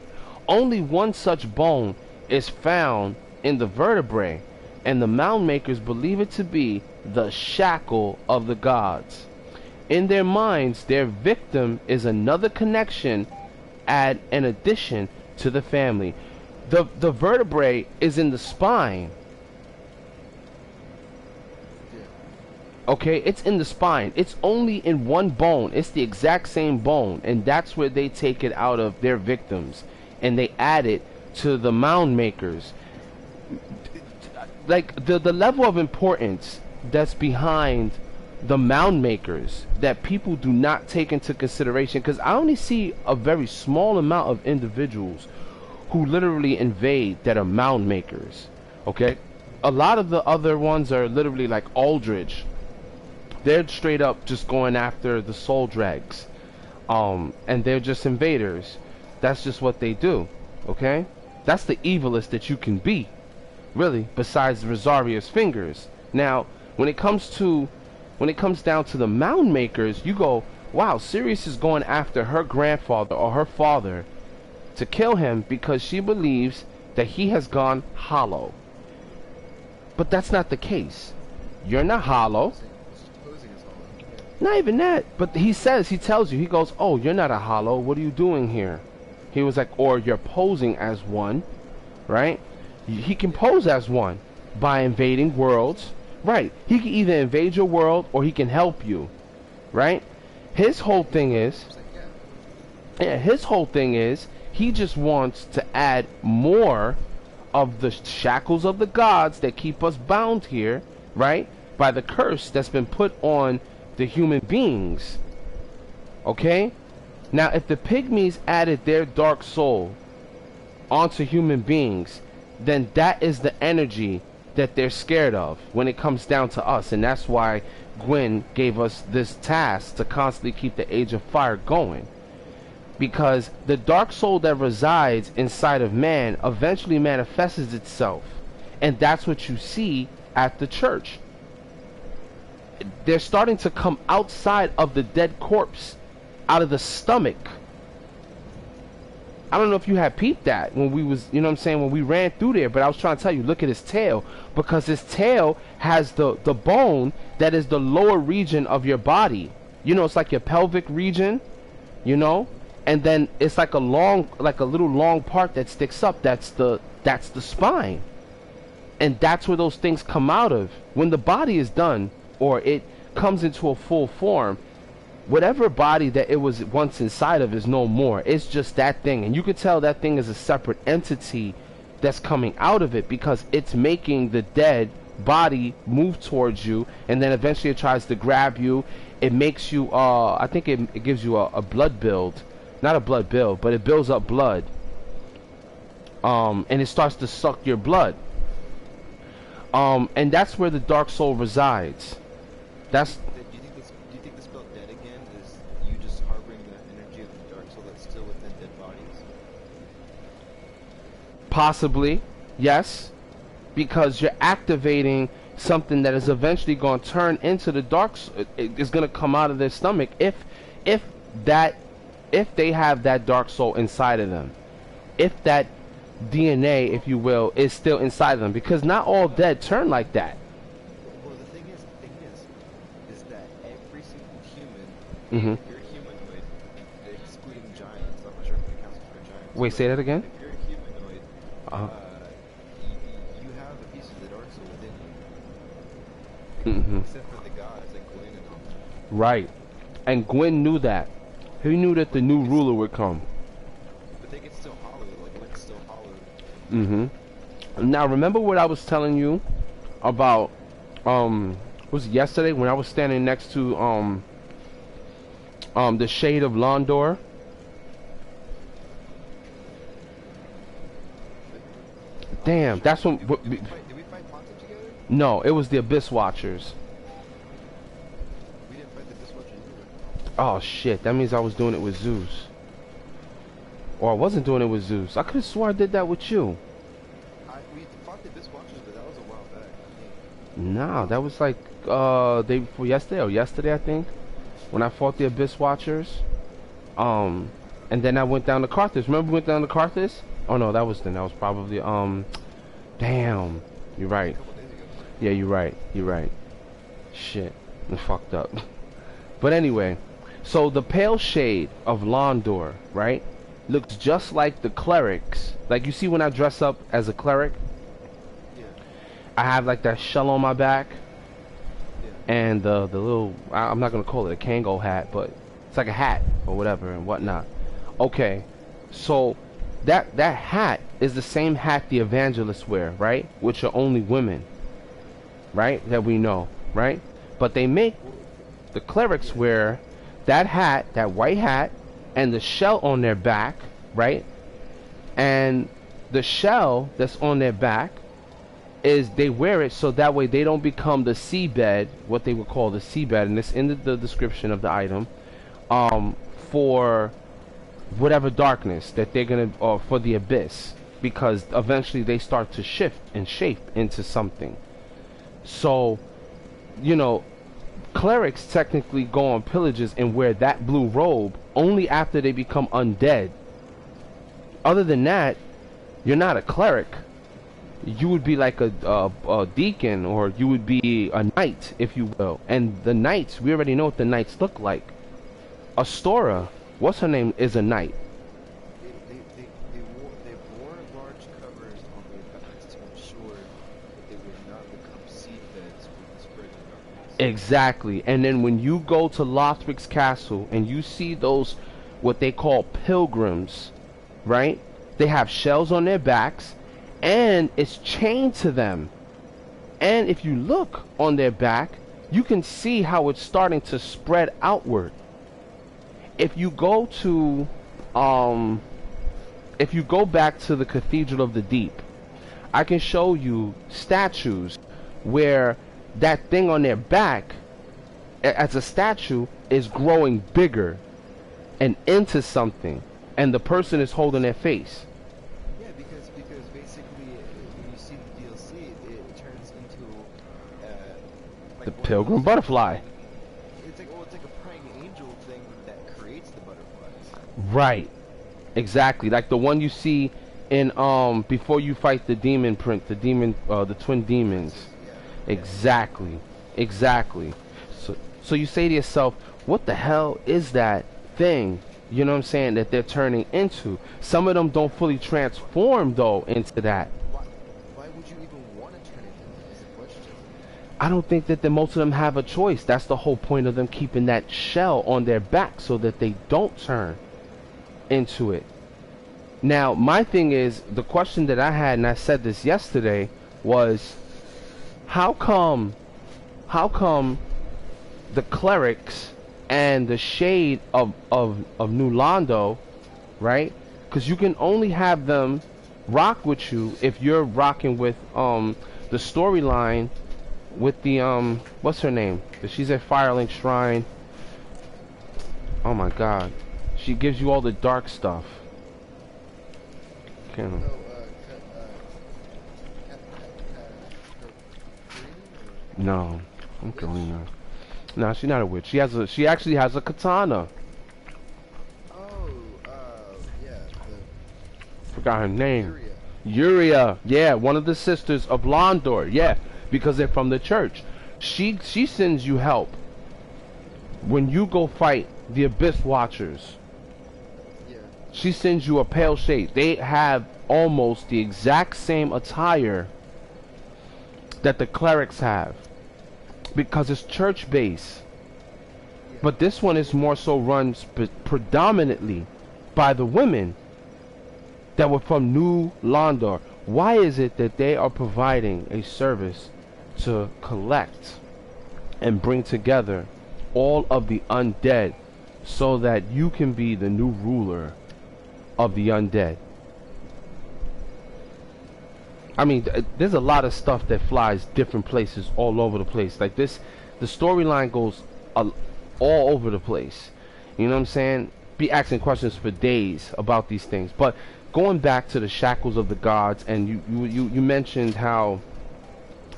only one such bone is found in the vertebrae, and the mound makers believe it to be the shackle of the gods. In their minds, their victim is another connection, add an addition to the family. The vertebrae is in the spine. Okay, it's in the spine. It's only in one bone. It's the exact same bone, and that's where they take it out of their victims, and they add it to the mound makers. Like the level of importance that's behind the mound makers that people do not take into consideration, because I only see a very small amount of individuals who literally invade that are mound makers. Okay, a lot of the other ones are literally like Aldridge. They're straight up just going after the soul dregs, and they're just invaders. That's just what they do. Okay, that's the evilest that you can be, really, besides Rosaria's fingers. Now, when it comes down to the mound makers, you go, wow, Sirius is going after her grandfather or her father to kill him because she believes that he has gone hollow. But that's not the case. You're not hollow. Not even that, but he tells you, he goes, oh, you're not a hollow, what are you doing here? He was like, or you're posing as one, right? He can pose as one by invading worlds, right? He can either invade your world or he can help you, right? His whole thing is, he just wants to add more of the shackles of the gods that keep us bound here, right? By the curse that's been put on the human beings. Okay, now if the pygmies added their dark soul onto human beings, then that is the energy that they're scared of when it comes down to us, and that's why Gwen gave us this task to constantly keep the Age of Fire going, because the dark soul that resides inside of man eventually manifests itself, and that's what you see at the church. They're starting to come outside of the dead corpse, out of the stomach. I don't know if you had peeped that when we was, you know what I'm saying, when we ran through there, but I was trying to tell you, look at his tail, because his tail has the bone that is the lower region of your body. You know, it's like your pelvic region, you know, and then it's like a little long part that sticks up. That's the spine, and that's where those things come out of. When the body is done, or it comes into a full form, whatever body that it was once inside of is no more. It's just that thing, and you can tell that thing is a separate entity that's coming out of it, because it's making the dead body move towards you, and then eventually it tries to grab you. It makes you I think it gives you a blood build, not a blood build, but it builds up blood, and it starts to suck your blood, and that's where the dark soul resides. Do you think the spell dead again is you just harboring the energy of the dark soul that's still within dead bodies? Possibly, yes, because you're activating something that is eventually going to turn into the is going to come out of their stomach if they have that dark soul inside of them, if that DNA, if you will, is still inside of them, because not all dead turn like that. Well, the thing is that every single human, Mm-hmm. if you're a humanoid, excluding giants, I'm not sure if it counts for giants. Wait, but say that again? If you're a humanoid, Uh-huh. you have a piece of the dark soul within you. Mm-hmm. Except for the gods like Gwyn and all. Right. And Gwyn knew that. He knew that the new ruler would come. But they get still hollowed, like Gwyn's still hollowed. Mm-hmm. Now, remember what I was telling you about, was it yesterday when I was standing next to, the shade of Londor? Damn, that's when... Did we fight Pontiff together? No, it was the Abyss Watchers. We didn't fight the Abyss Watchers either. Oh, shit. That means I was doing it with Zeus. Or I wasn't doing it with Zeus. I could have swore I did that with you. We fought the Abyss Watchers, but that was a while back, I think. Nah, that was like, day before yesterday, or yesterday, I think. When I fought the Abyss Watchers. And then I went down to Carthus. Remember we went down to Carthus? Oh, no, that was probably, damn. You're right. A couple days ago. Yeah, you're right. You're right. Shit. I fucked up. But anyway, so the pale shade of Londor, right, looks just like the clerics. Like, you see when I dress up as a cleric? Yeah. I have like that shell on my back. Yeah. And the little, I'm not going to call it a Kango hat, but it's like a hat or whatever and whatnot. Okay, so that hat is the same hat the evangelists wear, right? Which are only women, right? That we know, right? But they make the clerics wear that hat, that white hat, and the shell on their back, right? And the shell that's on their back is they wear it so that way they don't become the seabed, what they would call the seabed, and it's in the description of the item, for whatever darkness that they're gonna, or for the abyss, because eventually they start to shift and shape into something. So, you know, clerics technically go on pillages and wear that blue robe only after they become undead. Other than that, you're not a cleric. You would be like a deacon, or you would be a knight, if you will. And the knights, we already know what the knights look like. Astora, what's her name, is a knight. They wore large covers on their backs to ensure that they would not become seedbeds with the spread of darkness. Exactly. And then when you go to Lothric's castle and you see those, what they call pilgrims, right? They have shells on their backs, and it's chained to them. And if you look on their back, you can see how it's starting to spread outward. If you go to, if you go back to the Cathedral of the Deep, I can show you statues where that thing on their back, as a statue, is growing bigger and into something, and the person is holding their face. Yeah, because basically when you see the DLC, it turns into like The pilgrim butterfly. It's like a praying angel thing that creates the butterflies. Right. Exactly. Like the one you see in before you fight the demon print, the twin demons. Yeah. Exactly. Exactly. So you say to yourself, what the hell is that thing? You know what I'm saying, that they're turning into? Some of them don't fully transform though into that. Why would you even want to turn into that is the question. I don't think that most of them have a choice. That's the whole point of them keeping that shell on their back, so that they don't turn into it. Now, my thing is, the question that I had, and I said this yesterday, was how come the clerics and the shade of New Londo, right? Because you can only have them rock with you if you're rocking with the storyline with the what's her name? She's at Firelink Shrine. Oh my God, she gives you all the dark stuff. Can't. No, I'm Karina. No, she's not a witch. She actually has a katana. Oh, yeah. Forgot her name. Yuria. Yuria, yeah, one of the sisters of Londor, yeah, because they're from the church. She sends you help when you go fight the Abyss Watchers. Yeah. She sends you a pale shade. They have almost the exact same attire that the clerics have, because it's church based. But this one is more so run predominantly by the women that were from New Londor. Why is it that they are providing a service to collect and bring together all of the undead so that you can be the new ruler of the undead? I mean, there's a lot of stuff that flies different places all over the place. Like this, the storyline goes all over the place. You know what I'm saying? Be asking questions for days about these things. But going back to the shackles of the gods, and you mentioned how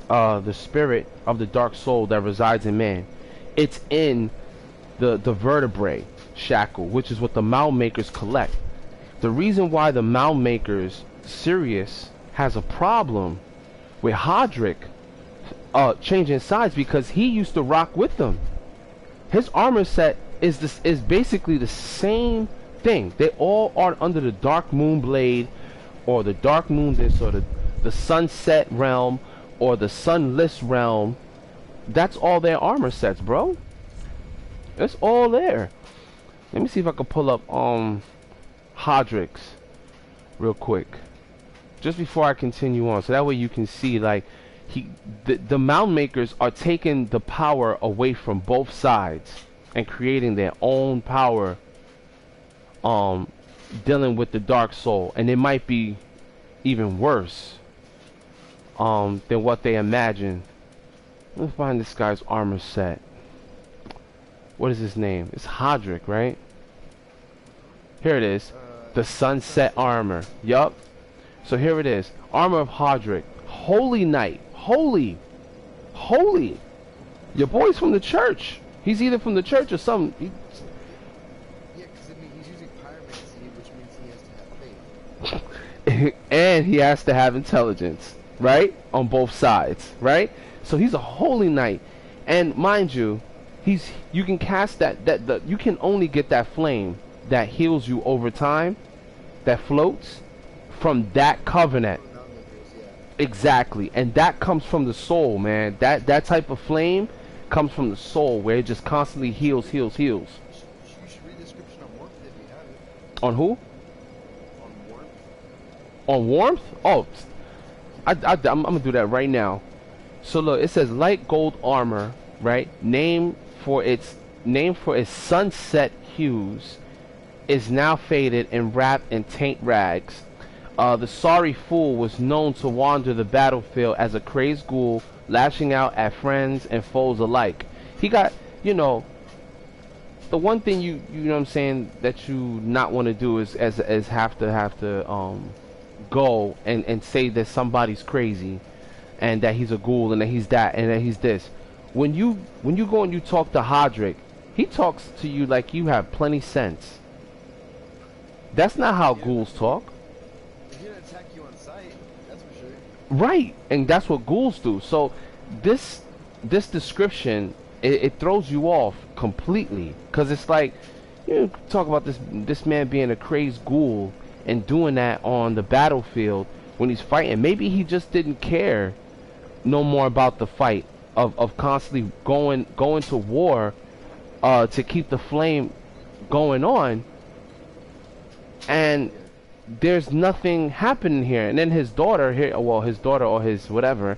the spirit of the dark soul that resides in man, it's in the vertebrae shackle, which is what the mound makers collect. The reason why the mound makers, Sirius, has a problem with Hodrick changing sides, because he used to rock with them. His armor set is basically the same thing. They all are under the Dark Moon Blade, or the Dark Moon this, or the Sunset Realm, or the Sunless Realm. That's all their armor sets, bro. It's all there. Let me see if I can pull up Hodrick's real quick, just before I continue on, so that way you can see, like, the mound makers are taking the power away from both sides and creating their own power, dealing with the dark soul, and it might be even worse than what they imagined. Let's find this guy's armor set. What is his name? It's Hodrick, right? Here it is. The Sunset Armor. Yup. So here it is. Armor of Hodrick. Holy Knight. Holy. Holy. Your boy's from the church. He's either from the church or something. Yeah, because I mean, he's using pyromancy, which means he has to have faith. And he has to have intelligence, right? On both sides, right? So he's a holy knight. And mind you, you can cast you can only get that flame that heals you over time, that floats, from that covenant. Exactly. And that comes from the soul, man. That type of flame comes from the soul, where it just constantly heals. You should read the description on Warmth if you have it. On who? On Warmth. On Warmth? Oh, I'm gonna do that right now. So look, it says light gold armor, right? Name for its sunset hues, is now faded and wrapped in taint rags. The sorry fool was known to wander the battlefield as a crazed ghoul, lashing out at friends and foes alike. He got, you know, the one thing you know what I'm saying, that you not want to do is have to go and say that somebody's crazy, and that he's a ghoul, and that he's that, and that he's this. When you go and you talk to Hodrick, he talks to you like you have plenty sense. That's not how ghouls talk. He's gonna attack you on sight, that's for sure. Right, and that's what ghouls do. So this description, it throws you off completely, because it's like, you talk about this man being a crazed ghoul and doing that on the battlefield when he's fighting. Maybe he just didn't care no more about the fight of constantly going to war to keep the flame going on, and there's nothing happening here. And then his daughter here, well, his daughter or his whatever,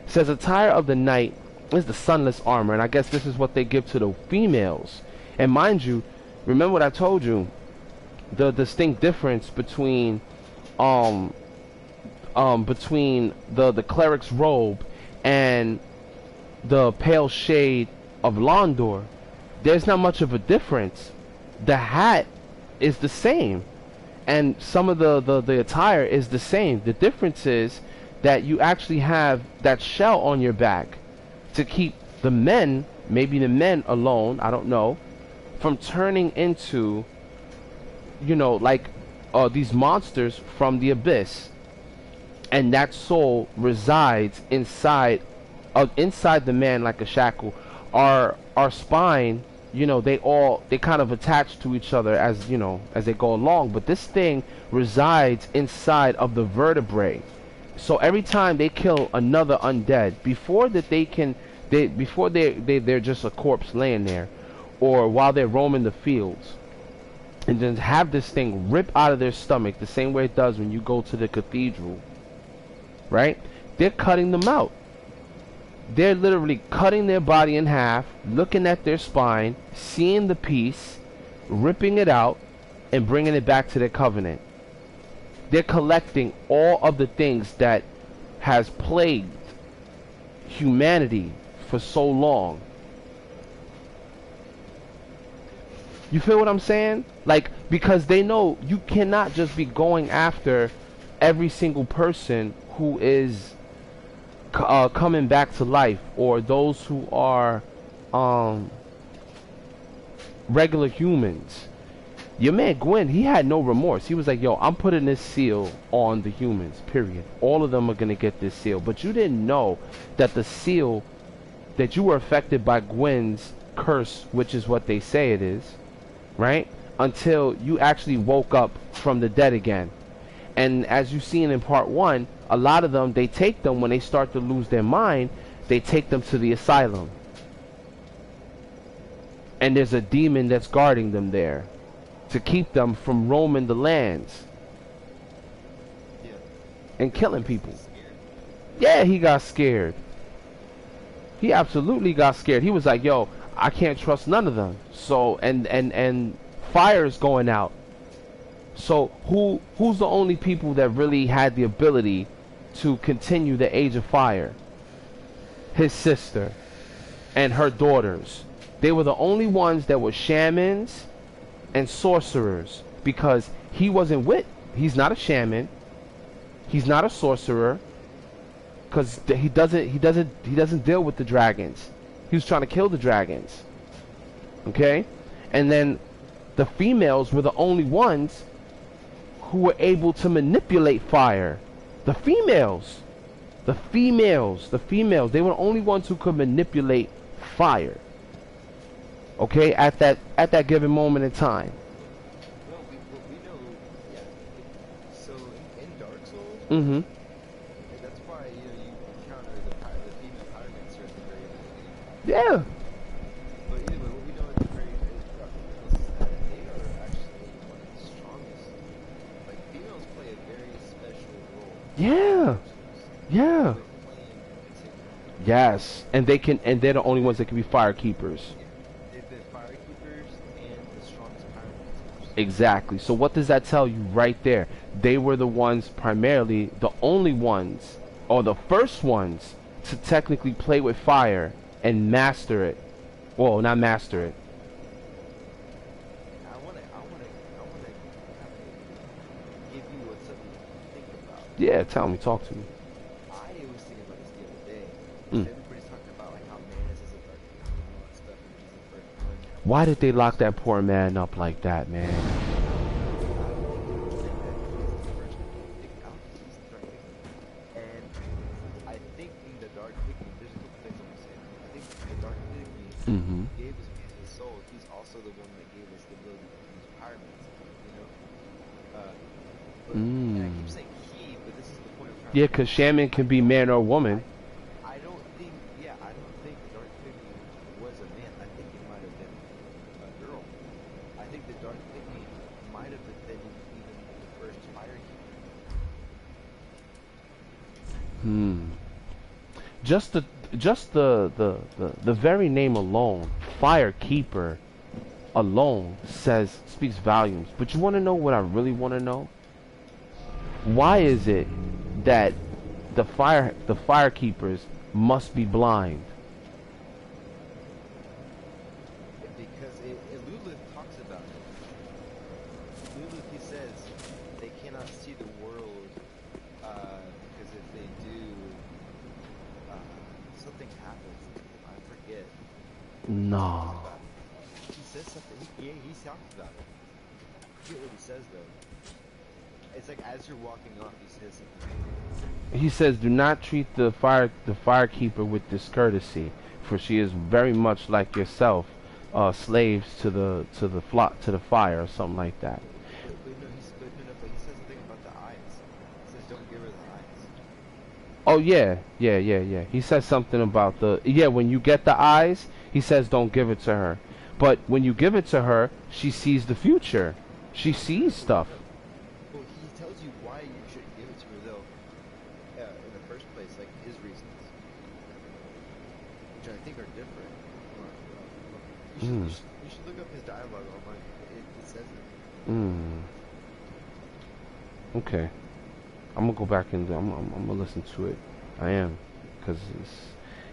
says attire of the night is the sunless armor, and I guess this is what they give to the females. And mind you, remember what I told you, the distinct difference between the cleric's robe and the pale shade of Londor, there's not much of a difference. The hat is the same, and some of the attire is the same. The difference is that you actually have that shell on your back to keep the men, maybe the men alone, I don't know, from turning into, you know, like these monsters from the abyss. And that soul resides inside the man like a shackle. Our spine, you know, they kind of attach to each other as, you know, as they go along, but this thing resides inside of the vertebrae. So every time they kill another undead, before they're just a corpse laying there, or while they're roaming the fields, and then have this thing rip out of their stomach the same way it does when you go to the cathedral, right? They're cutting them out. They're literally cutting their body in half, looking at their spine, seeing the piece, ripping it out, and bringing it back to their covenant. They're collecting all of the things that has plagued humanity for so long. You feel what I'm saying? Like, because they know you cannot just be going after every single person who is coming back to life, or those who are regular humans. Your man Gwen, he had no remorse. He was like, yo, I'm putting this seal on the humans, period. All of them are gonna get this seal. But you didn't know that the seal, that you were affected by Gwen's curse, which is what they say it is, right? Until you actually woke up from the dead again. And as you've seen in part 1, a lot of them, they take them when they start to lose their mind, they take them to the asylum. And there's a demon that's guarding them there to keep them from roaming the lands and killing people. Yeah, he got scared. He absolutely got scared. He was like, yo, I can't trust none of them. So, and fire's going out. So who's the only people that really had the ability to continue the age of fire? His sister and her daughters. They were the only ones that were shamans and sorcerers, because he wasn't he's not a shaman, he's not a sorcerer, because he doesn't deal with the dragons. He was trying to kill the dragons. Okay? And then the females were the only ones who were able to manipulate fire. The females, they were the only ones who could manipulate fire. Okay, at that given moment in time. Well, we know, yeah. So in Darksouls, Mm-hmm. that's why you encounter the female pyromancer at the very beginning. Yeah. But anyway, what we know at the very beginning is that they are actually one of the strongest. Like, females play a very special role. Yeah. Yeah. With playing in particular. Yes. And they're the only ones that can be fire keepers. They've been fire keepers and the strongest pyromancers. Exactly. So what does that tell you right there? They were the ones, primarily the only ones, or the first ones, to technically play with fire and master it. Well, not master it. I wanna give you something to think about. Yeah, tell me, talk to me. I was thinking about this the other day. Mm. Everybody's talking about like how Manus is a dark demon and all that stuff, and he's the first one. Why did they lock that poor man up like that, man? And I think in the Dark Pygmy, there's a couple things I'm gonna say. I think the Dark Pygmy Mm-hmm. gave us his soul. He's also the one that gave us the ability to use pyromancy, you know? And I keep saying he, but this is the point of pyromancy. Yeah, because shaman can be man or woman. I don't think the Dark Pygmy was a man. I think it might have been a girl. I think the Dark Pygmy might have been even the first fire keeper. Just the very name alone, Fire Keeper alone speaks volumes. But you want to know what I really want to know? Why is it that the fire keepers must be blind? because Lilith talks about it. Lilith, he says, they cannot see the world because if they do, something happens. I forget. No. He says something. He talks about it. I forget what he says though. It's like as you're walking off, he says something. He says, "Do not treat the firekeeper with discourtesy, for she is very much like yourself, slaves to the fire," or something like that. But he says something about the eyes. He says, "Don't give her the eyes." Oh yeah. He says something about when you get the eyes, he says don't give it to her. But when you give it to her, she sees the future. She sees stuff. Well, he tells you why you shouldn't give it to her though. In the first place, like his reasons, which I think are different. You should look up his dialogue online. It says it. Okay. I'm gonna go back and I'm gonna listen to it. I am, because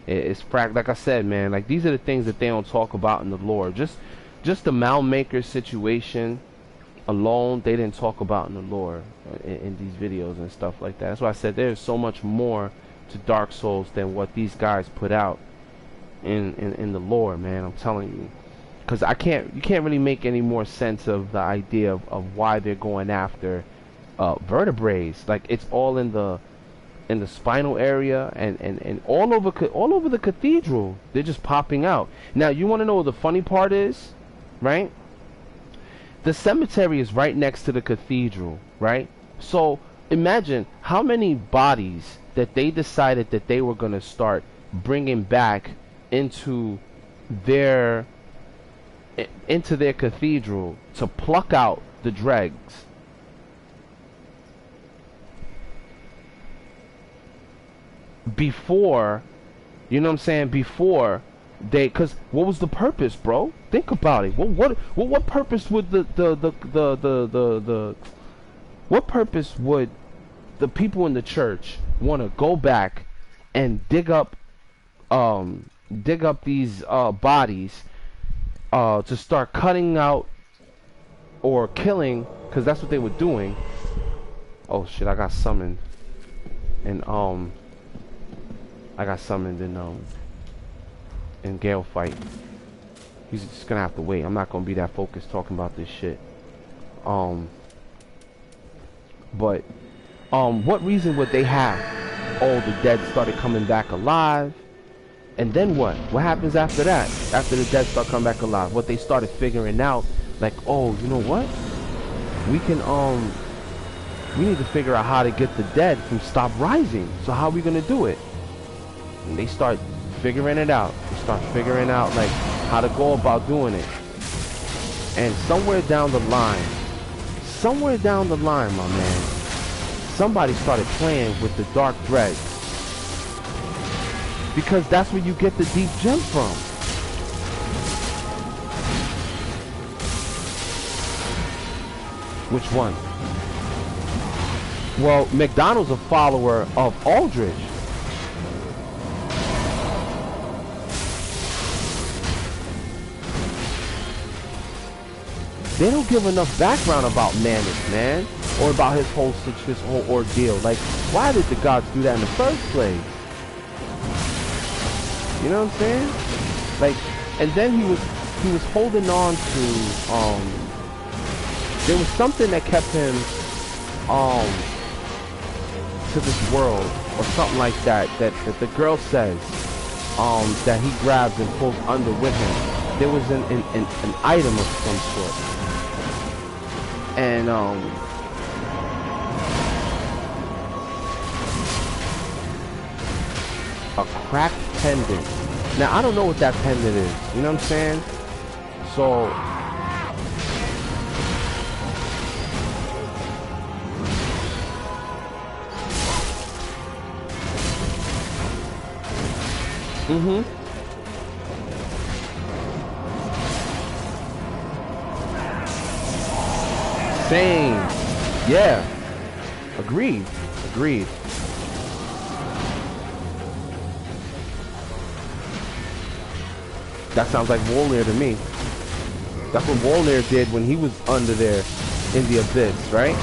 it's like I said, man. Like these are the things that they don't talk about in the lore. Just the Malmaker situation alone, they didn't talk about in the lore in these videos and stuff like that. That's why I said there's so much more to Dark Souls than what these guys put out in the lore, man. I'm telling you, because you can't really make any more sense of the idea of why they're going after vertebrae. Like it's all in the spinal area and all over the cathedral. They're just popping out. Now you want to know what the funny part is, right? The cemetery is right next to the cathedral, right? So imagine how many bodies that they decided that they were going to start bringing back into their cathedral to pluck out the dregs. Before, you know what I'm saying? Before they, because what was the purpose, bro? Think about it. What purpose would what purpose would the people in the church want to go back and dig up these bodies to start cutting out or killing? Because that's what they were doing. Oh shit! I got summoned, and in Gale fight. He's just gonna have to wait. I'm not gonna be that focused talking about this shit. But what reason would they have? Oh, the dead started coming back alive. And then what? What happens after that? After the dead start coming back alive? What they started figuring out, like, oh, you know what? We can we need to figure out how to get the dead from stop rising. So how are we gonna do it? And they start figuring it out. They start figuring out like how to go about doing it. And somewhere down the line, my man, somebody started playing with the dark dregs. Because that's where you get the deep gem from. Which one? Well, McDonald's a follower of Aldrich. They don't give enough background about Manus, man, or about his whole ordeal. Like, why did the gods do that in the first place? You know what I'm saying? Like, and then he was holding on to there was something that kept him to this world or something like that that the girl says that he grabs and pulls under with him. There was an item of some sort. And a cracked pendant. Now I don't know what that pendant is. You know what I'm saying? So same. Yeah. Agreed. That sounds like Warrior to me. That's what Wolnir did when he was under there in the abyss, right?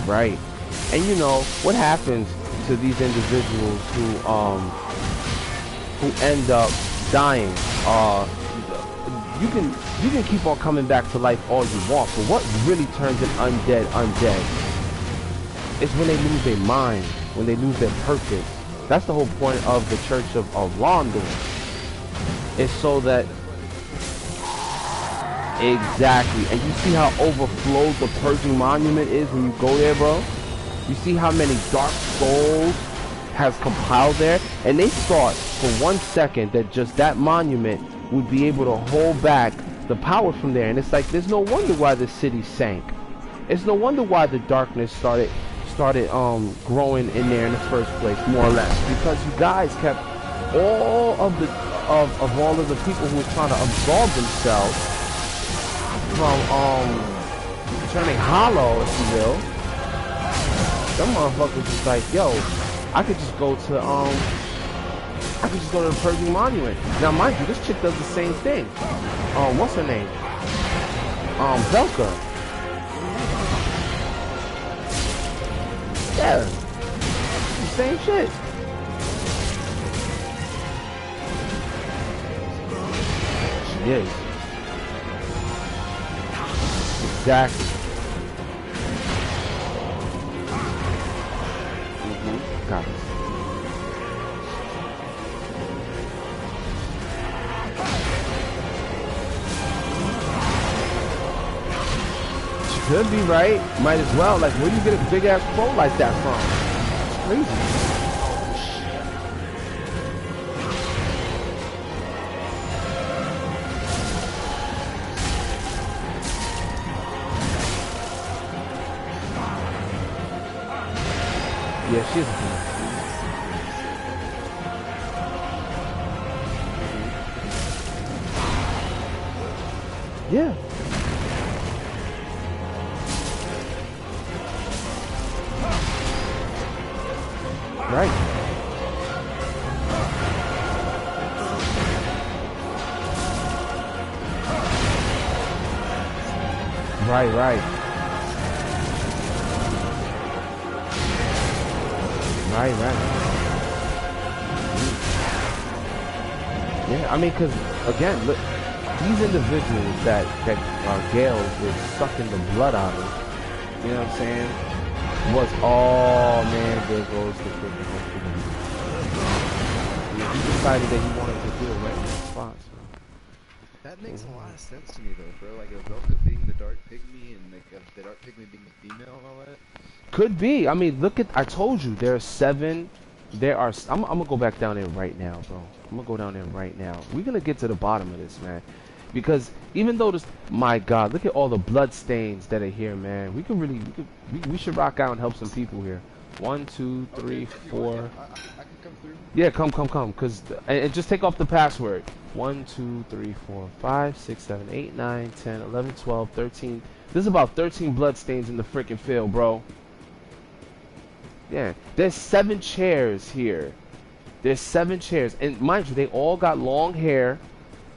Right. And you know, what happens to these individuals who end up dying? You can keep on coming back to life all you want, but what really turns an undead is when they lose their mind, when they lose their purpose. That's the whole point of the Church of London. It's so that exactly, and you see how overflowed the Purging Monument is when you go there, bro. You see how many Dark Souls has compiled there, and they thought for 1 second that just that monument would be able to hold back the power from there, and it's like there's no wonder why the city sank. It's no wonder why the darkness started growing in there in the first place, more or less, because you guys kept all of the all of the people who were trying to absolve themselves from turning hollow, if you will. Them motherfuckers was like, yo, I could just go to the Purging Monument. Now mind you, this chick does the same thing. What's her name? Velka. Yeah. The same shit. She is. Exactly. Got it. She could be right. Might as well. Like, where do you get a big ass crow like that from? It's crazy. Yeah, she's a yeah. Right. Right. Right, right. Yeah, I mean, because, again, look, these individuals that Gale was sucking the blood out of, you know what I'm saying, was, oh, man, there goes the freaking hospital. He decided that he wanted to do it right in the spot, so. That makes a lot of sense to me, though, bro. Like, Velka being the dark pygmy and, like, the dark pygmy being the female and all that. Could be. I mean, look at, I told you, there are 7, I'm gonna go back down there right now, bro. I'm gonna go down there right now. We're gonna get to the bottom of this, man. Because even though this, my God, look at all the blood stains that are here, man. We should rock out and help some people here. 1, 2, 3, 4. I can come through. Yeah, come. Cause, and just take off the password. 1, 2, 3, 4, 5, 6, 7, 8, 9, 10, 11, 12, 13. There's about 13 blood stains in the freaking field, bro. Yeah, there's 7 chairs here. There's 7 chairs, and mind you, they all got long hair,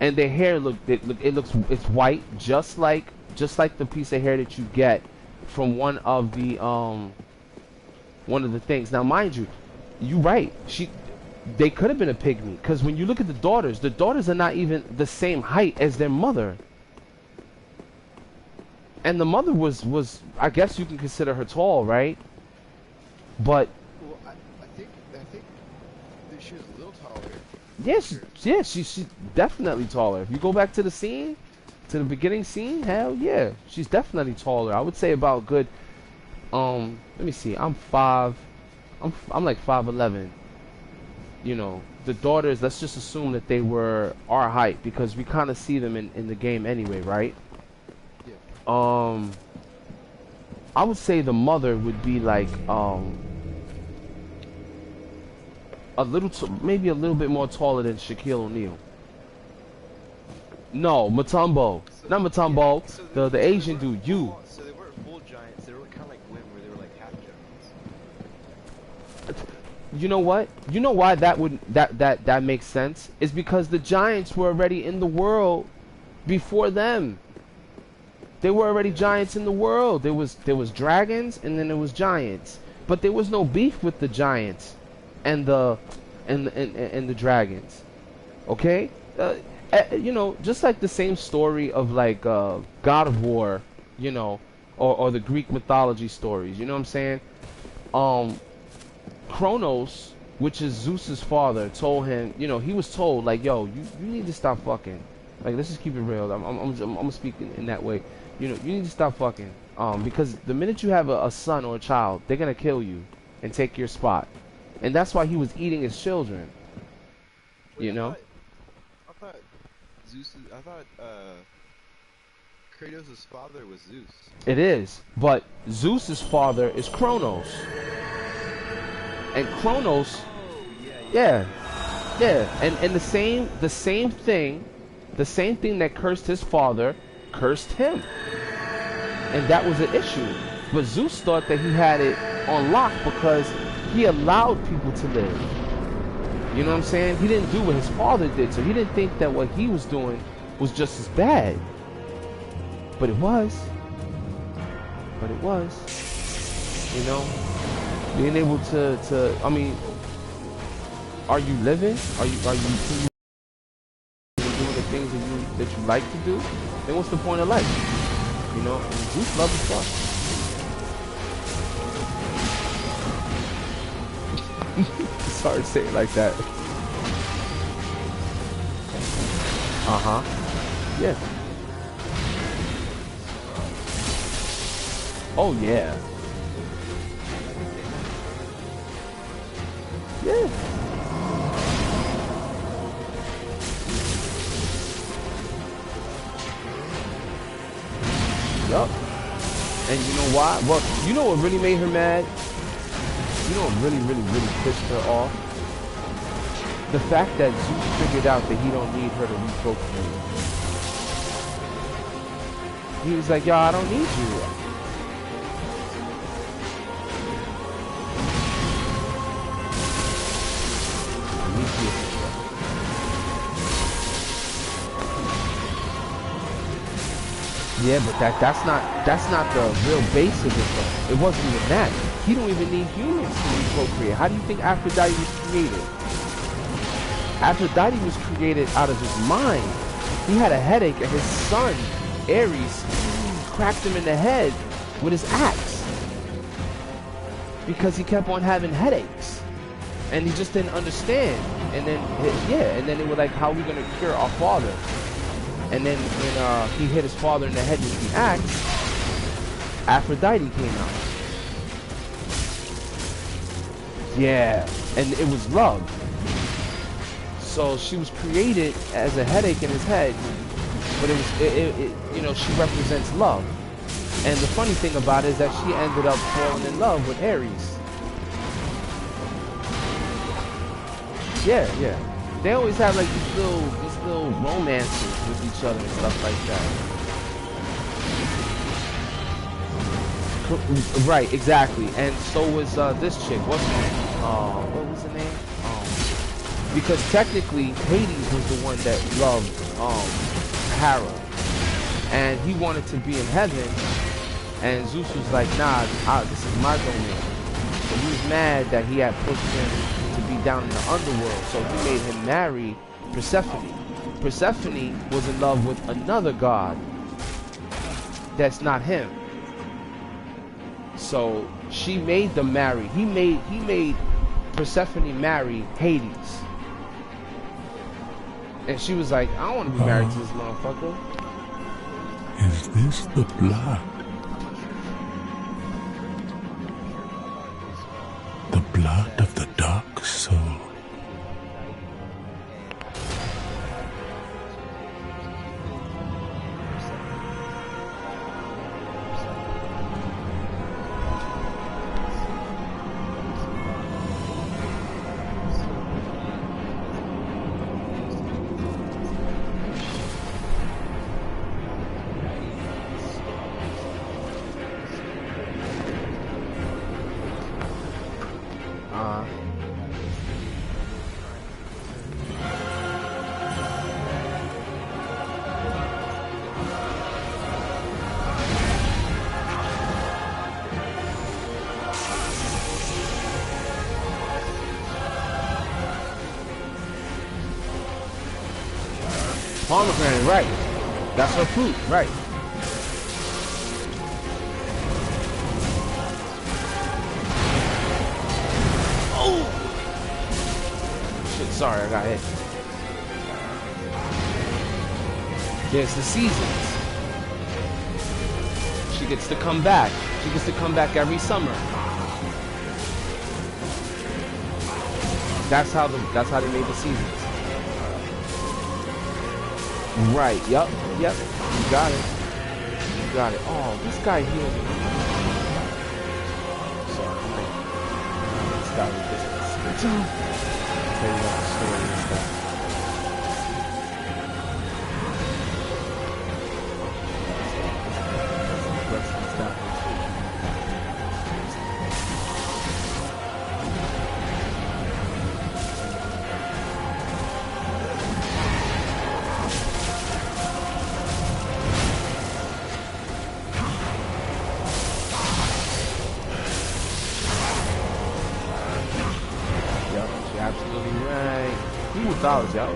and their hair it's white, just like the piece of hair that you get from one of the things. Now, mind you, you're right. They could have been a pygmy, because when you look at the daughters are not even the same height as their mother. And the mother was I guess you can consider her tall, right? But well, I think that she was a little taller. Yes, she's definitely taller. If you go back to the scene, to the beginning scene, hell yeah, she's definitely taller. I would say about good. Let me see. I'm like 5'11". You know, the daughters. Let's just assume that they were our height because we kind of see them in the game anyway, right? Yeah. I would say the mother would be like maybe a little bit more taller than Shaquille O'Neal. No, Mutombo. Not Mutombo. Yeah, so the Asian dude. You. So they weren't full giants. They were kind of like women, where they were like half You know what? You know why that makes sense? Is because the giants were already in the world before them. They were already giants in the world. There was dragons and then there was giants. But there was no beef with the giants and the and the dragons. Okay? You know, just like the same story of like God of War, you know, or the Greek mythology stories, you know what I'm saying? Kronos, which is Zeus's father, told him, you know, he was told like, yo, you need to stop fucking. Like, let's just keep it real. I'm gonna speak in that way. You know, you need to stop fucking. Because the minute you have a son or a child, they're gonna kill you and take your spot. And that's why he was eating his children. Wait, You know? I thought Zeus. I thought Kratos' father was Zeus. It is, but Zeus's father is Kronos. And Kronos, yeah, and the same thing that cursed his father, cursed him, and that was an issue. But Zeus thought that he had it on lock because he allowed people to live. You know what I'm saying? He didn't do what his father did, so he didn't think that what he was doing was just as bad. But it was. But it was. You know? Being able to I mean, are you living? Are you doing the things that you like to do? Then what's the point of life? You know, and Zeus loved his fuck. It's hard to say it like that. Yeah. Oh yeah. Yeah. Yup. And you know why? Well, you know what really made her mad? You know what really pissed her off? The fact that Zeus figured out that he don't need her to reprocreate. He was like, yo, I don't need you. Yeah, but that's not the real base of it though. It wasn't even that. He don't even need humans to reprocreate. How do you think Aphrodite was created? Aphrodite was created out of his mind. He had a headache and his son, Ares, cracked him in the head with his axe. Because he kept on having headaches. And he just didn't understand. And then, and then they were like, how are we going to cure our father? And then when he hit his father in the head with the axe, Aphrodite came out. Yeah, and it was love. So she was created as a headache in his head, but you know, she represents love. And the funny thing about it is that she ended up falling in love with Ares. Yeah. They always have like these little romances with each other and stuff like that. Right, exactly. And so was this chick. What's her name? What was her name? Because technically Hades was the one that loved Hera, and he wanted to be in heaven, and Zeus was like, nah, this is my domain. So he was mad that he had pushed him to be down in the underworld, so he made him marry Persephone. Persephone was in love with another god that's not him. So she made them marry. He made Persephone marry Hades. And she was like, I don't want to be married to this motherfucker. Is this the blood? The blood of the dark soul. Pomegranate, right. That's her fruit, right. Oh! Shit, sorry, I got hit. There's the seasons. She gets to come back. She gets to come back every summer. That's how they made the seasons. Right, yep. You got it. You got it. Oh, this guy healed me. Sorry, this guy was just a tell you about the story and stuff. $1,000, y'all.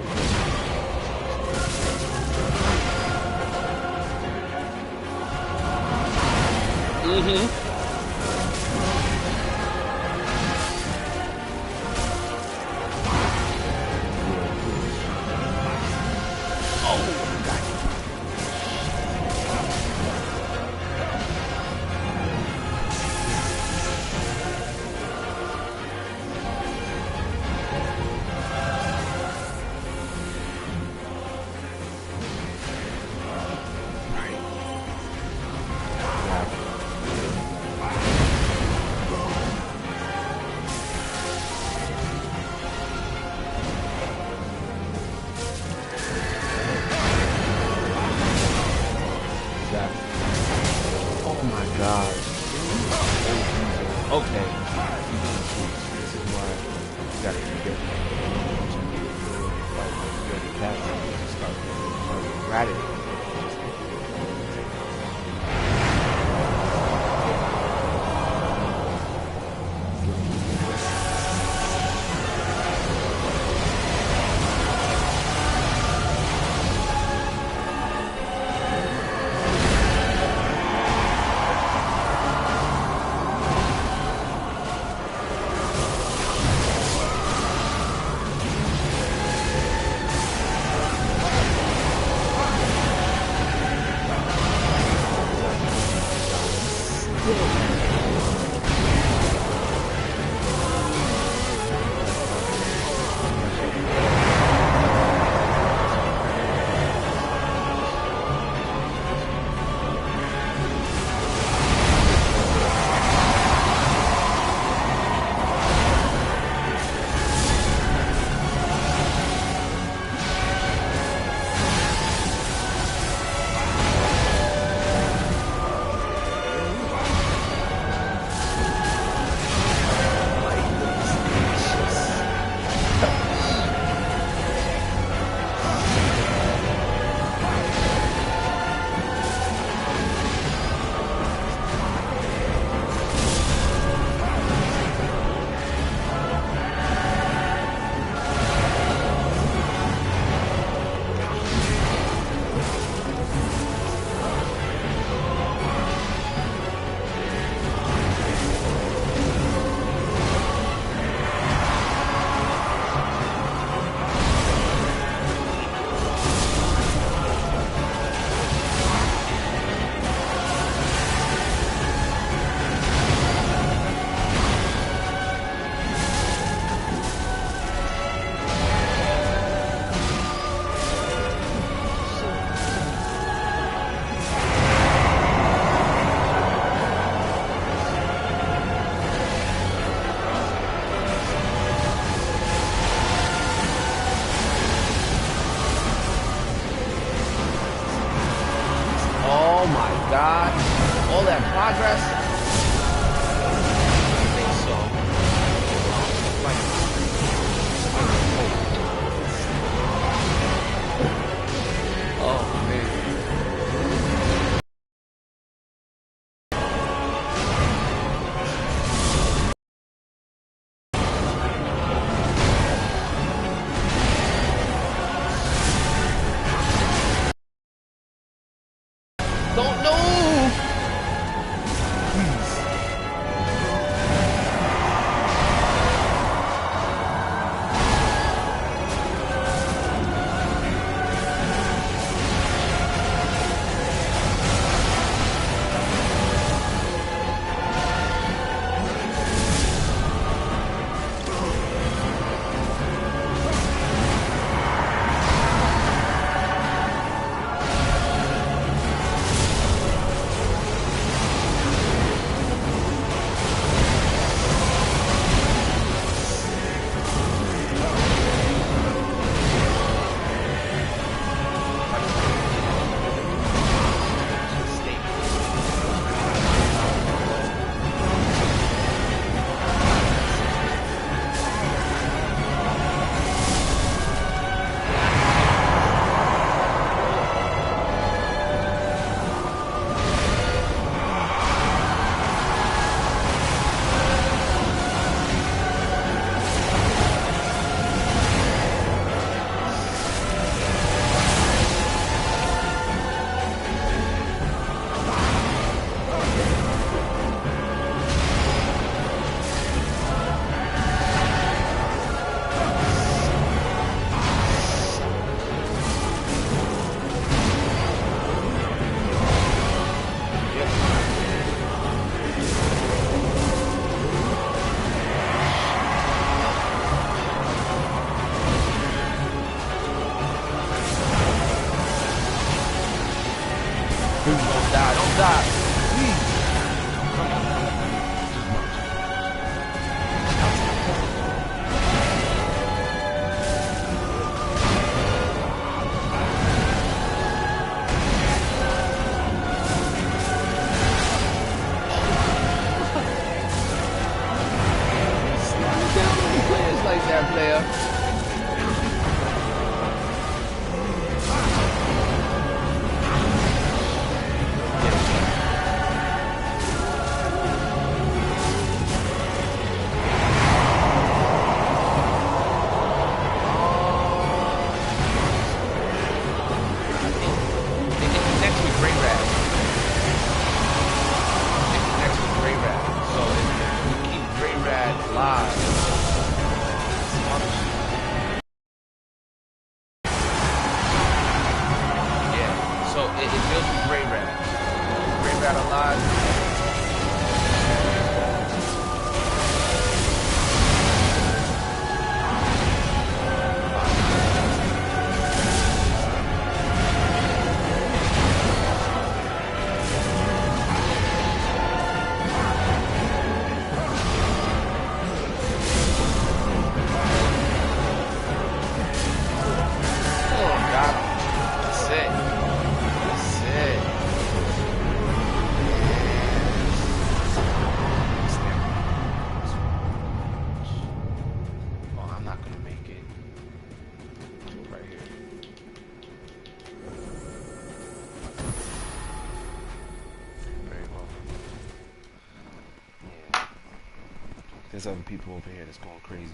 There's other people over here that's going crazy.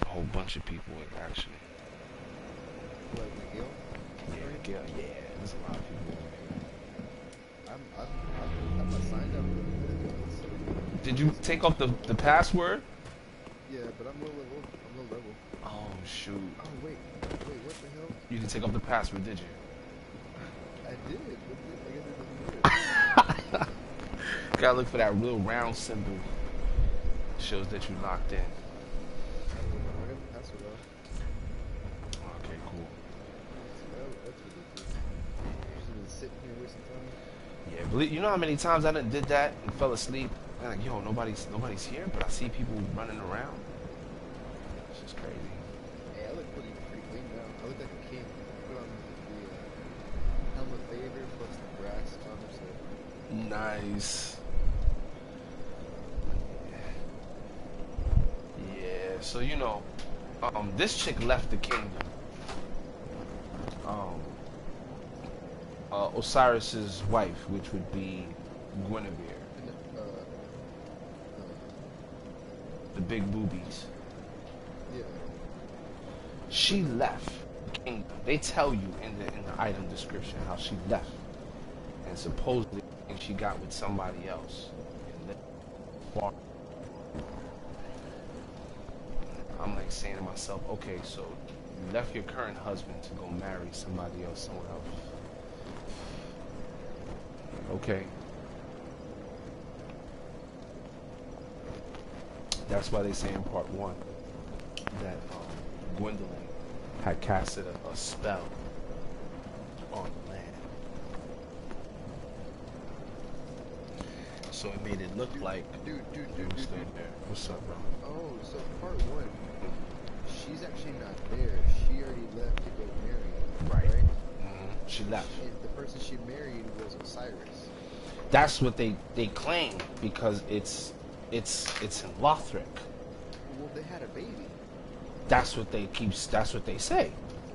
A whole bunch of people, actually. What, the guild? Yeah, the guild. Yeah, there's a lot of people over here. I'm not signed up for the guild, so. Did you take off the password? Yeah, but I'm low level. Oh, shoot. Oh, wait, what the hell? You didn't take off the password, did you? I did, but I guess it doesn't do it. Gotta look for that little round symbol. Shows that you locked in. I got the password off. Okay, cool. That's ridiculous. Just been sitting here wasting time. Yeah, believe, you know how many times I done did that and fell asleep? I'm like, yo, nobody's here, but I see people running around. It's just crazy. Hey, I look pretty clean now. I look like a king. I put on the helm of favor plus the brass armor set. Nice. Yeah, so you know, this chick left the kingdom. Osiris's wife, which would be Guinevere. The big boobies. Yeah. She left the kingdom. They tell you in the item description how she left, and supposedly she got with somebody else. I'm like saying to myself, okay, so you left your current husband to go marry somebody else, someone else. Okay. That's why they say in part 1 that Gwendolyn had casted a spell on the land. So it made it look like Dude. What's up, bro? Oh, so part 1, she's actually not there. She already left to go marry. Right? Mm-hmm. She left. And the person she married was Osiris. That's what they claim because it's in Lothric. Well, they had a baby. That's what they say.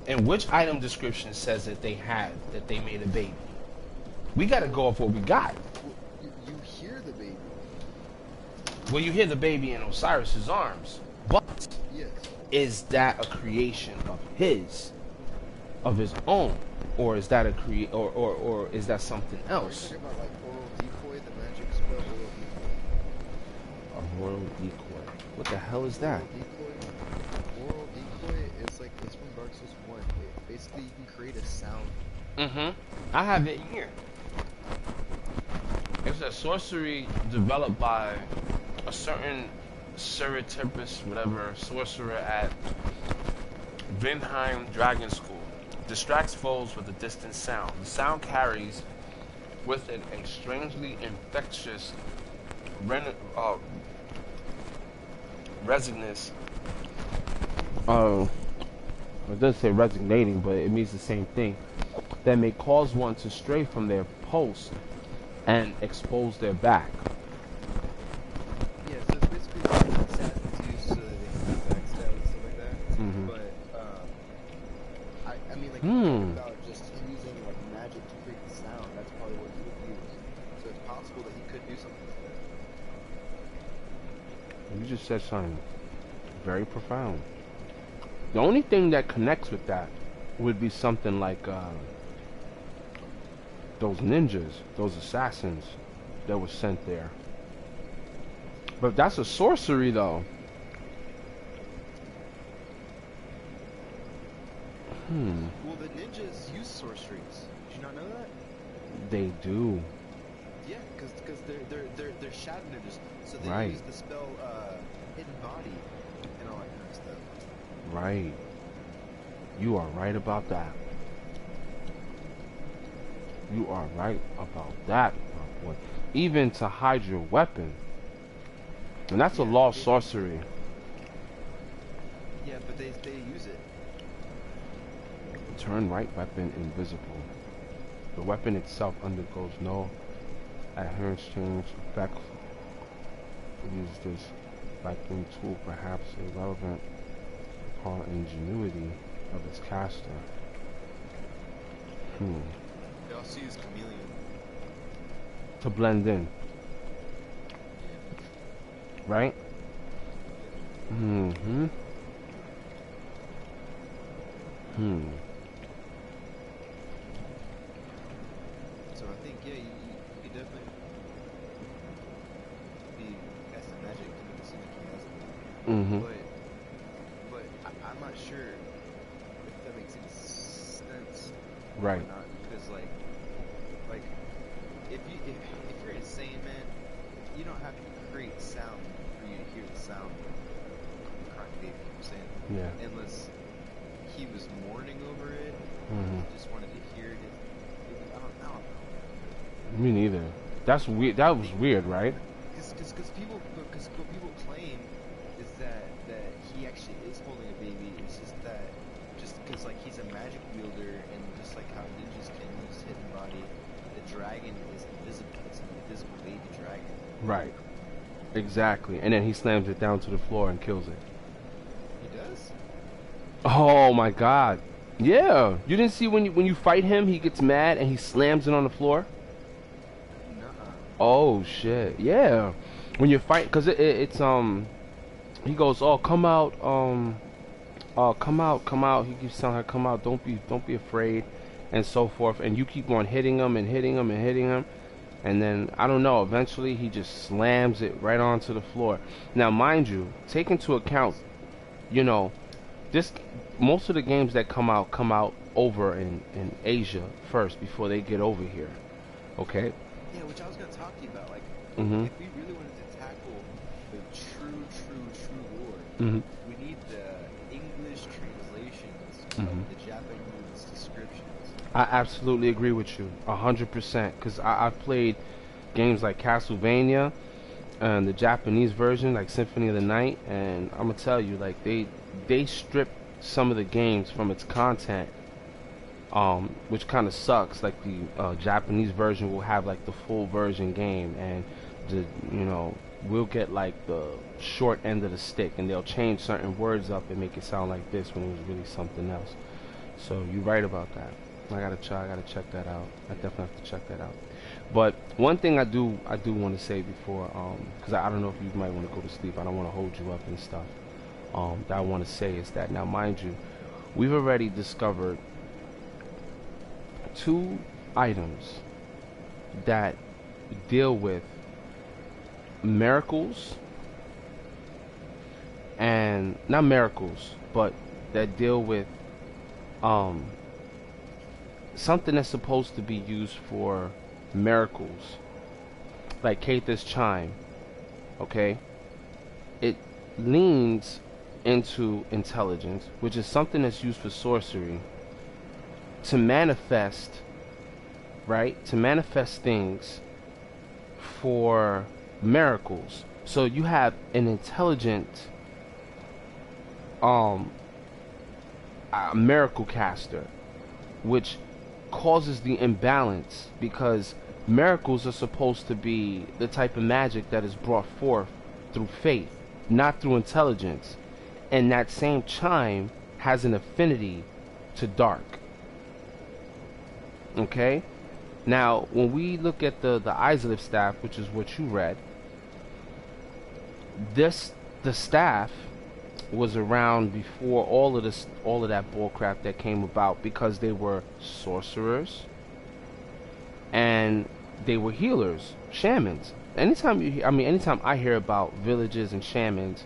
And which item description says that they made a baby? We got to go off what we got. Well, you hear the baby. Well, you hear the baby in Osiris's arms, but Yes. is that a creation of his own, or is that or is that something Are you else? talking about like oral decoy, the magic spell oral decoy? A royal decoy. What the hell is that? Oral decoy is like, it's from Darksouls 1. Basically, you can create a sound. Mm-hmm. I have it here. It's a sorcery developed by a certain Ceratipus, whatever, sorcerer at Vinheim Dragon School. Distracts foes with a distant sound. The sound carries with it a strangely infectious resonance. It does say resignating, but it means the same thing. That may cause one to stray from their post and expose their back. Yeah, so it's basically what assassins use so that they can You just said something very profound. The only thing that connects with that would be something like those ninjas, those assassins that were sent there. But that's a sorcery, though. Well, the ninjas use sorceries. Did you not know that? They do. Yeah, because they're shadow ninjas, so they Right. use the spell hidden body and all that kind of stuff. Right. You are right about that. You are right about that, my boy. Even to hide your weapon. And that's a lost sorcery. Yeah, but they use it. Turn right weapon invisible. The weapon itself undergoes no adherence change effect. Use this vacuum tool, perhaps irrelevant upon ingenuity of its caster. They also use chameleon. To blend in. Right? Mm-hmm. So I think, yeah, you definitely be casting magic to make it seem like he has it. Mm-hmm. But I'm not sure if that makes any sense Right. or not, because like if you're insane, man, you don't have to create sound for you to hear the sound of the crying baby. You know what I'm saying? Yeah. Unless he was mourning over it, Mm-hmm. just wanted to hear it. I don't know. Me neither. That's weird. That was weird, right? Because what people claim is that he actually is holding a baby. It's just that because like he's a magic wielder, and just like how ninjas can use hidden body, the dragon is invisible. It's an invisible baby dragon. Right. Exactly. And then he slams it down to the floor and kills it. He does? Oh my God. Yeah. You didn't see when you fight him, he gets mad and he slams it on the floor? Nuh-uh. Oh shit. Yeah. When you fight, cause it's he goes, "Oh, come out, come out." He keeps telling her, "Come out, don't be afraid," and so forth. And you keep on hitting him and hitting him and hitting him, and then I don't know. Eventually, he just slams it right onto the floor. Now, mind you, take into account, you know, this most of the games that come out over in Asia first before they get over here. Okay. Yeah, which I was gonna talk to you about. Like, Mhm. if we really wanted to tackle the true lore, Mhm. we need the English translations Mhm. of the Japanese descriptions. I absolutely agree with you, 100%. Cause I've played games like Castlevania and the Japanese version, like Symphony of the Night, and I'm gonna tell you, like they strip some of the games from its content, which kind of sucks. Like the Japanese version will have like the full version game, and we'll get like the short end of the stick, and they'll change certain words up and make it sound like this when it was really something else. So you're right about that. I gotta check that out. I definitely have to check that out. But one thing I do want to say before, because I don't know if you might want to go to sleep. I don't want to hold you up and stuff. That I want to say is that now, mind you, we've already discovered 2 items that deal with miracles, and not miracles, but that deal with something that's supposed to be used for miracles, like Katha's chime. Okay, it leans into intelligence, which is something that's used for sorcery to manifest, right? To manifest things for miracles. So you have an intelligent miracle caster, which causes the imbalance, because miracles are supposed to be the type of magic that is brought forth through faith, not through intelligence. And that same chime has an affinity to dark. Okay? Now, when we look at the Islip staff, which is what you read, this the staff was around before all of this, all of that bullcrap that came about, because they were sorcerers and they were healers, shamans. Anytime I hear about villages and shamans,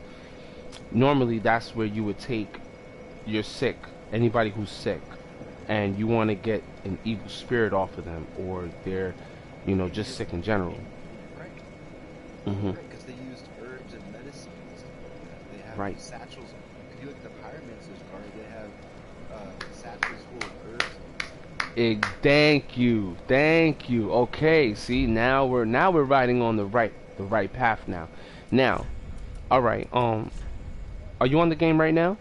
normally that's where you would take your sick, anybody who's sick, and you want to get an evil spirit off of them, or they're, you know, just sick in general. Right. Mhm. Right, because they used herbs and medicines and stuff like that. They have Right. satchels. If you look at the pyromancer's card, they have satchels full of herbs. Thank you. Okay, see, now we're riding on the right path now. Now, all right. Are you on the game right now?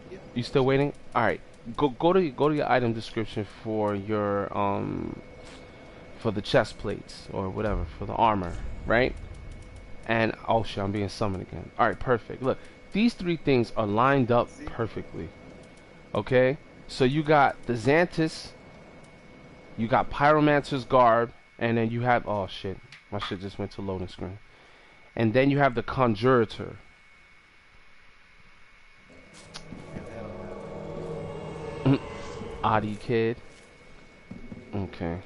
Yeah. You still waiting? All right. Go to your item description for your for the chest plates or whatever, for the armor, right? And oh shit, I'm being summoned again. All right, perfect. Look, these three things are lined up perfectly. Okay? So you got the Xanthus, you got Pyromancer's garb, and then you have, oh shit, my shit just went to loading screen. And then you have the Conjurator. Oddie kid. Okay.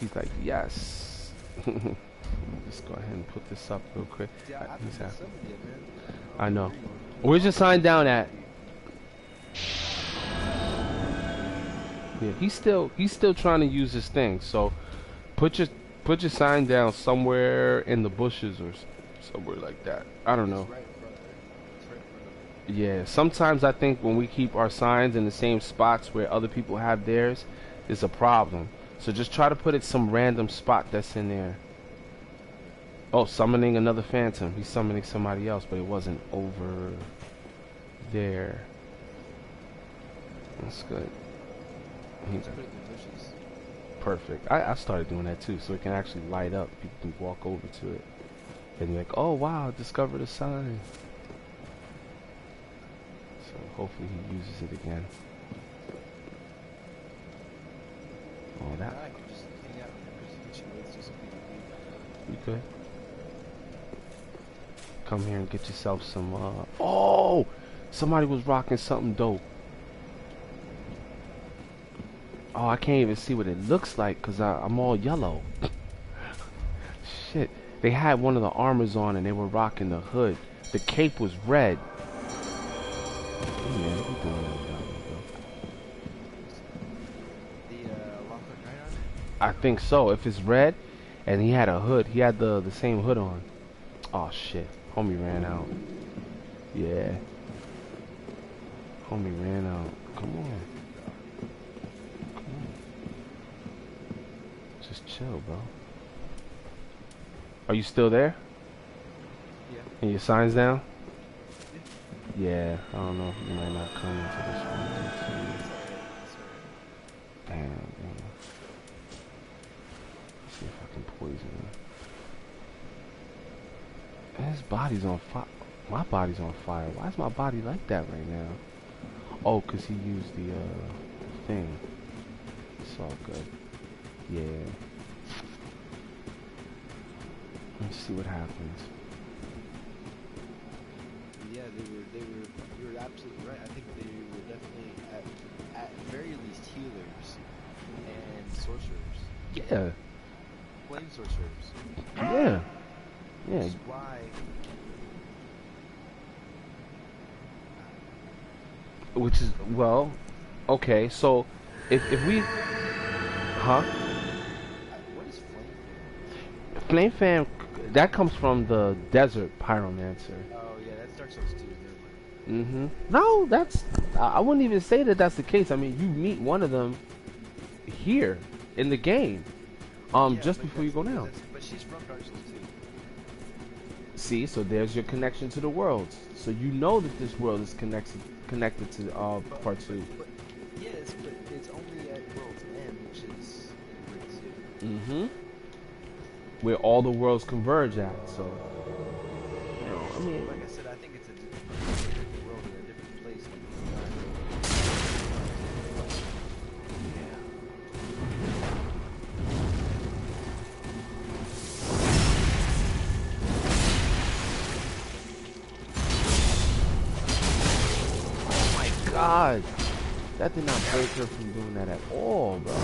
He's like, yes. Let's go ahead and put this up real quick. Yeah, I He's happy. summoned you, man. I know. Where's your sign down at? Yeah, he's still trying to use his thing. So put your sign down somewhere in the bushes or somewhere like that. I don't know. It's right in front there. It's right in front of Yeah, sometimes I think when we keep our signs in the same spots where other people have theirs, it's a problem. So just try to put it some random spot that's in there. Oh, summoning another phantom. He's summoning somebody else, but it wasn't over there. That's good. Let's put it in the bushes. Perfect. I started doing that too, so it can actually light up. People can walk over to it and be like, oh wow, I discovered a sign. So hopefully he uses it again. Oh, that. I could just hang out and just hit you with just some PvP. You could. Come here and get yourself some, oh! Somebody was rocking something dope. Oh, I can't even see what it looks like because I'm all yellow. Shit. They had one of the armors on and they were rocking the hood. The cape was red. Yeah, we doing that. The Lockwood Night armor? I think so. If it's red and he had a hood, he had the same hood on. Oh shit. Homie ran out. Yeah. Homie ran out. Come on. Just chill, bro. Are you still there? Yeah. And your signs down? Yeah, I don't know. You might not come into this one. Damn. Let's see if I can poison him. And his body's on fire. My body's on fire. Why is my body like that right now? Oh, because he used the thing. It's all good. Yeah. Let's see what happens. Yeah, you were absolutely right. I think they were definitely at very least healers and sorcerers. Yeah. Flame sorcerers. Yeah. Yeah. Which is why Which is, well, okay, so if we, huh? what is flame? Flame fan, that comes from the desert pyromancer. Oh yeah, that's Darksouls 2. Never mind. No, that's, I wouldn't even say that that's the case. I mean, you meet one of them here in the game, Yeah, just but before you go down. But she's from Darksouls 2. See, so there's your connection to the worlds. So you know that this world is connected to part 2. But yes, but it's only at World's End, which is World 2. Where all the worlds converge at. So, you know, I mean, Like I said, I think it's a different world in a different place. god. That did not break her from doing that at all, bro.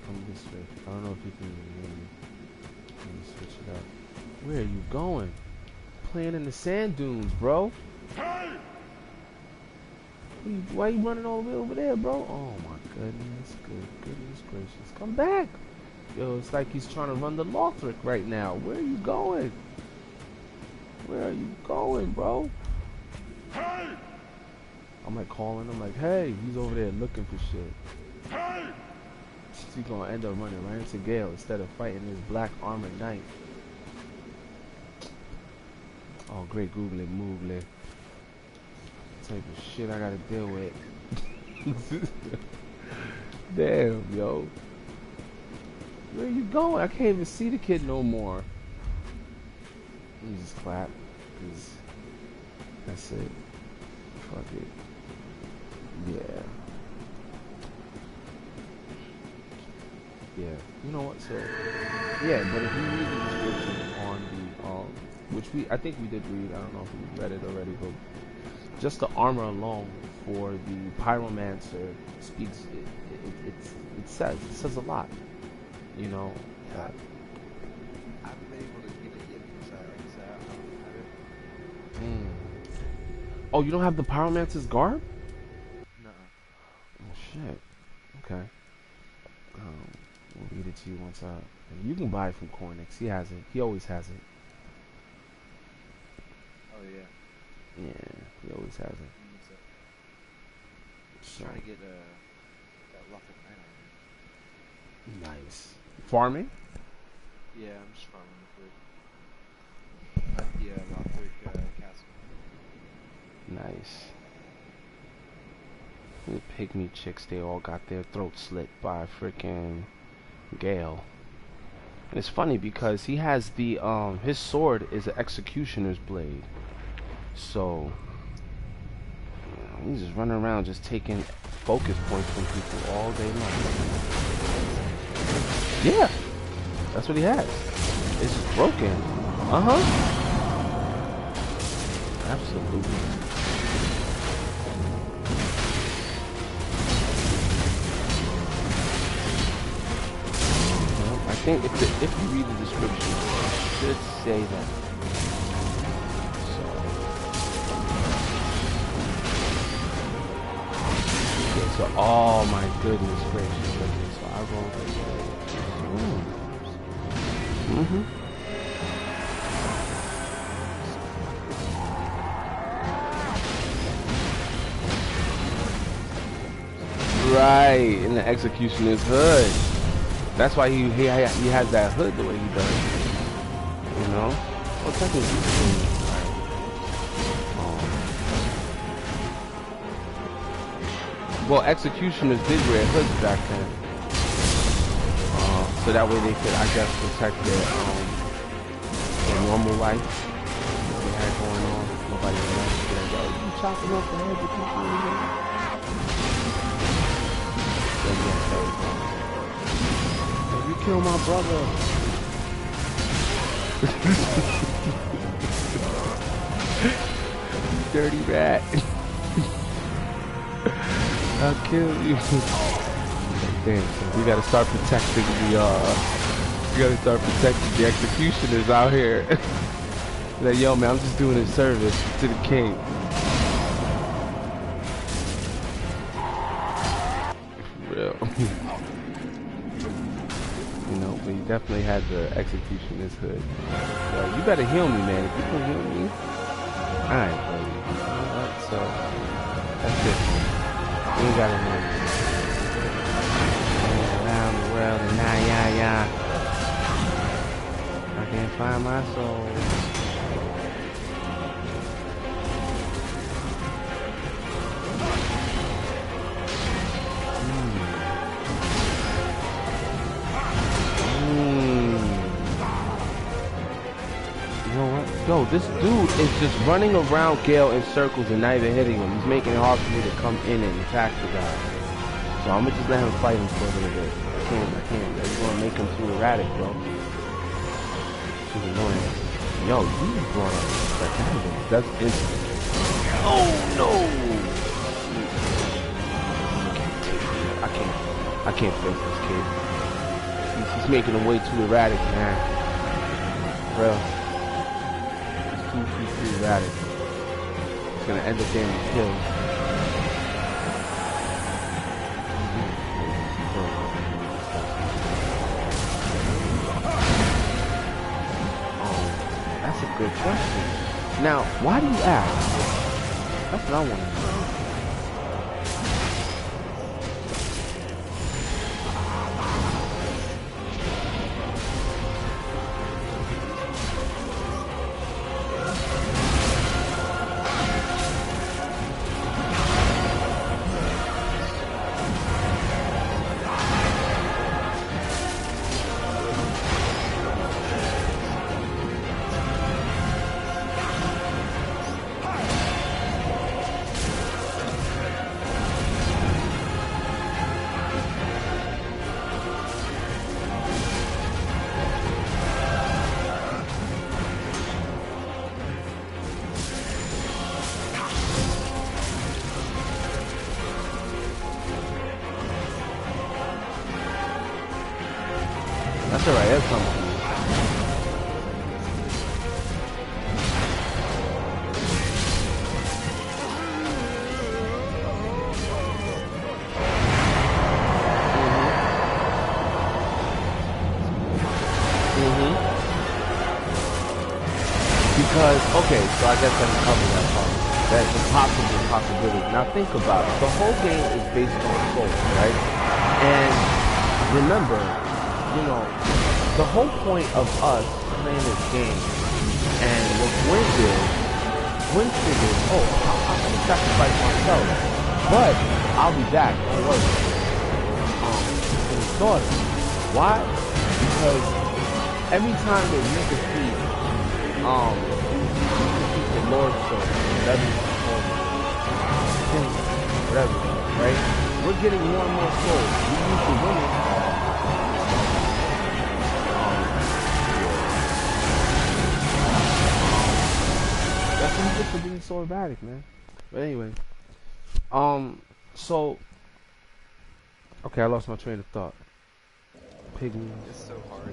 Come this way. I don't know if you can even hear me. Let me switch it up. Where are you going? Playing in the sand dunes, bro. Why are you running all the way over there, bro? Oh my goodness. Goodness gracious. Come back. Yo, it's like he's trying to run the Lothric right now. Where are you going? Where are you going, bro? I'm like calling him like, hey, he's over there looking for shit. He's gonna end up running right into Gale instead of fighting this black armored knight. Oh, great googly moogly. Type of shit I gotta deal with. Damn, yo. Where you going? I can't even see the kid no more. Let me just clap. Cause that's it. Fuck it. Yeah. Yeah, you know what, so, yeah, but if you read the description on the, which I think we did read, I don't know if we read it already, but just the armor alone for the Pyromancer speaks, it says a lot, you know. Yeah, I haven't been able to get it yet because I don't have it. Oh, you don't have the Pyromancer's garb? Nuh-uh. Oh, shit. Okay. We'll read it to you once and you can buy it from Cornix. He has it. He always has it. Oh yeah. Yeah, he always has it. Just trying to get that Rocket Knight on. Nice. Farming? Yeah, I'm just farming quick. Yeah, Lothric Castle. Nice. The pygmy chicks, they all got their throats slit by freaking Gale. And it's funny because he has the his sword is an executioner's blade. So he's just running around just taking focus points from people all day long. Yeah. That's what he has. It's just broken. Uh-huh. Absolutely. I think if you read the description, it should say that. So, okay, so oh my goodness gracious. Okay, so I rolled it. Right, in the executioner's hood. That's why he has that hood the way he does. You know? Well, technically, well, executioners did wear hoods back then. So that way they could, I guess, protect their normal life that they had going on. Nobody else would be like, yo, you chopping off the heads of people in here? So yeah, that was you kill my brother. Dirty rat. I'll kill you. Damn, so we gotta start protecting the executioners out here. Like, yo man, I'm just doing a service to the king. For real. You know, he definitely had the executioner's hood. Yo, you better heal me, man. If you can heal me, alright, buddy. So, that's it. We ain't gotta know. Around the world and yeah. I can't find my soul. Yo, this dude is just running around Gale in circles and not even hitting him. He's making it hard for me to come in and attack the guy. So I'm gonna just let him fight him for a little bit. I can't. That's gonna make him too erratic, bro. Too annoying. Yo, you brought up that's instant. Oh no! I can't face this kid. He's making him way too erratic, man. Bro. Too erratic. It's gonna end up getting killed. That's a good question. Now, why do you ask? That's what I want to know. That's alright, that's coming. Because, okay, so I guess I can cover that part. That's a possibility. Now think about it. The whole game is based on souls, right? And remember, you know, the whole point of us playing this game and what Gwen figured, oh, I'm gonna sacrifice myself, but I'll be back, don't worry. And his daughter. Why? Because every time that you defeat the Lord's soul, whatever, right? We're getting more and more souls. We use the women. That's what he gets for being so erratic, man. But anyway, so okay, I lost my train of thought. Pygmies. It's so hard to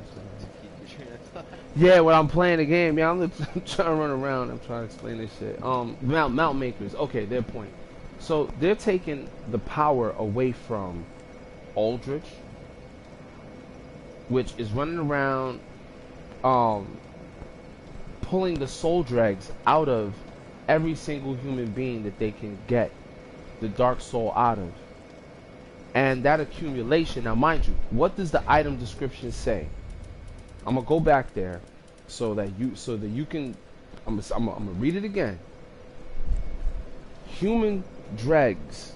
keep your train of thought. Yeah, when I'm playing the game, yeah, I'm trying to run around. I'm trying to explain this shit. Mount makers. Okay, their point. So they're taking the power away from Aldrich, which is running around, pulling the soul dregs out of every single human being that they can get the dark soul out of. And that accumulation, now mind you, what does the item description say? I'm gonna go back there so that you can, I'm gonna read it again. Human dregs,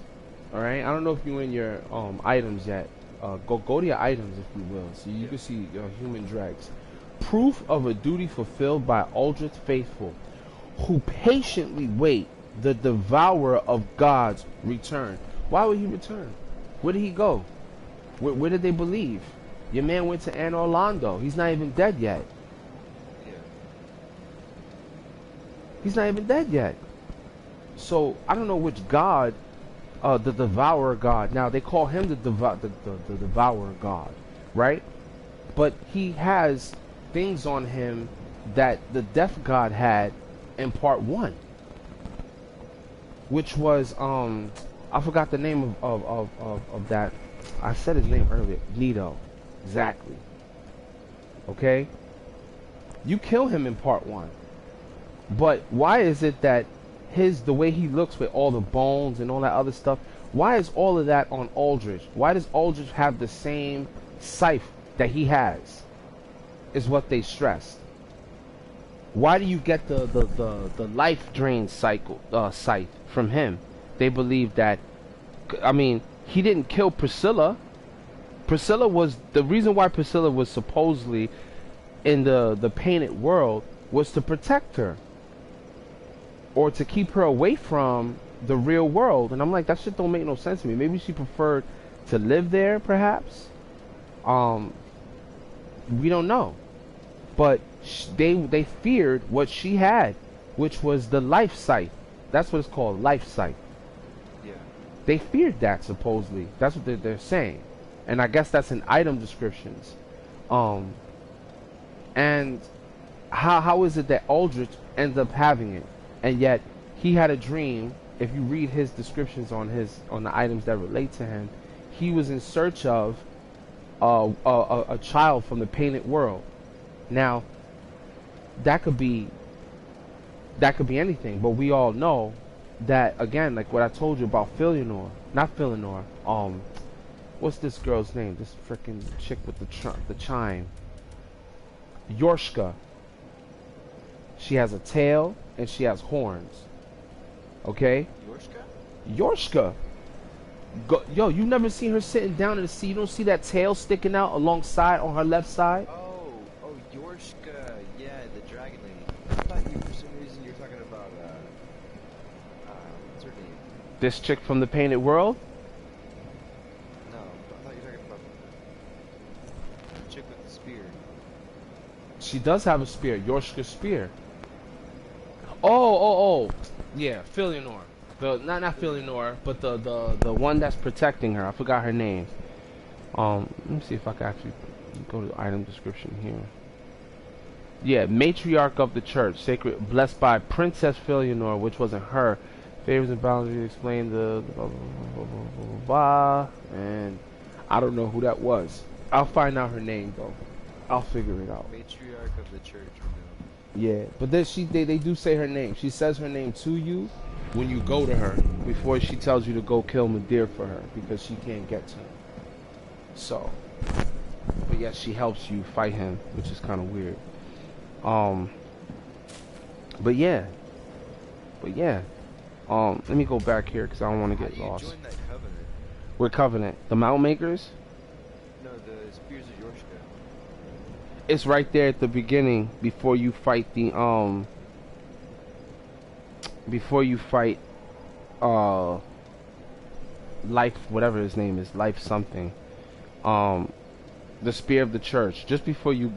all right? I don't know if you're in your items yet. Go to your items if you will, so you can see your human dregs. Proof of a duty fulfilled by Aldrich faithful, who patiently wait the devourer of God's return. Why would he return? Where did he go? Where did they believe? Your man went to Anne Orlando. He's not even dead yet. Yeah. He's not even dead yet. So I don't know which God, the devourer God. Now they call him the devourer God, right? But he has things on him that the death God had in part 1, which was I forgot the name of that. I said his name earlier. Nito, exactly. Okay? You kill him in part 1. But why is it that the way he looks with all the bones and all that other stuff, why is all of that on Aldrich? Why does Aldrich have the same scythe that he has? Is what they stressed. Why do you get the life drain scythe from him? They believe that, I mean, he didn't kill Priscilla. Priscilla was, the reason why Priscilla was supposedly in the painted world was to protect her. Or to keep her away from the real world. And I'm like, that shit don't make no sense to me. Maybe she preferred to live there, perhaps. We don't know. But they feared what she had, which was the life sight. That's what it's called, life sight. Yeah. They feared that, supposedly. That's what they're saying. And I guess that's in item descriptions. And how is it that Aldrich ends up having it? And yet he had a dream. If you read his descriptions on the items that relate to him, he was in search of a child from the painted world. Now that could be anything, but we all know that, again, like what I told you about not Philionor, what's this girl's name? This freaking chick with the chime. Yorshka. She has a tail and she has horns. Okay? Yorshka. Yo, you never seen her sitting down in the sea? You don't see that tail sticking out alongside on her left side? Oh, Yorshka. Yeah, the dragon lady. I thought for some reason you were talking about, what's her name? This chick from the painted world? No, I thought you were talking about the chick with the spear. She does have a spear. Yorshka's spear. Oh. Yeah, Philionor. Not Philionor, but the one that's protecting her. I forgot her name. Let me see if I can actually go to the item description here. Yeah, matriarch of the church, sacred, blessed by Princess Philionor, which wasn't her. Favors and boundaries explain the blah, blah, blah, blah, blah, blah, and I don't know who that was. I'll find out her name though. I'll figure it out. Matriarch of the church. Yeah, but then they do say her name. She says her name to you when you go to her before she tells you to go kill Madir for her because she can't get to him. So, but yes, she helps you fight him, which is kind of weird. But yeah. Let me go back here because I don't want to get lost. Join that covenant? We're Covenant. The Mount Makers? No, the Spears of Yorshka. It's right there at the beginning before you fight the Life, whatever his name is, Life something. The Spear of the Church. Just before you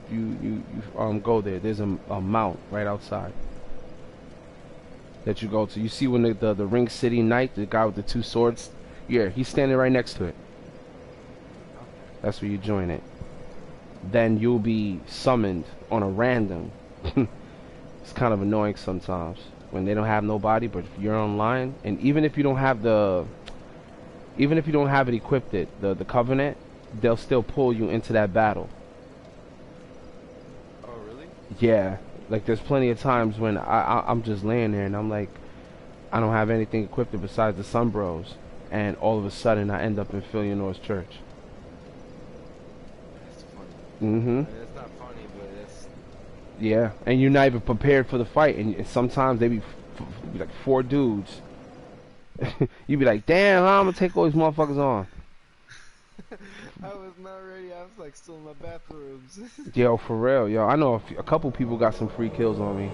go there, there's a mount right outside that you go to. You see when the Ring City Knight, the guy with the 2 swords, yeah, he's standing right next to it. That's where you join it. Then you'll be summoned on a random. It's kind of annoying sometimes when they don't have nobody, but if you're online, and even if you don't have it equipped, the Covenant, they'll still pull you into that battle. Oh, really? Yeah, like there's plenty of times when I'm just laying there and I'm like, I don't have anything equipped besides the Sun Bros, and all of a sudden I end up in Philionor's church. That's funny. Mm-hmm. I mean, it's not funny, but it's... Yeah, and you're not even prepared for the fight, and sometimes they be like 4 dudes. You be like, damn, how I'm gonna take all these motherfuckers on? I was not ready. I was like still in my bathrooms. Yo, for real, yo. I know a couple people got some free kills on me.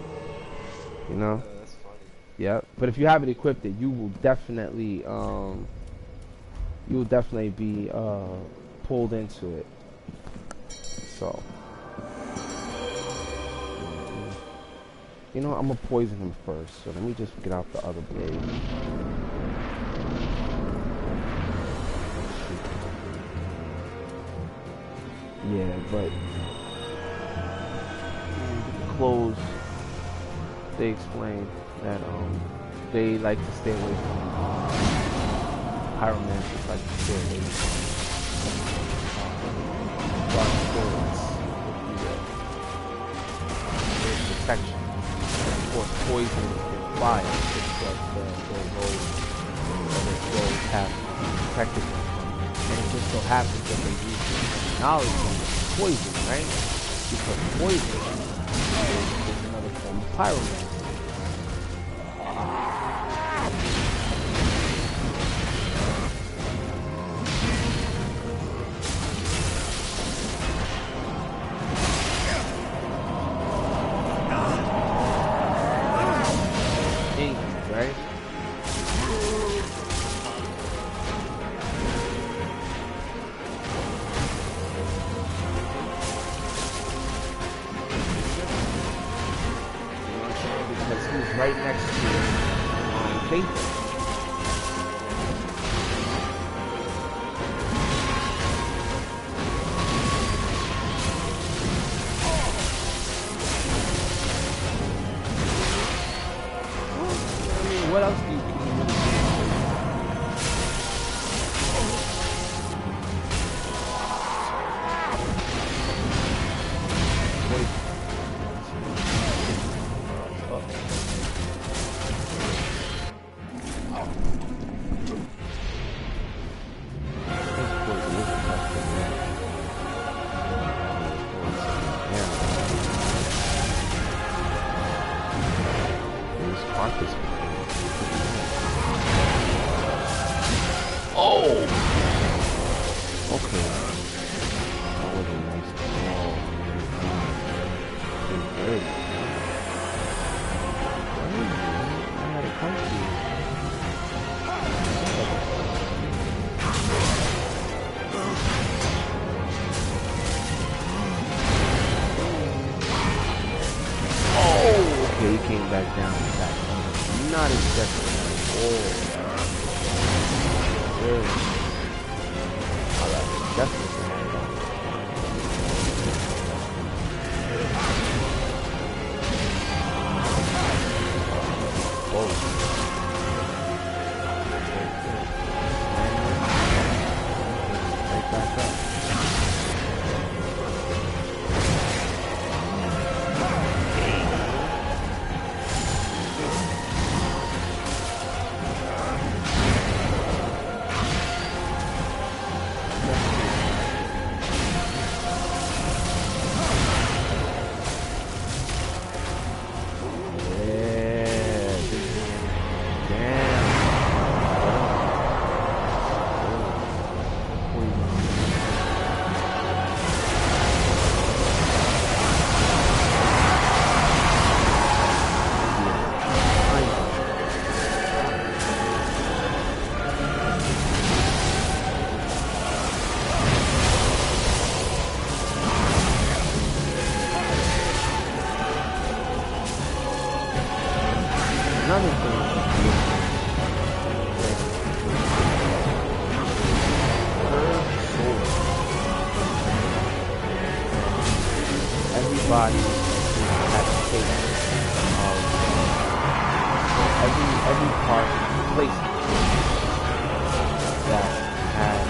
You know? That's funny. Yeah. But if you haven't equipped it, you will definitely be pulled into it. So, you know, I'm gonna poison him first. So let me just get out the other blade. Yeah, but the clothes, they explain that they like to stay away from pyromancers, like to stay away from dark spirits. protection. And of course, poison and fire is what those roads have protected them from. And it just so happens that they use knowledge on poison, right? Because poison is another form of pyromancy. Right? Because he's right next to paper. What else do you really do? Wait. Oh! Okay. That was a nice ball. Good. I had a country. Oh! Okay, he came back down with that. Not expecting that at all. Really? Alright, definitely. Whoa. Right back up. Another thing everybody has a taste of every part place that has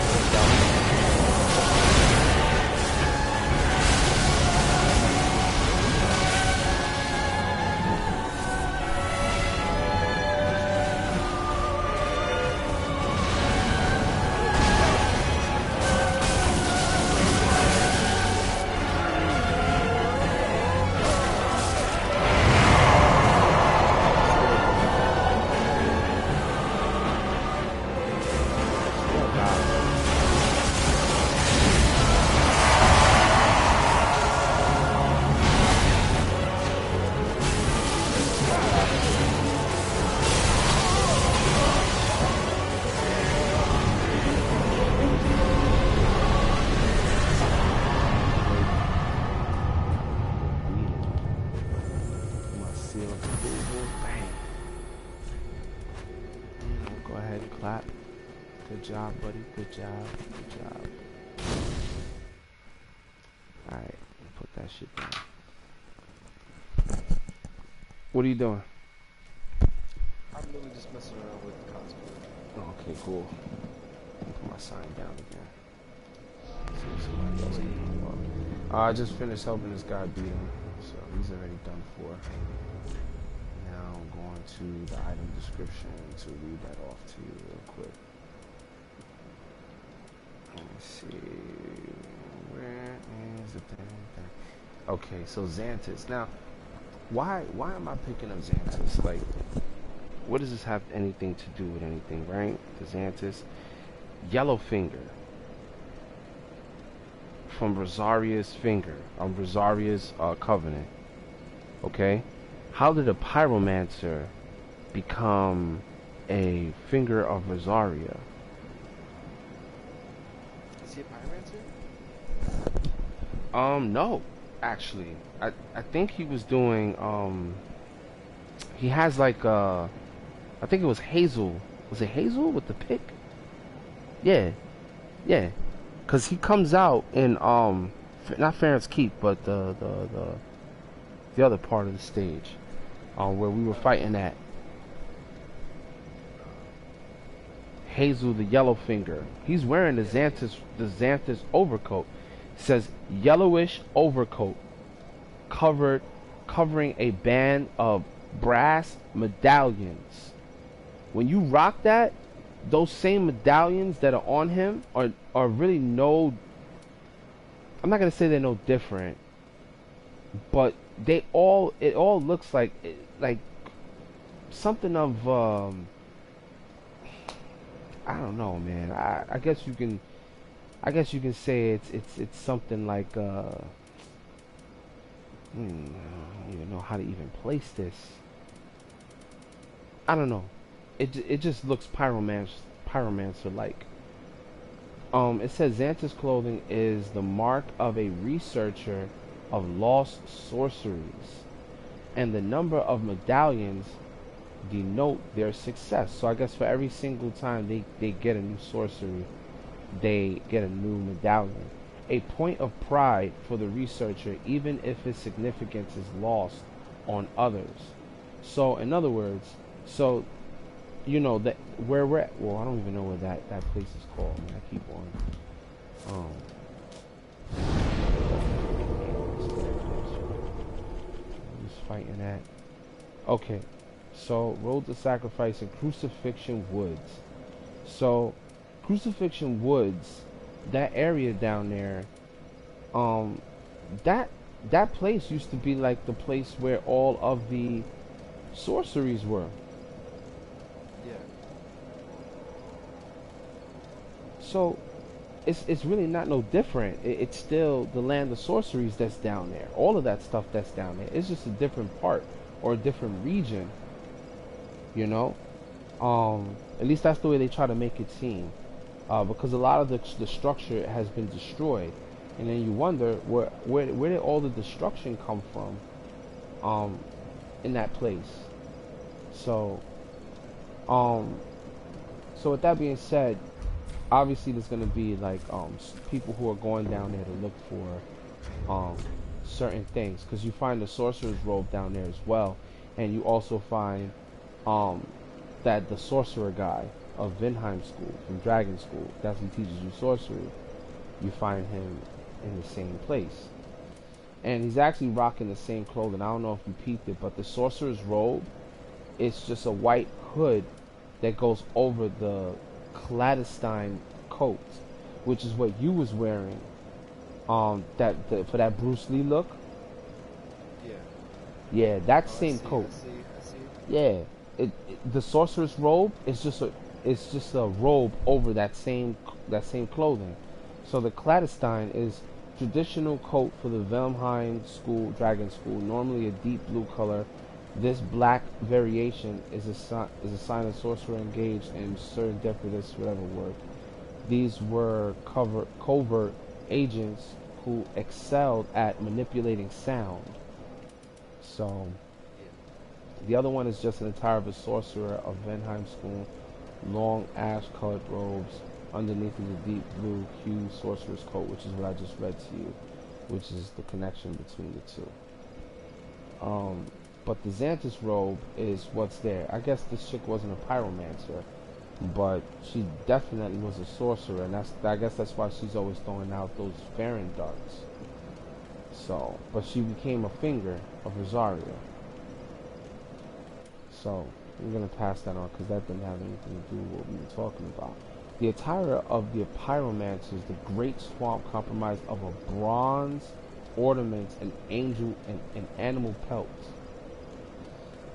Go ahead and clap. Good job, buddy. Good job. Good job. Alright, put that shit down. What are you doing? I'm really just messing around with the cosplay. Okay, cool. Put my sign down again. See if somebody else can do it. I just finished helping this guy beat him. So he's already done for. Now I'm going to the item description to read that off to you real quick. Let me see. Where is the thing? Okay, so Xantus. Now, why am I picking up Xantus? Like, what does this have anything to do with anything, right? The Xantus. Yellowfinger. From Rosaria's finger. Rosaria's covenant. Okay? How did a pyromancer become a finger of Rosaria? Is he a pyromancer? No, actually. I think he was doing, he has like, I think it was Hazel. Was it Hazel with the pick? Yeah. Yeah. Cause he comes out in, not Farron's Keep, but the other part of the stage, where we were fighting at. Hazel the Yellowfinger. He's wearing the Xanthus overcoat. It says yellowish overcoat, covering a band of brass medallions. When you rock that, those same medallions that are on him are really no. I'm not gonna say they're no different, but it all looks like something of I don't know, man. I guess you can say it's something like I don't even know how to even place this. I don't know. It just looks pyromancer like. It says Xanthus clothing is the mark of a researcher of lost sorceries, and the number of medallions denote their success. So I guess for every single time they get a new sorcery, they get a new medallion. A point of pride for the researcher, even if its significance is lost on others. So in other words, so you know that where we're at, well, I don't even know what that place is called. I mean, I keep on just fighting that. Okay, so road to sacrifice in Crucifixion Woods. So Crucifixion Woods, that area down there, that place used to be like the place where all of the sorceries were. Yeah. So it's really not no different. It's still the land of sorceries that's down there. All of that stuff that's down there. It's just a different part or a different region. You know, at least that's the way they try to make it seem. Because a lot of the structure has been destroyed, and then you wonder where did all the destruction come from in that place. So so with that being said, obviously there's gonna be like people who are going down there to look for certain things, because you find the sorcerer's robe down there as well, and you also find that the sorcerer guy of Vinheim School, from Dragon School, that's who teaches you sorcery, you find him in the same place. And he's actually rocking the same clothing. I don't know if you peeped it, but the sorcerer's robe, it's just a white hood that goes over the clandestine coat, which is what you was wearing for that Bruce Lee look. Yeah, that same coat. I see. Yeah, the sorcerer's robe is just a robe over that same clothing. So the clandestine is traditional coat for the Velmheim School, Dragon School, normally a deep blue color. This black variation is a sign of sorcerer engaged in serendipitous whatever work. These were covert agents who excelled at manipulating sound. So the other one is just an attire of a sorcerer of Venheim School, long ash-colored robes. Underneath is a deep blue hue sorcerer's coat, which is what I just read to you, which is the connection between the two. But the Xanthus robe is what's there. I guess this chick wasn't a pyromancer, but she definitely was a sorcerer, and I guess that's why she's always throwing out those Farron darts. So, but she became a finger of Rosario. So, I'm going to pass that on because that didn't have anything to do with what we were talking about. The attire of the pyromancers, the great swamp, comprised of a bronze ornaments and angel and animal pelts.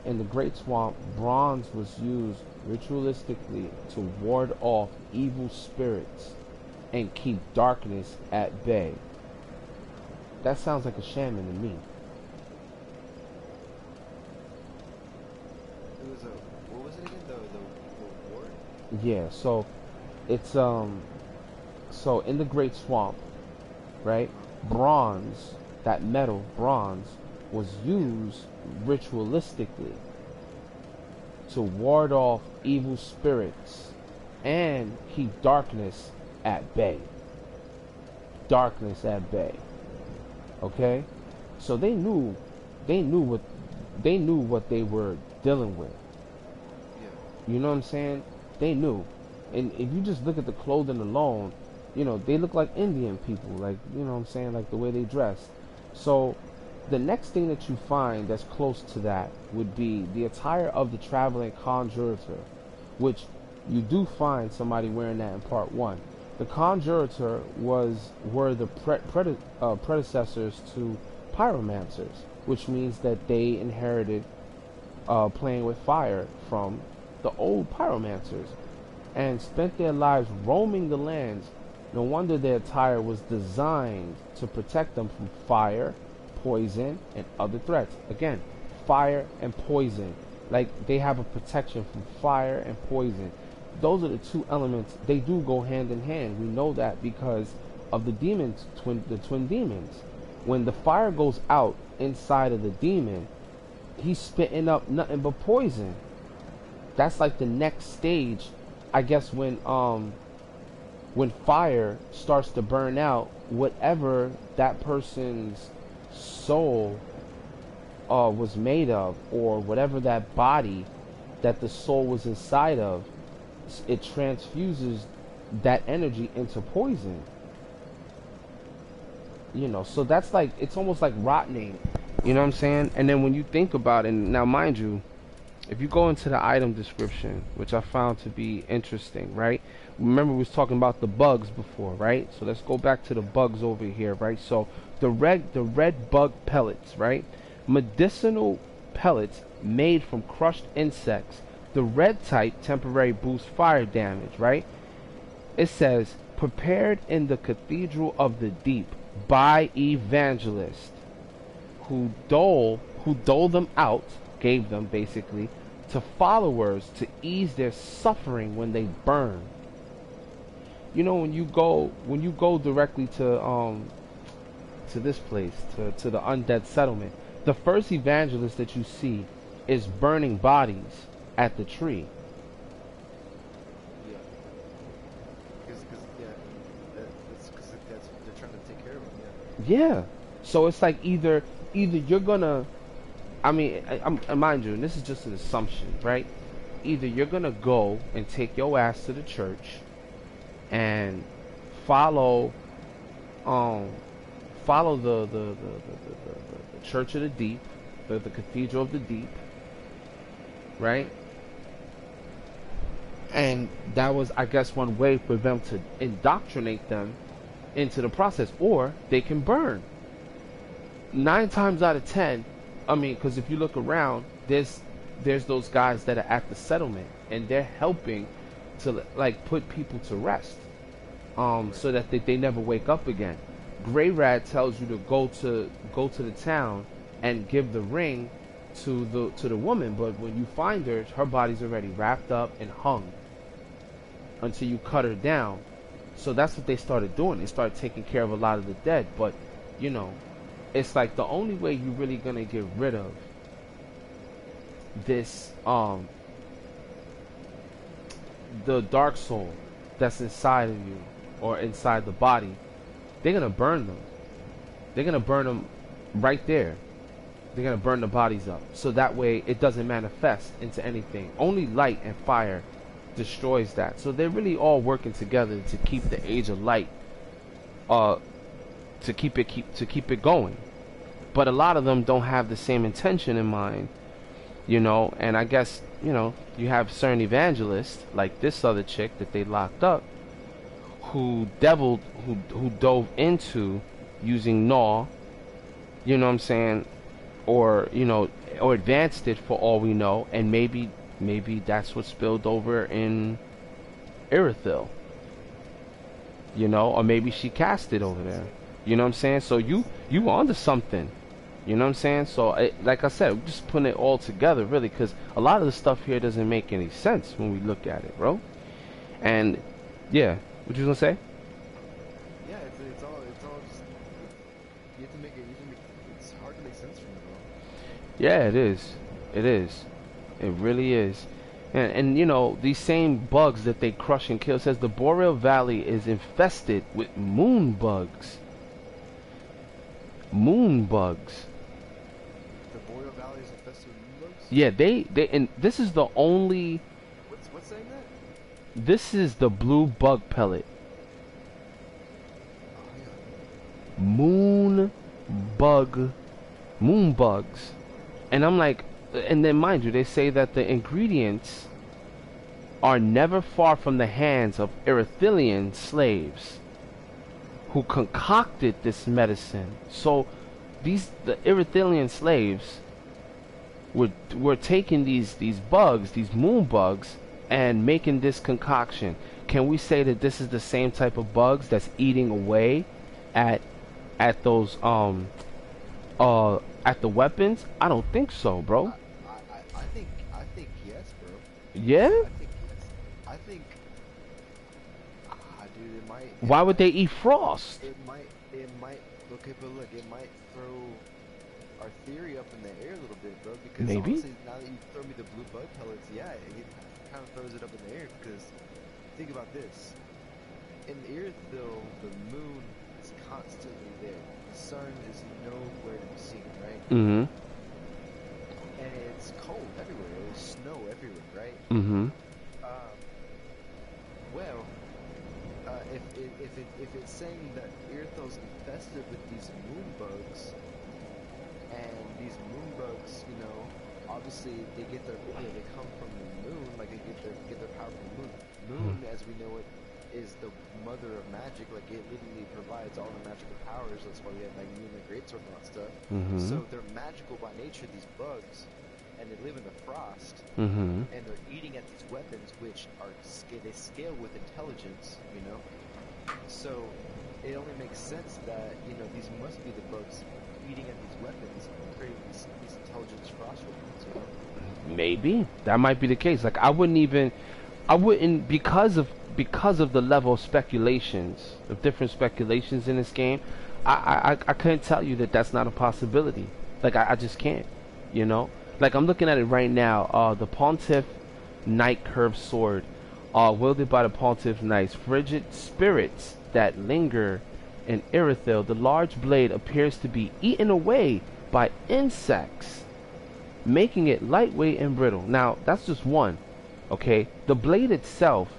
In the great swamp, bronze was used ritualistically to ward off evil spirits and keep darkness at bay. That sounds like a shaman to me. It was a, what was it again? The ward? Yeah, so it's so in the great swamp, right? Bronze, that metal bronze, was used ritualistically to ward off evil spirits and keep darkness at bay. Darkness at bay. Okay? So they knew what they were dealing with. Yeah. You know what I'm saying? They knew. And if you just look at the clothing alone, you know, they look like Indian people, like, you know what I'm saying, like the way they dress. So the next thing that you find that's close to that would be the attire of the traveling conjurator, which you do find somebody wearing that in part 1. The conjurator were the predecessors to pyromancers, which means that they inherited playing with fire from the old pyromancers and spent their lives roaming the lands. No wonder their attire was designed to protect them from fire, poison, and other threats. Again, fire and poison. Like, they have a protection from fire and poison. Those are the two elements. They do go hand in hand. We know that because of the demons, the twin demons. When the fire goes out inside of the demon, he's spitting up nothing but poison. That's like the next stage, I guess, when fire starts to burn out whatever that person's soul was made of, or whatever that body that the soul was inside of, it transfuses that energy into poison. You know, so that's like, it's almost like rotting. You know what I'm saying? And then when you think about it, now mind you, if you go into the item description, which I found to be interesting, right? Remember we was talking about the bugs before, right? So let's go back to the bugs over here, right? So the red bug pellets, right? Medicinal pellets made from crushed insects. The red type temporary boosts fire damage, right? It says prepared in the Cathedral of the Deep by evangelists who dole them out, gave them basically to followers to ease their suffering when they burn. You know, when you go directly to this place, to the undead settlement, the first evangelist that you see is burning bodies at the tree. Yeah. Because they're trying to take care of them. Yeah. Yeah. So it's like either you're gonna, I mean, mind you, and this is just an assumption, right? Either you're gonna go and take your ass to the church and follow the Church of the Deep, the Cathedral of the Deep, right? And that was, I guess, one way for them to indoctrinate them into the process, or they can burn. 9 times out of 10, I mean, because if you look around, there's those guys that are at the settlement, and they're helping to like put people to rest, so that they never wake up again. Grey Rat tells you to go to the town and give the ring to the woman, but when you find her, her body's already wrapped up and hung until you cut her down. So that's what they started doing. They started taking care of a lot of the dead. But you know, it's like the only way you're really gonna get rid of this the dark soul that's inside of you or inside the body, they're gonna burn them. They're gonna burn them right there. They're gonna burn the bodies up, so that way it doesn't manifest into anything. Only light and fire destroys that. So they're really all working together to keep the Age of Light, to keep it going. but a lot of them don't have the same intention in mind, you know. And I guess, you know, you have certain evangelists like this other chick that they locked up, who dove into using Gnaw, you know what I'm saying, or, you know, or advanced it for all we know, and maybe that's what spilled over in Irithyll, you know, or maybe she cast it over there, you know what I'm saying. So you onto something, you know what I'm saying. So like I said, we're just putting it all together really, because a lot of the stuff here doesn't make any sense when we look at it, bro. And yeah, what you gonna say? Yeah, it's all just you have to make it. It's hard to make sense from it, bro. Yeah, it is. It really is. And you know, these same bugs that they crush and kill, says the Boreal Valley is infested with moon bugs. Moon bugs. The Boreal Valley is infested with moon bugs? Yeah, they and this is the only. What's saying that? This is the blue bug pellet. Oh yeah. Moon bugs. And I'm like, and then mind you, they say that the ingredients are never far from the hands of Erythilian slaves who concocted this medicine. So the Erythilian slaves were taking these bugs, these moon bugs, and making this concoction. Can we say that this is the same type of bugs that's eating away at those at the weapons? I don't think so, bro. I think yes, bro. Yeah? I think yes. I think dude, it might. Why would they eat frost? It might. Okay, but look, it might throw our theory up in the air a little bit, bro. Because Maybe. honestly, now that you throw me the blue bug pellets, yeah, it kind of throws it up in the air. Because think about this: in Irithyll, the moon is constantly there. The sun is nowhere to be seen, right? Mm-hmm. And it's cold everywhere. There's snow everywhere, right? Mm-hmm. Well, if it's saying that Irithyll's infested with these moon bugs, and these moon bugs, you know, obviously they get their, they come from the moon, like they get their power from the moon. Moon, as we know it, is the mother of magic. Like it literally provides all the magical powers. That's why we have like moon and greatsword and all that stuff. So they're magical by nature, these bugs, and they live in the frost. And they're eating at these weapons, which are they scale with intelligence. You know, so it only makes sense that, you know, these must be the bugs eating at these weapons and creating these intelligence frost weapons. You know? Maybe that might be the case. Like I wouldn't because of the level of speculations, of different speculations in this game. I couldn't tell you that that's not a possibility. Like I just can't, you know. Like I'm looking at it right now. The Pontiff Knight curved sword, wielded by the Pontiff Knights, frigid spirits that linger in Irithyll. The large blade appears to be eaten away by insects, making it lightweight and brittle. Now that's just one. Okay, the blade itself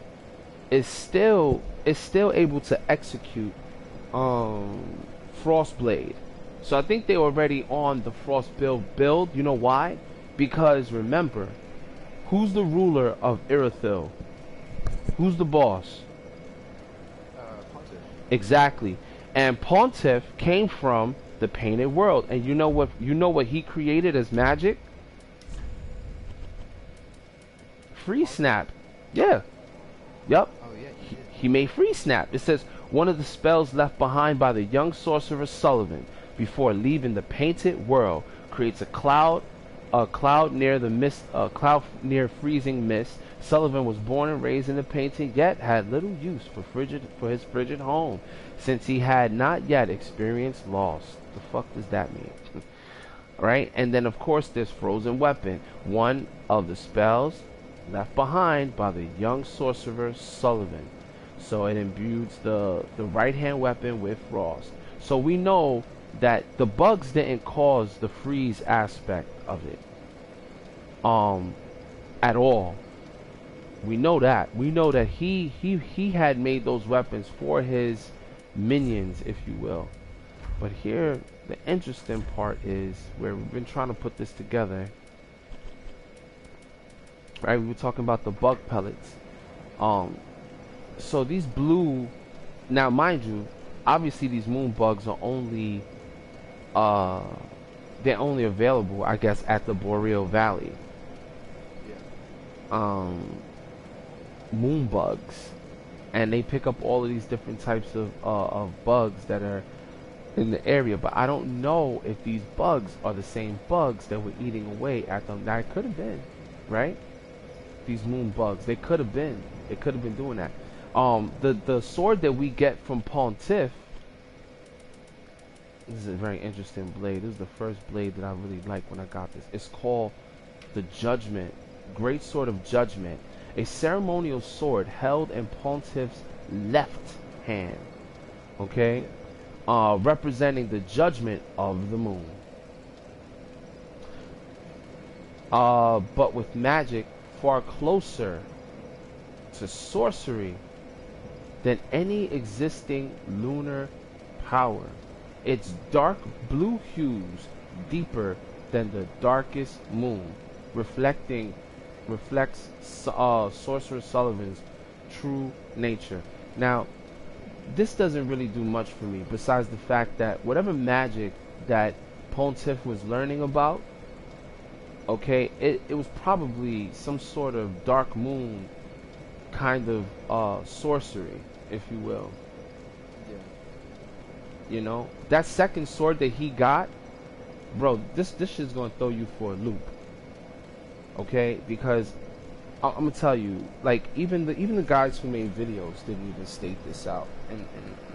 is still able to execute Frostblade. So I think they were already on the Frostblade build. You know why? Because remember, who's the ruler of Irithyll? Who's the boss? Pontiff. Exactly. And Pontiff came from the painted world. And you know what he created as magic? Free snap. Yeah. Yep. Oh yeah, he did. He made free snap. It says one of the spells left behind by the young sorcerer Sullivan before leaving the painted world creates a cloud near the mist, a cloud near freezing mist. Sullivan was born and raised in the painting, yet had little use for his frigid home, since he had not yet experienced loss. The fuck does that mean? Right? And then of course there's frozen weapon, one of the spells left behind by the young sorcerer Sullivan. So it imbues the right hand weapon with frost. So we know that the bugs didn't cause the freeze aspect of it at all. We know that. We know that he had made those weapons for his minions, if you will. But here the interesting part is where we've been trying to put this together. Right, we were talking about the bug pellets. So these blue, now mind you, obviously these moon bugs are only, they're only available, I guess, at the Boreal Valley. Yeah. Moon bugs, and they pick up all of these different types of bugs that are in the area. But I don't know if these bugs are the same bugs that were eating away at them. That could have been, right? These moon bugs, they could have been. They could have been doing that. The sword that we get from Pontiff. This is a very interesting blade. This is the first blade that I really like when I got this. It's called the Judgment, Great Sword of Judgment, a ceremonial sword held in Pontiff's left hand. Okay, representing the judgment of the moon. But with magic far closer to sorcery than any existing lunar power. Its dark blue hues deeper than the darkest moon, reflects Sorcerer Sullivan's true nature. Now, this doesn't really do much for me, besides the fact that whatever magic that Pontiff was learning about, okay, it was probably some sort of dark moon kind of sorcery, if you will. Yeah. You know, that second sword that he got, bro, this shit's gonna throw you for a loop. Okay, because I'm gonna tell you, like, even the guys who made videos didn't even state this out, and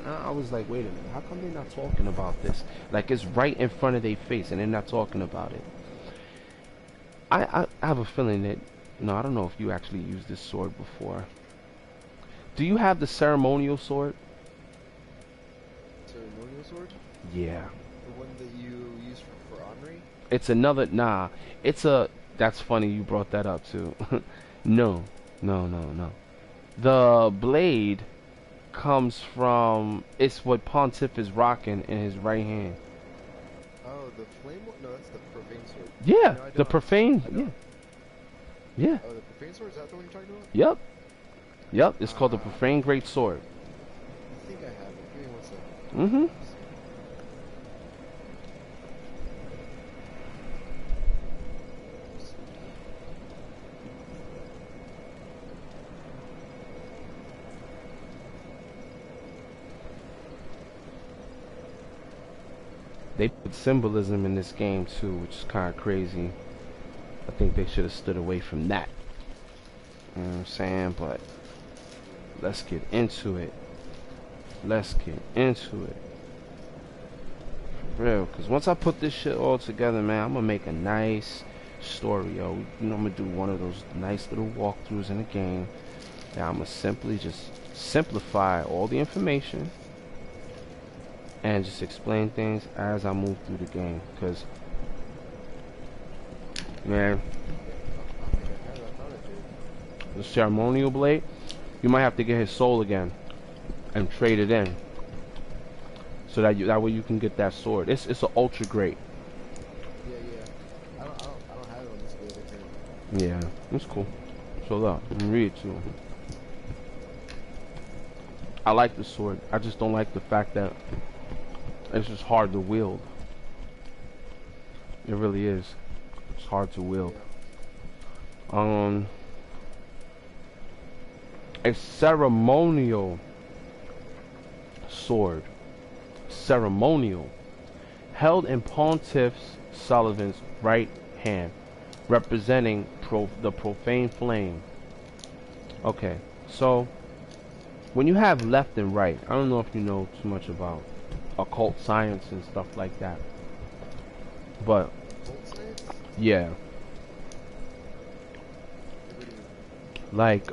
I was like, wait a minute, how come they're not talking about this? Like, it's right in front of their face, and they're not talking about it. I have a feeling that, no, I don't know if you actually used this sword before. Do you have the ceremonial sword? Ceremonial sword? Yeah. The one that you use for armory? It's another, nah, it's a, that's funny you brought that up too. No. The blade comes from, it's what Pontiff is rocking in his right hand. Oh, the flame one? No, that's the profane sword. Yeah, No, the profane, yeah. Oh, the profane sword? Is that the one you're talking about? Yep, it's called the Profane Great Sword. I think I have it. Give me 1 second. Mm-hmm. They put symbolism in this game too, which is kind of crazy. I think they should have stood away from that. You know what I'm saying? But let's get into it. Let's get into it. For real, because once I put this shit all together, man, I'm gonna make a nice story, yo. You know, I'm gonna do one of those nice little walkthroughs in the game. And I'm gonna simply just simplify all the information and just explain things as I move through the game, because, man, the ceremonial blade, you might have to get his soul again and trade it in, so that way you can get that sword. It's an ultra great. Yeah. I don't have it on this blade. I can't. Yeah, it's cool. So look, let me read it to him. I like the sword. I just don't like the fact that it's just hard to wield. It really is. It's hard to wield. A ceremonial sword. Ceremonial. Held in Pontiff Sullivan's right hand. Representing the profane flame. Okay, so when you have left and right, I don't know if you know too much about occult science and stuff like that, but yeah, like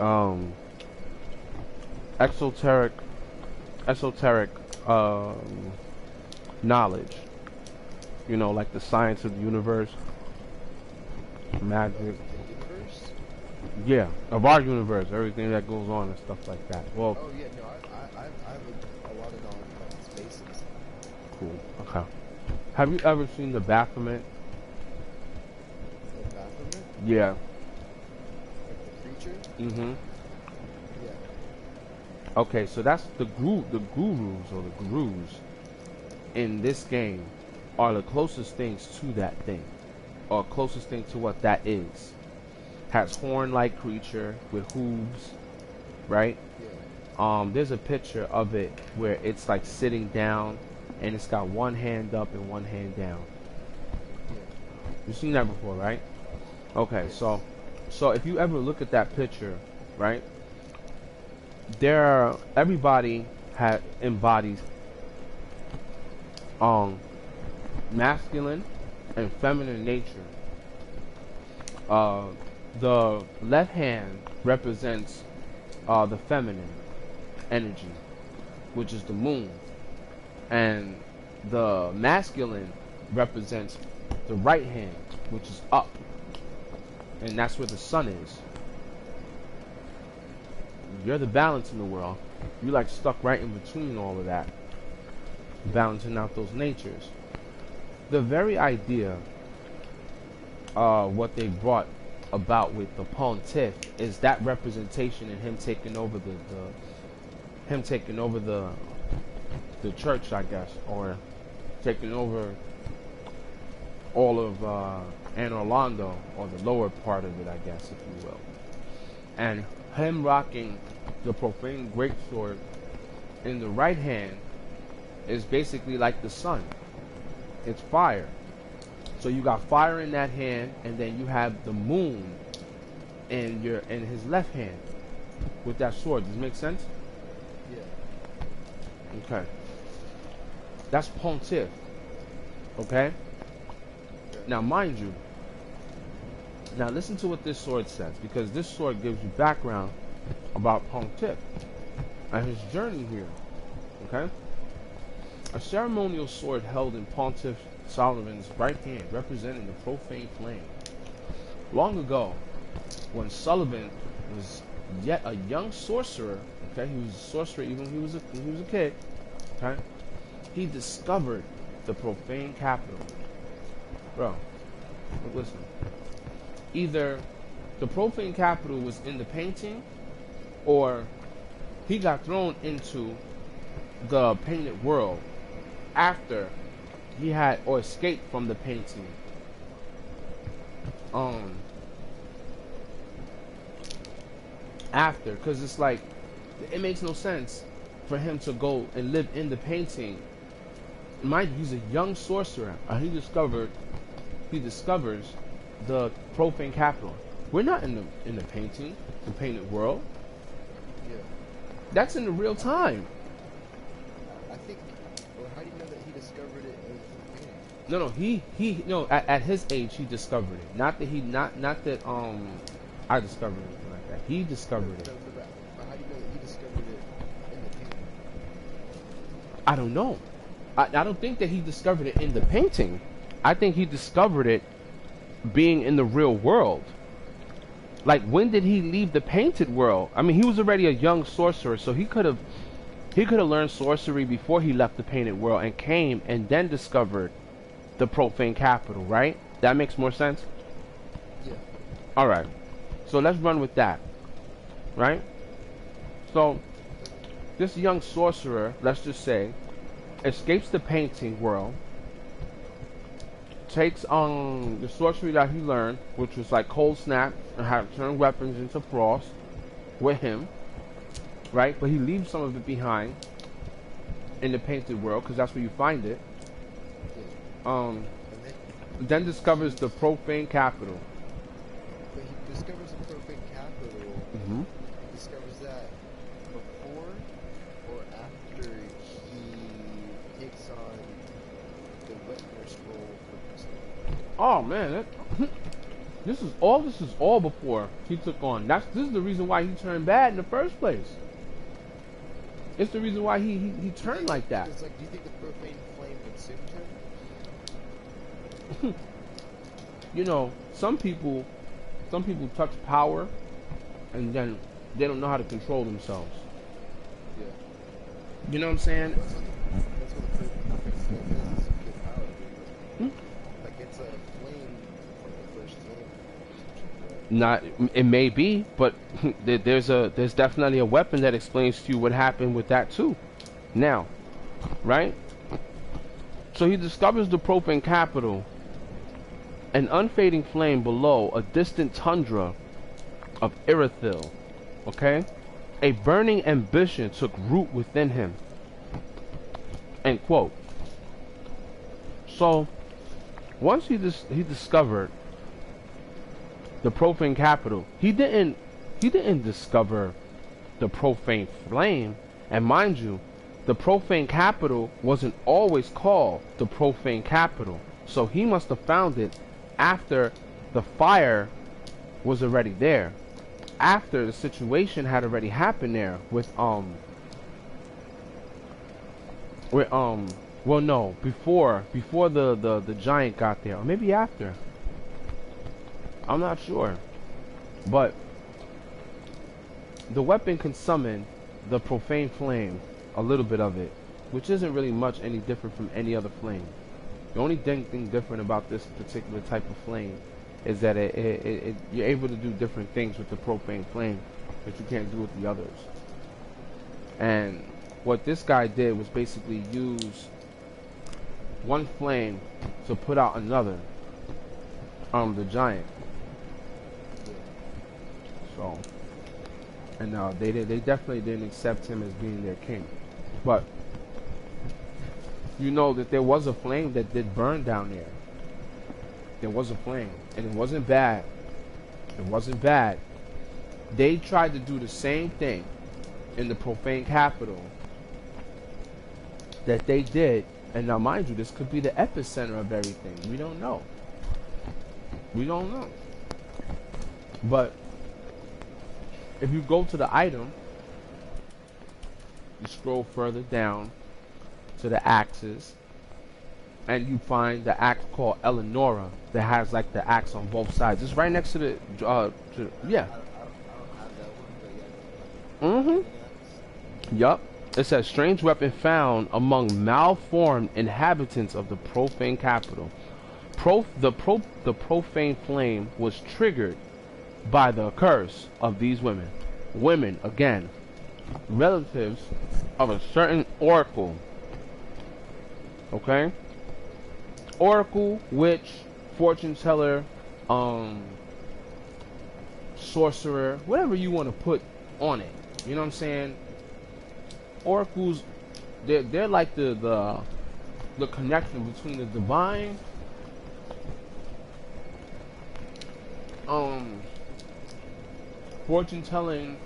esoteric knowledge, you know, like the science of the universe, magic, yeah, of our universe, everything that goes on and stuff like that. Well, oh yeah, no, I have a lot of knowledge about space and stuff. cool. Okay. Have you ever seen the Baphomet? The Baphomet? Yeah. Like the creature? Mm-hmm. Yeah. Okay, so that's the gurus or the gurus in this game are the closest things to that thing, or closest thing to what that is. Has horn-like creature with hooves, right? Yeah. There's a picture of it where it's like sitting down, and it's got one hand up and one hand down. Yeah. You've seen that before, right? Okay, Yes. so if you ever look at that picture, right? Everybody embodies masculine and feminine nature. The left hand represents the feminine energy, which is the moon, and the masculine represents the right hand, which is up, and that's where the sun is. You're the balance in the world. You like stuck right in between all of that, balancing out those natures. The very idea, what they brought about with the pontiff is that representation and him taking over the church, I guess, or taking over all of Anne Orlando, or the lower part of it, I guess, if you will. And him rocking the profane greatsword in the right hand is basically like the sun. It's fire. So you got fire in that hand, and then you have the moon in his left hand with that sword. Does it make sense? Yeah. Okay. That's pontiff. Okay? Now mind you, now listen to what this sword says, because this sword gives you background about pontiff and his journey here. Okay? A ceremonial sword held in Pontiff Solomon's right hand, representing the profane flame. Long ago, when Sullivan was yet a young sorcerer, okay, he was a sorcerer even when he was a kid, okay, he discovered the profane capital. Bro, listen. Either the profane capital was in the painting, or he got thrown into the painted world after he had, or escaped from the painting. After, because it's like, it makes no sense for him to go and live in the painting. Mind you, he's a young sorcerer, and he discovers the profane capital. We're not in the painting, the painted world. Yeah. That's in the real time. I think. Well, how do you know that he discovered it in the painting? No, at his age he discovered it. Not that I discovered anything like that. He discovered it. But how do you know that he discovered it in the painting? I don't know. I don't think that he discovered it in the painting. I think he discovered it being in the real world. Like, when did he leave the painted world? I mean, he was already a young sorcerer, so he could have learned sorcery before he left the painted world and came and then discovered the profane capital, right? That makes more sense? Yeah. Alright. So let's run with that. Right? So, this young sorcerer, let's just say, escapes the painting world, takes the sorcery that he learned, which was like cold snap and how to turn weapons into frost, with him, right? But he leaves some of it behind in the painted world, because that's where you find it. Then discovers the profane capital. But he discovers the profane capital. Mm-hmm. He discovers that before or after he takes on the witness role for. Oh man, this is all before he took on. This is the reason why he turned bad in the first place. It's the reason why he turned like that. It's like, do you think the profane flame consumed him? You know, some people touch power, and then they don't know how to control themselves. Yeah. You know what I'm saying? That's what the profane flame is. It's pure power. it's a flame from the first flame. Not, it may be, but there's definitely a weapon that explains to you what happened with that too. Now, right? So he discovers the propane capital, an unfading flame below a distant tundra of Irithil. Okay, a burning ambition took root within him. End quote. So once he discovered the profane capital, he didn't discover the profane flame. And mind you, the profane capital wasn't always called the profane capital, so he must have found it after the fire was already there, after the situation had already happened there with well, no, before the giant got there, or maybe after. I'm not sure, but the weapon can summon the profane flame, a little bit of it, which isn't really much any different from any other flame. The only thing different about this particular type of flame is that you're able to do different things with the profane flame that you can't do with the others. And what this guy did was basically use one flame to put out another, the giant. So, and they definitely didn't accept him as being their king. But you know that there was a flame that did burn down there. There was a flame, and it wasn't bad. It wasn't bad. They tried to do the same thing in the profane capital that they did. And now mind you, this could be the epicenter of everything. We don't know. We don't know. But if you go to the item, you scroll further down to the axes, and you find the axe called Eleonora that has like the axe on both sides. It's right next to the yeah. Yup. It says strange weapon found among malformed inhabitants of the profane capital. The profane flame was triggered by the curse of these women. Women, again, relatives of a certain oracle. Okay? Oracle, witch, fortune teller, sorcerer, whatever you want to put on it. You know what I'm saying? Oracles, they're like the connection between the divine, fortune telling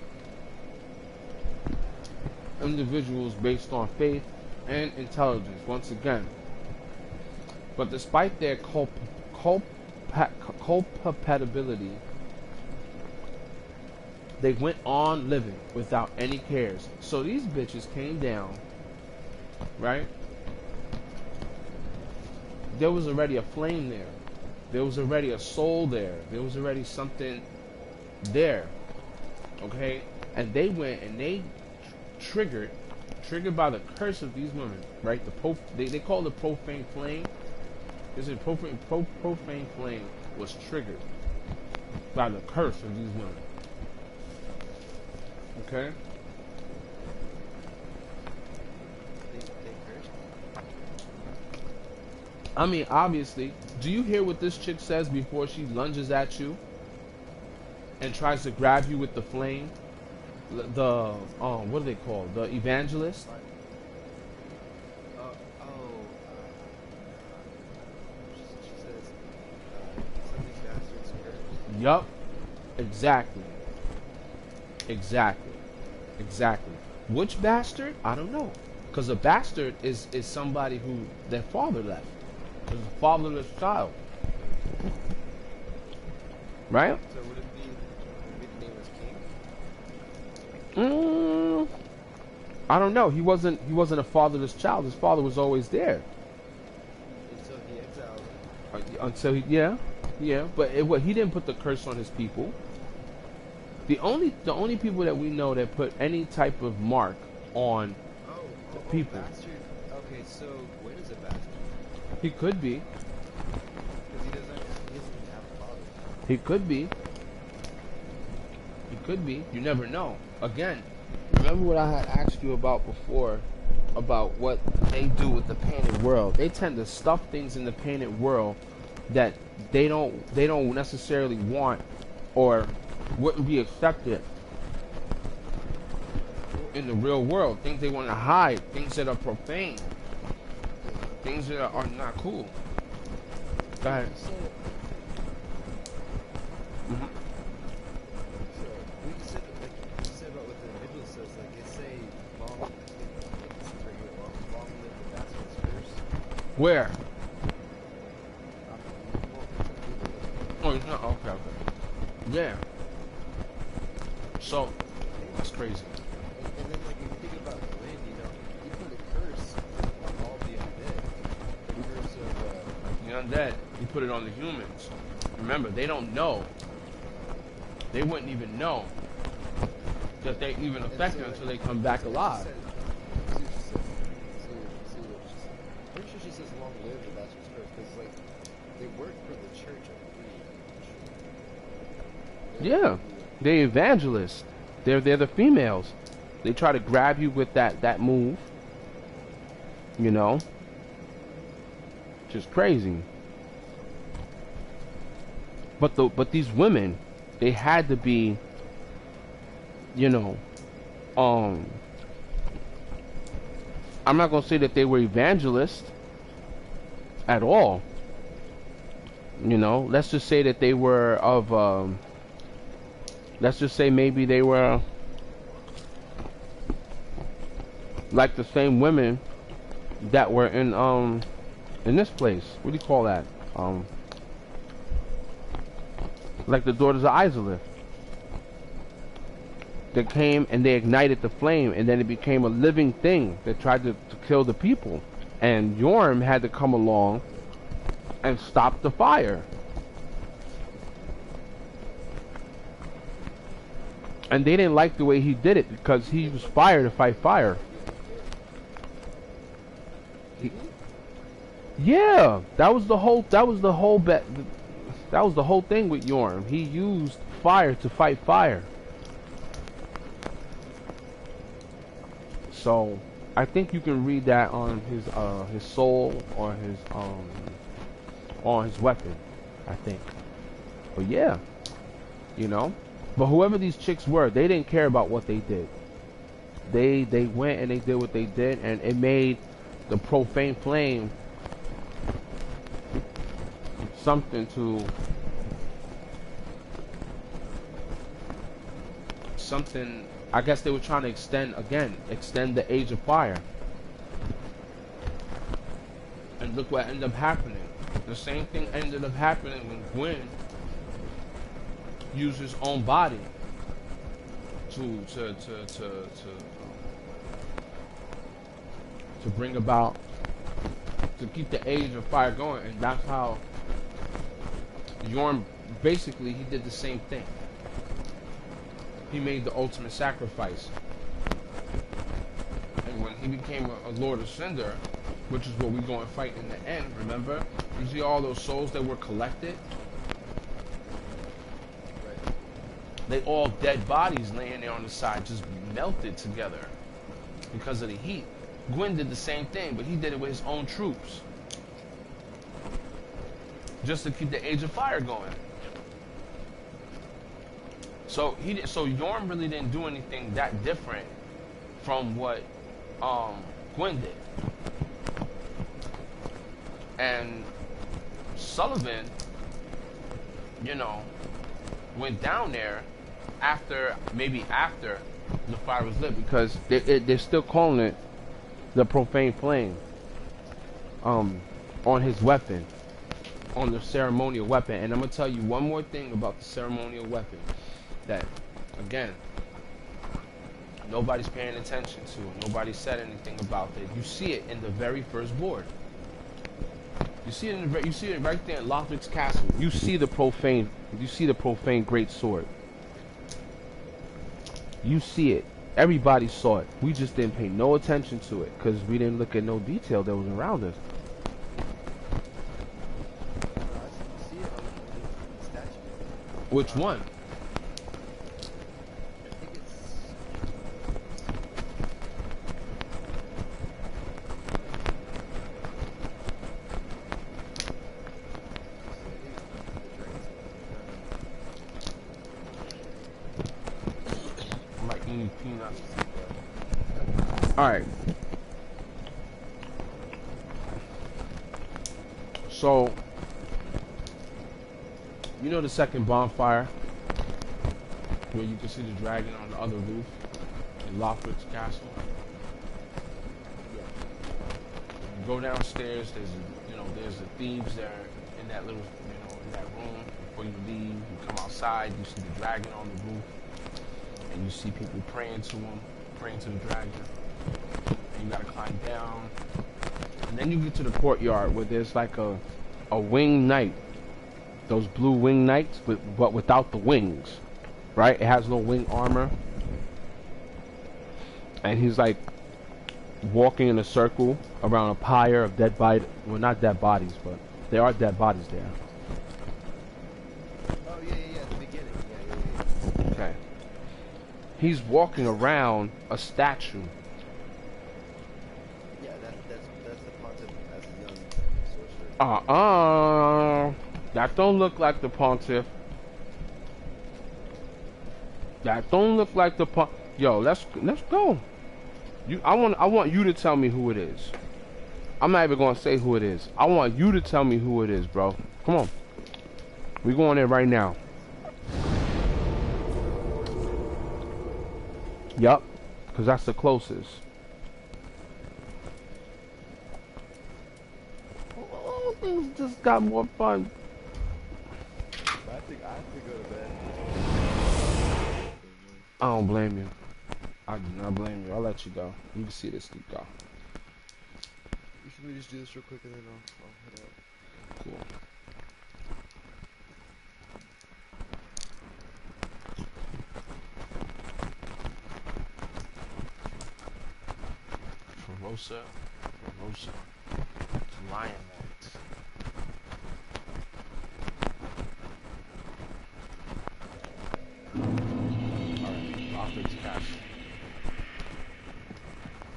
individuals based on faith and intelligence, once again. But despite their culpability, they went on living without any cares. So these bitches came down, right? There was already a flame there. There was already a soul there. There was already something there. Okay? And they went and they triggered by the curse of these women, right? They call the profane flame. This is profane flame was triggered by the curse of these women. Okay. I mean, obviously, do you hear what this chick says before she lunges at you and tries to grab you with the flame? The what do they call the evangelist? She says, some of these bastards cursed. Yup. Exactly. Which bastard? I don't know. Because a bastard is somebody who their father left. It's a fatherless child. Right? So would it be the name was King? I don't know. He wasn't a fatherless child. His father was always there. Until he exiled. Until he, yeah. But he didn't put the curse on his people. The only people that we know that put any type of mark on the people. Bastard. Okay, so Gwyn is a bastard. He could be. Because He could be. He could be. You never know. Again, remember what I had asked you about before, about what they do with the painted world. They tend to stuff things in the painted world that they don't necessarily want or wouldn't be accepted in the real world. Things they want to hide, things that are profane, things that are not cool. Go ahead. Mm-hmm. So when you said like you said about what the individual says, like it say long live the bastards first. Where? Oh, it's not. Okay, okay. Yeah. So that's crazy. And then like if you think about Gwen, you know, he put a curse on all the undead. The curse of The undead, he put it on the humans. Remember, they don't know. They wouldn't even know that they even affected until they come back alive. Pretty sure she says long live the bastards first, because like they work for the church, I believe. Yeah, they evangelists. They're the females. They try to grab you with that move. You know, just crazy. But these women, they had to be, you know, I'm not gonna say that they were evangelists at all. You know, let's just say that they were of let's just say maybe they were like the same women that were in this place. What do you call that? Like the daughters of Izalith. They came and they ignited the flame, and then it became a living thing that tried to kill the people. And Yorm had to come along and stop the fire. And they didn't like the way he did it because he used fire to fight fire. Yeah, that was the whole thing with Yorm. He used fire to fight fire. So I think you can read that on his soul or on his weapon, I think. But yeah, you know. But whoever these chicks were, they didn't care about what they did. They went and they did what they did, and it made the profane flame something I guess they were trying to extend the age of fire. And look what ended up happening. The same thing ended up happening when Gwen used his own body to bring about, to keep the age of fire going. And that's how Yorm, basically, he did the same thing. He made the ultimate sacrifice. And when he became a Lord of Cinder, which is what we're going to fight in the end, remember? You see all those souls that were collected? Right. They all dead bodies laying there on the side, just melted together because of the heat. Gwyn did the same thing, but he did it with his own troops. Just to keep the Age of Fire going. So Yorm really didn't do anything that different from what Gwyn did. And Sullivan, you know, went down there after the fire was lit, because they're still calling it the profane flame on his weapon, on the ceremonial weapon. And I'm gonna tell you one more thing about the ceremonial weapon that, again, nobody's paying attention to. Nobody said anything about it. You see it in the very first board. You see it right there in Lothric's castle. You see the profane great sword. You see it. Everybody saw it. We just didn't pay no attention to it because we didn't look at no detail that was around us. See it on the statue. Which one? I think it's. I'm like eating peanuts. Alright. So, you know the second bonfire? Where you can see the dragon on the other roof in Lothbric's castle? Yeah. You go downstairs, there's the thieves there in that little, in that room. Before you leave, you come outside, you see the dragon on the roof. And you see people praying to him, praying to the dragon. And you gotta climb down. And then you get to the courtyard where there's like a winged knight. Those blue winged knights, but without the wings. Right? It has no wing armor. And he's like walking in a circle around a pyre of dead bodies. Well, not dead bodies, but there are dead bodies there. Oh yeah, at the beginning. Yeah. Okay. He's walking around a statue. Yeah, that's the Pontiff as a young sorcerer. That don't look like the Pontiff. That don't look like the Pontiff. Yo, let's go. I want you to tell me who it is. I'm not even gonna say who it is. I want you to tell me who it is, bro. Come on. We going there right now. Yup, because that's the closest. Oh, things just got more fun. I think I have to go to bed. I don't blame you. I do not blame you. I'll let you go. You can see this. You go. Should we just do this real quick and then I'll head out? Cool. Rosa, Lion Knight. Alright, Lothbric's castle.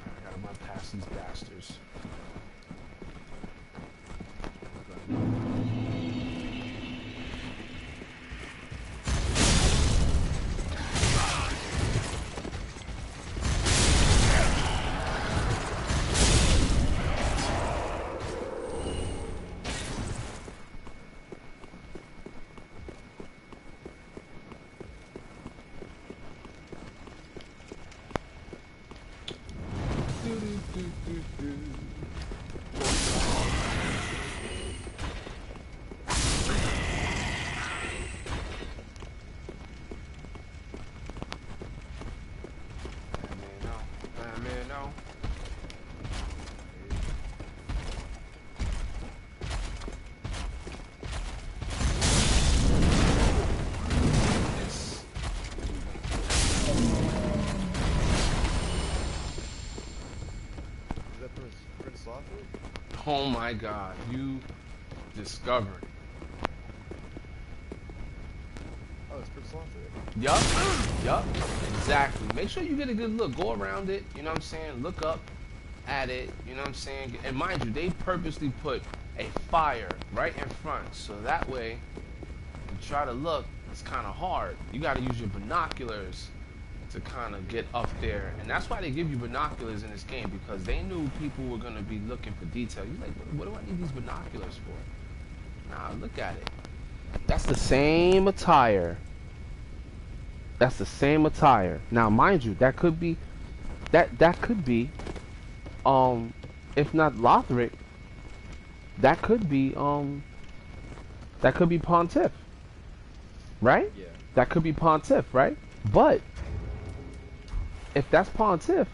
I gotta run past these bastards. Oh my god, you discovered. Oh, it's Prince Lothric. Yup, exactly. Make sure you get a good look. Go around it, you know what I'm saying? Look up at it, you know what I'm saying? And mind you, they purposely put a fire right in front, so that way, you try to look, it's kind of hard. You got to use your binoculars to kind of get up there, and that's why they give you binoculars in this game, because they knew people were going to be looking for detail. You're like, what do I need these binoculars for? Nah, look at it. That's the same attire. That's the same attire. Now, mind you, that could be, that could be, if not Lothric, that could be Pontiff, right? Yeah. That could be Pontiff, right? But if that's Pontiff,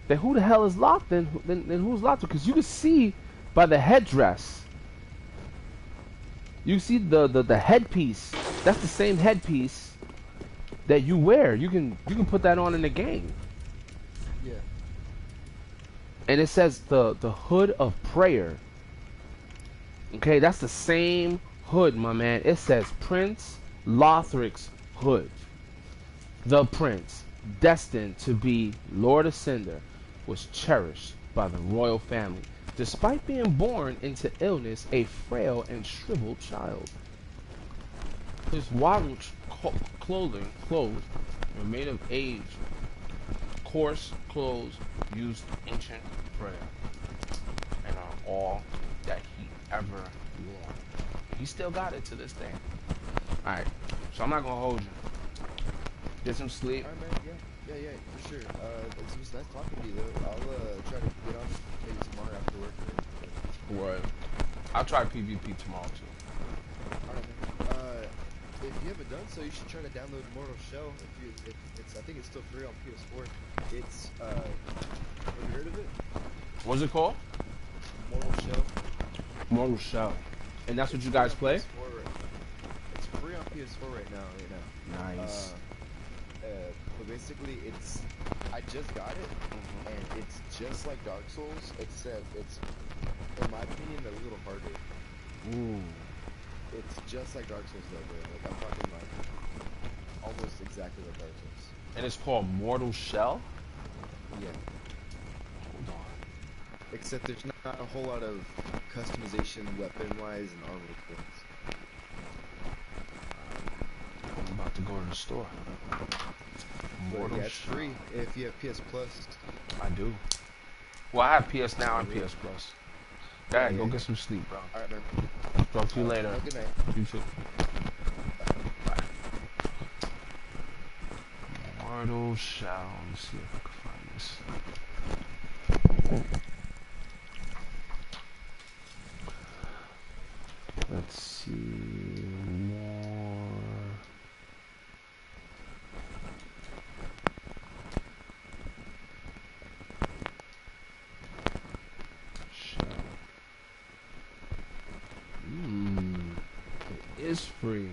then who the hell is Loth? Then who's Lothric? Because you can see by the headdress. You see the headpiece. That's the same headpiece that you wear. You can put that on in the game. Yeah. And it says the hood of prayer. Okay, that's the same hood, my man. It says Prince Lothric's hood. The prince, destined to be Lord Ascender, was cherished by the royal family, despite being born into illness, a frail and shriveled child. His waddled clothes were made of age. Coarse clothes used ancient prayer and are all that he ever wore. He still got it to this day. Alright, so I'm not gonna hold you. Get some sleep. Alright, man. Yeah, for sure. It was nice talking to you, though. I'll try to get on maybe tomorrow after work. Word. I'll try PvP tomorrow too. Alright, man. If you haven't done so, you should try to download Mortal Shell. I think it's still free on PS4. It's have you heard of it? What's it called? Mortal Shell. Mortal Shell. And that's what you guys play? It's free on PS4 right now. Nice. But basically, I just got it, and it's just like Dark Souls, except it's, in my opinion, a little harder. Ooh. It's just like Dark Souls, though, bro. Like, I'm talking like almost exactly like Dark Souls. And it's called Mortal Shell? Yeah. Hold on. Except there's not a whole lot of customization weapon-wise and armor-wise. I'm about to go to the store. But yeah, it's free if you have PS Plus. I do. Well, I have PS Now and PS Plus. Alright, go get some sleep, bro. Alright, man. Talk to you later. Have a good night. You too. Bye. Mortal Shell. Let me see if I can find this. Let's see. More. Shell. It is free.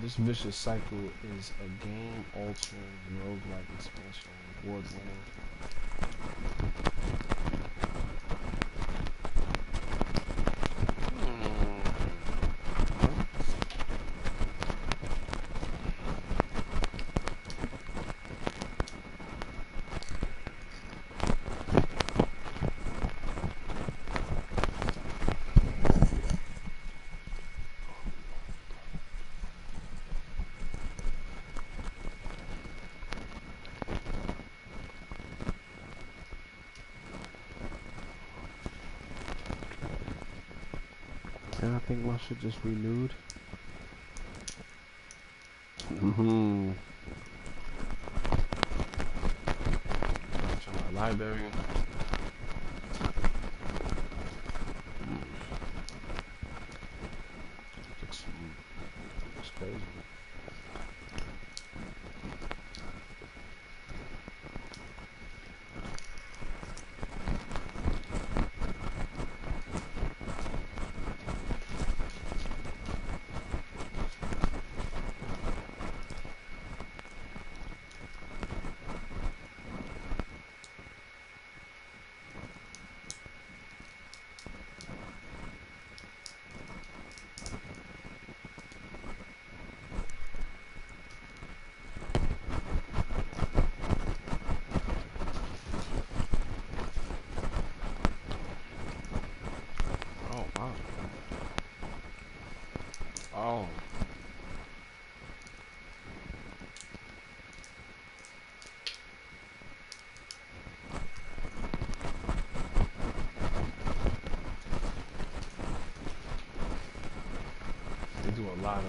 This vicious cycle is a game-altering roguelike expansion, award-winning. And I think my shit just renewed. To my library. Looks crazy. Oh. They do a lot of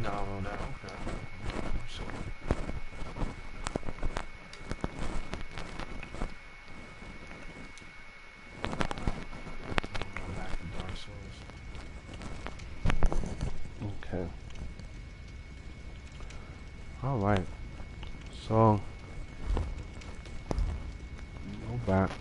download that, okay. Alright, so go back.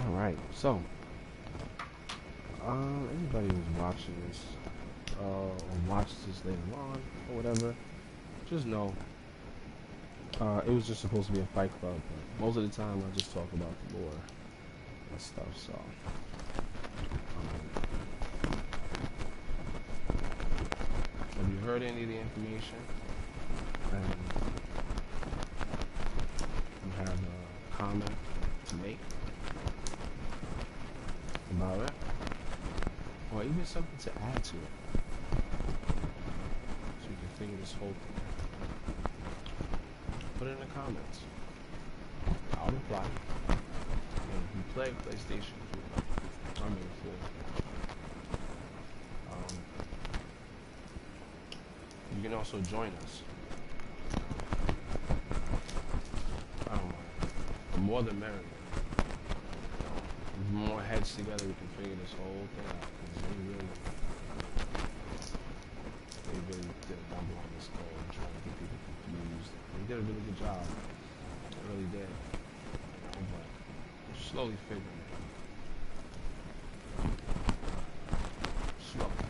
Alright, so anybody who's watching this or watches this later on or whatever, just know it was just supposed to be a fight club, but most of the time I just talk about the lore and stuff, so have you heard any of the information and you have a comment to make about it, or even something to add to it, so you can figure this whole thing out, put it in the comments. I'll reply. And if you play PlayStation 4, I mean 4, you can also join us. I don't mind. The more the merrier. The more heads together, we can figure this whole thing out. Because they really did a number on this goal and trying to get people confused. They did a really good job. They really did. You know, but we're slowly figuring it out. Slowly.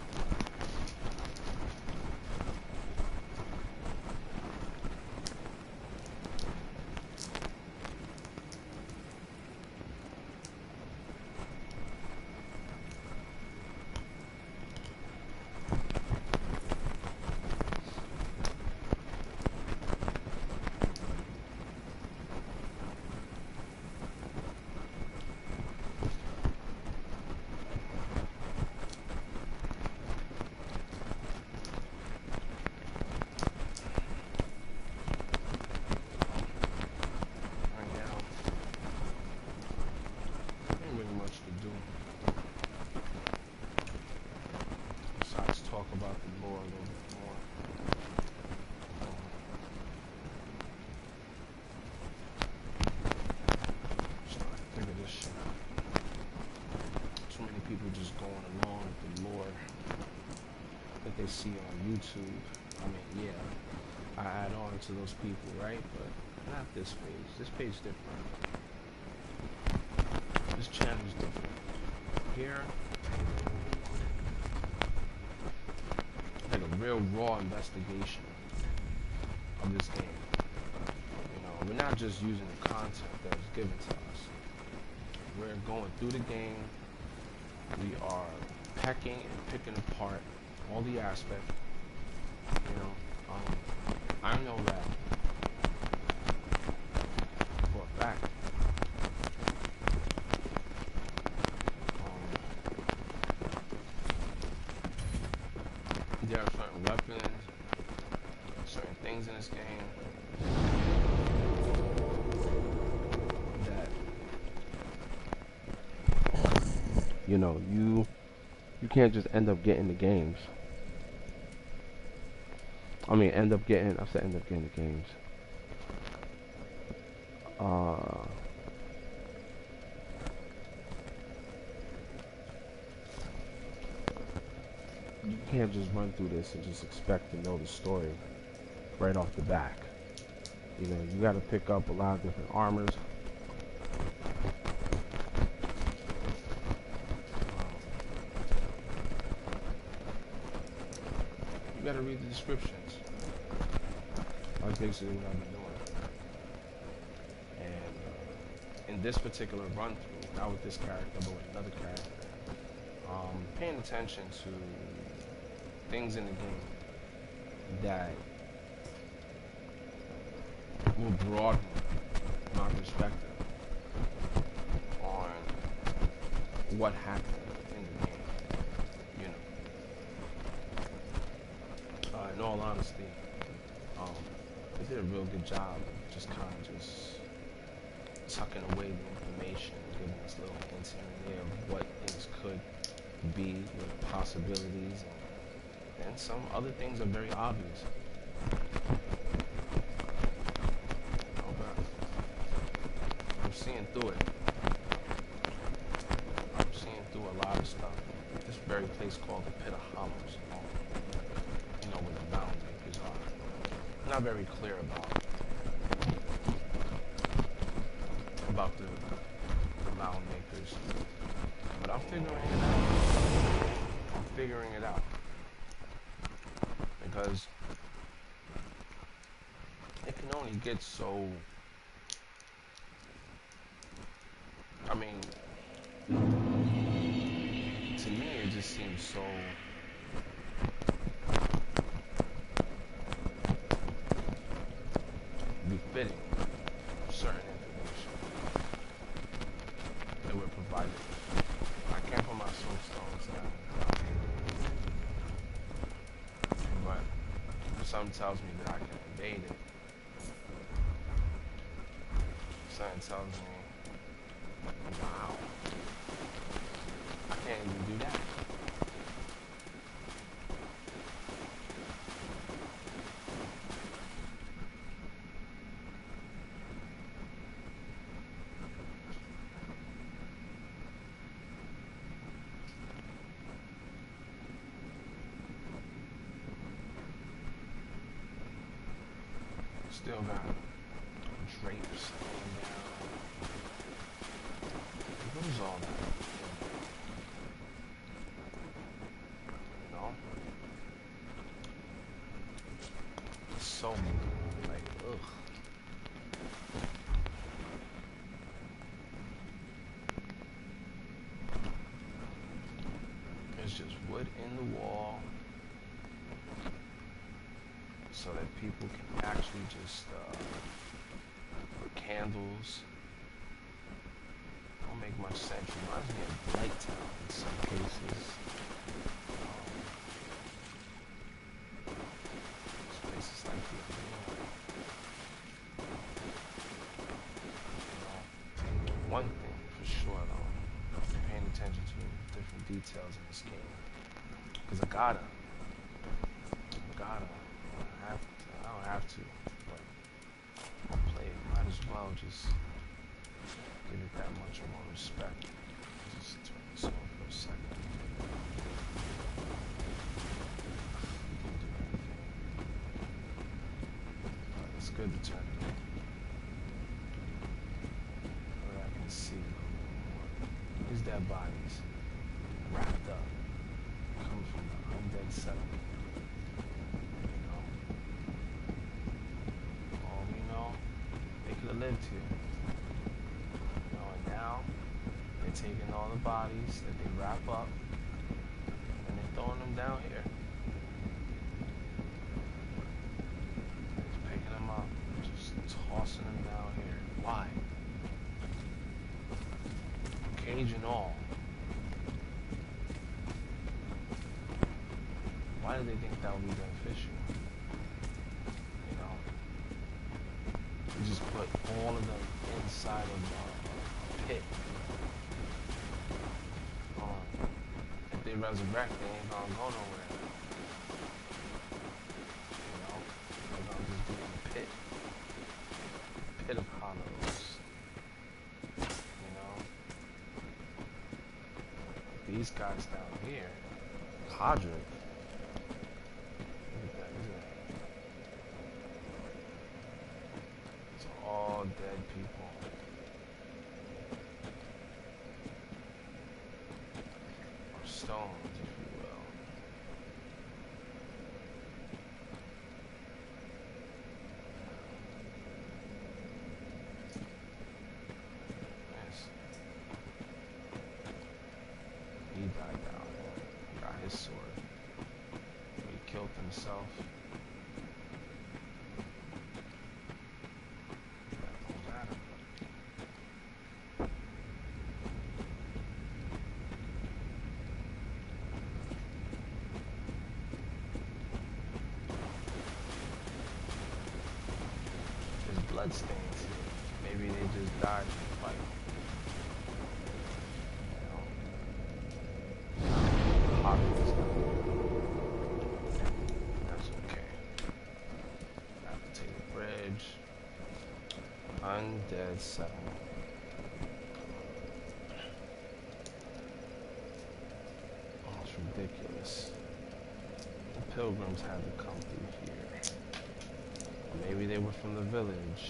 They see on YouTube. I mean, yeah, I add on to those people, right? But not this page. This page is different. This channel is different. Here, like a real raw investigation of this game. You know, we're not just using the content that was given to us. We're going through the game. We are pecking and picking apart all the aspects, you know. I know that for a fact. There are certain weapons, certain things in this game that, you know, you can't just end up getting the games. I said end up getting the games. Uh, you can't just run through this and just expect to know the story right off the back. You know, you got to pick up a lot of different armors. You got to read the descriptions. That's basically what I've been doing. And in this particular run through, not with this character, but with another character, paying attention to things in the game that will broaden my perspective on what happened in the game. You know, in all honesty, they did a real good job of just kind of just tucking away the information, giving us little hints here and there of what things could be, with possibilities, and some other things are very obvious. I'm seeing through it. I'm seeing through a lot of stuff. This very place called the Pit of Hollows, you know, where the mound makers are. I'm not very clear about the mound makers, but I'm figuring it out. I'm figuring it out because it can only get so. I mean, to me, it just seems so befitting of certain information that we're provided. I can't put my swimstones down, but something tells me that I can evade it. Something tells me, wow, I can't even do that. Still got drapes hanging down. What is all that? You know? It's so like, ugh. There's just wood in the wall so that people can actually just put candles. Don't make much sense. Reminds me of Blighttown in some cases. Places like the one thing for sure though, paying attention to different details in this game. Because I don't have to, but I'll play it. Might as well just give it that much more respect. Just turn this on for a second. You can do anything. But it's good to turn it on. Where I can see a little bit more. These dead bodies wrapped up, come from the undead settlement. Lived here, you know, and now they're taking all the bodies that they wrap up and they're throwing them down here. Just picking them up, just tossing them down here. Why? Cage and all. Why do they think that would be beneficial? Just put all of them inside of a pit. If they resurrect, they ain't gonna go nowhere. You know? They're gonna just be in a pit. Pit of hollows. these guys down here. Podrick. Look at that, isn't it? It's all dead people. Or stones, if you will. Yes. He died down there. He got his sword. He killed himself. That don't matter. There's bloodstains here. Maybe they just died in the fight. Obvious. That's okay. Capitated bridge. Undead settlement. Oh, it's ridiculous. The pilgrims had to come through here. Maybe they were from the village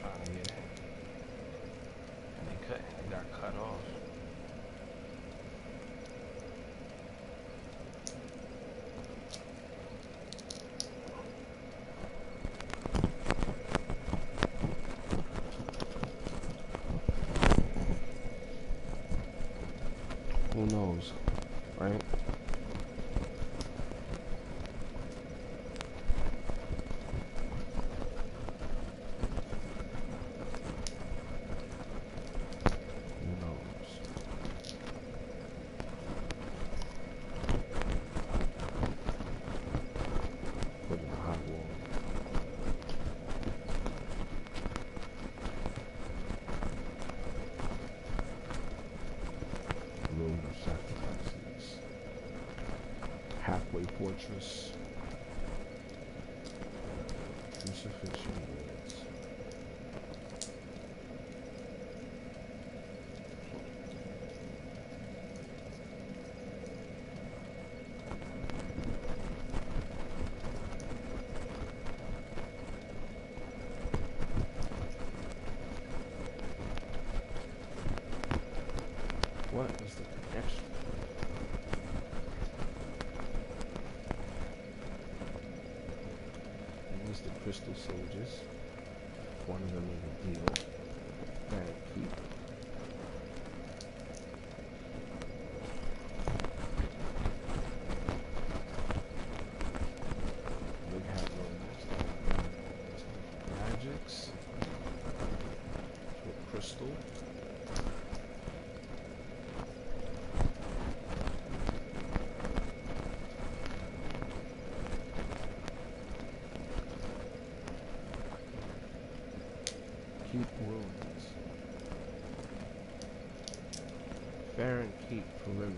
trying to get in. And they couldn't. They got cut off. Who knows, right? Who knows? Put in a hot wall. Room of sacrifices. Halfway fortress. Crucifixion woods. What is the connection? There's the crystal sages. One of them is a deal. And keep. Big hat rooms. Magics. With crystal. Keep ruins. Barren keep perimeter.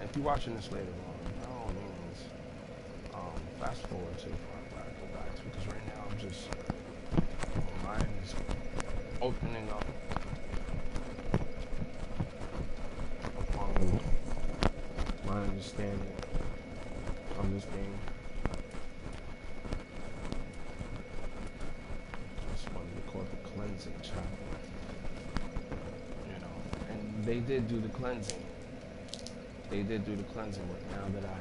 if you're watching this later on, by all means, fast forward to the part where I go back to, because right now I'm just, my mind is opening up upon my understanding of this game. That's what we call the cleansing chapter. You know, and they did do the cleansing. They did do the cleansing, but now that I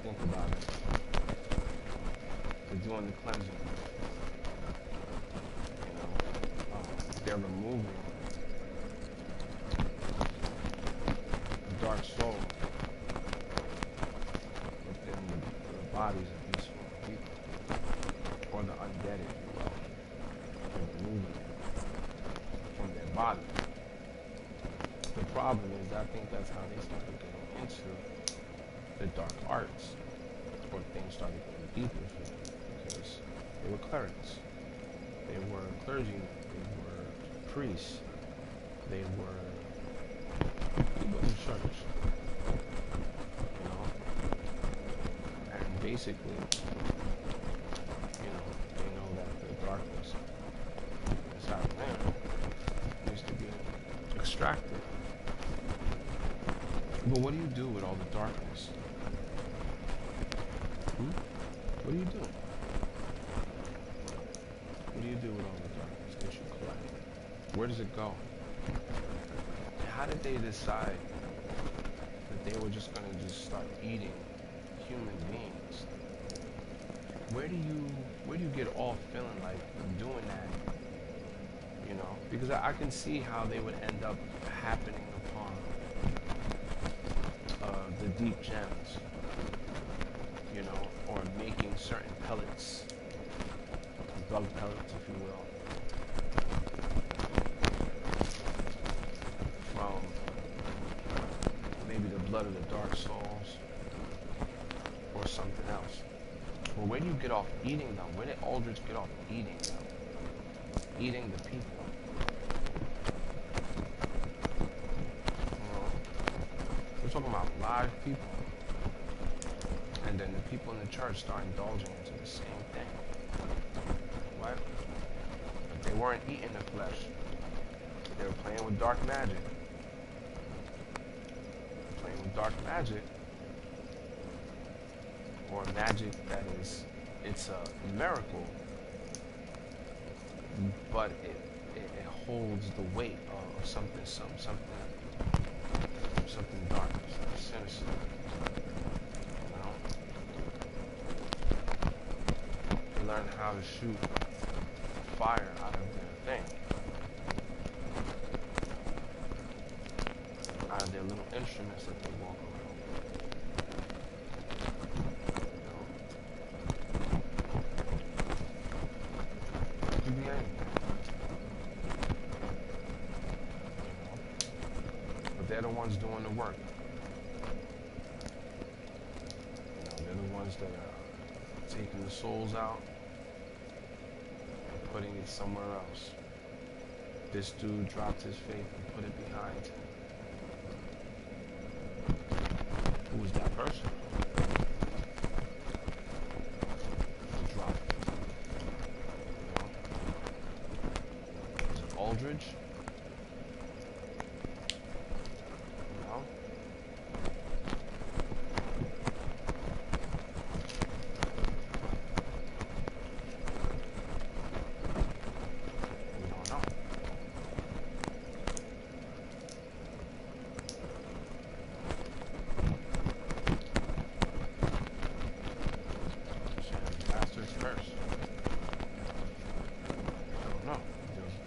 think about it, they're doing the cleansing. You know, they're removing the dark soul within the bodies of these people, or the undead, if you will. They're removing it from their body. The problem is, I think that's how they started getting into the dark arts, or things started getting deeper for them, because they were clerics, they were clergymen, they were priests, they were people in the church, you know, and basically, you know, they know that the darkness inside of them needs to be extracted. But what do you do with all the darkness? What do you do? What do you do with all the darkness that you collect? Where does it go? How did they decide that they were just going to just start eating human beings? Where do you get off feeling like doing that? You know, because I can see how they would end up happening upon the deep gems, you know, or making certain pellets, bug pellets, if you will, from maybe the blood of the dark souls or something else. Well, where do you get off eating them? Where did Aldrich get off eating them? Eating the people. We're talking about live people. And then the people in the church start indulging into the same thing. What? They weren't eating the flesh. They were playing with dark magic. Playing with dark magic. Or magic that is, it's a miracle, but it holds the weight of something dark, something sinister. You know? They learn how to shoot fire out of their thing, out of their little instruments that they walk around. They're the ones doing the work. You know, they're the ones that are taking the souls out and putting it somewhere else. This dude dropped his faith and put it behind him. Who was that person? Who dropped it? You know? Was it Aldridge?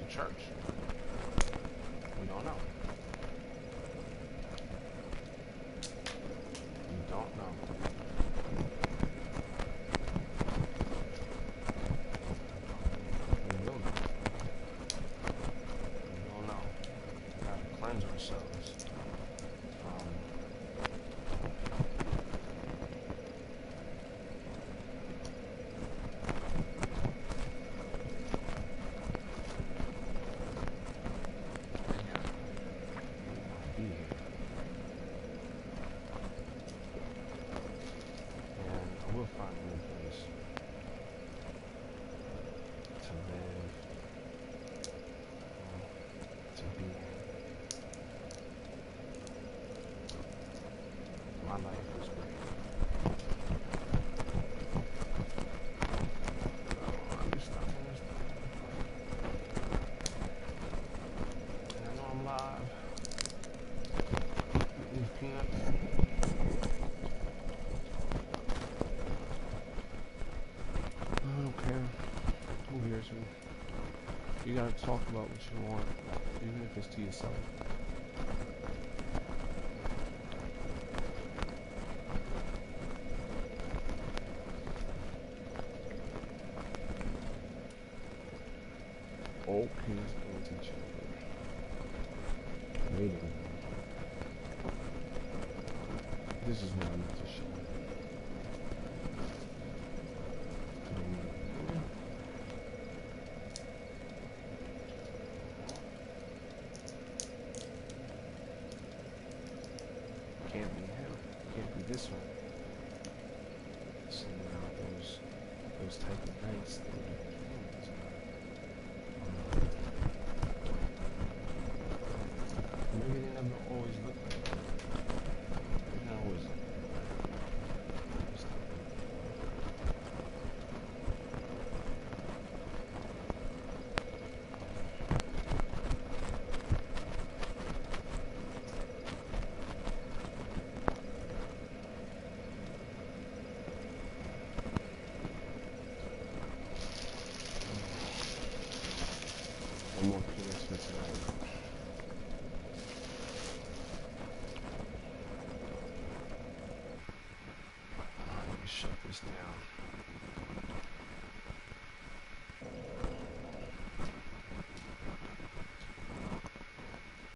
Church. life was great. Oh, I'm just stopping this. And I know I'm live. Eating these peanuts. I don't care. Who hears me? You gotta talk about what you want, even if it's to yourself. All kids against each other. Wait a minute. This is what I meant to show you. Can't be him. Can't be this one. So now those type of nights, they would have humans. Maybe they never always look like that. They not always look like that. Stop it. One more peanuts for tonight. Let me shut this down.